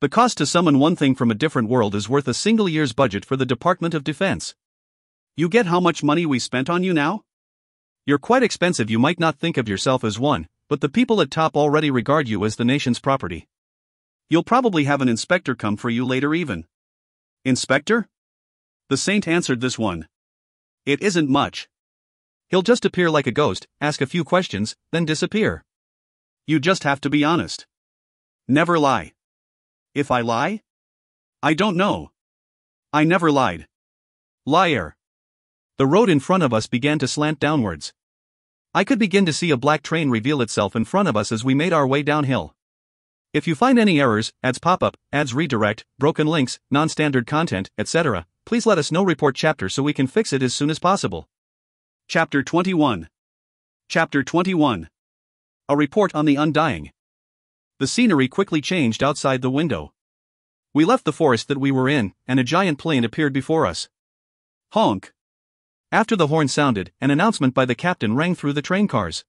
the cost to summon one thing from a different world is worth a single year's budget for the Department of Defense. You get how much money we spent on you now? You're quite expensive. You might not think of yourself as one, but the people at top already regard you as the nation's property. You'll probably have an inspector come for you later even. Inspector? The saint answered this one. It isn't much. He'll just appear like a ghost, ask a few questions, then disappear. You just have to be honest. Never lie. If I lie? I don't know. I never lied. Liar. The road in front of us began to slant downwards. I could begin to see a black train reveal itself in front of us as we made our way downhill. If you find any errors, ads pop up, ads redirect, broken links, non-standard content, etc., please let us know. Report chapter so we can fix it as soon as possible. Chapter 21. Chapter 21. A report on the undying. The scenery quickly changed outside the window. We left the forest that we were in, and a giant plane appeared before us. Honk. After the horn sounded, an announcement by the captain rang through the train cars.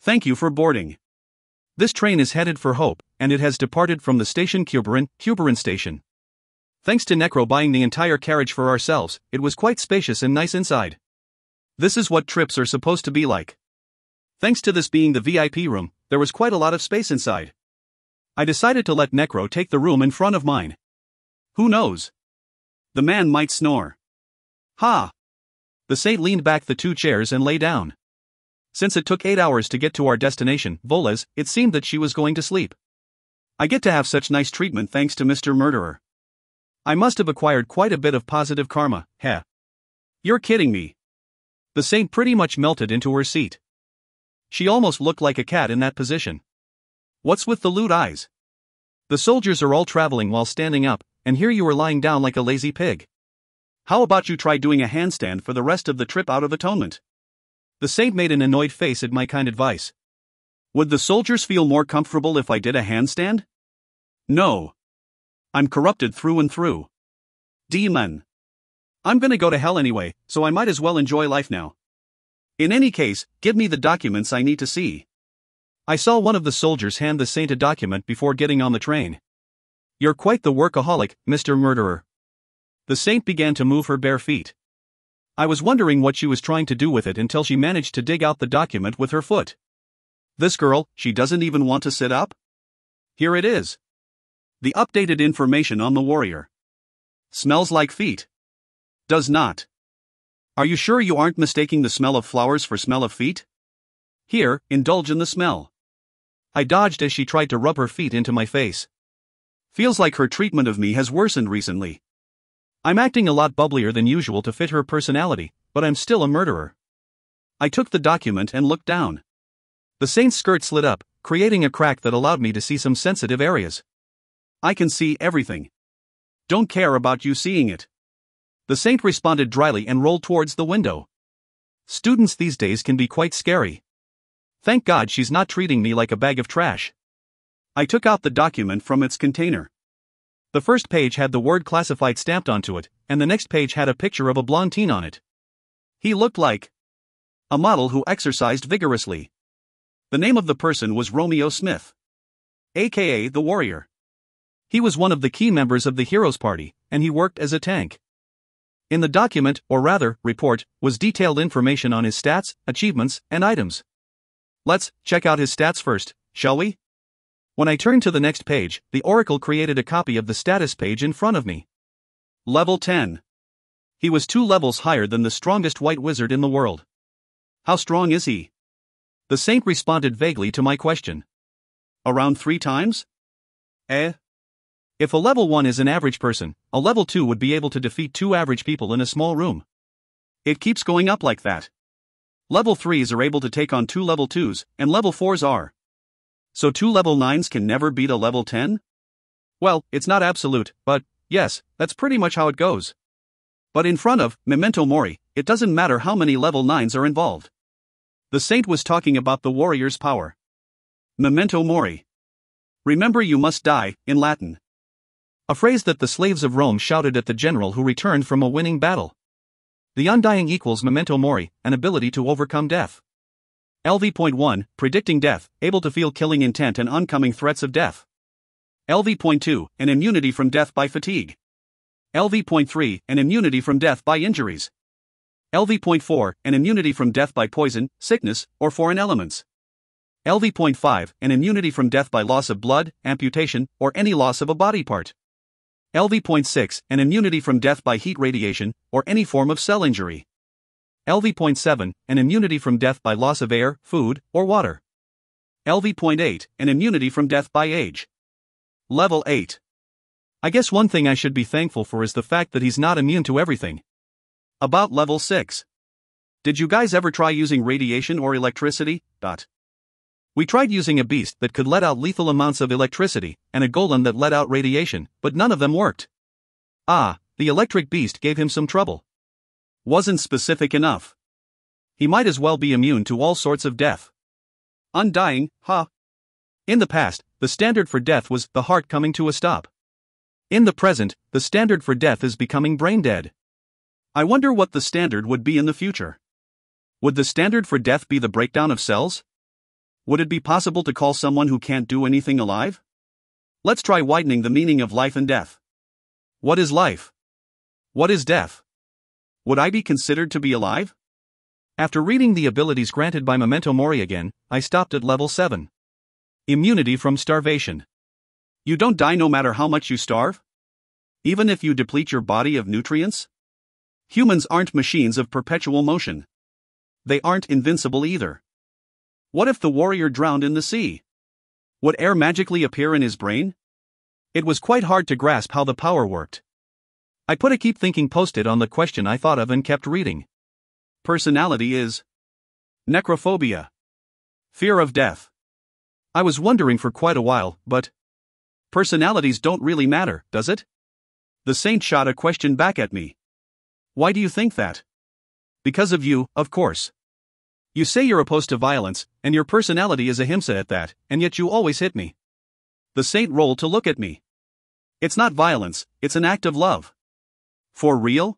Thank you for boarding. This train is headed for Hope, and it has departed from the station Cuberin Station. Thanks to Necro buying the entire carriage for ourselves, it was quite spacious and nice inside. This is what trips are supposed to be like. Thanks to this being the VIP room, there was quite a lot of space inside. I decided to let Necro take the room in front of mine. Who knows? The man might snore. Ha! The saint leaned back the 2 chairs and lay down. Since it took 8 hours to get to our destination, Voles, it seemed that she was going to sleep. I get to have such nice treatment thanks to Mr. Murderer. I must have acquired quite a bit of positive karma, heh. You're kidding me. The saint pretty much melted into her seat. She almost looked like a cat in that position. What's with the lewd eyes? The soldiers are all traveling while standing up, and here you are lying down like a lazy pig. How about you try doing a handstand for the rest of the trip out of atonement? The saint made an annoyed face at my kind advice. Would the soldiers feel more comfortable if I did a handstand? No. I'm corrupted through and through. Demon. I'm gonna go to hell anyway, so I might as well enjoy life now. In any case, give me the documents I need to see. I saw one of the soldiers hand the saint a document before getting on the train. You're quite the workaholic, Mr. Murderer. The saint began to move her bare feet. I was wondering what she was trying to do with it until she managed to dig out the document with her foot. This girl, she doesn't even want to sit up? Here it is. The updated information on the warrior. Smells like feet. Does not. Are you sure you aren't mistaking the smell of flowers for smell of feet? Here, indulge in the smell. I dodged as she tried to rub her feet into my face. Feels like her treatment of me has worsened recently. I'm acting a lot bubblier than usual to fit her personality, but I'm still a murderer. I took the document and looked down. The saint's skirt slid up, creating a crack that allowed me to see some sensitive areas. I can see everything. Don't care about you seeing it. The saint responded dryly and rolled towards the window. Students these days can be quite scary. Thank God she's not treating me like a bag of trash. I took out the document from its container. The first page had the word classified stamped onto it, and the next page had a picture of a blonde teen on it. He looked like a model who exercised vigorously. The name of the person was Romeo Smith, aka the Warrior. He was one of the key members of the Heroes Party, and he worked as a tank. In the document, or rather, report, was detailed information on his stats, achievements, and items. Let's check out his stats first, shall we? When I turned to the next page, the Oracle created a copy of the status page in front of me. Level 10. He was 2 levels higher than the strongest white wizard in the world. How strong is he? The saint responded vaguely to my question. Around 3 times? If a level 1 is an average person, a level 2 would be able to defeat 2 average people in a small room. It keeps going up like that. Level 3s are able to take on 2 level 2s, and level 4s are. So 2 level 9s can never beat a level 10? Well, it's not absolute, but, yes, that's pretty much how it goes. But in front of Memento Mori, it doesn't matter how many level 9s are involved. The saint was talking about the warrior's power. Memento Mori. Remember you must die, in Latin. A phrase that the slaves of Rome shouted at the general who returned from a winning battle. The undying equals Memento Mori, an ability to overcome death. LV.1, predicting death, able to feel killing intent and oncoming threats of death. LV.2, an immunity from death by fatigue. LV.3, an immunity from death by injuries. LV.4, an immunity from death by poison, sickness, or foreign elements. LV.5, an immunity from death by loss of blood, amputation, or any loss of a body part. LV.6, an immunity from death by heat radiation, or any form of cell injury. LV.7, an immunity from death by loss of air, food, or water. LV.8, an immunity from death by age. Level 8. I guess one thing I should be thankful for is the fact that he's not immune to everything. About level 6. Did you guys ever try using radiation or electricity? We tried using a beast that could let out lethal amounts of electricity, and a golem that let out radiation, but none of them worked. The electric beast gave him some trouble. Wasn't specific enough. He might as well be immune to all sorts of death. Undying, huh? In the past, the standard for death was the heart coming to a stop. In the present, the standard for death is becoming brain dead. I wonder what the standard would be in the future. Would the standard for death be the breakdown of cells? Would it be possible to call someone who can't do anything alive? Let's try widening the meaning of life and death. What is life? What is death? Would I be considered to be alive? After reading the abilities granted by Memento Mori again, I stopped at level 7. Immunity from starvation. You don't die no matter how much you starve? Even if you deplete your body of nutrients? Humans aren't machines of perpetual motion. They aren't invincible either. What if the warrior drowned in the sea? Would air magically appear in his brain? It was quite hard to grasp how the power worked. I put a keep thinking post-it on the question I thought of and kept reading. Personality is necrophobia. Fear of death. I was wondering for quite a while, but personalities don't really matter, does it? The saint shot a question back at me. Why do you think that? Because of you, of course. You say you're opposed to violence, and your personality is ahimsa at that, and yet you always hit me. The saint rolled to look at me. It's not violence, it's an act of love. For real?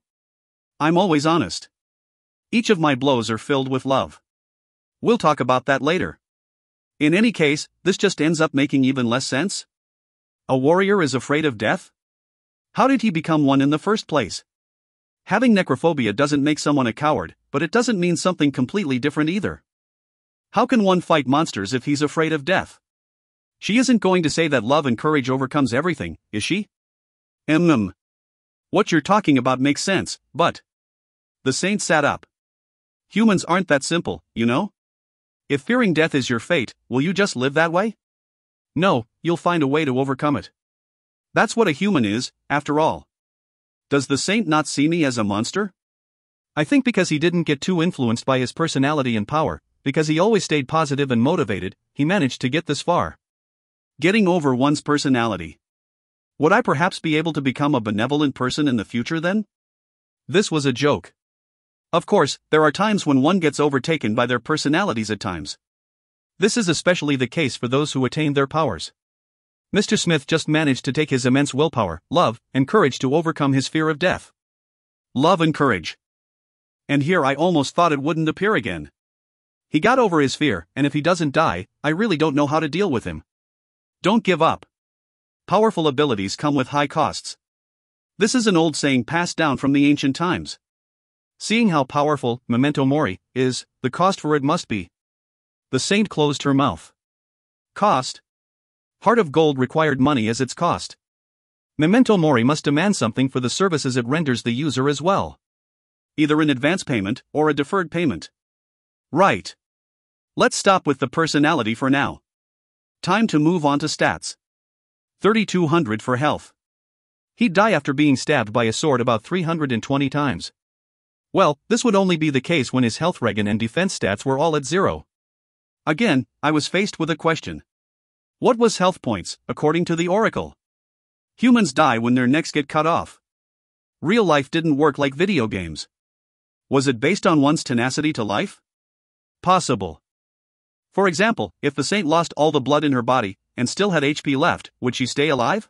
I'm always honest. Each of my blows are filled with love. We'll talk about that later. In any case, this just ends up making even less sense. A warrior is afraid of death? How did he become one in the first place? Having necrophobia doesn't make someone a coward, but it doesn't mean something completely different either. How can one fight monsters if he's afraid of death? She isn't going to say that love and courage overcomes everything, is she? What you're talking about makes sense, but... The saint sat up. Humans aren't that simple, you know? If fearing death is your fate, will you just live that way? No, you'll find a way to overcome it. That's what a human is, after all. Does the saint not see me as a monster? I think because he didn't get too influenced by his personality and power, because he always stayed positive and motivated, he managed to get this far. Getting over one's personality. Would I perhaps be able to become a benevolent person in the future then? This was a joke. Of course, there are times when one gets overtaken by their personalities at times. This is especially the case for those who attain their powers. Mr. Smith just managed to take his immense willpower, love, and courage to overcome his fear of death. Love and courage. And here I almost thought it wouldn't appear again. He got over his fear, and if he doesn't die, I really don't know how to deal with him. Don't give up. Powerful abilities come with high costs. This is an old saying passed down from the ancient times. Seeing how powerful memento mori is, the cost for it must be. The saint closed her mouth. Cost? Heart of gold required money as its cost. Memento mori must demand something for the services it renders the user as well. Either an advance payment or a deferred payment. Right. Let's stop with the personality for now. Time to move on to stats. 3200 for health. He'd die after being stabbed by a sword about 320 times. Well, this would only be the case when his health regen and defense stats were all at 0. Again, I was faced with a question. What was health points, according to the oracle? Humans die when their necks get cut off. Real life didn't work like video games. Was it based on one's tenacity to life? Possible. For example, if the saint lost all the blood in her body and still had HP left, would she stay alive?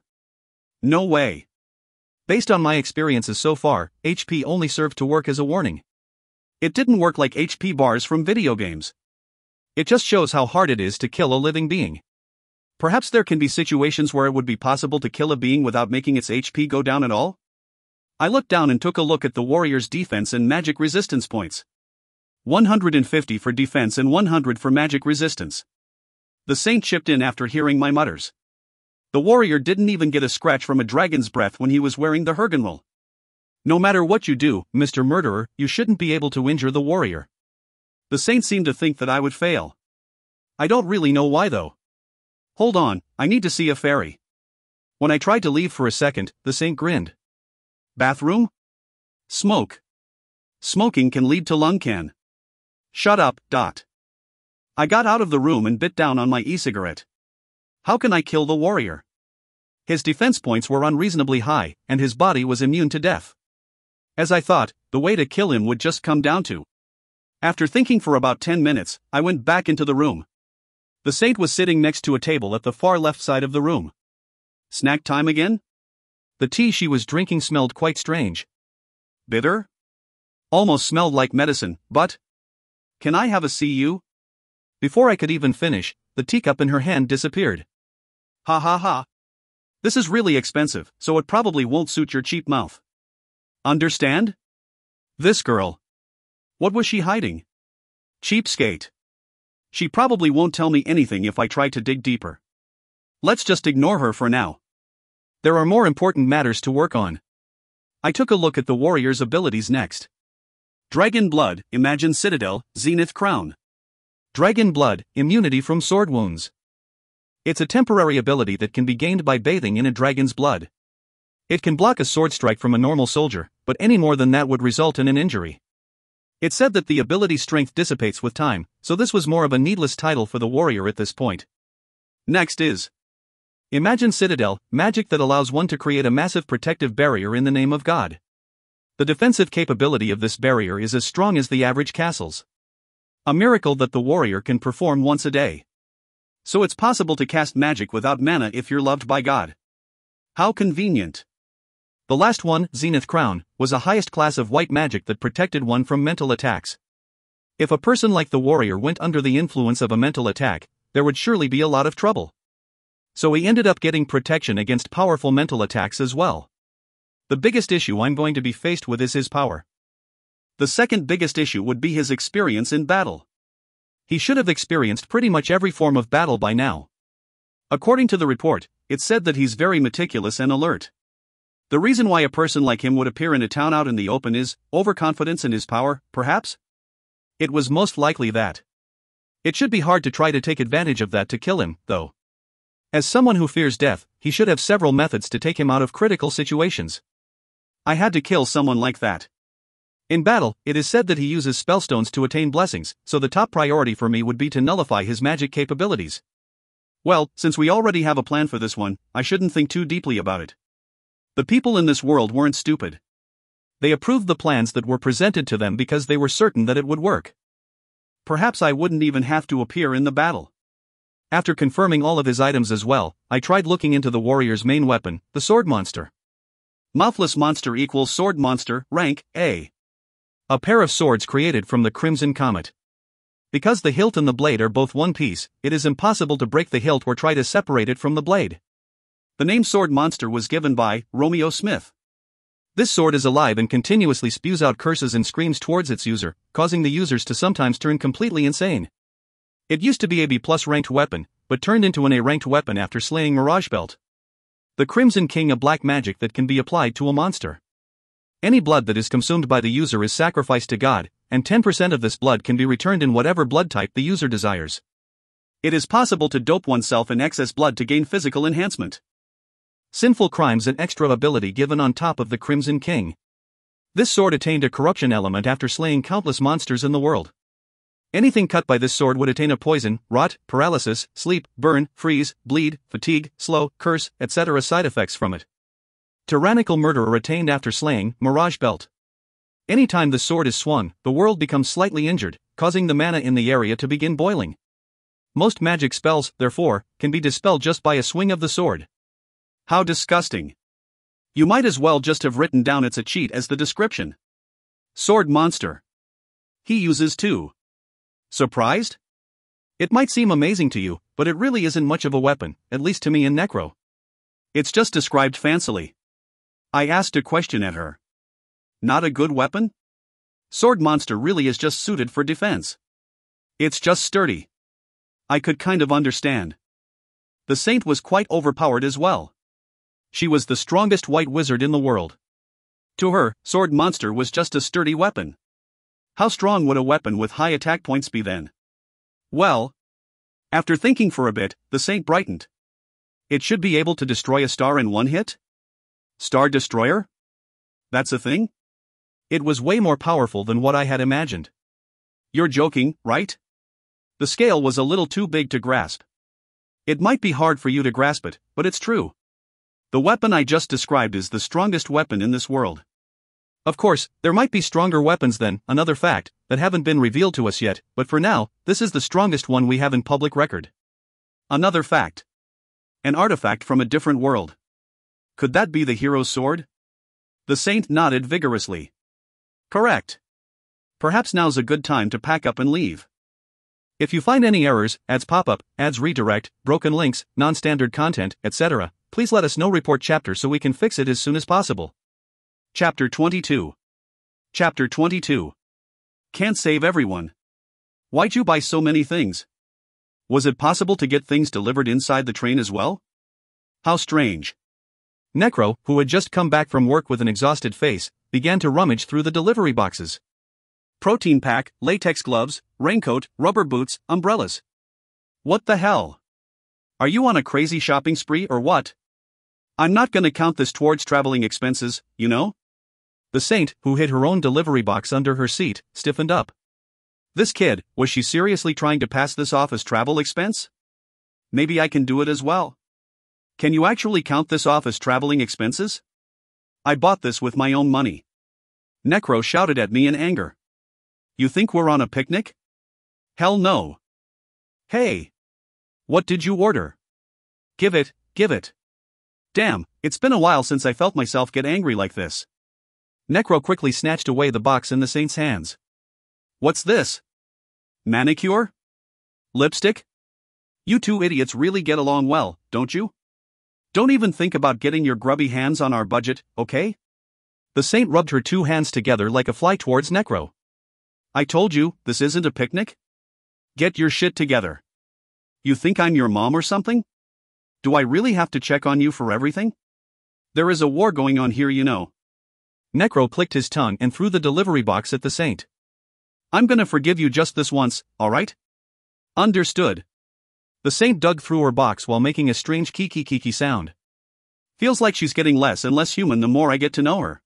No way. Based on my experiences so far, HP only served to work as a warning. It didn't work like HP bars from video games. It just shows how hard it is to kill a living being. Perhaps there can be situations where it would be possible to kill a being without making its HP go down at all? I looked down and took a look at the warrior's defense and magic resistance points. 150 for defense and 100 for magic resistance. The saint chipped in after hearing my mutters. The warrior didn't even get a scratch from a dragon's breath when he was wearing the Hergenwell. No matter what you do, Mr. Murderer, you shouldn't be able to injure the warrior. The saint seemed to think that I would fail. I don't really know why though. Hold on, I need to see a fairy. When I tried to leave for a second, the saint grinned. Bathroom? Smoke. Smoking can lead to lung can. Shut up, Dot. I got out of the room and bit down on my e-cigarette. How can I kill the warrior? His defense points were unreasonably high, and his body was immune to death. As I thought, the way to kill him would just come down to. After thinking for about 10 minutes, I went back into the room. The saint was sitting next to a table at the far left side of the room. Snack time again? The tea she was drinking smelled quite strange. Bitter? Almost smelled like medicine, but... Can I have a CU? Before I could even finish, the teacup in her hand disappeared. Ha ha ha. This is really expensive, so it probably won't suit your cheap mouth. Understand? This girl. What was she hiding? Cheapskate. She probably won't tell me anything if I try to dig deeper. Let's just ignore her for now. There are more important matters to work on. I took a look at the warrior's abilities next. Dragon Blood, Imagine Citadel, Zenith Crown. Dragon Blood, immunity from sword wounds. It's a temporary ability that can be gained by bathing in a dragon's blood. It can block a sword strike from a normal soldier, but any more than that would result in an injury. It said that the ability's strength dissipates with time, so this was more of a needless title for the warrior at this point. Next is Imagine Citadel, magic that allows one to create a massive protective barrier in the name of God. The defensive capability of this barrier is as strong as the average castle's. A miracle that the warrior can perform once a day. So it's possible to cast magic without mana if you're loved by God. How convenient. The last one, Zenith Crown, was a highest class of white magic that protected one from mental attacks. If a person like the warrior went under the influence of a mental attack, there would surely be a lot of trouble. So he ended up getting protection against powerful mental attacks as well. The biggest issue I'm going to be faced with is his power. The second biggest issue would be his experience in battle. He should have experienced pretty much every form of battle by now. According to the report, it said that he's very meticulous and alert. The reason why a person like him would appear in a town out in the open is overconfidence in his power, perhaps? It was most likely that. It should be hard to try to take advantage of that to kill him, though. As someone who fears death, he should have several methods to take him out of critical situations. I had to kill someone like that. In battle, it is said that he uses spellstones to attain blessings, so the top priority for me would be to nullify his magic capabilities. Well, since we already have a plan for this one, I shouldn't think too deeply about it. The people in this world weren't stupid. They approved the plans that were presented to them because they were certain that it would work. Perhaps I wouldn't even have to appear in the battle. After confirming all of his items as well, I tried looking into the warrior's main weapon, the sword monster. Mouthless monster equals sword monster, rank A. A pair of swords created from the Crimson Comet. Because the hilt and the blade are both one piece, it is impossible to break the hilt or try to separate it from the blade. The name Sword Monster was given by Romeo Smith. This sword is alive and continuously spews out curses and screams towards its user, causing the users to sometimes turn completely insane. It used to be a B+ ranked weapon, but turned into an A ranked weapon after slaying Mirage Belt, the Crimson King of black magic that can be applied to a monster. Any blood that is consumed by the user is sacrificed to God, and 10% of this blood can be returned in whatever blood type the user desires. It is possible to dope oneself in excess blood to gain physical enhancement. Sinful crimes and extra ability given on top of the Crimson King. This sword attained a corruption element after slaying countless monsters in the world. Anything cut by this sword would attain a poison, rot, paralysis, sleep, burn, freeze, bleed, fatigue, slow, curse, etc. side effects from it. Tyrannical murderer attained after slaying Mirage Belt. Anytime the sword is swung, the world becomes slightly injured, causing the mana in the area to begin boiling. Most magic spells, therefore, can be dispelled just by a swing of the sword. How disgusting. You might as well just have written down it's a cheat as the description. Sword Monster. He uses two. Surprised? It might seem amazing to you, but it really isn't much of a weapon, at least to me in Necro. It's just described fancily. I asked a question at her. Not a good weapon? Sword Monster really is just suited for defense. It's just sturdy. I could kind of understand. The Saint was quite overpowered as well. She was the strongest white wizard in the world. To her, Sword Monster was just a sturdy weapon. How strong would a weapon with high attack points be then? Well, after thinking for a bit, the Saint brightened. It should be able to destroy a star in one hit? Star Destroyer? That's a thing? It was way more powerful than what I had imagined. You're joking, right? The scale was a little too big to grasp. It might be hard for you to grasp it, but it's true. The weapon I just described is the strongest weapon in this world. Of course, there might be stronger weapons than, another fact, that haven't been revealed to us yet, but for now, this is the strongest one we have in public record. Another fact. An artifact from a different world. Could that be the hero's sword? The Saint nodded vigorously. Correct. Perhaps now's a good time to pack up and leave. If you find any errors, ads pop up, ads redirect, broken links, non-standard content, etc., please let us know. Report chapter so we can fix it as soon as possible. Chapter 22. Chapter 22. Can't save everyone. Why'd you buy so many things? Was it possible to get things delivered inside the train as well? How strange. Necro, who had just come back from work with an exhausted face, began to rummage through the delivery boxes. Protein pack, latex gloves, raincoat, rubber boots, umbrellas. What the hell? Are you on a crazy shopping spree or what? I'm not gonna count this towards traveling expenses, you know? The Saint, who hid her own delivery box under her seat, stiffened up. This kid, was she seriously trying to pass this off as travel expense? Maybe I can do it as well. Can you actually count this off as traveling expenses? I bought this with my own money. Necro shouted at me in anger. You think we're on a picnic? Hell no. Hey! What did you order? Give it. Damn, it's been a while since I felt myself get angry like this. Necro quickly snatched away the box in the Saint's hands. What's this? Manicure? Lipstick? You two idiots really get along well, don't you? Don't even think about getting your grubby hands on our budget, okay? The Saint rubbed her two hands together like a fly towards Necro. I told you, this isn't a picnic? Get your shit together. You think I'm your mom or something? Do I really have to check on you for everything? There is a war going on here, you know. Necro clicked his tongue and threw the delivery box at the Saint. I'm gonna forgive you just this once, alright? Understood. The Saint dug through her box while making a strange kiki sound. Feels like she's getting less and less human the more I get to know her.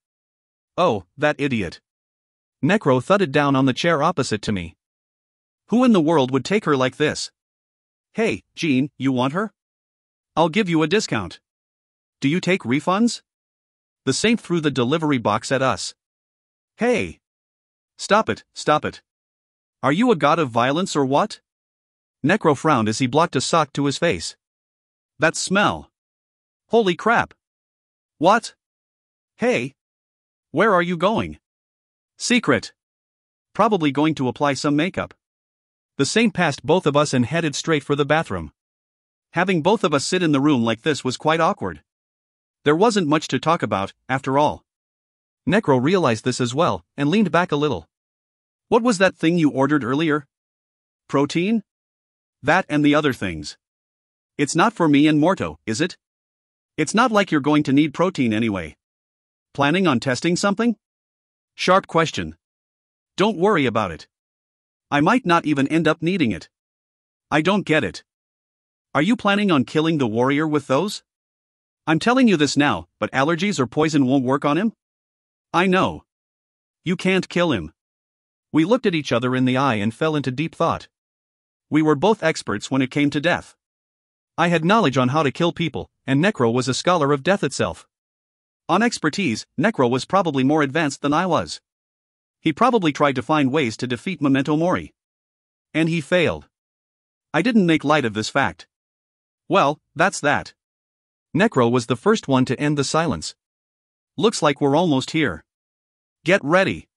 Oh, that idiot. Necro thudded down on the chair opposite to me. Who in the world would take her like this? Hey, Jean, you want her? I'll give you a discount. Do you take refunds? The Saint threw the delivery box at us. Hey! Stop it. Are you a god of violence or what? Necro frowned as he blocked a sock to his face. That smell. Holy crap. What? Hey! Where are you going? Secret. Probably going to apply some makeup. The saint passed both of us and headed straight for the bathroom. Having both of us sit in the room like this was quite awkward. There wasn't much to talk about, after all. Necro realized this as well, and leaned back a little. What was that thing you ordered earlier? Protein? That and the other things. It's not for me and Morto, is it? It's not like you're going to need protein anyway. Planning on testing something? Sharp question. Don't worry about it. I might not even end up needing it. I don't get it. Are you planning on killing the warrior with those? I'm telling you this now, but allergies or poison won't work on him? I know. You can't kill him. We looked at each other in the eye and fell into deep thought. We were both experts when it came to death. I had knowledge on how to kill people, and Necro was a scholar of death itself. On expertise, Necro was probably more advanced than I was. He probably tried to find ways to defeat Memento Mori. And he failed. I didn't make light of this fact. Well, that's that. Necro was the first one to end the silence. Looks like we're almost here. Get ready.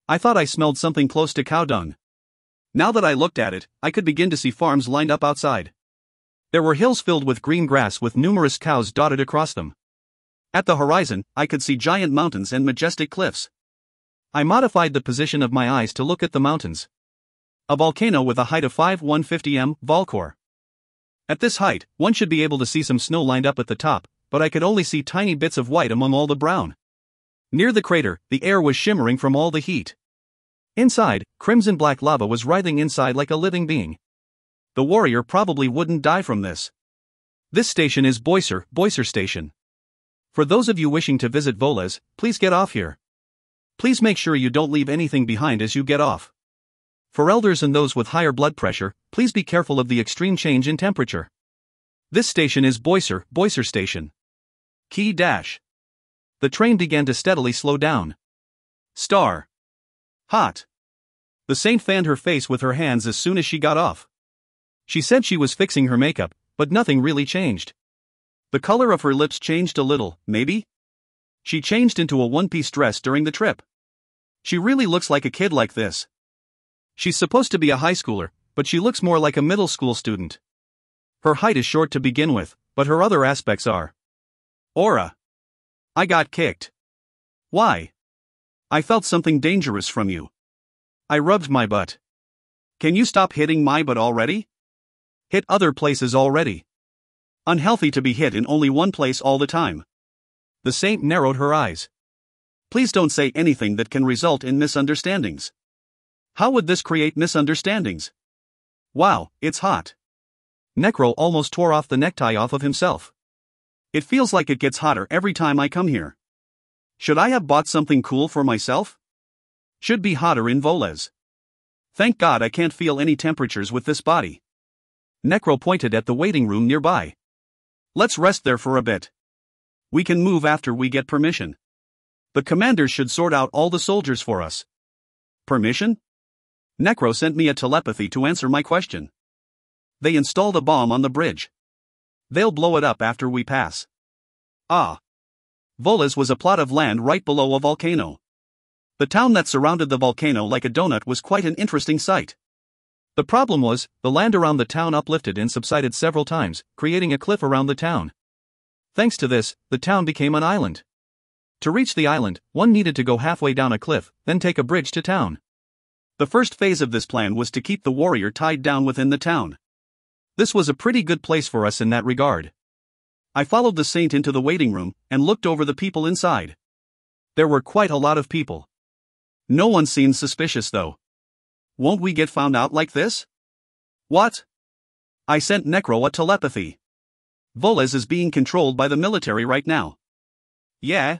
I thought I smelled something close to cow dung. Now that I looked at it, I could begin to see farms lined up outside. There were hills filled with green grass with numerous cows dotted across them. At the horizon, I could see giant mountains and majestic cliffs. I modified the position of my eyes to look at the mountains. A volcano with a height of 5150 m, Volcor. At this height, one should be able to see some snow lined up at the top, but I could only see tiny bits of white among all the brown. Near the crater, the air was shimmering from all the heat. Inside, crimson black lava was writhing inside like a living being. The warrior probably wouldn't die from this. This station is Boiser Station. For those of you wishing to visit Voles, please get off here. Please make sure you don't leave anything behind as you get off. For elders and those with higher blood pressure, please be careful of the extreme change in temperature. This station is Boiser Station. Key dash. The train began to steadily slow down. Star. Hot. The saint fanned her face with her hands as soon as she got off. She said she was fixing her makeup, but nothing really changed. The color of her lips changed a little, maybe? She changed into a one-piece dress during the trip. She really looks like a kid like this. She's supposed to be a high schooler, but she looks more like a middle school student. Her height is short to begin with, but her other aspects are. Aura. I got kicked. Why? I felt something dangerous from you. I rubbed my butt. Can you stop hitting my butt already? Hit other places already. Unhealthy to be hit in only one place all the time. The saint narrowed her eyes. Please don't say anything that can result in misunderstandings. How would this create misunderstandings? Wow, it's hot. Necro almost tore off the necktie off of himself. It feels like it gets hotter every time I come here. Should I have bought something cool for myself? Should be hotter in Voles. Thank God I can't feel any temperatures with this body. Necro pointed at the waiting room nearby. Let's rest there for a bit. We can move after we get permission. The commanders should sort out all the soldiers for us. Permission? Necro sent me a telepathy to answer my question. They installed a bomb on the bridge. They'll blow it up after we pass. Ah. Voles was a plot of land right below a volcano. The town that surrounded the volcano like a donut was quite an interesting sight. The problem was, the land around the town uplifted and subsided several times, creating a cliff around the town. Thanks to this, the town became an island. To reach the island, one needed to go halfway down a cliff, then take a bridge to town. The first phase of this plan was to keep the warrior tied down within the town. This was a pretty good place for us in that regard. I followed the saint into the waiting room, and looked over the people inside. There were quite a lot of people. No one seemed suspicious though. Won't we get found out like this? What? I sent Necro a telepathy. Voles is being controlled by the military right now. Yeah.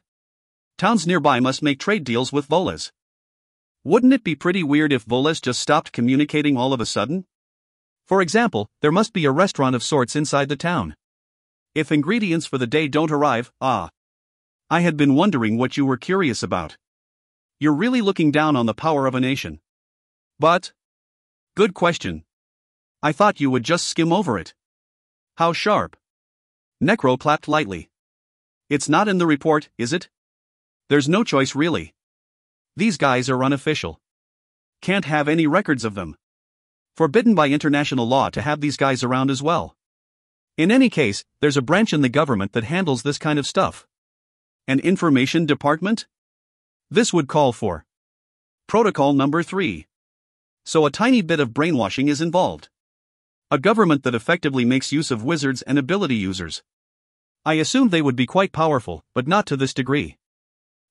Towns nearby must make trade deals with Voles. Wouldn't it be pretty weird if Voles just stopped communicating all of a sudden? For example, there must be a restaurant of sorts inside the town. If ingredients for the day don't arrive, I had been wondering what you were curious about. You're really looking down on the power of a nation. But? Good question. I thought you would just skim over it. How sharp. Necro clapped lightly. It's not in the report, is it? There's no choice really. These guys are unofficial. Can't have any records of them. Forbidden by international law to have these guys around as well. In any case, there's a branch in the government that handles this kind of stuff. An information department? This would call for Protocol number 3. So a tiny bit of brainwashing is involved. A government that effectively makes use of wizards and ability users. I assumed they would be quite powerful, but not to this degree.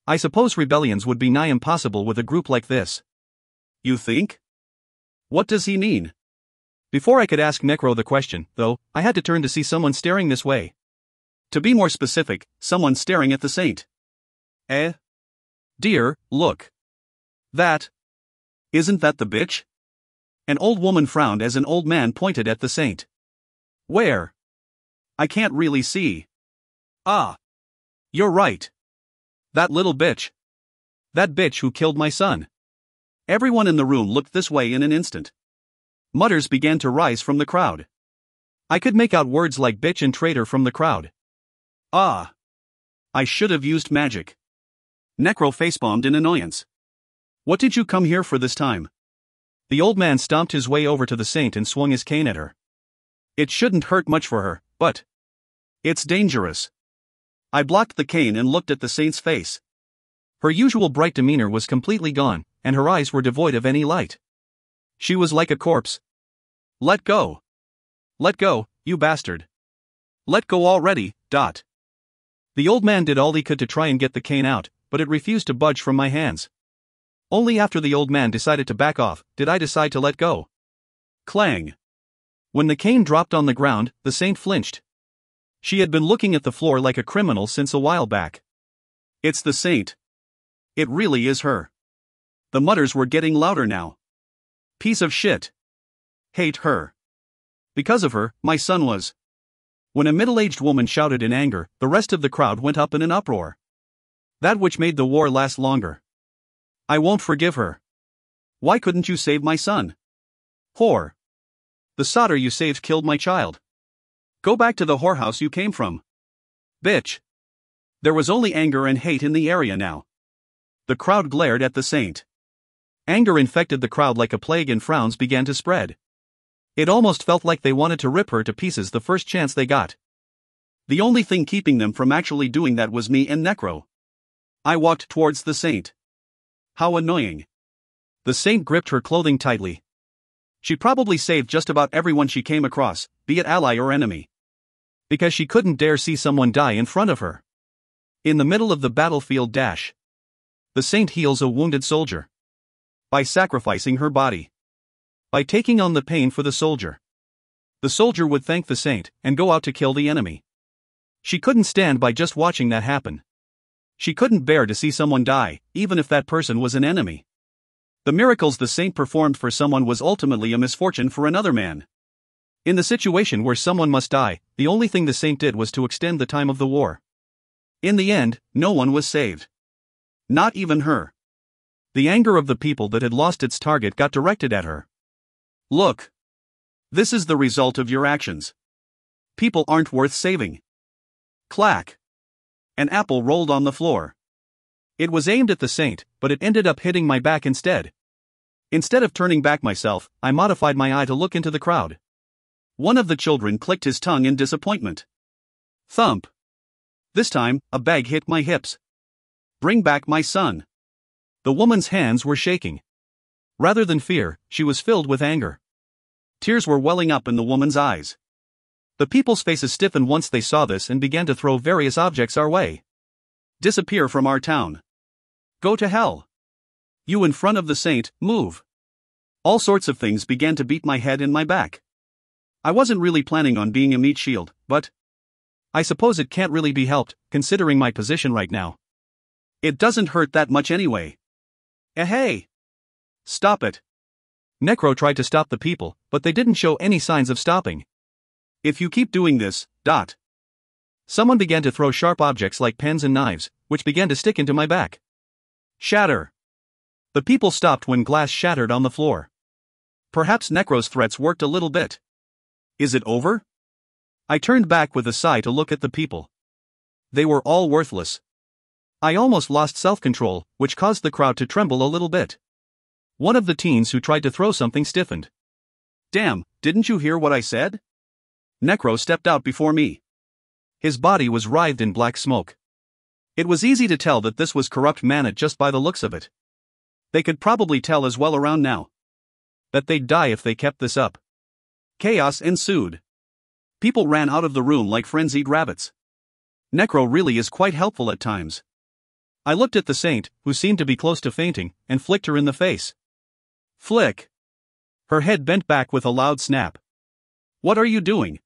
I suppose rebellions would be nigh impossible with a group like this. You think? What does he mean? Before I could ask Necro the question, though, I had to turn to see someone staring this way. To be more specific, someone staring at the saint. Dear, look. Isn't that the bitch? An old woman frowned as an old man pointed at the saint. Where? I can't really see. Ah. You're right. That little bitch. That bitch who killed my son. Everyone in the room looked this way in an instant. Mutters began to rise from the crowd. I could make out words like bitch and traitor from the crowd. Ah. I should have used magic. Necro facepalmed in annoyance. What did you come here for this time? The old man stomped his way over to the saint and swung his cane at her. It shouldn't hurt much for her, but it's dangerous. I blocked the cane and looked at the saint's face. Her usual bright demeanor was completely gone, and her eyes were devoid of any light. She was like a corpse. Let go. Let go, you bastard. Let go already. The old man did all he could to try and get the cane out, but it refused to budge from my hands. Only after the old man decided to back off, did I decide to let go. Clang. When the cane dropped on the ground, the saint flinched. She had been looking at the floor like a criminal since a while back. It's the saint. It really is her. The mutters were getting louder now. Piece of shit. Hate her. Because of her, my son was. When a middle-aged woman shouted in anger, the rest of the crowd went up in an uproar. That which made the war last longer. I won't forgive her. Why couldn't you save my son? Whore. The solder you saved killed my child. Go back to the whorehouse you came from. Bitch. There was only anger and hate in the area now. The crowd glared at the saint. Anger infected the crowd like a plague and frowns began to spread. It almost felt like they wanted to rip her to pieces the first chance they got. The only thing keeping them from actually doing that was me and Necro. I walked towards the saint. How annoying. The saint gripped her clothing tightly. She probably saved just about everyone she came across, be it ally or enemy. Because she couldn't dare see someone die in front of her. In the middle of the battlefield dash. The saint heals a wounded soldier. By sacrificing her body. By taking on the pain for the soldier. The soldier would thank the saint and go out to kill the enemy. She couldn't stand by just watching that happen. She couldn't bear to see someone die, even if that person was an enemy. The miracles the saint performed for someone was ultimately a misfortune for another man. In the situation where someone must die, the only thing the saint did was to extend the time of the war. In the end, no one was saved. Not even her. The anger of the people that had lost its target got directed at her. Look. This is the result of your actions. People aren't worth saving. Clack. An apple rolled on the floor. It was aimed at the saint, but it ended up hitting my back instead. Instead of turning back myself, I modified my eye to look into the crowd. One of the children clicked his tongue in disappointment. Thump. This time, a bag hit my hips. Bring back my son. The woman's hands were shaking. Rather than fear, she was filled with anger. Tears were welling up in the woman's eyes. The people's faces stiffened once they saw this and began to throw various objects our way. Disappear from our town. Go to hell. You in front of the saint, move. All sorts of things began to beat my head and my back. I wasn't really planning on being a meat shield, but I suppose it can't really be helped, considering my position right now. It doesn't hurt that much anyway. Hey! Stop it. Necro tried to stop the people, but they didn't show any signs of stopping. If you keep doing this, Someone began to throw sharp objects like pens and knives, which began to stick into my back. Shatter. The people stopped when glass shattered on the floor. Perhaps Necro's threats worked a little bit. Is it over? I turned back with a sigh to look at the people. They were all worthless. I almost lost self-control, which caused the crowd to tremble a little bit. One of the teens who tried to throw something stiffened. Damn, didn't you hear what I said? Necro stepped out before me. His body was writhed in black smoke. It was easy to tell that this was corrupt mana just by the looks of it. They could probably tell as well around now that they'd die if they kept this up. Chaos ensued. People ran out of the room like frenzied rabbits. Necro really is quite helpful at times. I looked at the saint, who seemed to be close to fainting, and flicked her in the face. Flick. Her head bent back with a loud snap. What are you doing?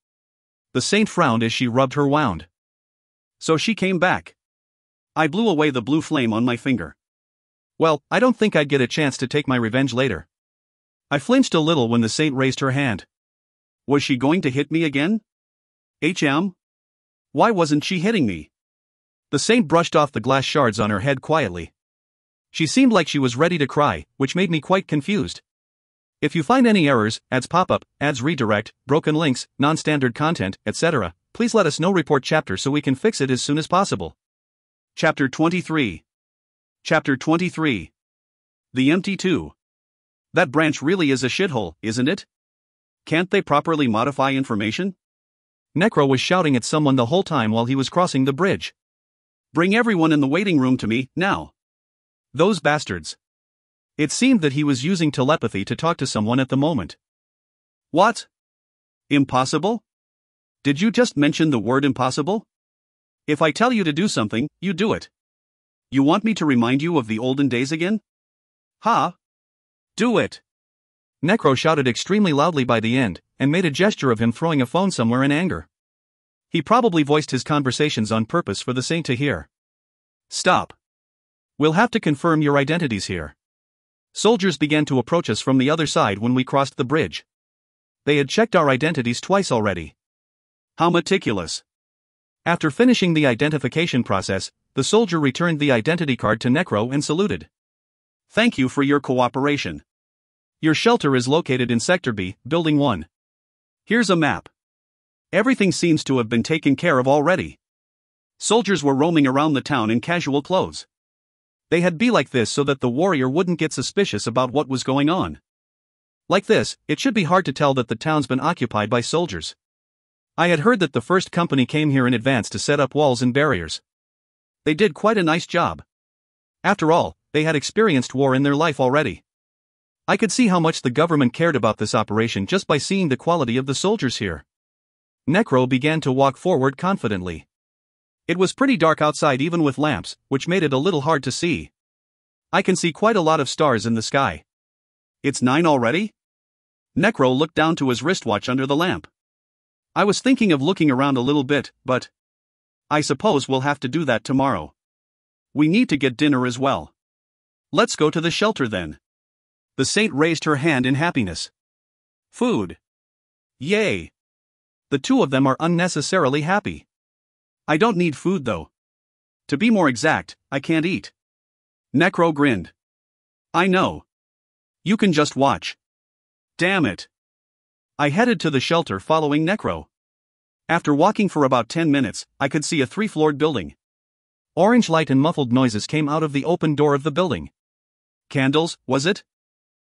The saint frowned as she rubbed her wound. So she came back. I blew away the blue flame on my finger. Well, I don't think I'd get a chance to take my revenge later. I flinched a little when the saint raised her hand. Was she going to hit me again? Why wasn't she hitting me? The saint brushed off the glass shards on her head quietly. She seemed like she was ready to cry, which made me quite confused. If you find any errors, ads pop up, ads redirect, broken links, non-standard content, etc., please let us know. Report chapter so we can fix it as soon as possible. Chapter 23. Chapter 23. The Empty 2. That branch really is a shithole, isn't it? Can't they properly modify information? Necro was shouting at someone the whole time while he was crossing the bridge. Bring everyone in the waiting room to me, now. Those bastards. It seemed that he was using telepathy to talk to someone at the moment. What? Impossible? Did you just mention the word impossible? If I tell you to do something, you do it. You want me to remind you of the olden days again? Ha! Do it! Necro shouted extremely loudly by the end, and made a gesture of him throwing a phone somewhere in anger. He probably voiced his conversations on purpose for the saint to hear. Stop. We'll have to confirm your identities here. Soldiers began to approach us from the other side when we crossed the bridge. They had checked our identities twice already. How meticulous. After finishing the identification process, the soldier returned the identity card to Necro and saluted. Thank you for your cooperation. Your shelter is located in Sector B, Building 1. Here's a map. Everything seems to have been taken care of already. Soldiers were roaming around the town in casual clothes. They had be like this so that the warrior wouldn't get suspicious about what was going on. Like this, it should be hard to tell that the town's been occupied by soldiers. I had heard that the first company came here in advance to set up walls and barriers. They did quite a nice job. After all, they had experienced war in their life already. I could see how much the government cared about this operation just by seeing the quality of the soldiers here. Necro began to walk forward confidently. It was pretty dark outside even with lamps, which made it a little hard to see. I can see quite a lot of stars in the sky. It's 9 already? Necro looked down to his wristwatch under the lamp. I was thinking of looking around a little bit, but I suppose we'll have to do that tomorrow. We need to get dinner as well. Let's go to the shelter then. The saint raised her hand in happiness. Food. Yay. The two of them are unnecessarily happy. I don't need food though. To be more exact, I can't eat. Necro grinned. I know. You can just watch. Damn it. I headed to the shelter following Necro. After walking for about 10 minutes, I could see a 3-floored building. Orange light and muffled noises came out of the open door of the building. Candles, was it?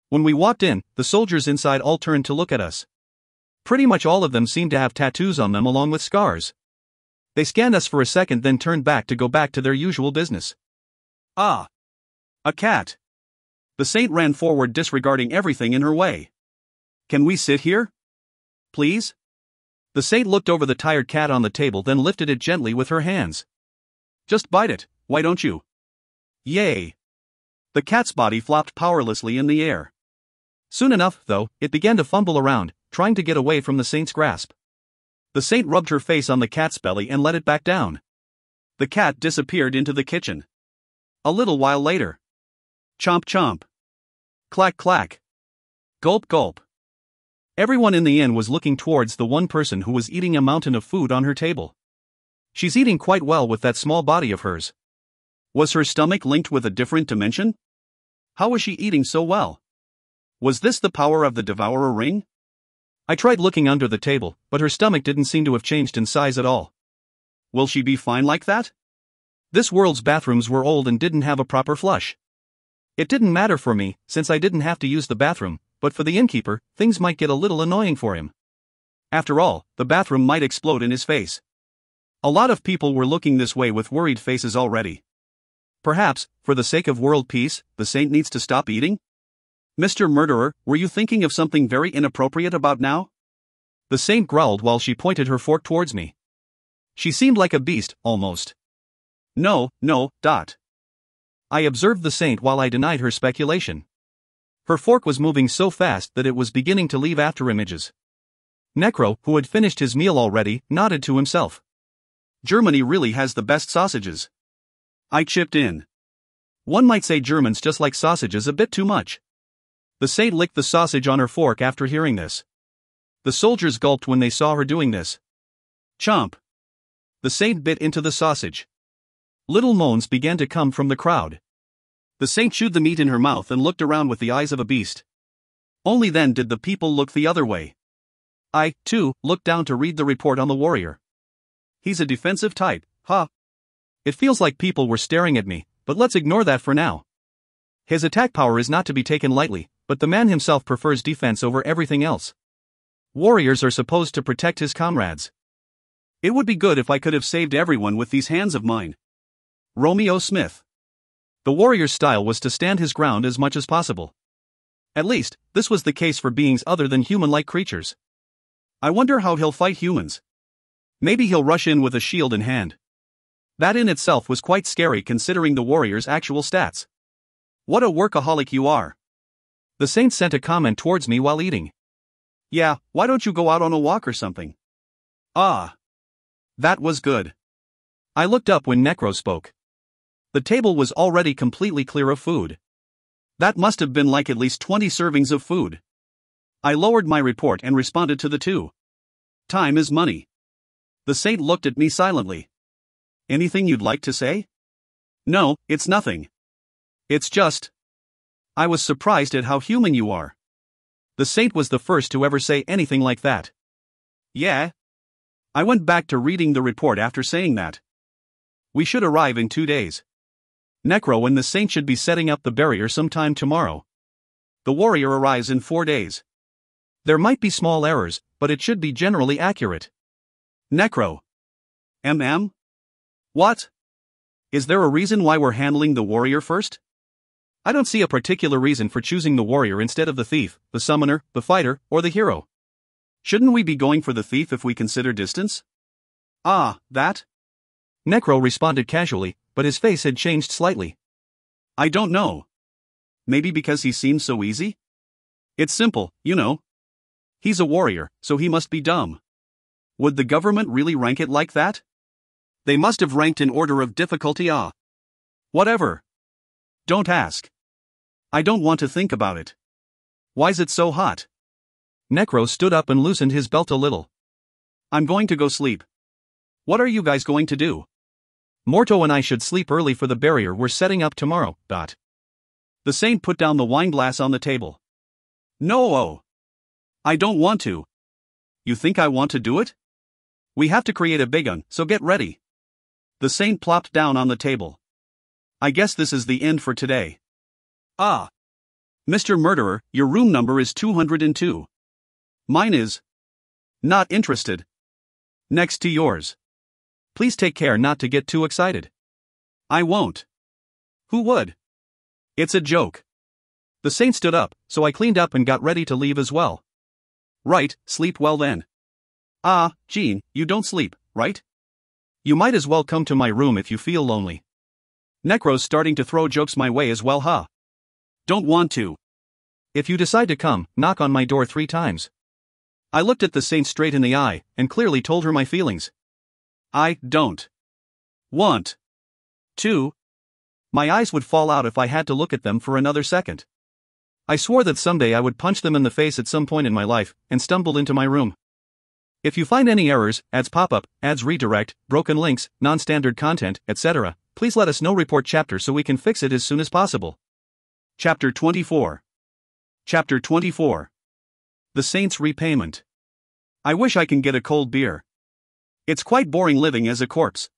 When we walked in, the soldiers inside all turned to look at us. Pretty much all of them seemed to have tattoos on them along with scars. They scanned us for a second then turned back to go back to their usual business. Ah! A cat! The saint ran forward disregarding everything in her way. Can we sit here? Please? The saint looked over the tired cat on the table then lifted it gently with her hands. Just bite it, why don't you? Yay! The cat's body flopped powerlessly in the air. Soon enough, though, it began to fumble around, trying to get away from the saint's grasp. The saint rubbed her face on the cat's belly and let it back down. The cat disappeared into the kitchen. A little while later. Chomp chomp. Clack clack. Gulp gulp. Everyone in the inn was looking towards the one person who was eating a mountain of food on her table. She's eating quite well with that small body of hers. Was her stomach linked with a different dimension? How was she eating so well? Was this the power of the Devourer ring? I tried looking under the table, but her stomach didn't seem to have changed in size at all. Will she be fine like that? This world's bathrooms were old and didn't have a proper flush. It didn't matter for me, since I didn't have to use the bathroom, but for the innkeeper, things might get a little annoying for him. After all, the bathroom might explode in his face. A lot of people were looking this way with worried faces already. Perhaps, for the sake of world peace, the saint needs to stop eating? Mr. Murderer, were you thinking of something very inappropriate about now? The saint growled while she pointed her fork towards me. She seemed like a beast, almost. No. I observed the saint while I denied her speculation. Her fork was moving so fast that it was beginning to leave afterimages. Necro, who had finished his meal already, nodded to himself. Germany really has the best sausages. I chipped in. One might say Germans just like sausages a bit too much. The saint licked the sausage on her fork after hearing this. The soldiers gulped when they saw her doing this. Chomp. The saint bit into the sausage. Little moans began to come from the crowd. The saint chewed the meat in her mouth and looked around with the eyes of a beast. Only then did the people look the other way. I, too, looked down to read the report on the warrior. He's a defensive type, huh? It feels like people were staring at me, but let's ignore that for now. His attack power is not to be taken lightly, but the man himself prefers defense over everything else. Warriors are supposed to protect his comrades. It would be good if I could have saved everyone with these hands of mine. Romeo Smith. The warrior's style was to stand his ground as much as possible. At least, this was the case for beings other than human-like creatures. I wonder how he'll fight humans. Maybe he'll rush in with a shield in hand. That in itself was quite scary considering the warrior's actual stats. What a workaholic you are. The saint sent a comment towards me while eating. Yeah, why don't you go out on a walk or something? Ah. That was good. I looked up when Necro spoke. The table was already completely clear of food. That must have been like at least 20 servings of food. I lowered my report and responded to the two. Time is money. The saint looked at me silently. Anything you'd like to say? No, it's nothing. It's just. I was surprised at how human you are. The saint was the first to ever say anything like that. Yeah? I went back to reading the report after saying that. We should arrive in 2 days. Necro and the saint should be setting up the barrier sometime tomorrow. The warrior arrives in 4 days. There might be small errors, but it should be generally accurate. Necro. What? Is there a reason why we're handling the warrior first? I don't see a particular reason for choosing the warrior instead of the thief, the summoner, the fighter, or the hero. Shouldn't we be going for the thief if we consider distance? Ah, that? Necro responded casually, but his face had changed slightly. I don't know. Maybe because he seems so easy? It's simple, you know. He's a warrior, so he must be dumb. Would the government really rank it like that? They must have ranked in order of difficulty. Whatever. Don't ask. I don't want to think about it. Why's it so hot? Necro stood up and loosened his belt a little. I'm going to go sleep. What are you guys going to do? Morto and I should sleep early for the barrier we're setting up tomorrow. The saint put down the wine glass on the table. No. I don't want to. You think I want to do it? We have to create a big one, so get ready. The saint plopped down on the table. I guess this is the end for today. Mr. Murderer, your room number is 202. Mine is. Not interested. Next to yours. Please take care not to get too excited. I won't. Who would? It's a joke. The saint stood up, so I cleaned up and got ready to leave as well. Right, sleep well then. Jean, you don't sleep, right? You might as well come to my room if you feel lonely. Necro's starting to throw jokes my way as well, huh? Don't want to. If you decide to come, knock on my door 3 times. I looked at the saint straight in the eye, and clearly told her my feelings. I don't want to. My eyes would fall out if I had to look at them for another second. I swore that someday I would punch them in the face at some point in my life, and stumbled into my room. If you find any errors, ads pop up, ads redirect, broken links, non-standard content, etc., please let us know. Report chapter so we can fix it as soon as possible. Chapter 24. Chapter 24. The Saint's Repayment. I wish I can get a cold beer. It's quite boring living as a corpse.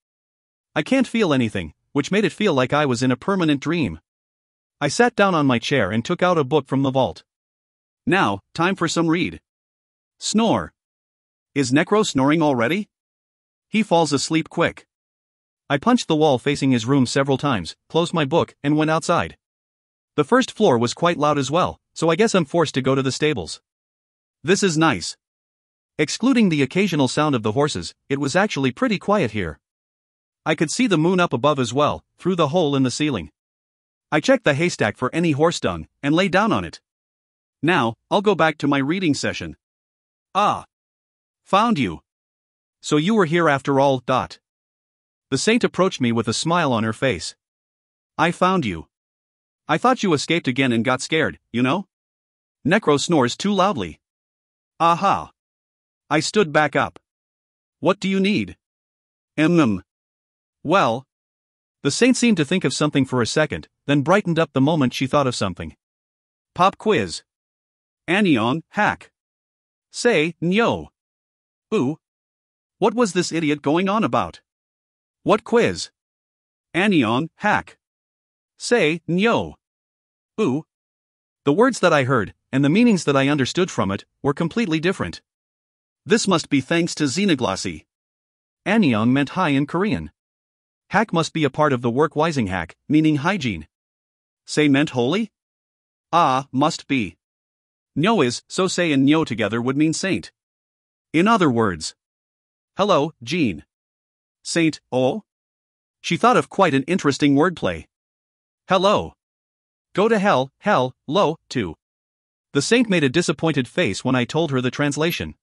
I can't feel anything, which made it feel like I was in a permanent dream. I sat down on my chair and took out a book from the vault. Now, time for some read. Snore. Is Necro snoring already? He falls asleep quick. I punched the wall facing his room several times, closed my book, and went outside. The first floor was quite loud as well, so I guess I'm forced to go to the stables. This is nice. Excluding the occasional sound of the horses, it was actually pretty quiet here. I could see the moon up above as well, through the hole in the ceiling. I checked the haystack for any horse dung, and lay down on it. Now, I'll go back to my reading session. Ah. Found you. So you were here after all. The saint approached me with a smile on her face. I found you. I thought you escaped again and got scared, you know? Necro snores too loudly. Aha. I stood back up. What do you need? Well. The saint seemed to think of something for a second, then brightened up the moment she thought of something. Pop quiz. Anyong, hack. Say, nyo. Ooh. What was this idiot going on about? What quiz? Anyong, hack. Say, nyo. Ooh. The words that I heard, and the meanings that I understood from it, were completely different. This must be thanks to xenoglosy. Anyong meant hi in Korean. Hack must be a part of the work wising hack, meaning hygiene. Say meant holy? Ah, must be. Nyo is, so say and nyo together would mean saint. In other words. Hello, Jean. Saint, oh? She thought of quite an interesting wordplay. Hello. Go to hell, lo, too. The saint made a disappointed face when I told her the translation.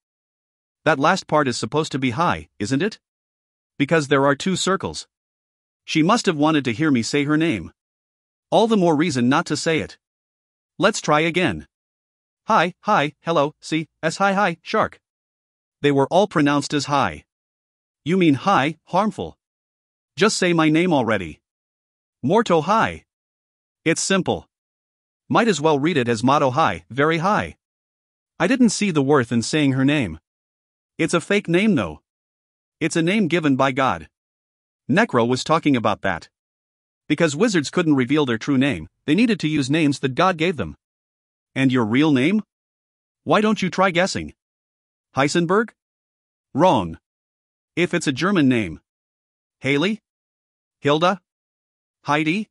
That last part is supposed to be hi, isn't it? Because there are two circles. She must have wanted to hear me say her name. All the more reason not to say it. Let's try again. Hi, hello, see, hi, shark. They were all pronounced as hi. You mean hi, harmful. Just say my name already. Morto hi. It's simple. Might as well read it as motto hi, very high. I didn't see the worth in saying her name. It's a fake name though. It's a name given by God. Necro was talking about that. Because wizards couldn't reveal their true name, they needed to use names that God gave them. And your real name? Why don't you try guessing? Heisenberg? Wrong. If it's a German name. Haley? Hilda? Heidi?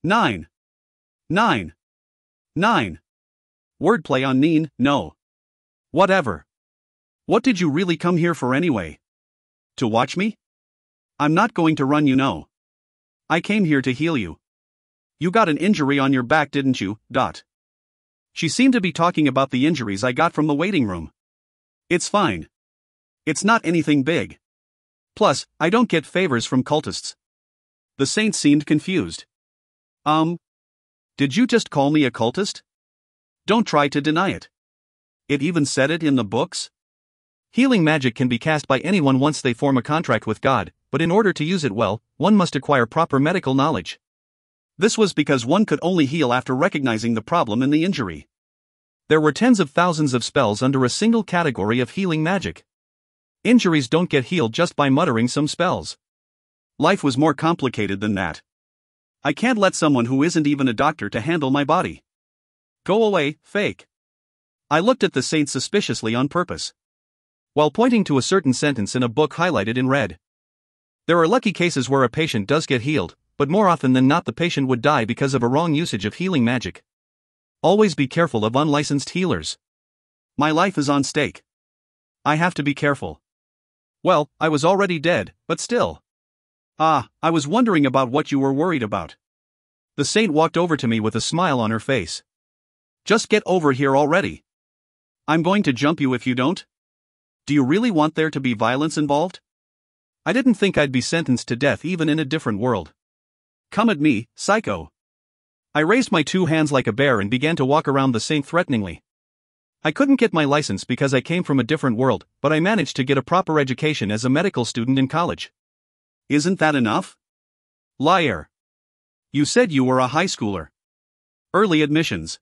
9. Wordplay on neen, no. Whatever. What did you really come here for anyway? To watch me? I'm not going to run, you know. I came here to heal you. You got an injury on your back, didn't you? She seemed to be talking about the injuries I got from the waiting room. It's fine. It's not anything big. Plus, I don't get favors from cultists. The saint seemed confused. Did you just call me a cultist? Don't try to deny it. It even said it in the books? Healing magic can be cast by anyone once they form a contract with God, but in order to use it well, one must acquire proper medical knowledge. This was because one could only heal after recognizing the problem in the injury. There were tens of thousands of spells under a single category of healing magic. Injuries don't get healed just by muttering some spells. Life was more complicated than that. I can't let someone who isn't even a doctor to handle my body. Go away, fake. I looked at the saint suspiciously on purpose. While pointing to a certain sentence in a book highlighted in red. There are lucky cases where a patient does get healed, but more often than not the patient would die because of a wrong usage of healing magic. Always be careful of unlicensed healers. My life is on stake. I have to be careful. Well, I was already dead, but still. I was wondering about what you were worried about. The saint walked over to me with a smile on her face. Just get over here already. I'm going to jump you if you don't. Do you really want there to be violence involved? I didn't think I'd be sentenced to death even in a different world. Come at me, psycho. I raised my two hands like a bear and began to walk around the saint threateningly. I couldn't get my license because I came from a different world, but I managed to get a proper education as a medical student in college. Isn't that enough? Liar. You said you were a high schooler. Early admissions.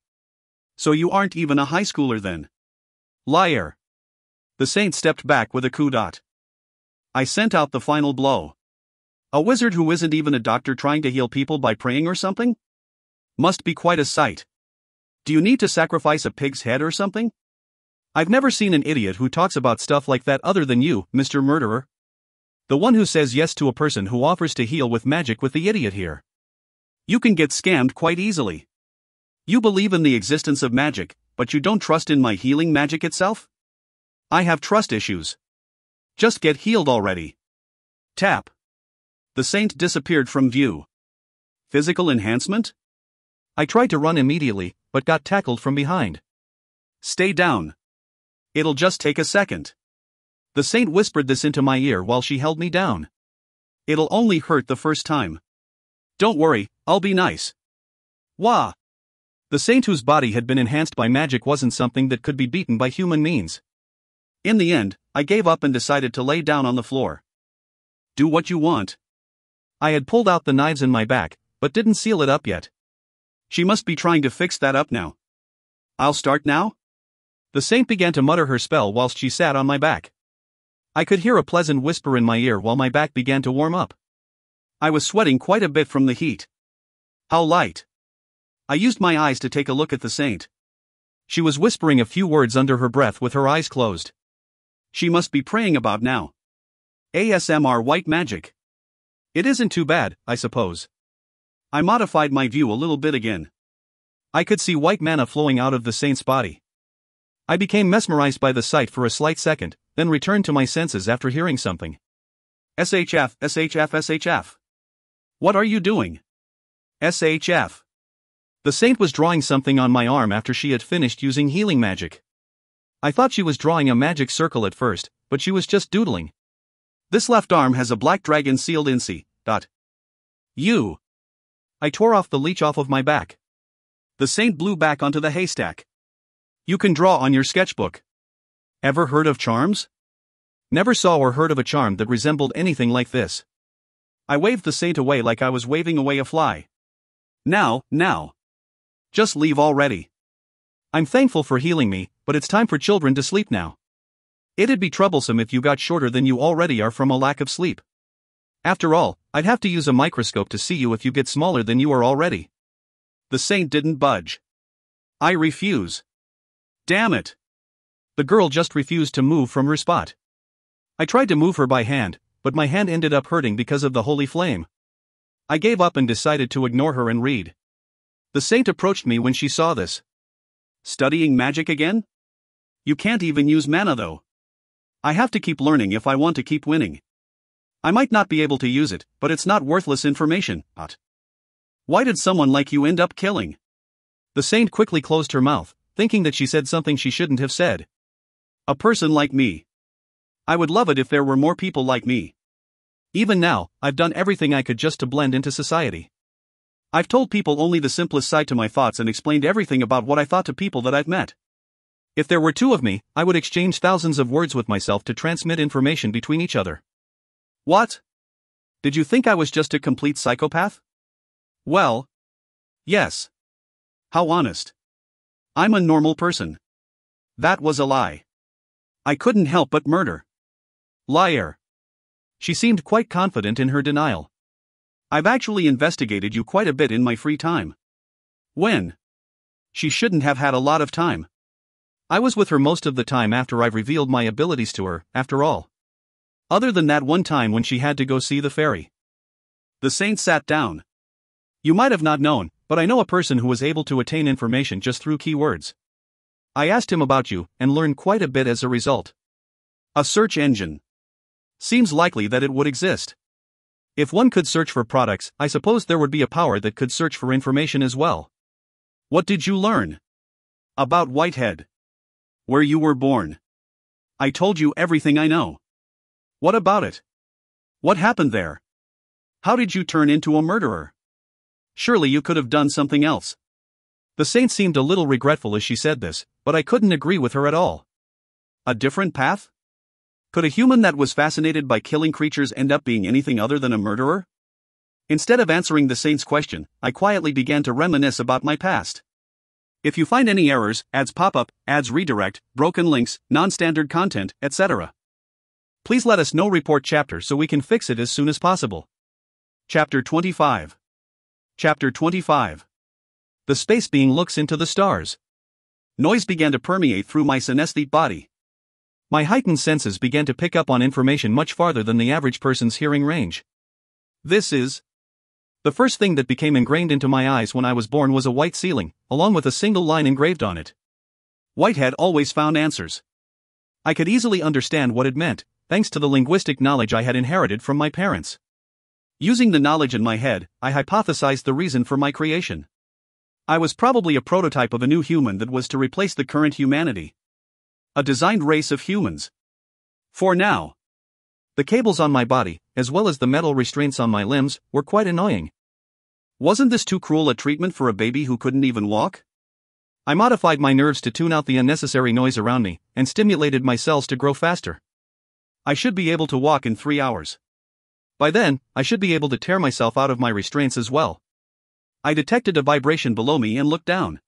So you aren't even a high schooler then. Liar. The saint stepped back with a coup d'etat. I sent out the final blow. A wizard who isn't even a doctor trying to heal people by praying or something? Must be quite a sight. Do you need to sacrifice a pig's head or something? I've never seen an idiot who talks about stuff like that other than you, Mr. Murderer. The one who says yes to a person who offers to heal with magic with the idiot here. You can get scammed quite easily. You believe in the existence of magic, but you don't trust in my healing magic itself? I have trust issues. Just get healed already. Tap. The saint disappeared from view. Physical enhancement? I tried to run immediately, but got tackled from behind. Stay down. It'll just take a second. The saint whispered this into my ear while she held me down. It'll only hurt the first time. Don't worry, I'll be nice. Wah! The saint whose body had been enhanced by magic wasn't something that could be beaten by human means. In the end, I gave up and decided to lay down on the floor. Do what you want. I had pulled out the knives in my back, but didn't seal it up yet. She must be trying to fix that up now. I'll start now? The saint began to mutter her spell whilst she sat on my back. I could hear a pleasant whisper in my ear while my back began to warm up. I was sweating quite a bit from the heat. How light. I used my eyes to take a look at the saint. She was whispering a few words under her breath with her eyes closed. She must be praying about now. ASMR white magic. It isn't too bad, I suppose. I modified my view a little bit again. I could see white mana flowing out of the saint's body. I became mesmerized by the sight for a slight second, then returned to my senses after hearing something. SHF, SHF, SHF. What are you doing? SHF. The saint was drawing something on my arm after she had finished using healing magic. I thought she was drawing a magic circle at first, but she was just doodling. This left arm has a black dragon sealed in C. U. I tore off the leech off of my back. The saint blew back onto the haystack. You can draw on your sketchbook. Ever heard of charms? Never saw or heard of a charm that resembled anything like this. I waved the saint away like I was waving away a fly. Now. Just leave already. I'm thankful for healing me, but it's time for children to sleep now. It'd be troublesome if you got shorter than you already are from a lack of sleep. After all, I'd have to use a microscope to see you if you get smaller than you are already. The saint didn't budge. I refuse. Damn it. The girl just refused to move from her spot. I tried to move her by hand, but my hand ended up hurting because of the holy flame. I gave up and decided to ignore her and read. The saint approached me when she saw this. Studying magic again? You can't even use mana though. I have to keep learning if I want to keep winning. I might not be able to use it, but it's not worthless information. Why did someone like you end up killing? The saint quickly closed her mouth, thinking that she said something she shouldn't have said. A person like me. I would love it if there were more people like me. Even now, I've done everything I could just to blend into society. I've told people only the simplest side to my thoughts and explained everything about what I thought to people that I've met. If there were two of me, I would exchange thousands of words with myself to transmit information between each other. What? Did you think I was just a complete psychopath? Well, yes. How honest. I'm a normal person. That was a lie. I couldn't help but murder. Liar. She seemed quite confident in her denial. I've actually investigated you quite a bit in my free time. When? She shouldn't have had a lot of time. I was with her most of the time after I've revealed my abilities to her, after all. Other than that one time when she had to go see the fairy. The saint sat down. You might have not known, but I know a person who was able to attain information just through keywords. I asked him about you, and learned quite a bit as a result. A search engine. Seems likely that it would exist. If one could search for products, I suppose there would be a power that could search for information as well. What did you learn? About Whitehead. Where you were born. I told you everything I know. What about it? What happened there? How did you turn into a murderer? Surely you could have done something else. The saint seemed a little regretful as she said this, but I couldn't agree with her at all. A different path? Could a human that was fascinated by killing creatures end up being anything other than a murderer? Instead of answering the saint's question, I quietly began to reminisce about my past. If you find any errors, ads pop up, ads redirect, broken links, non-standard content, etc., please let us know. Report chapter so we can fix it as soon as possible. Chapter 25. Chapter 25. The space being looks into the stars. Noise began to permeate through my synesthete body. My heightened senses began to pick up on information much farther than the average person's hearing range. This is. The first thing that became ingrained into my eyes when I was born was a white ceiling, along with a single line engraved on it. Whitehead always found answers. I could easily understand what it meant, thanks to the linguistic knowledge I had inherited from my parents. Using the knowledge in my head, I hypothesized the reason for my creation. I was probably a prototype of a new human that was to replace the current humanity. A designed race of humans. For now. The cables on my body, as well as the metal restraints on my limbs, were quite annoying. Wasn't this too cruel a treatment for a baby who couldn't even walk? I modified my nerves to tune out the unnecessary noise around me, and stimulated my cells to grow faster. I should be able to walk in 3 hours. By then, I should be able to tear myself out of my restraints as well. I detected a vibration below me and looked down.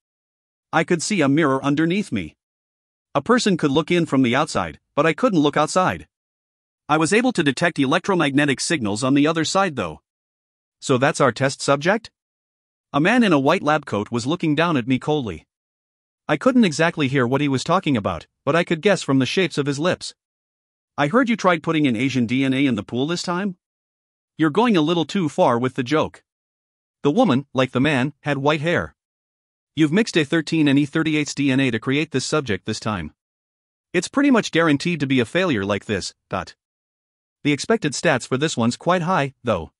I could see a mirror underneath me. A person could look in from the outside, but I couldn't look outside. I was able to detect electromagnetic signals on the other side though. So that's our test subject? A man in a white lab coat was looking down at me coldly. I couldn't exactly hear what he was talking about, but I could guess from the shapes of his lips. I heard you tried putting in Asian DNA in the pool this time? You're going a little too far with the joke. The woman, like the man, had white hair. You've mixed A13 and E38's DNA to create this subject this time. It's pretty much guaranteed to be a failure like this. The expected stats for this one's quite high, though.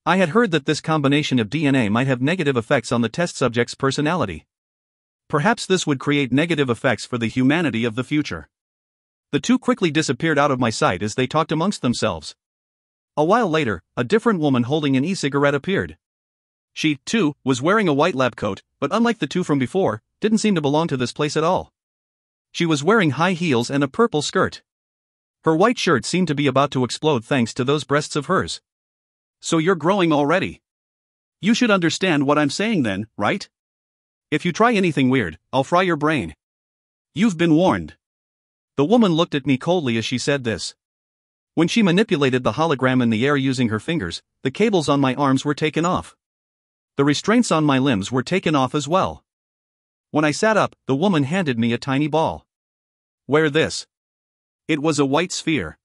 I had heard that this combination of DNA might have negative effects on the test subject's personality. Perhaps this would create negative effects for the humanity of the future. The two quickly disappeared out of my sight as they talked amongst themselves. A while later, a different woman holding an e-cigarette appeared. She, too, was wearing a white lab coat, but unlike the two from before, didn't seem to belong to this place at all. She was wearing high heels and a purple skirt. Her white shirt seemed to be about to explode thanks to those breasts of hers. So you're growing already. You should understand what I'm saying then, right? If you try anything weird, I'll fry your brain. You've been warned. The woman looked at me coldly as she said this. When she manipulated the hologram in the air using her fingers, the cables on my arms were taken off. The restraints on my limbs were taken off as well. When I sat up, the woman handed me a tiny ball. Wear this. It was a white sphere.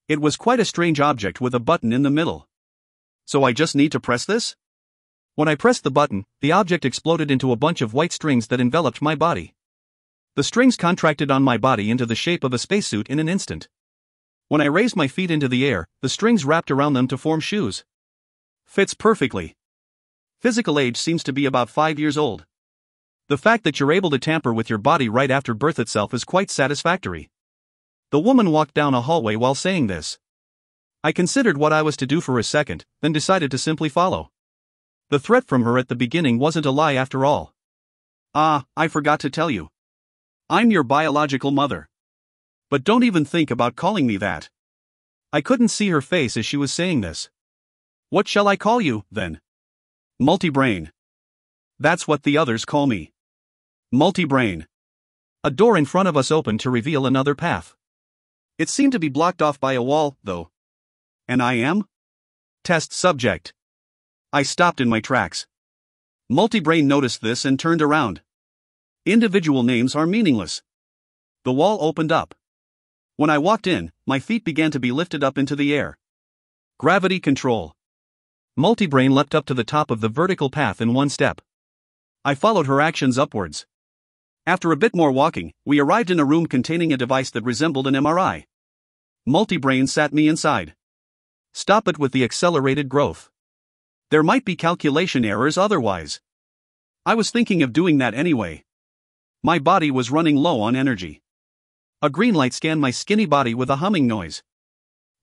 It was quite a strange object with a button in the middle. So I just need to press this? When I pressed the button, the object exploded into a bunch of white strings that enveloped my body. The strings contracted on my body into the shape of a spacesuit in an instant. When I raised my feet into the air, the strings wrapped around them to form shoes. Fits perfectly. Physical age seems to be about 5 years old. The fact that you're able to tamper with your body right after birth itself is quite satisfactory. The woman walked down a hallway while saying this. I considered what I was to do for a second, then decided to simply follow. The threat from her at the beginning wasn't a lie after all. I forgot to tell you. I'm your biological mother. But don't even think about calling me that. I couldn't see her face as she was saying this. What shall I call you, then? Multibrain. That's what the others call me. Multibrain. A door in front of us opened to reveal another path. It seemed to be blocked off by a wall, though. And I am? Test subject. I stopped in my tracks. Multibrain noticed this and turned around. Individual names are meaningless. The wall opened up. When I walked in, my feet began to be lifted up into the air. Gravity control. Multibrain leapt up to the top of the vertical path in one step. I followed her actions upwards. After a bit more walking, we arrived in a room containing a device that resembled an MRI. Multibrain sat me inside. Stop it with the accelerated growth. There might be calculation errors otherwise. I was thinking of doing that anyway. My body was running low on energy. A green light scanned my skinny body with a humming noise.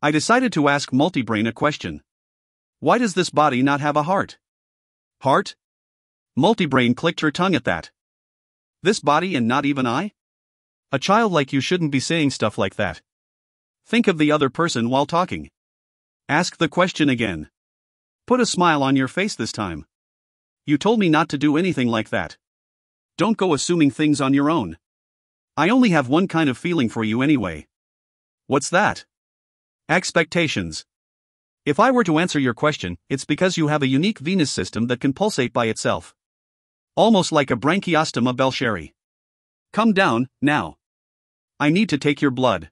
I decided to ask Multibrain a question. Why does this body not have a heart? Heart? Multibrain clicked her tongue at that. This body and not even I? A child like you shouldn't be saying stuff like that. Think of the other person while talking. Ask the question again. Put a smile on your face this time. You told me not to do anything like that. Don't go assuming things on your own. I only have one kind of feeling for you anyway. What's that? Expectations. If I were to answer your question, it's because you have a unique Venus system that can pulsate by itself. Almost like a branchiostoma belcheri. Come down, now. I need to take your blood.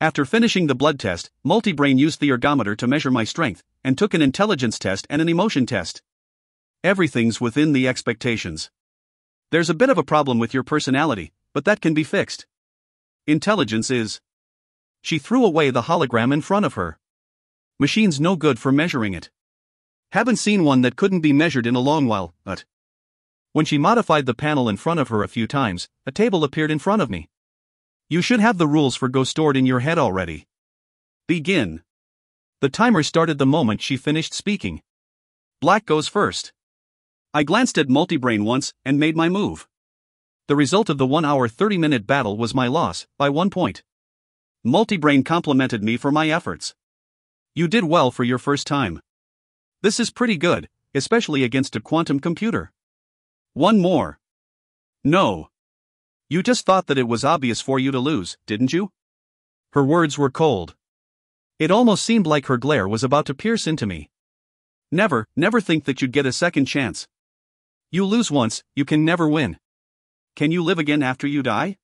After finishing the blood test, Multibrain used the ergometer to measure my strength, and took an intelligence test and an emotion test. Everything's within the expectations. There's a bit of a problem with your personality, but that can be fixed. Intelligence is. She threw away the hologram in front of her. Machine's no good for measuring it. Haven't seen one that couldn't be measured in a long while, but. When she modified the panel in front of her a few times, a table appeared in front of me. You should have the rules for Go stored in your head already. Begin. The timer started the moment she finished speaking. Black goes first. I glanced at Multibrain once and made my move. The result of the 1 hour 30-minute battle was my loss, by 1 point. Multibrain complimented me for my efforts. You did well for your first time. This is pretty good, especially against a quantum computer. One more. No. You just thought that it was obvious for you to lose, didn't you? Her words were cold. It almost seemed like her glare was about to pierce into me. Never think that you'd get a second chance. You lose once, you can never win. Can you live again after you die?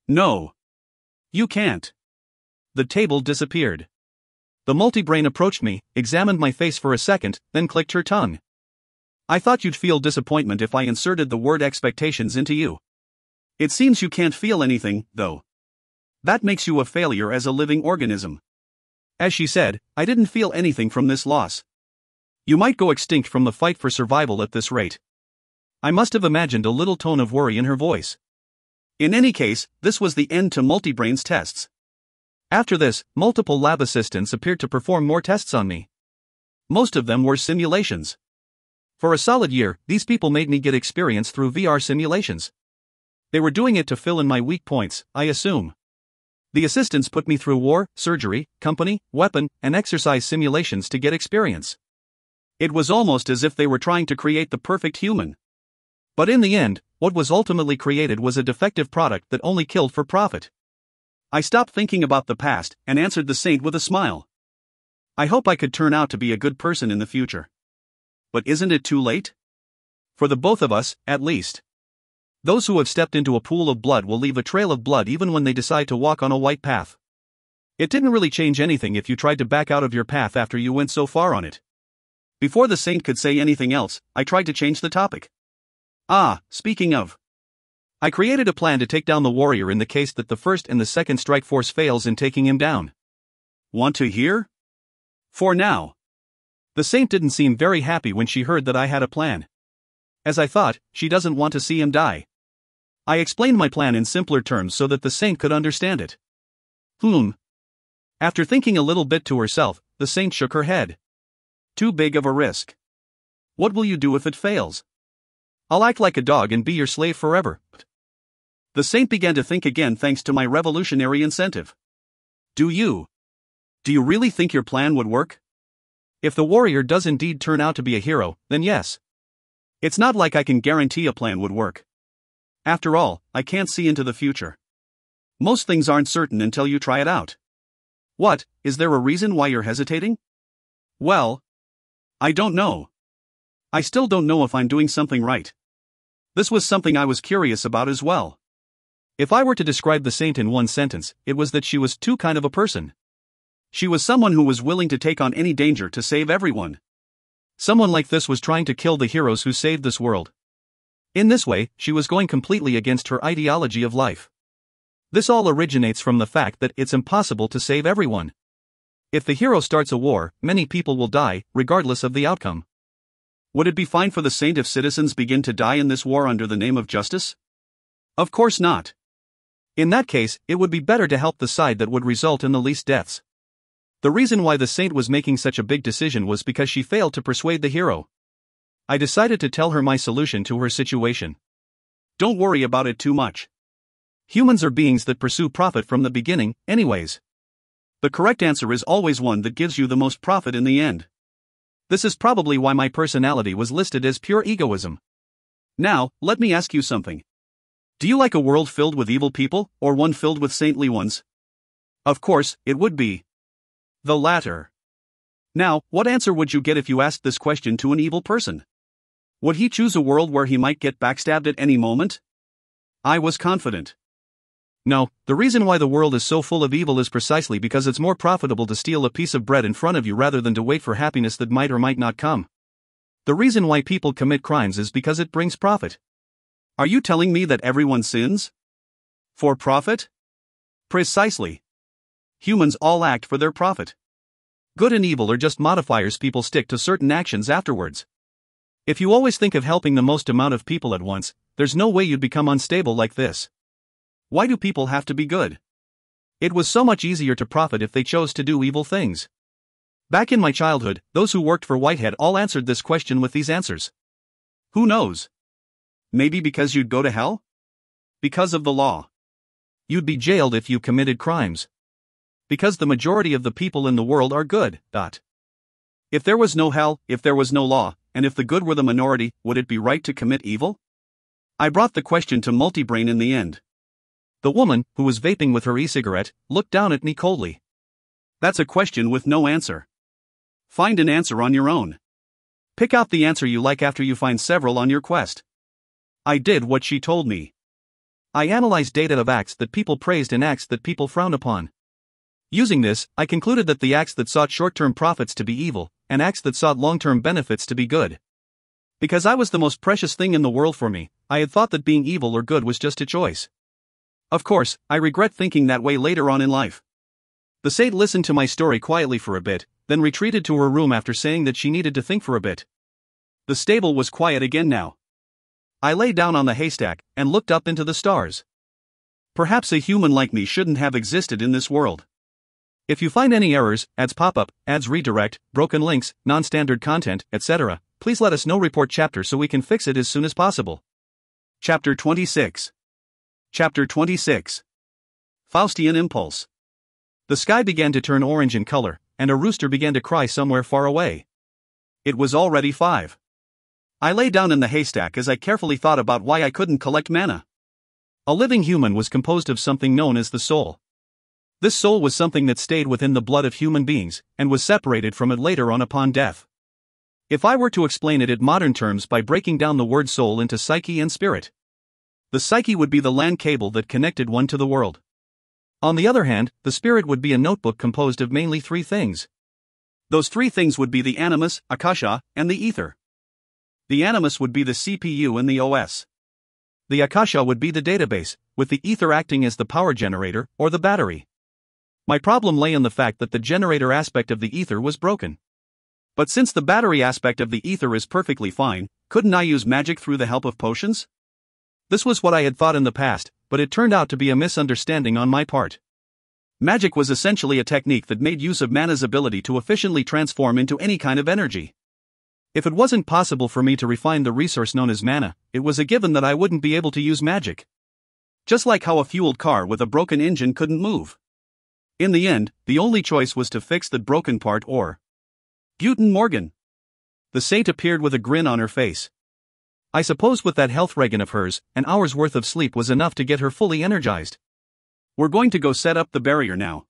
No. You can't. The table disappeared. The Multibrain approached me, examined my face for a second, then clicked her tongue. I thought you'd feel disappointment if I inserted the word expectations into you. It seems you can't feel anything, though. That makes you a failure as a living organism. As she said, I didn't feel anything from this loss. You might go extinct from the fight for survival at this rate. I must have imagined a little tone of worry in her voice. In any case, this was the end to Multibrain's tests. After this, multiple lab assistants appeared to perform more tests on me. Most of them were simulations. For a solid year, these people made me get experience through VR simulations. They were doing it to fill in my weak points, I assume. The assistants put me through war, surgery, company, weapon, and exercise simulations to get experience. It was almost as if they were trying to create the perfect human. But in the end, what was ultimately created was a defective product that only killed for profit. I stopped thinking about the past and answered the saint with a smile. I hope I could turn out to be a good person in the future. But isn't it too late? For the both of us, at least. Those who have stepped into a pool of blood will leave a trail of blood even when they decide to walk on a white path. It didn't really change anything if you tried to back out of your path after you went so far on it. Before the saint could say anything else, I tried to change the topic. Speaking of. I created a plan to take down the warrior in the case that the first and the second strike force fails in taking him down. Want to hear? For now. The saint didn't seem very happy when she heard that I had a plan. As I thought, she doesn't want to see him die. I explained my plan in simpler terms so that the saint could understand it. After thinking a little bit to herself, the saint shook her head. Too big of a risk. What will you do if it fails? I'll act like a dog and be your slave forever. The saint began to think again thanks to my revolutionary incentive. Do you really think your plan would work? If the warrior does indeed turn out to be a hero, then yes. It's not like I can guarantee a plan would work. After all, I can't see into the future. Most things aren't certain until you try it out. What, is there a reason why you're hesitating? Well, I don't know. I still don't know if I'm doing something right. This was something I was curious about as well. If I were to describe the saint in one sentence, it was that she was too kind of a person. She was someone who was willing to take on any danger to save everyone. Someone like this was trying to kill the heroes who saved this world. In this way, she was going completely against her ideology of life. This all originates from the fact that it's impossible to save everyone. If the hero starts a war, many people will die, regardless of the outcome. Would it be fine for the saint if citizens begin to die in this war under the name of justice? Of course not. In that case, it would be better to help the side that would result in the least deaths. The reason why the saint was making such a big decision was because she failed to persuade the hero. I decided to tell her my solution to her situation. Don't worry about it too much. Humans are beings that pursue profit from the beginning, anyways. The correct answer is always one that gives you the most profit in the end. This is probably why my personality was listed as pure egoism. Now, let me ask you something. Do you like a world filled with evil people, or one filled with saintly ones? Of course, it would be the latter. Now, what answer would you get if you asked this question to an evil person? Would he choose a world where he might get backstabbed at any moment? I was confident. No, the reason why the world is so full of evil is precisely because it's more profitable to steal a piece of bread in front of you rather than to wait for happiness that might or might not come. The reason why people commit crimes is because it brings profit. Are you telling me that everyone sins? For profit? Precisely. Humans all act for their profit. Good and evil are just modifiers people stick to certain actions afterwards. If you always think of helping the most amount of people at once, there's no way you'd become unstable like this. Why do people have to be good? It was so much easier to profit if they chose to do evil things. Back in my childhood, those who worked for Whitehead all answered this question with these answers. Who knows? Maybe because you'd go to hell? Because of the law. You'd be jailed if you committed crimes. Because the majority of the people in the world are good. If there was no hell, if there was no law, and if the good were the minority, would it be right to commit evil? I brought the question to Multibrain in the end. The woman, who was vaping with her e-cigarette, looked down at me coldly. That's a question with no answer. Find an answer on your own. Pick out the answer you like after you find several on your quest. I did what she told me. I analyzed data of acts that people praised and acts that people frowned upon. Using this, I concluded that the acts that sought short-term profits to be evil, and acts that sought long-term benefits to be good. Because I was the most precious thing in the world for me, I had thought that being evil or good was just a choice. Of course, I regret thinking that way later on in life. The saint listened to my story quietly for a bit, then retreated to her room after saying that she needed to think for a bit. The stable was quiet again now. I lay down on the haystack and looked up into the stars. Perhaps a human like me shouldn't have existed in this world. If you find any errors, ads pop up, ads redirect, broken links, non-standard content, etc., please let us know. Report chapter so we can fix it as soon as possible. Chapter 26. Chapter 26. Faustian Impulse. The sky began to turn orange in color, and a rooster began to cry somewhere far away. It was already 5. I lay down in the haystack as I carefully thought about why I couldn't collect mana. A living human was composed of something known as the soul. This soul was something that stayed within the blood of human beings, and was separated from it later on upon death. If I were to explain it in modern terms by breaking down the word soul into psyche and spirit, the psyche would be the LAN cable that connected one to the world. On the other hand, the spirit would be a notebook composed of mainly 3 things. Those 3 things would be the animus, akasha, and the ether. The animus would be the CPU and the OS. The akasha would be the database, with the ether acting as the power generator, or the battery. My problem lay in the fact that the generator aspect of the ether was broken. But since the battery aspect of the ether is perfectly fine, couldn't I use magic through the help of potions? This was what I had thought in the past, but it turned out to be a misunderstanding on my part. Magic was essentially a technique that made use of mana's ability to efficiently transform into any kind of energy. If it wasn't possible for me to refine the resource known as mana, it was a given that I wouldn't be able to use magic. Just like how a fueled car with a broken engine couldn't move. In the end, the only choice was to fix the broken part or Guten Morgen. The saint appeared with a grin on her face. I suppose with that health regen of hers, an hour's worth of sleep was enough to get her fully energized. We're going to go set up the barrier now.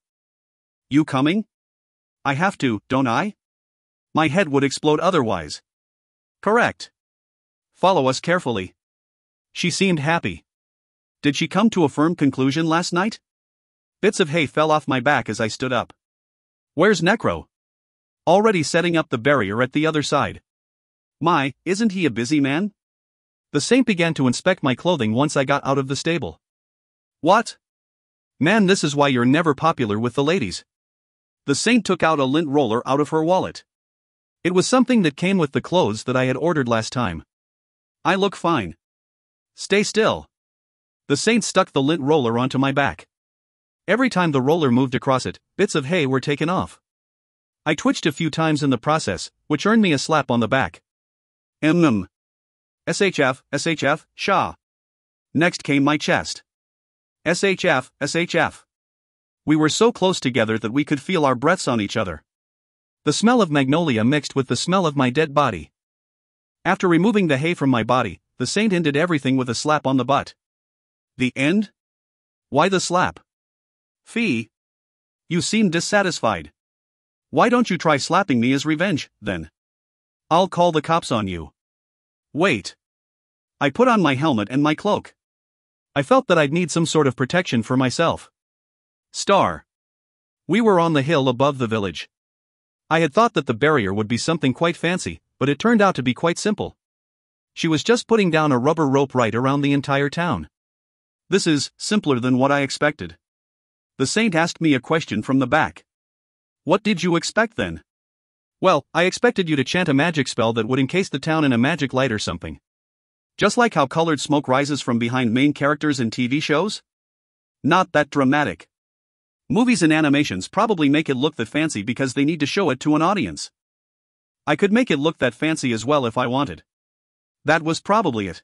You coming? I have to, don't I? My head would explode otherwise. Correct. Follow us carefully. She seemed happy. Did she come to a firm conclusion last night? Bits of hay fell off my back as I stood up. Where's Necro? Already setting up the barrier at the other side. My, isn't he a busy man? The saint began to inspect my clothing once I got out of the stable. What? Man, this is why you're never popular with the ladies. The saint took out a lint roller out of her wallet. It was something that came with the clothes that I had ordered last time. I look fine. Stay still. The saint stuck the lint roller onto my back. Every time the roller moved across it, bits of hay were taken off. I twitched a few times in the process, which earned me a slap on the back. SHF, SHF, Shah. Next came my chest. SHF, SHF. We were so close together that we could feel our breaths on each other. The smell of magnolia mixed with the smell of my dead body. After removing the hay from my body, the saint ended everything with a slap on the butt. The end? Why the slap? Fee. You seem dissatisfied. Why don't you try slapping me as revenge, then? I'll call the cops on you. Wait. I put on my helmet and my cloak. I felt that I'd need some sort of protection for myself. Star. We were on the hill above the village. I had thought that the barrier would be something quite fancy, but it turned out to be quite simple. She was just putting down a rubber rope right around the entire town. This is simpler than what I expected. The saint asked me a question from the back. What did you expect then? Well, I expected you to chant a magic spell that would encase the town in a magic light or something. Just like how colored smoke rises from behind main characters in TV shows? Not that dramatic. Movies and animations probably make it look that fancy because they need to show it to an audience. I could make it look that fancy as well if I wanted. That was probably it.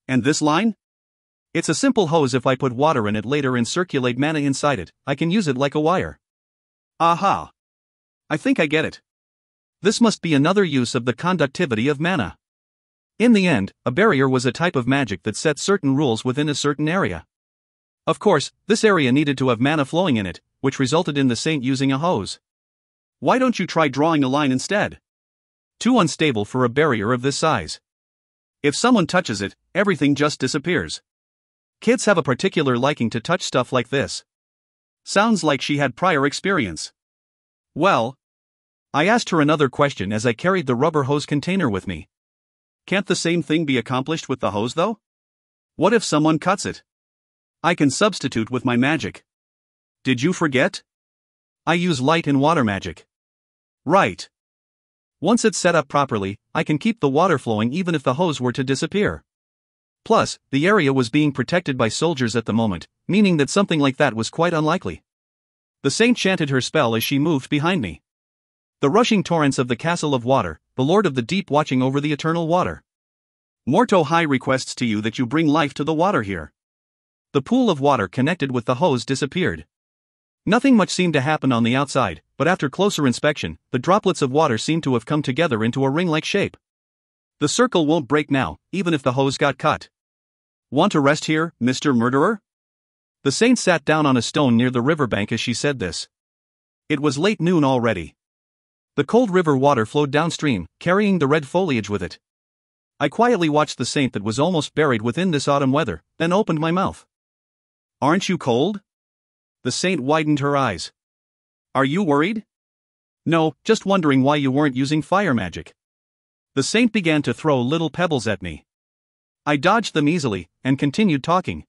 And this line? It's a simple hose. If I put water in it later and circulate mana inside it, I can use it like a wire. Aha. I think I get it. This must be another use of the conductivity of mana. In the end, a barrier was a type of magic that set certain rules within a certain area. Of course, this area needed to have mana flowing in it, which resulted in the saint using a hose. Why don't you try drawing a line instead? Too unstable for a barrier of this size. If someone touches it, everything just disappears. Kids have a particular liking to touch stuff like this. Sounds like she had prior experience. Well, I asked her another question as I carried the rubber hose container with me. Can't the same thing be accomplished with the hose though? What if someone cuts it? I can substitute with my magic. Did you forget? I use light and water magic. Right. Once it's set up properly, I can keep the water flowing even if the hose were to disappear. Plus, the area was being protected by soldiers at the moment, meaning that something like that was quite unlikely. The saint chanted her spell as she moved behind me. The rushing torrents of the castle of water, the Lord of the Deep watching over the eternal water. Morto High requests to you that you bring life to the water here. The pool of water connected with the hose disappeared. Nothing much seemed to happen on the outside, but after closer inspection, the droplets of water seemed to have come together into a ring-like shape. The circle won't break now, even if the hose got cut. Want to rest here, Mr. Murderer? The saint sat down on a stone near the riverbank as she said this. It was late noon already. The cold river water flowed downstream, carrying the red foliage with it. I quietly watched the saint that was almost buried within this autumn weather, then opened my mouth. Aren't you cold? The saint widened her eyes. Are you worried? No, just wondering why you weren't using fire magic. The saint began to throw little pebbles at me. I dodged them easily, and continued talking.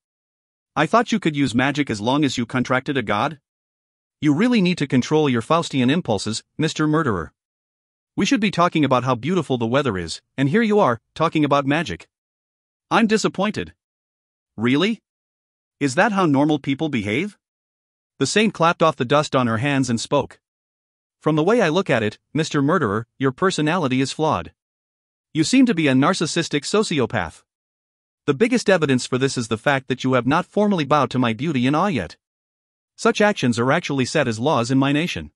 I thought you could use magic as long as you contracted a god? You really need to control your Faustian impulses, Mr. Murderer. We should be talking about how beautiful the weather is, and here you are, talking about magic. I'm disappointed. Really? Is that how normal people behave? The saint clapped off the dust on her hands and spoke. From the way I look at it, Mr. Murderer, your personality is flawed. You seem to be a narcissistic sociopath. The biggest evidence for this is the fact that you have not formally bowed to my beauty in awe yet. Such actions are actually set as laws in my nation.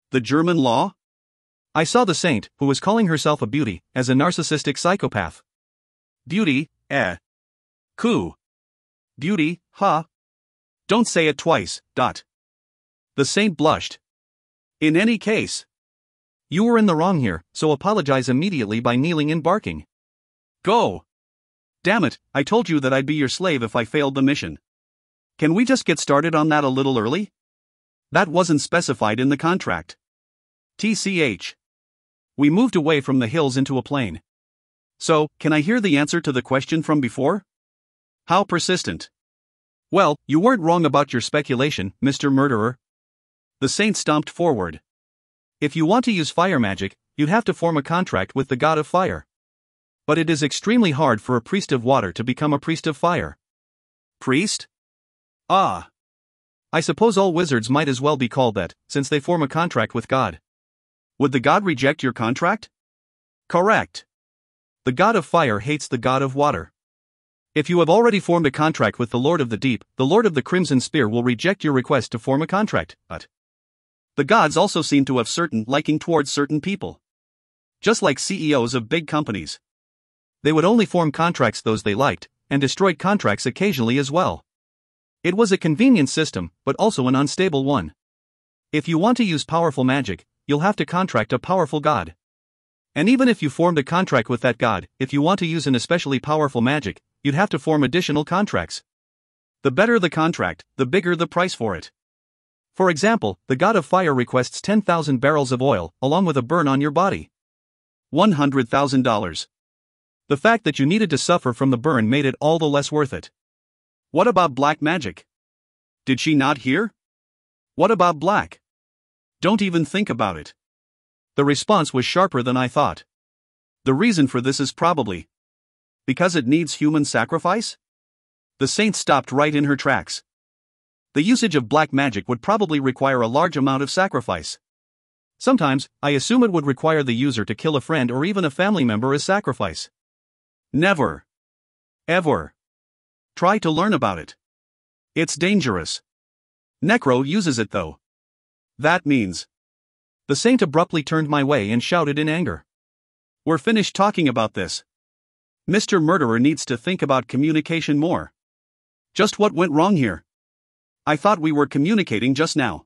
The German law? I saw the saint, who was calling herself a beauty, as a narcissistic psychopath. Beauty, Cool. Beauty, huh? Don't say it twice, . The saint blushed. In any case, you were in the wrong here, so apologize immediately by kneeling and barking. Go. Damn it, I told you that I'd be your slave if I failed the mission. Can we just get started on that a little early? That wasn't specified in the contract. TCH. We moved away from the hills into a plain. So, can I hear the answer to the question from before? How persistent? Well, you weren't wrong about your speculation, Mr. Murderer. The saint stomped forward. If you want to use fire magic, you'd have to form a contract with the god of fire. But it is extremely hard for a priest of water to become a priest of fire. Priest? Ah. I suppose all wizards might as well be called that, since they form a contract with God. Would the god reject your contract? Correct. The god of fire hates the god of water. If you have already formed a contract with the Lord of the Deep, the Lord of the Crimson Spear will reject your request to form a contract, but the gods also seem to have certain liking towards certain people. Just like CEOs of big companies. They would only form contracts those they liked, and destroyed contracts occasionally as well. It was a convenient system, but also an unstable one. If you want to use powerful magic, you'll have to contract a powerful god. And even if you formed a contract with that god, if you want to use an especially powerful magic, you'd have to form additional contracts. The better the contract, the bigger the price for it. For example, the god of fire requests 10,000 barrels of oil, along with a burn on your body. $100,000. The fact that you needed to suffer from the burn made it all the less worth it. What about black magic? Did she not hear? What about black? Don't even think about it. The response was sharper than I thought. The reason for this is probably because it needs human sacrifice? The saint stopped right in her tracks. The usage of black magic would probably require a large amount of sacrifice. Sometimes, I assume it would require the user to kill a friend or even a family member as sacrifice. Never. Ever. Try to learn about it. It's dangerous. Necro uses it though. That means. The saint abruptly turned my way and shouted in anger. We're finished talking about this. Mr. Murderer needs to think about communication more. Just what went wrong here? I thought we were communicating just now.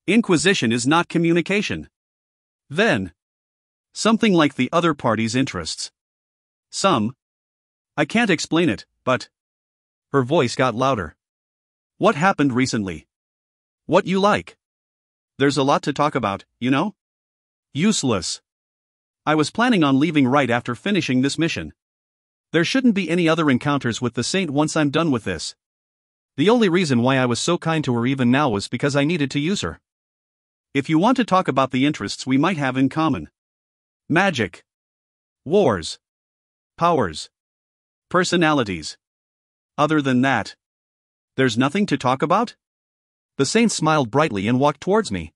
Inquisition is not communication. Then. Something like the other party's interests. I can't explain it, but. Her voice got louder. What happened recently? What you like? There's a lot to talk about, you know? Useless. I was planning on leaving right after finishing this mission. There shouldn't be any other encounters with the saint once I'm done with this. The only reason why I was so kind to her even now was because I needed to use her. If you want to talk about the interests we might have in common. Magic. Wars. Powers. Personalities. Other than that. There's nothing to talk about? The saint smiled brightly and walked towards me.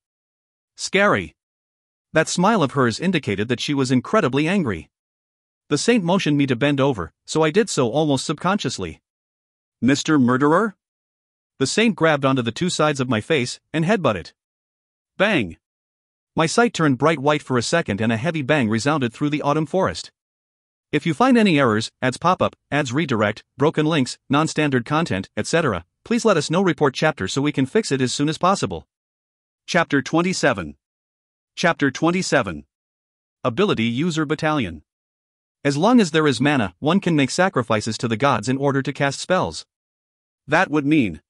Scary. That smile of hers indicated that she was incredibly angry. The saint motioned me to bend over, so I did so almost subconsciously. Mr. Murderer? The saint grabbed onto the two sides of my face and headbutted. Bang! My sight turned bright white for a second and a heavy bang resounded through the autumn forest. If you find any errors, ads pop up, ads redirect, broken links, non-standard content, etc., please let us know. Report chapter so we can fix it as soon as possible. Chapter 27. Chapter 27. Ability User Battalion. As long as there is mana, one can make sacrifices to the gods in order to cast spells. That would mean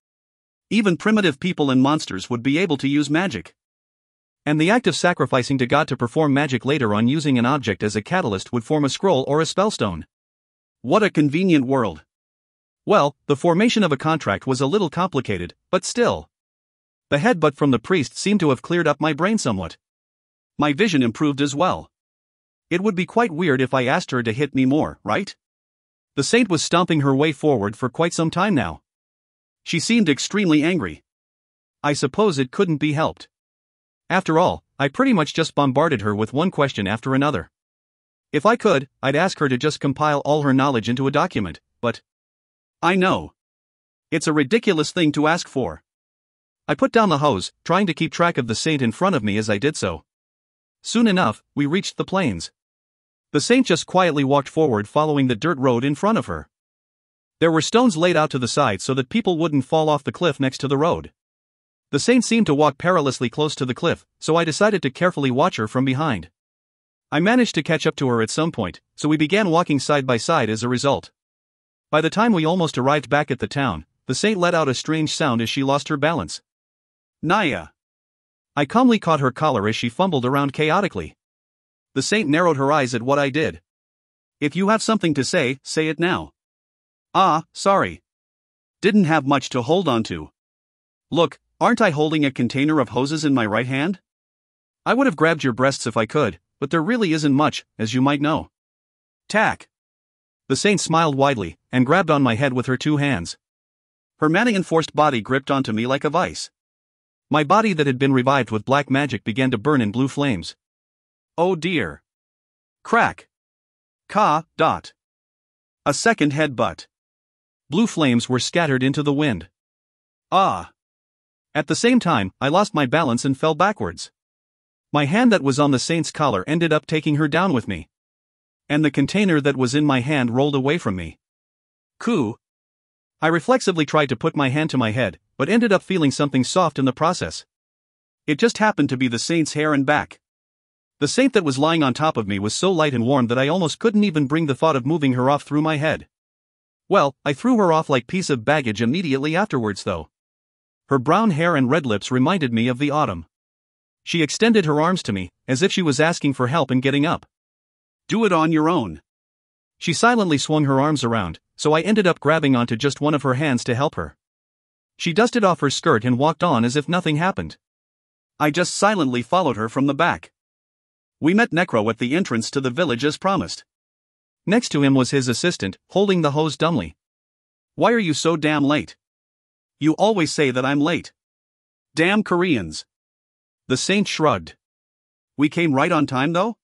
even primitive people and monsters would be able to use magic. And the act of sacrificing to God to perform magic later on using an object as a catalyst would form a scroll or a spellstone. What a convenient world. Well, the formation of a contract was a little complicated, but still. The headbutt from the priest seemed to have cleared up my brain somewhat. My vision improved as well. It would be quite weird if I asked her to hit me more, right? The saint was stomping her way forward for quite some time now. She seemed extremely angry. I suppose it couldn't be helped. After all, I pretty much just bombarded her with one question after another. If I could, I'd ask her to just compile all her knowledge into a document, but I know. It's a ridiculous thing to ask for. I put down the hose, trying to keep track of the saint in front of me as I did so. Soon enough, we reached the plains. The saint just quietly walked forward following the dirt road in front of her. There were stones laid out to the side so that people wouldn't fall off the cliff next to the road. The saint seemed to walk perilously close to the cliff, so I decided to carefully watch her from behind. I managed to catch up to her at some point, so we began walking side by side as a result. By the time we almost arrived back at the town, the saint let out a strange sound as she lost her balance. Naya. I calmly caught her collar as she fumbled around chaotically. The saint narrowed her eyes at what I did. If you have something to say it now. Ah, sorry. Didn't have much to hold on to. Look, aren't I holding a container of hoses in my right hand? I would have grabbed your breasts if I could, but there really isn't much, as you might know. Tack. The saint smiled widely, and grabbed on my head with her two hands. Her mana-enforced body gripped onto me like a vice. My body that had been revived with black magic began to burn in blue flames. Oh dear. Crack. Ka, dot. A second headbutt. Blue flames were scattered into the wind. Ah. At the same time, I lost my balance and fell backwards. My hand that was on the saint's collar ended up taking her down with me. And the container that was in my hand rolled away from me. Coo. I reflexively tried to put my hand to my head, but ended up feeling something soft in the process. It just happened to be the saint's hair and back. The saint that was lying on top of me was so light and warm that I almost couldn't even bring the thought of moving her off through my head. Well, I threw her off like piece of baggage immediately afterwards though. Her brown hair and red lips reminded me of the autumn. She extended her arms to me, as if she was asking for help in getting up. Do it on your own. She silently swung her arms around, so I ended up grabbing onto just one of her hands to help her. She dusted off her skirt and walked on as if nothing happened. I just silently followed her from the back. We met Necro at the entrance to the village as promised. Next to him was his assistant, holding the hose dumbly. Why are you so damn late? You always say that I'm late. Damn Koreans. The saint shrugged. We came right on time though?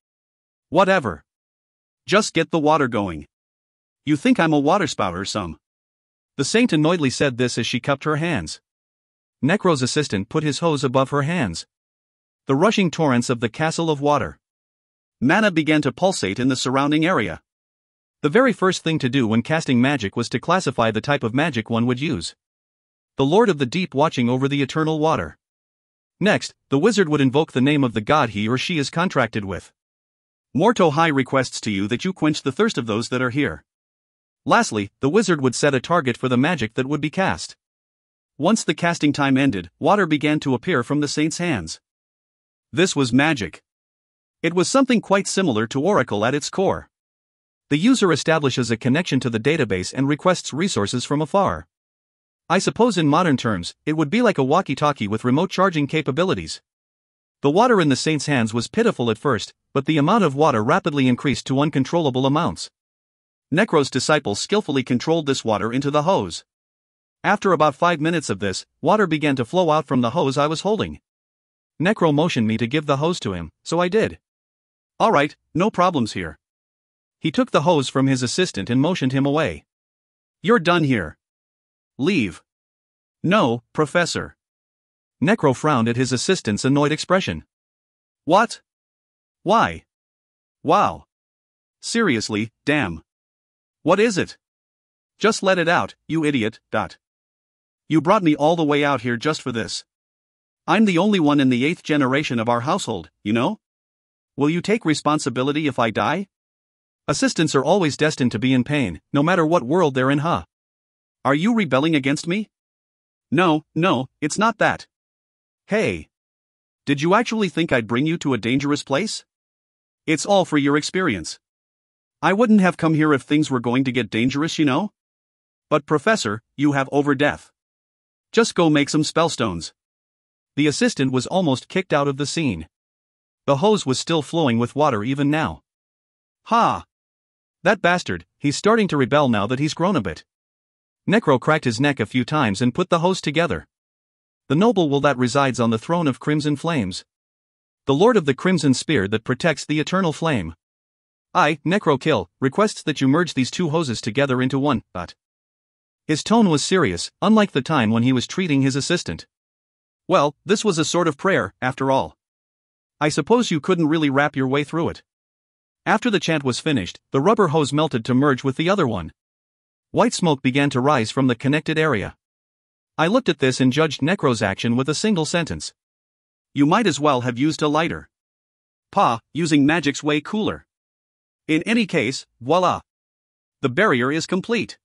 Whatever. Just get the water going. You think I'm a waterspout or some? The saint annoyedly said this as she cupped her hands. Necro's assistant put his hose above her hands. The rushing torrents of the castle of water. Mana began to pulsate in the surrounding area. The very first thing to do when casting magic was to classify the type of magic one would use. The Lord of the Deep watching over the eternal water. Next, the wizard would invoke the name of the god he or she is contracted with. Morto High requests to you that you quench the thirst of those that are here. Lastly, the wizard would set a target for the magic that would be cast. Once the casting time ended, water began to appear from the saint's hands. This was magic. It was something quite similar to Oracle at its core. The user establishes a connection to the database and requests resources from afar. I suppose in modern terms, it would be like a walkie-talkie with remote charging capabilities. The water in the saint's hands was pitiful at first, but the amount of water rapidly increased to uncontrollable amounts. Necro's disciple skillfully controlled this water into the hose. After about 5 minutes of this, water began to flow out from the hose I was holding. Necro motioned me to give the hose to him, so I did. Alright, no problems here. He took the hose from his assistant and motioned him away. You're done here. Leave. No, Professor. Necro frowned at his assistant's annoyed expression. What? Why? Wow. Seriously, damn. What is it? Just let it out, you idiot. You brought me all the way out here just for this. I'm the only one in the 8th generation of our household, you know? Will you take responsibility if I die? Assistants are always destined to be in pain, no matter what world they're in, huh? Are you rebelling against me? No, it's not that. Hey. Did you actually think I'd bring you to a dangerous place? It's all for your experience. I wouldn't have come here if things were going to get dangerous, you know? But Professor, you have over death. Just go make some spellstones. The assistant was almost kicked out of the scene. The hose was still flowing with water even now. Ha! That bastard, he's starting to rebel now that he's grown a bit. Necro cracked his neck a few times and put the hose together. The noble will that resides on the throne of crimson flames. The lord of the crimson spear that protects the eternal flame. I, Necro Kill, requests that you merge these two hoses together into one. His tone was serious, unlike the time when he was treating his assistant. Well, this was a sort of prayer, after all. I suppose you couldn't really wrap your way through it. After the chant was finished, the rubber hose melted to merge with the other one. White smoke began to rise from the connected area. I looked at this and judged Necro's action with a single sentence. You might as well have used a lighter. Using magic's way cooler. In any case, voila. The barrier is complete.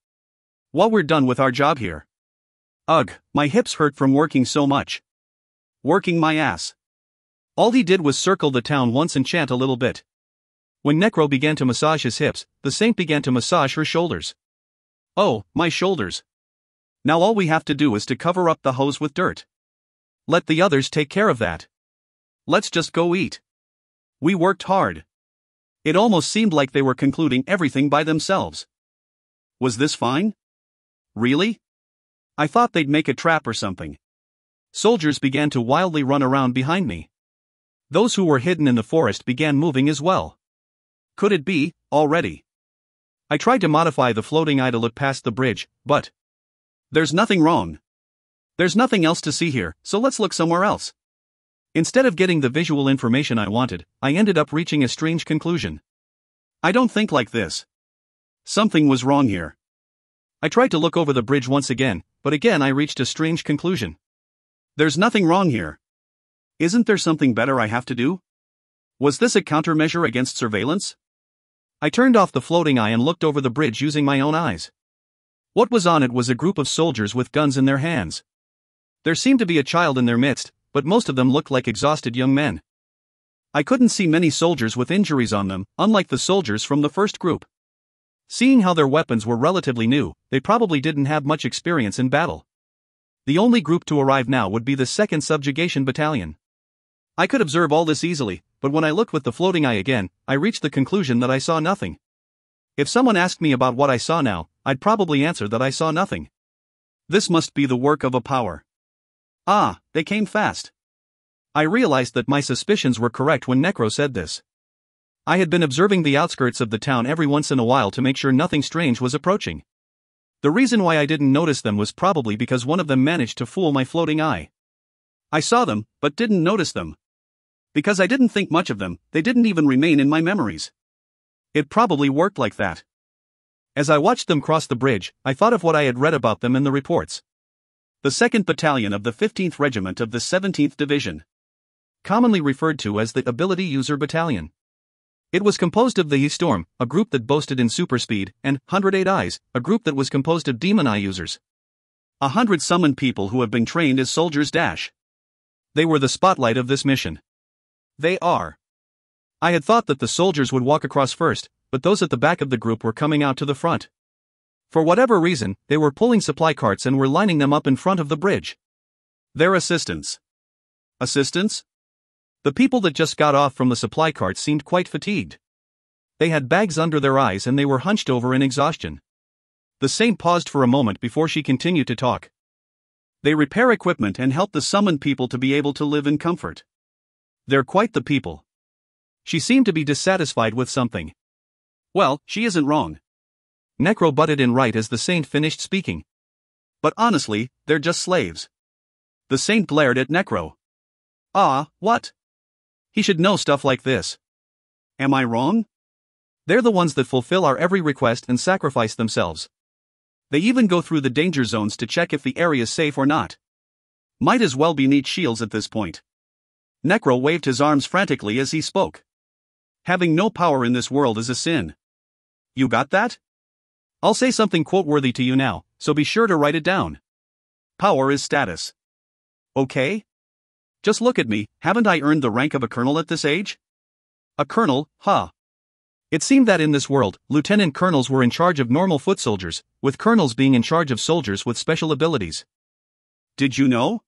While we're done with our job here. Ugh, my hips hurt from working so much. Working my ass. All he did was circle the town once and chant a little bit. When Necro began to massage his hips, the saint began to massage her shoulders. Oh, my shoulders. Now all we have to do is to cover up the hose with dirt. Let the others take care of that. Let's just go eat. We worked hard. It almost seemed like they were concluding everything by themselves. Was this fine? Really? I thought they'd make a trap or something. Soldiers began to wildly run around behind me. Those who were hidden in the forest began moving as well. Could it be, already? I tried to modify the floating eye to look past the bridge, but there's nothing wrong. There's nothing else to see here, so let's look somewhere else. Instead of getting the visual information I wanted, I ended up reaching a strange conclusion. I don't think like this. Something was wrong here. I tried to look over the bridge once again, but again I reached a strange conclusion. There's nothing wrong here. Isn't there something better I have to do? Was this a countermeasure against surveillance? I turned off the floating eye and looked over the bridge using my own eyes. What was on it was a group of soldiers with guns in their hands. There seemed to be a child in their midst, but most of them looked like exhausted young men. I couldn't see many soldiers with injuries on them, unlike the soldiers from the first group. Seeing how their weapons were relatively new, they probably didn't have much experience in battle. The only group to arrive now would be the 2nd Subjugation Battalion. I could observe all this easily, but when I looked with the floating eye again, I reached the conclusion that I saw nothing. If someone asked me about what I saw now, I'd probably answer that I saw nothing. This must be the work of a power. Ah, they came fast. I realized that my suspicions were correct when Necro said this. I had been observing the outskirts of the town every once in a while to make sure nothing strange was approaching. The reason why I didn't notice them was probably because one of them managed to fool my floating eye. I saw them, but didn't notice them. Because I didn't think much of them, they didn't even remain in my memories. It probably worked like that. As I watched them cross the bridge, I thought of what I had read about them in the reports. The 2nd Battalion of the 15th Regiment of the 17th Division. Commonly referred to as the Ability User Battalion. It was composed of the Storm, a group that boasted in super speed, and 108 Eyes, a group that was composed of Demon Eye users. 100 summoned people who have been trained as soldiers. They were the spotlight of this mission. They are. I had thought that the soldiers would walk across first, but those at the back of the group were coming out to the front. For whatever reason, they were pulling supply carts and were lining them up in front of the bridge. Their assistants. Assistants? The people that just got off from the supply cart seemed quite fatigued. They had bags under their eyes and they were hunched over in exhaustion. The saint paused for a moment before she continued to talk. They repair equipment and help the summoned people to be able to live in comfort. They're quite the people. She seemed to be dissatisfied with something. Well, she isn't wrong. Necro butted in right as the saint finished speaking. But honestly, they're just slaves. The saint glared at Necro. Ah, what? He should know stuff like this. Am I wrong? They're the ones that fulfill our every request and sacrifice themselves. They even go through the danger zones to check if the area's safe or not. Might as well be neat shields at this point. Necro waved his arms frantically as he spoke. Having no power in this world is a sin. You got that? I'll say something quote-worthy to you now, so be sure to write it down. Power is status. Okay? Just look at me, haven't I earned the rank of a colonel at this age? A colonel, huh? It seemed that in this world, lieutenant colonels were in charge of normal foot soldiers, with colonels being in charge of soldiers with special abilities. Did you know?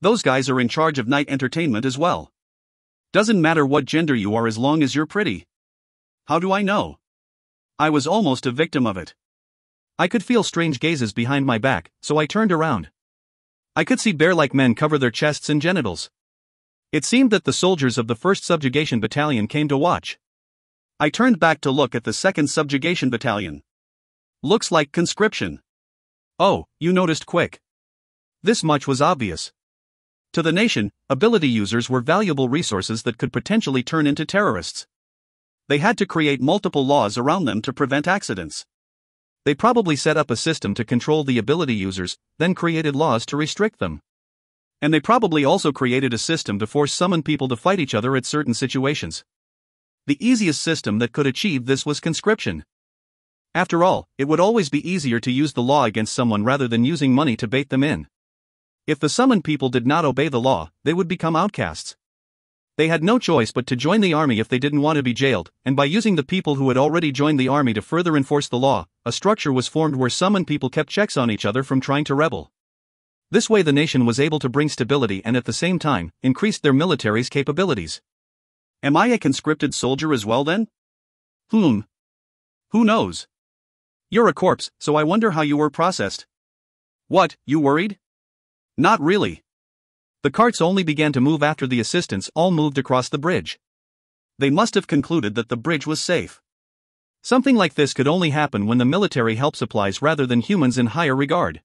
Those guys are in charge of night entertainment as well. Doesn't matter what gender you are as long as you're pretty. How do I know? I was almost a victim of it. I could feel strange gazes behind my back, so I turned around. I could see bear-like men cover their chests and genitals. It seemed that the soldiers of the 1st Subjugation Battalion came to watch. I turned back to look at the 2nd Subjugation Battalion. Looks like conscription. Oh, you noticed quick. This much was obvious. To the nation, ability users were valuable resources that could potentially turn into terrorists. They had to create multiple laws around them to prevent accidents. They probably set up a system to control the ability users, then created laws to restrict them. And they probably also created a system to force summoned people to fight each other at certain situations. The easiest system that could achieve this was conscription. After all, it would always be easier to use the law against someone rather than using money to bait them in. If the summoned people did not obey the law, they would become outcasts. They had no choice but to join the army if they didn't want to be jailed, and by using the people who had already joined the army to further enforce the law, a structure was formed where summoned people kept checks on each other from trying to rebel. This way the nation was able to bring stability and at the same time, increased their military's capabilities. Am I a conscripted soldier as well then? Who knows? You're a corpse, so I wonder how you were processed. What, you worried? Not really. The carts only began to move after the assistants all moved across the bridge. They must have concluded that the bridge was safe. Something like this could only happen when the military help supplies rather than humans in higher regard.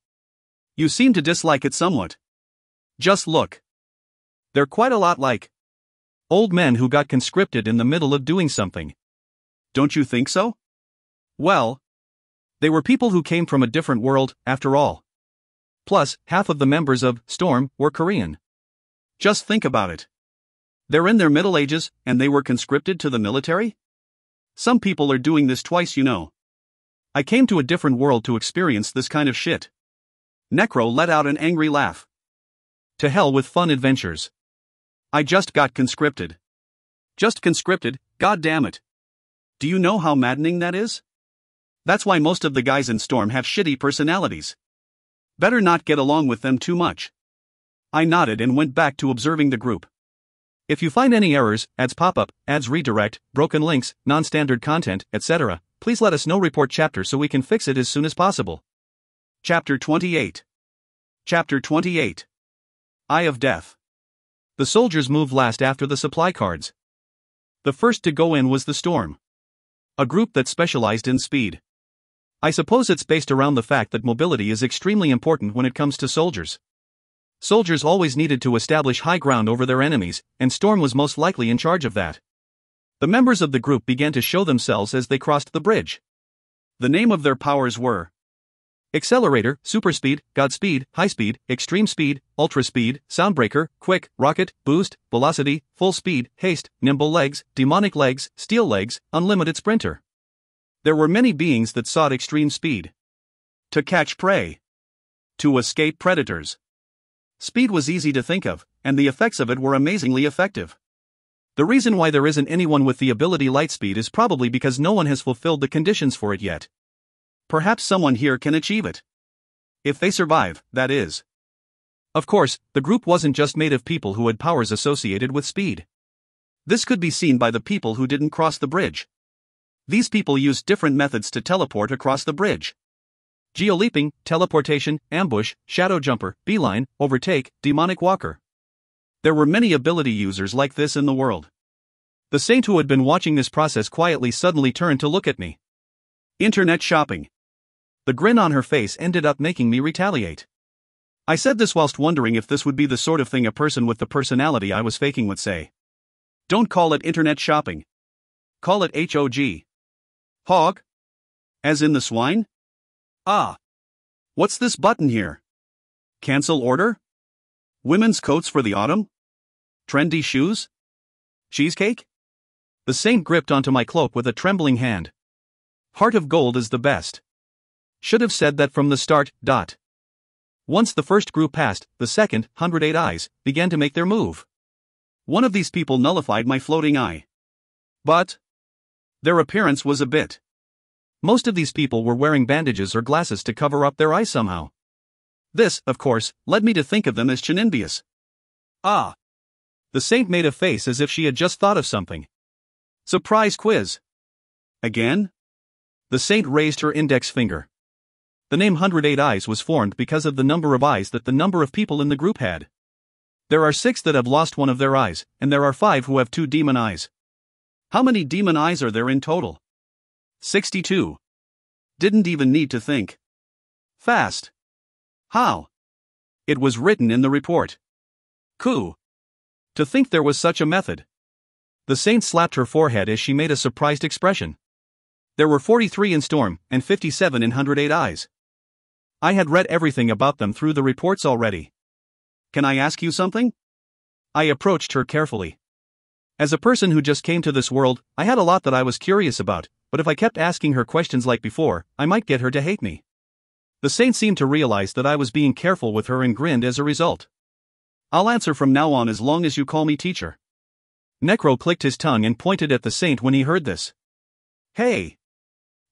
You seem to dislike it somewhat. Just look. They're quite a lot like old men who got conscripted in the middle of doing something. Don't you think so? Well, they were people who came from a different world, after all. Plus, half of the members of Storm were Korean. Just think about it. They're in their middle ages, and they were conscripted to the military? Some people are doing this twice, you know. I came to a different world to experience this kind of shit. Necro let out an angry laugh. To hell with fun adventures. I just got conscripted. Just conscripted, god damn it. Do you know how maddening that is? That's why most of the guys in Storm have shitty personalities. Better not get along with them too much. I nodded and went back to observing the group. If you find any errors, ads pop up, ads redirect, broken links, non-standard content, etc., please let us know. Report chapter so we can fix it as soon as possible. Chapter 28. Chapter 28. Eye of Death. The soldiers moved last after the supply cards. The first to go in was the Storm. A group that specialized in speed. I suppose it's based around the fact that mobility is extremely important when it comes to soldiers. Soldiers always needed to establish high ground over their enemies, and Storm was most likely in charge of that. The members of the group began to show themselves as they crossed the bridge. The name of their powers were Accelerator, Super Speed, Godspeed, High Speed, Extreme Speed, Ultra Speed, Soundbreaker, Quick, Rocket, Boost, Velocity, Full Speed, Haste, Nimble Legs, Demonic Legs, Steel Legs, Unlimited Sprinter. There were many beings that sought extreme speed. To catch prey. To escape predators. Speed was easy to think of, and the effects of it were amazingly effective. The reason why there isn't anyone with the ability Lightspeed is probably because no one has fulfilled the conditions for it yet. Perhaps someone here can achieve it. If they survive, that is. Of course, the group wasn't just made of people who had powers associated with speed. This could be seen by the people who didn't cross the bridge. These people used different methods to teleport across the bridge. Geoleaping, teleportation, ambush, shadow jumper, beeline, overtake, demonic walker. There were many ability users like this in the world. The saint who had been watching this process quietly suddenly turned to look at me. Internet shopping. The grin on her face ended up making me retaliate. I said this whilst wondering if this would be the sort of thing a person with the personality I was faking would say. Don't call it internet shopping. Call it HOG. Hog? As in the swine? Ah. What's this button here? Cancel order? Women's coats for the autumn? Trendy shoes? Cheesecake? The saint gripped onto my cloak with a trembling hand. Heart of gold is the best. Should have said that from the start. Once the first group passed, the second, 108 eyes, began to make their move. One of these people nullified my floating eye. But their appearance was a bit. Most of these people were wearing bandages or glasses to cover up their eyes somehow. This, of course, led me to think of them as Chininbius. Ah. The saint made a face as if she had just thought of something. Surprise quiz. Again? The saint raised her index finger. The name 108 Eyes was formed because of the number of eyes that the number of people in the group had. There are 6 that have lost one of their eyes, and there are 5 who have 2 demon eyes. How many demon eyes are there in total? 62. Didn't even need to think. Fast. How? It was written in the report. Cool. To think there was such a method. The saint slapped her forehead as she made a surprised expression. There were 43 in Storm, and 57 in 108 Eyes. I had read everything about them through the reports already. Can I ask you something? I approached her carefully. As a person who just came to this world, I had a lot that I was curious about, but if I kept asking her questions like before, I might get her to hate me. The saint seemed to realize that I was being careful with her and grinned as a result. I'll answer from now on as long as you call me teacher. Necro clicked his tongue and pointed at the saint when he heard this. Hey!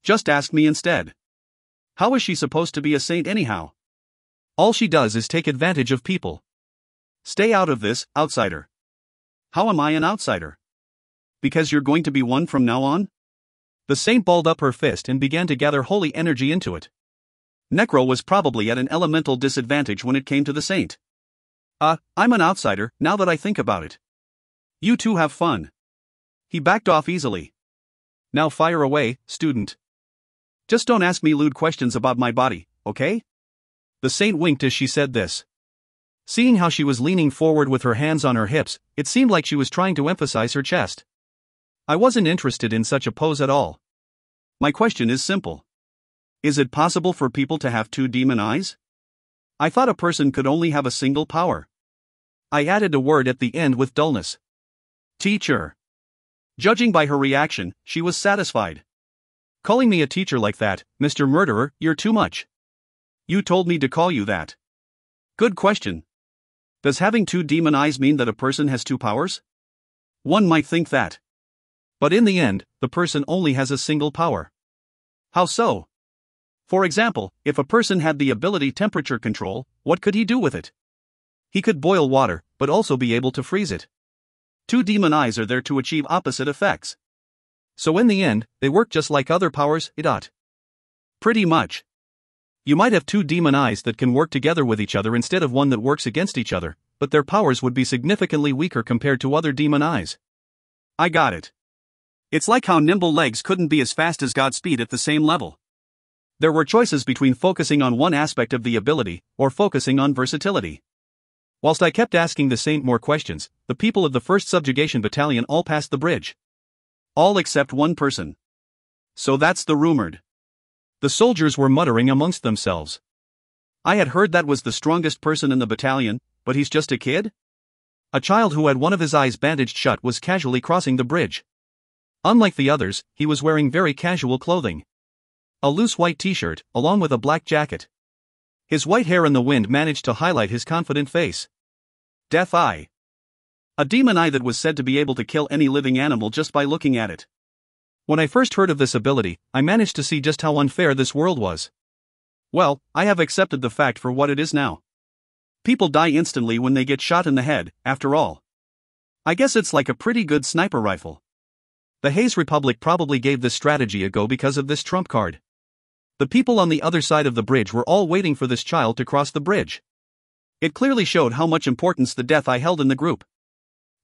Just ask me instead. How is she supposed to be a saint anyhow? All she does is take advantage of people. Stay out of this, outsider. How am I an outsider? Because you're going to be one from now on? The saint balled up her fist and began to gather holy energy into it. Necro was probably at an elemental disadvantage when it came to the saint. I'm an outsider, now that I think about it. You two have fun. He backed off easily. Now fire away, student. Just don't ask me lewd questions about my body, okay? The saint winked as she said this. Seeing how she was leaning forward with her hands on her hips, it seemed like she was trying to emphasize her chest. I wasn't interested in such a pose at all. My question is simple. Is it possible for people to have 2 demon eyes? I thought a person could only have a single power. I added a word at the end with dullness. Teacher. Judging by her reaction, she was satisfied. Calling me a teacher like that, Mr. Murderer, you're too much. You told me to call you that. Good question. Does having two demon eyes mean that a person has two powers? One might think that. But in the end, the person only has a single power. How so? For example, if a person had the ability temperature control, what could he do with it? He could boil water, but also be able to freeze it. Two demon eyes are there to achieve opposite effects. So in the end, they work just like other powers, Pretty much. You might have two demon eyes that can work together with each other instead of one that works against each other, but their powers would be significantly weaker compared to other demon eyes. I got it. It's like how nimble legs couldn't be as fast as Godspeed at the same level. There were choices between focusing on one aspect of the ability, or focusing on versatility. Whilst I kept asking the Saint more questions, the people of the 1st Subjugation Battalion all passed the bridge. All except one person. So that's the rumored. The soldiers were muttering amongst themselves. I had heard that was the strongest person in the battalion, but he's just a kid? A child who had one of his eyes bandaged shut was casually crossing the bridge. Unlike the others, he was wearing very casual clothing. A loose white t-shirt, along with a black jacket. His white hair in the wind managed to highlight his confident face. Death Eye. A demon eye that was said to be able to kill any living animal just by looking at it. When I first heard of this ability, I managed to see just how unfair this world was. Well, I have accepted the fact for what it is now. People die instantly when they get shot in the head, after all. I guess it's like a pretty good sniper rifle. The Hayes Republic probably gave this strategy a go because of this trump card. The people on the other side of the bridge were all waiting for this child to cross the bridge. It clearly showed how much importance the Death Eye held in the group.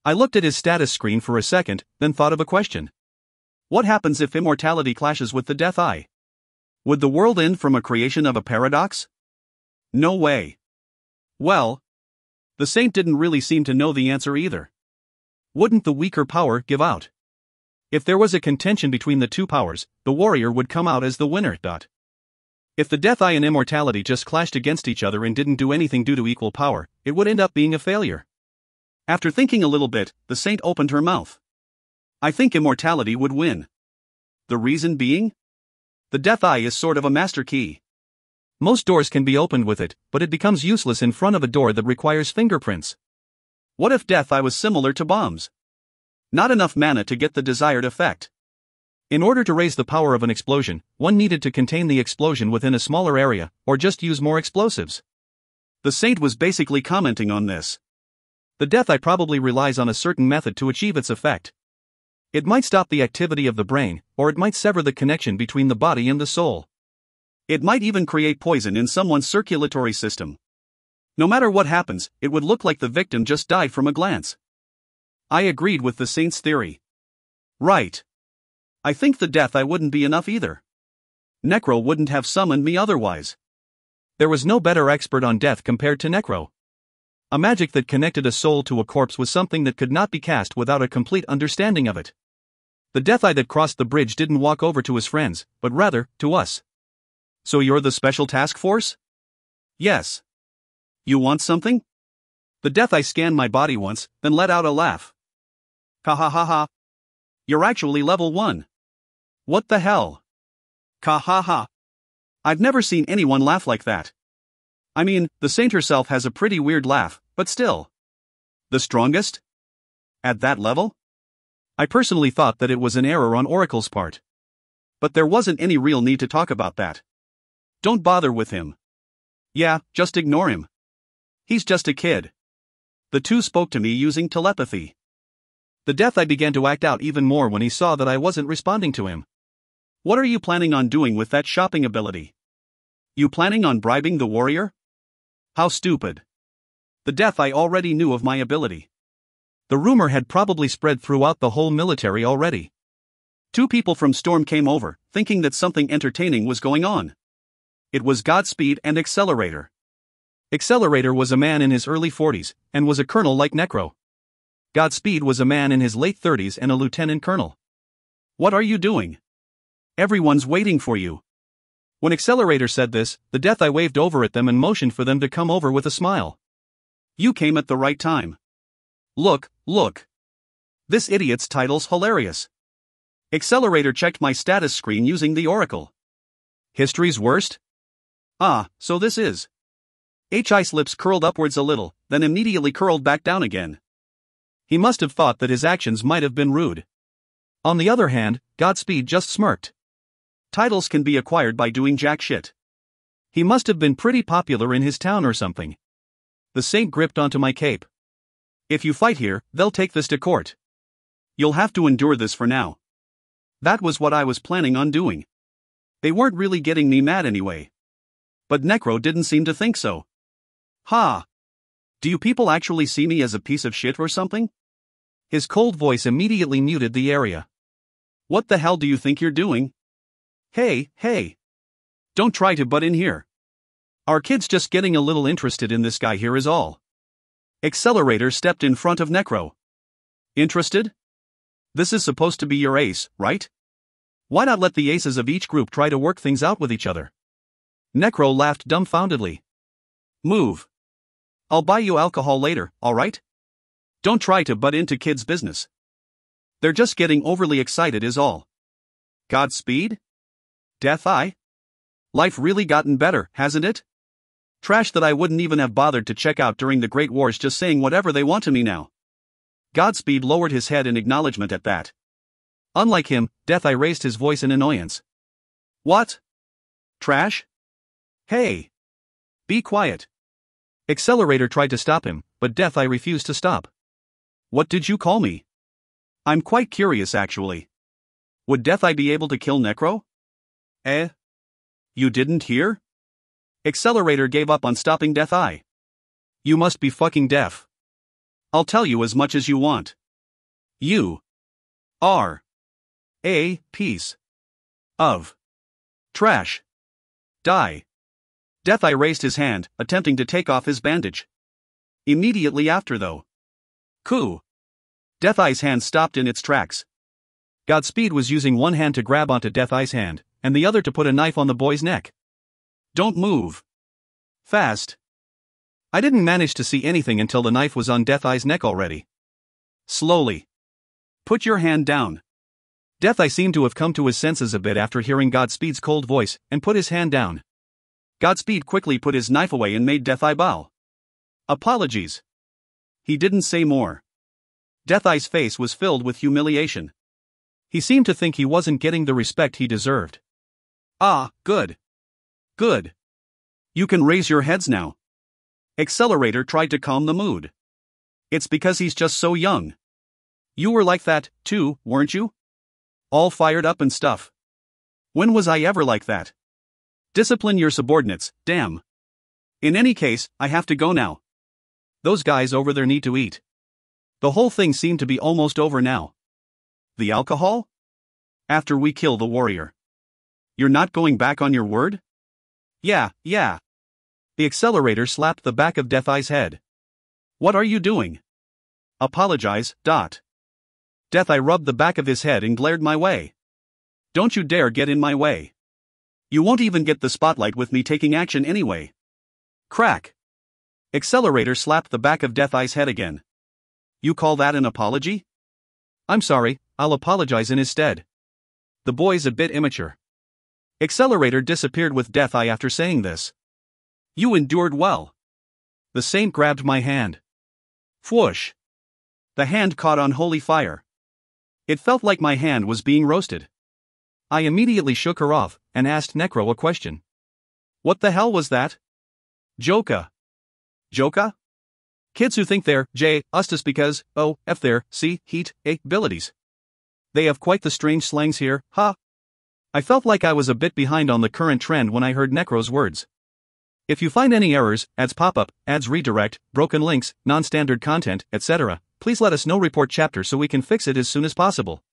I looked at his status screen for a second, then thought of a question. What happens if immortality clashes with the Death Eye? Would the world end from a creation of a paradox? No way. Well, the Saint didn't really seem to know the answer either. Wouldn't the weaker power give out? If there was a contention between the two powers, the warrior would come out as the winner. If the Death Eye and immortality just clashed against each other and didn't do anything due to equal power, it would end up being a failure. After thinking a little bit, the Saint opened her mouth. I think immortality would win. The reason being? The Death Eye is sort of a master key. Most doors can be opened with it, but it becomes useless in front of a door that requires fingerprints. What if Death Eye was similar to bombs? Not enough mana to get the desired effect. In order to raise the power of an explosion, one needed to contain the explosion within a smaller area, or just use more explosives. The Saint was basically commenting on this. The Death Eye probably relies on a certain method to achieve its effect. It might stop the activity of the brain, or it might sever the connection between the body and the soul. It might even create poison in someone's circulatory system. No matter what happens, it would look like the victim just died from a glance. I agreed with the Saint's theory. Right. I think the Death Eye wouldn't be enough either. Necro wouldn't have summoned me otherwise. There was no better expert on death compared to Necro. A magic that connected a soul to a corpse was something that could not be cast without a complete understanding of it. The Death Eye that crossed the bridge didn't walk over to his friends, but rather, to us. So you're the Special Task Force? Yes. You want something? The Death Eye scanned my body once, then let out a laugh. Ha ha ha ha. You're actually level 1. What the hell? Ha ha ha. I've never seen anyone laugh like that. I mean, the Saint herself has a pretty weird laugh, but still. The strongest? At that level? I personally thought that it was an error on Oracle's part. But there wasn't any real need to talk about that. Don't bother with him. Yeah, just ignore him. He's just a kid. The two spoke to me using telepathy. The Death Eye began to act out even more when he saw that I wasn't responding to him. What are you planning on doing with that shopping ability? You planning on bribing the warrior? How stupid. The Death Eye already knew of my ability. The rumor had probably spread throughout the whole military already. 2 people from Storm came over, thinking that something entertaining was going on. It was Godspeed and Accelerator. Accelerator was a man in his early 40s, and was a colonel like Necro. Godspeed was a man in his late 30s and a lieutenant colonel. What are you doing? Everyone's waiting for you. When Accelerator said this, the Death Eye waved over at them and motioned for them to come over with a smile. You came at the right time. Look, look. This idiot's title's hilarious. Accelerator checked my status screen using the Oracle. History's worst? Ah, so this is. Hi's lips curled upwards a little, then immediately curled back down again. He must have thought that his actions might have been rude. On the other hand, Godspeed just smirked. Titles can be acquired by doing jack shit. He must have been pretty popular in his town or something. The saint gripped onto my cape. If you fight here, they'll take this to court. You'll have to endure this for now. That was what I was planning on doing. They weren't really getting me mad anyway. But Necro didn't seem to think so. Ha! Do you people actually see me as a piece of shit or something? His cold voice immediately muted the area. What the hell do you think you're doing? Hey. Don't try to butt in here. Our kid's just getting a little interested in this guy here is all. Accelerator stepped in front of Necro. Interested? This is supposed to be your ace, right? Why not let the aces of each group try to work things out with each other? Necro laughed dumbfoundedly. Move. I'll buy you alcohol later, alright? Don't try to butt into kids' business. They're just getting overly excited is all. Godspeed? Death Eye? Life really gotten better, hasn't it? Trash that I wouldn't even have bothered to check out during the Great Wars just saying whatever they want to me now. Godspeed lowered his head in acknowledgement at that. Unlike him, Death Eye raised his voice in annoyance. What? Trash? Hey! Be quiet. Accelerator tried to stop him, but Death Eye refused to stop. What did you call me? I'm quite curious actually. Would Death Eye be able to kill Necro? You didn't hear? Accelerator gave up on stopping Death Eye. You must be fucking deaf. I'll tell you as much as you want. You are a piece of trash. Die. Death Eye raised his hand, attempting to take off his bandage. Immediately after though. Coo. Death Eye's hand stopped in its tracks. Godspeed was using one hand to grab onto Death Eye's hand, and the other to put a knife on the boy's neck. Don't move. Fast. I didn't manage to see anything until the knife was on Death Eye's neck already. Slowly. Put your hand down. Death Eye seemed to have come to his senses a bit after hearing Godspeed's cold voice, and put his hand down. Godspeed quickly put his knife away and made Death Eye bow. Apologies. He didn't say more. Death Eye's face was filled with humiliation. He seemed to think he wasn't getting the respect he deserved. Ah, good. Good. You can raise your heads now. Accelerator tried to calm the mood. It's because he's just so young. You were like that, too, weren't you? All fired up and stuff. When was I ever like that? Discipline your subordinates, damn. In any case, I have to go now. Those guys over there need to eat. The whole thing seemed to be almost over now. The alcohol? After we kill the warrior. You're not going back on your word? Yeah. The accelerator slapped the back of Death Eye's head. What are you doing? Apologize. Death Eye rubbed the back of his head and glared my way. Don't you dare get in my way. You won't even get the spotlight with me taking action anyway. Crack. Accelerator slapped the back of Death Eye's head again. You call that an apology? I'm sorry, I'll apologize in his stead. The boy's a bit immature. Accelerator disappeared with Death Eye after saying this. You endured well. The saint grabbed my hand. Whoosh. The hand caught on holy fire. It felt like my hand was being roasted. I immediately shook her off, and asked Necro a question. What the hell was that? Joka? Kids who think they're Ustus because, they're heat, abilities. They have quite the strange slangs here, huh? I felt like I was a bit behind on the current trend when I heard Necro's words. If you find any errors, ads pop-up, ads redirect, broken links, non-standard content, etc., please let us know. Report chapter so we can fix it as soon as possible.